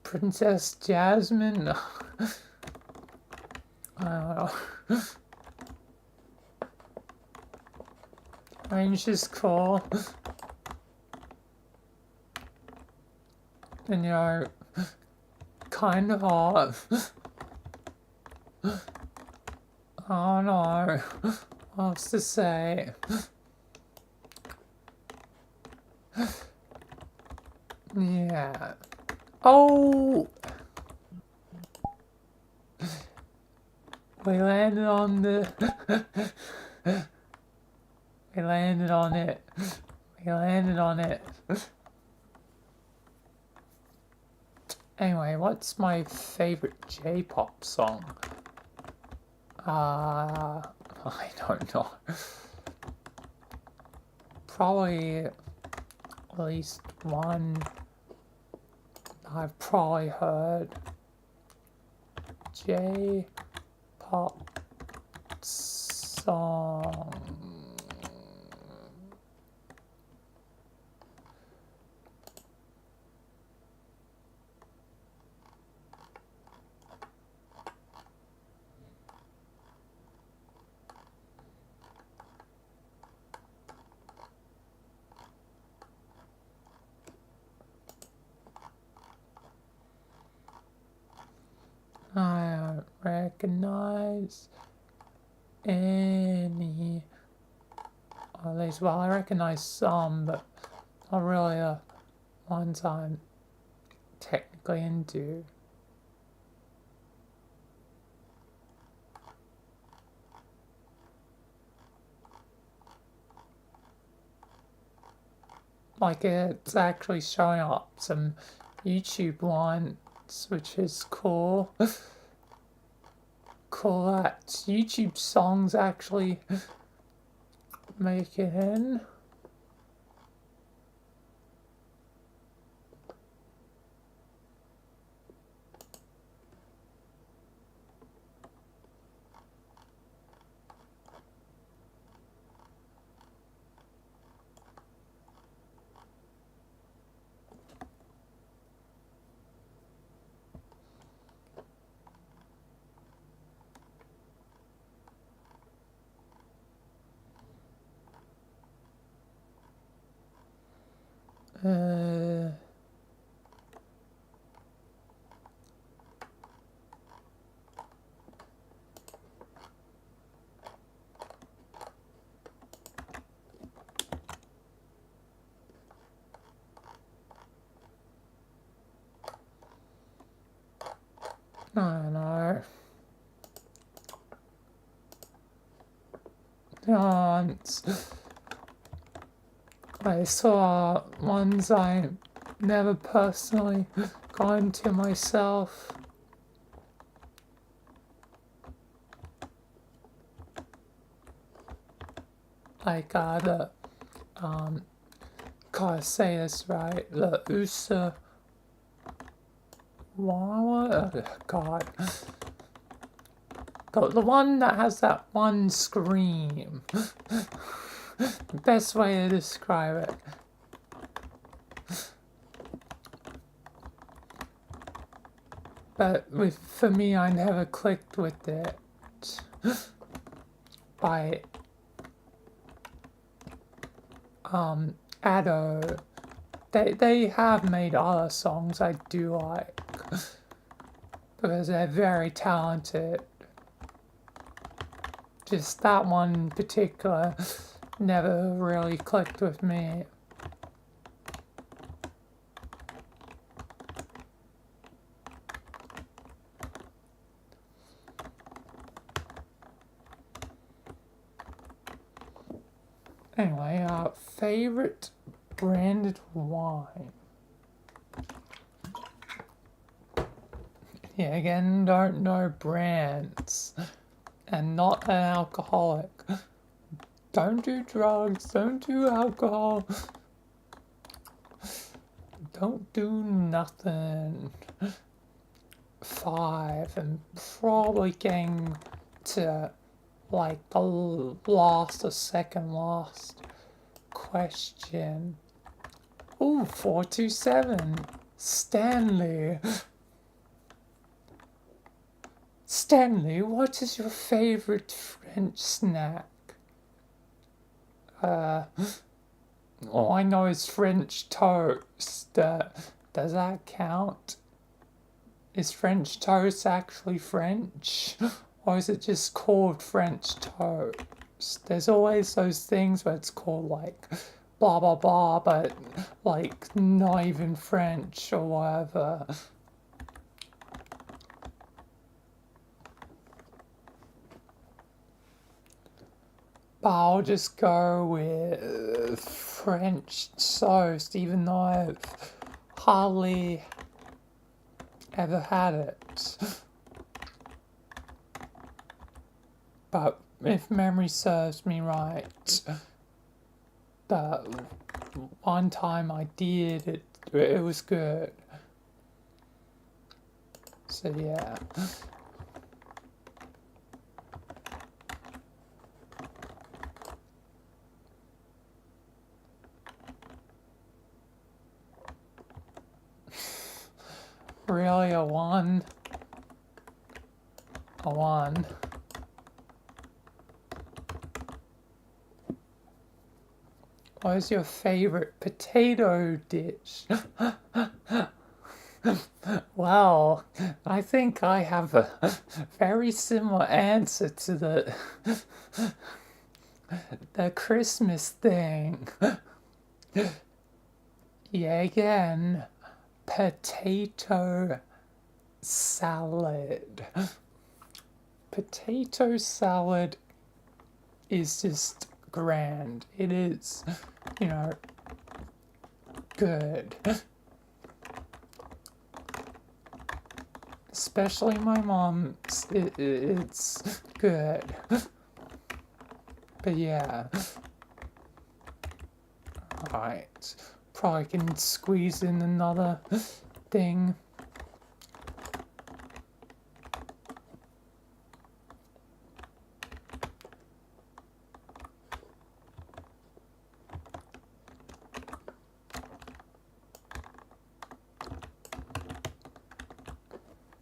Princess Jasmine? I don't know. I mean, she's cool. And you know, kind of hot. I don't know what else to say. Yeah. Oh! We landed on the... We landed on it. We landed on it. Anyway, what's my favorite J-pop song? I don't know. Probably at least one I've probably heard. J-pop song. I don't recognize any of these. Well, I recognize some, but not really the ones I'm technically into. Like, it's actually showing up some YouTube ones, which is cool. Cool that YouTube songs actually make it in. I don't know. Dance. I saw ones I never personally gone to myself. Like the gotta say this right, the USA Wawa, oh, God. The one that has that one scream. the best way to describe it. But for me, I never clicked with it. By Addo. They have made other songs I do like because they're very talented. Just that one in particular never really clicked with me. Anyway, favorite branded wine. Yeah, again, don't know brands. And not an alcoholic. Don't do drugs, don't do alcohol. Don't do nothing. 5, and probably getting to like the last or second last question. Ooh, 427. Stanley. Stanley, what is your favorite French snack? All I know is French toast. Does that count? Is French toast actually French? Or is it just called French toast? There's always those things where it's called like blah blah blah, but like not even French or whatever. But I'll just go with French toast, even though I've hardly ever had it. But if memory serves me right, the one time I did, it was good. So yeah. Really, a 1? A 1. What is your favorite potato dish? Well, I think I have a very similar answer to the Christmas thing. Yeah, again, potato salad. Potato salad is just grand. It is, good. Especially my mom's, it's good. But yeah. Alright. Probably can squeeze in another thing.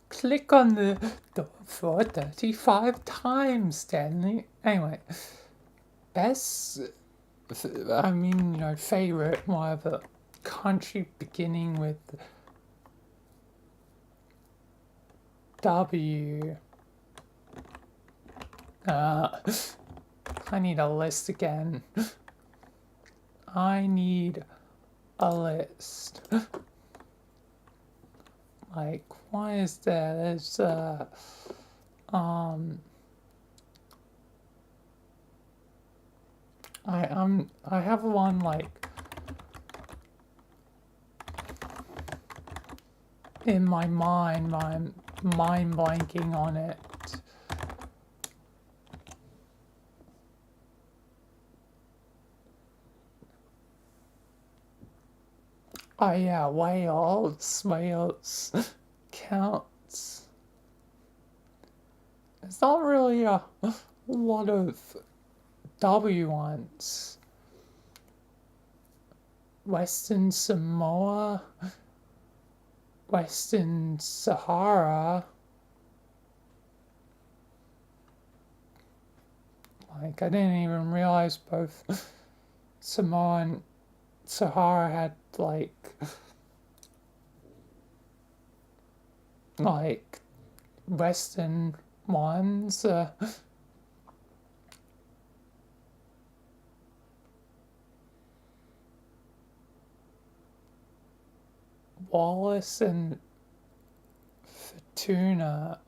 Click on the door for 35 times, Stanley. Anyway, best, favorite, whatever, country beginning with W. I need a list again. I need a list. Like, why is there? There's, I have one, like, in my mind, I'm mind blanking on it. Oh yeah, Wales counts. There's not really a lot of W ones. Western Samoa, Western Sahara. Like, I didn't even realize both Samoa and Sahara had, like Western ones. Wallace and Fortuna.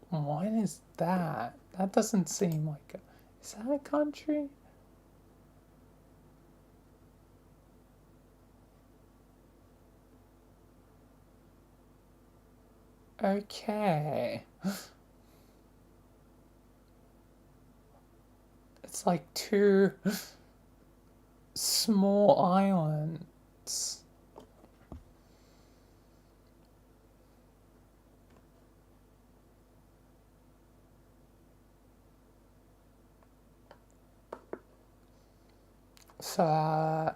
What is that? That doesn't seem like a... Is that a country? Okay. It's like two small islands. So,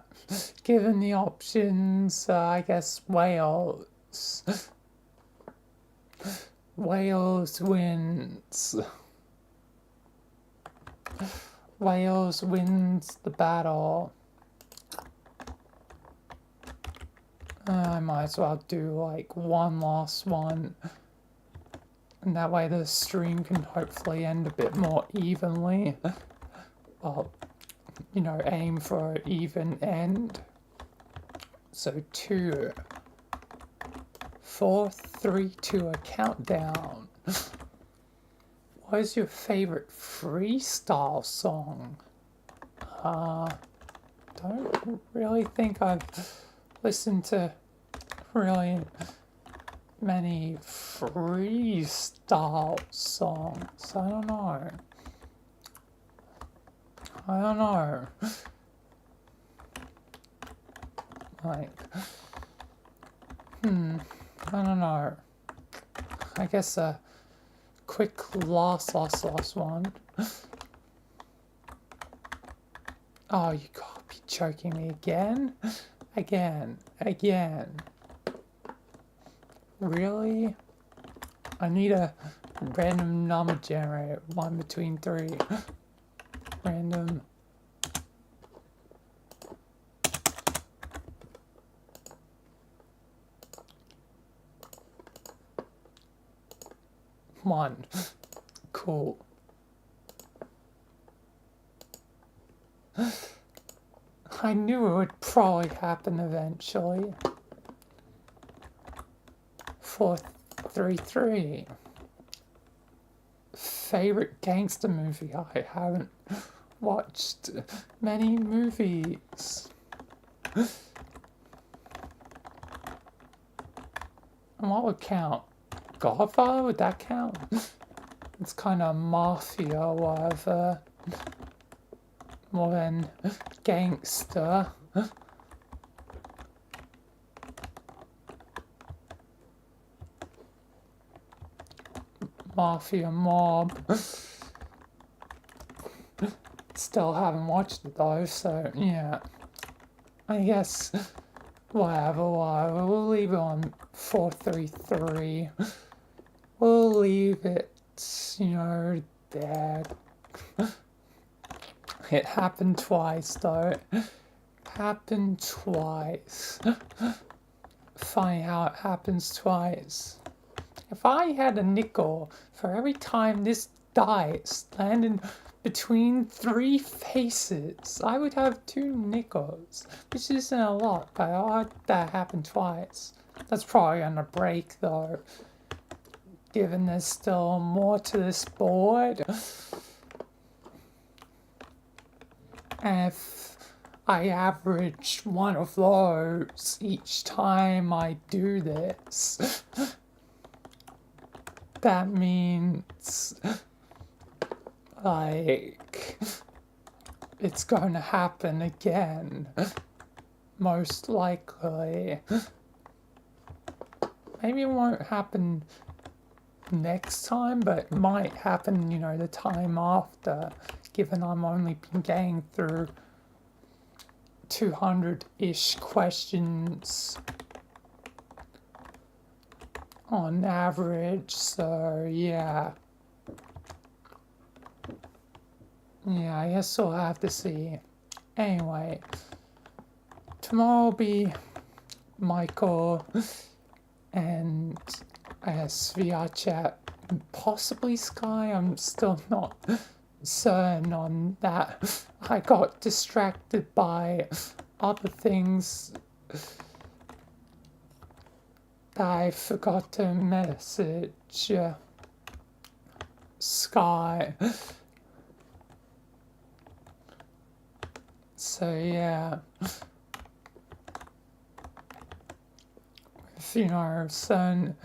given the options, I guess Wales. Wales wins. Wales wins the battle. I might as well do like one last one. And that way the stream can hopefully end a bit more evenly. Well, you know, aim for an even end. So 2, 4, 3, 2, a countdown. What is your favorite freestyle song? Don't really think I've listened to really many freestyle songs. I don't know. Like, I don't know. I guess a quick last one. Oh, you gotta be choking me again? Again. Really? I need a random number generator. 1 between 3. Random. One. Cool. I knew it would probably happen eventually. 433. Favorite gangster movie? I haven't watched many movies. And what would count? Godfather? Would that count? It's kind of mafia or whatever. More than gangster. Mafia mob. Still haven't watched it though, so yeah. I guess whatever. We'll leave it on 433. We'll leave it, there. It happened twice though. Happened twice. Funny how it happens twice. If I had a nickel for every time this dice landed between 3 faces, I would have 2 nickels, which isn't a lot, but I had that happen twice. That's probably gonna break though, given there's still more to this board. And if I average one of those each time I do this, that means, like, it's going to happen again, most likely. Maybe it won't happen next time, but it might happen, the time after, given I'm only been getting through 200-ish questions on average, so yeah. Yeah, I guess we'll have to see. Anyway, tomorrow will be Michael and I guess VRChat, possibly Sky. I'm still not certain on that. I got distracted by other things that I forgot to message Sky. So yeah, with, certain,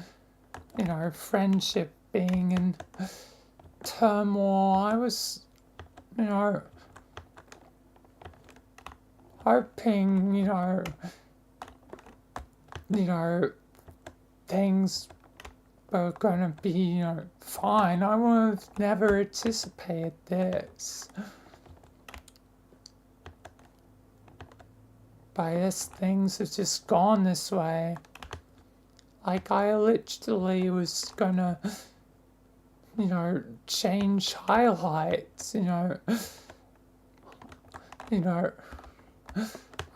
friendship being in turmoil, I was, hoping, things were gonna be, fine. I would have never anticipated this. But I guess things have just gone this way. Like I literally was gonna, change highlights, I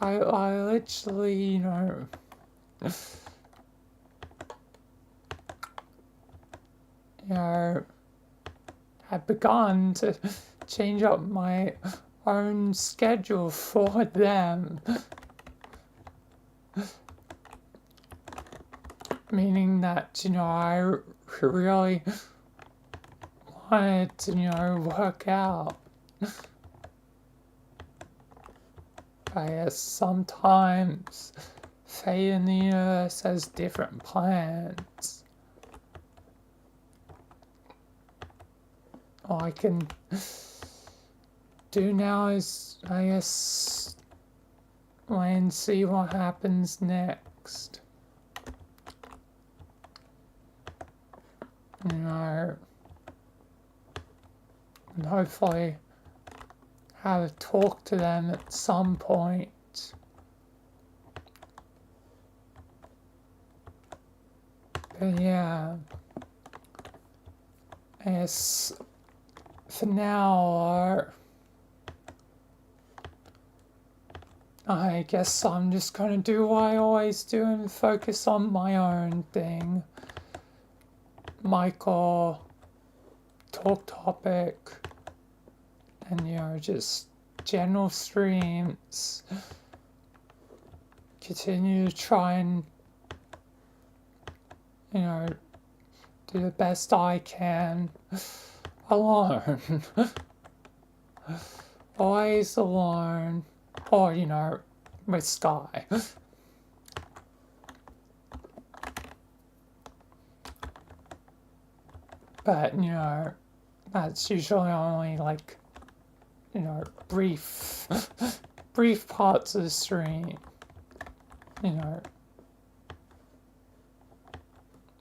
literally, had begun to change up my own schedule for them. Meaning that, I really wanted to, work out. I guess sometimes fate in the universe has different plans. All I can do now is, I guess, wait and see what happens next. And hopefully have a talk to them at some point. But yeah, I guess for now, I guess I'm just gonna do what I always do and focus on my own thing. Michael, talk topic, and just general streams. Continue to try and do the best I can alone. Always alone, or with Sky. But that's usually only like brief parts of the stream.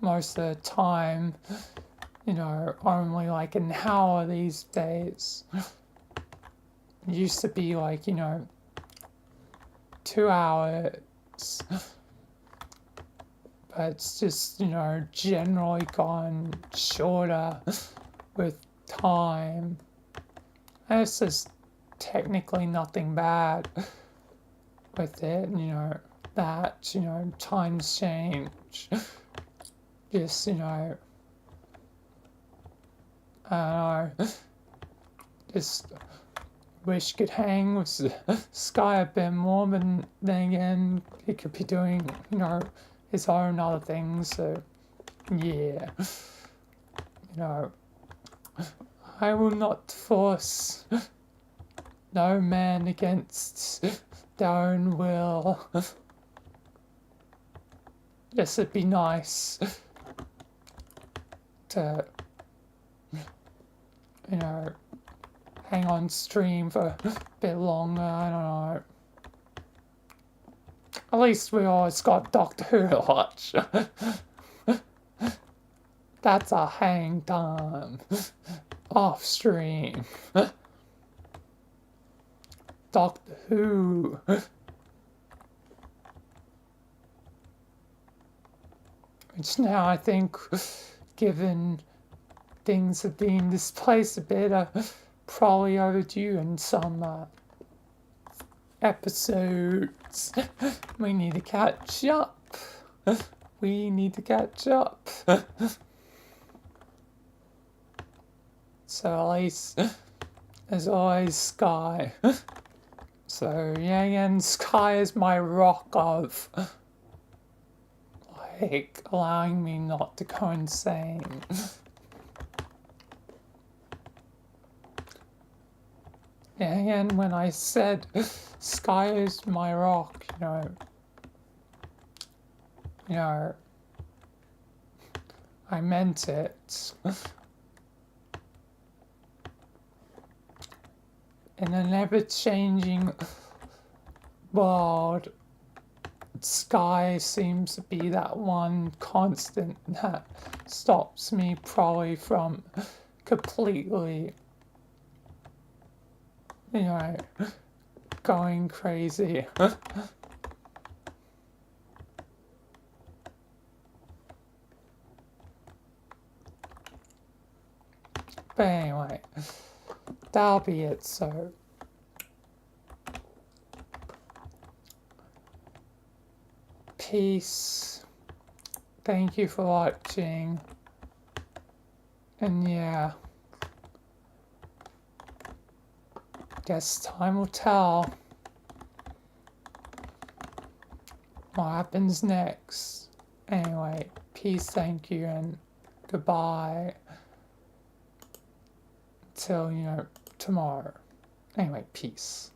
Most of the time, only like an hour these days. It used to be like 2 hours. But it's just, generally gone shorter with time. And it's just technically nothing bad with it, that, times change. Just, I don't know, just wish could hang with Sky a bit more, but then again, he could be doing, his own other things, so yeah. I will not force no man against their own will. Yes, it'd be nice to, hang on stream for a bit longer, I don't know. At least we always got Doctor Who to watch. That's a hang time. Off stream. Doctor Who. Which now I think, given things have been displaced a bit, are probably overdue in some episodes. We need to catch up. We need to catch up. So at least, as always, Sky. So yeah, again, Sky is my rock of, like, allowing me not to go insane. Yeah, again, when I said Sky is my rock, I meant it. In an ever-changing world, Sky seems to be that one constant that stops me probably from completely, going crazy. But anyway, that'll be it, so. Peace. Thank you for watching. And yeah. Guess time will tell what happens next. Anyway, peace, thank you, and goodbye. Till, tomorrow. Anyway, peace.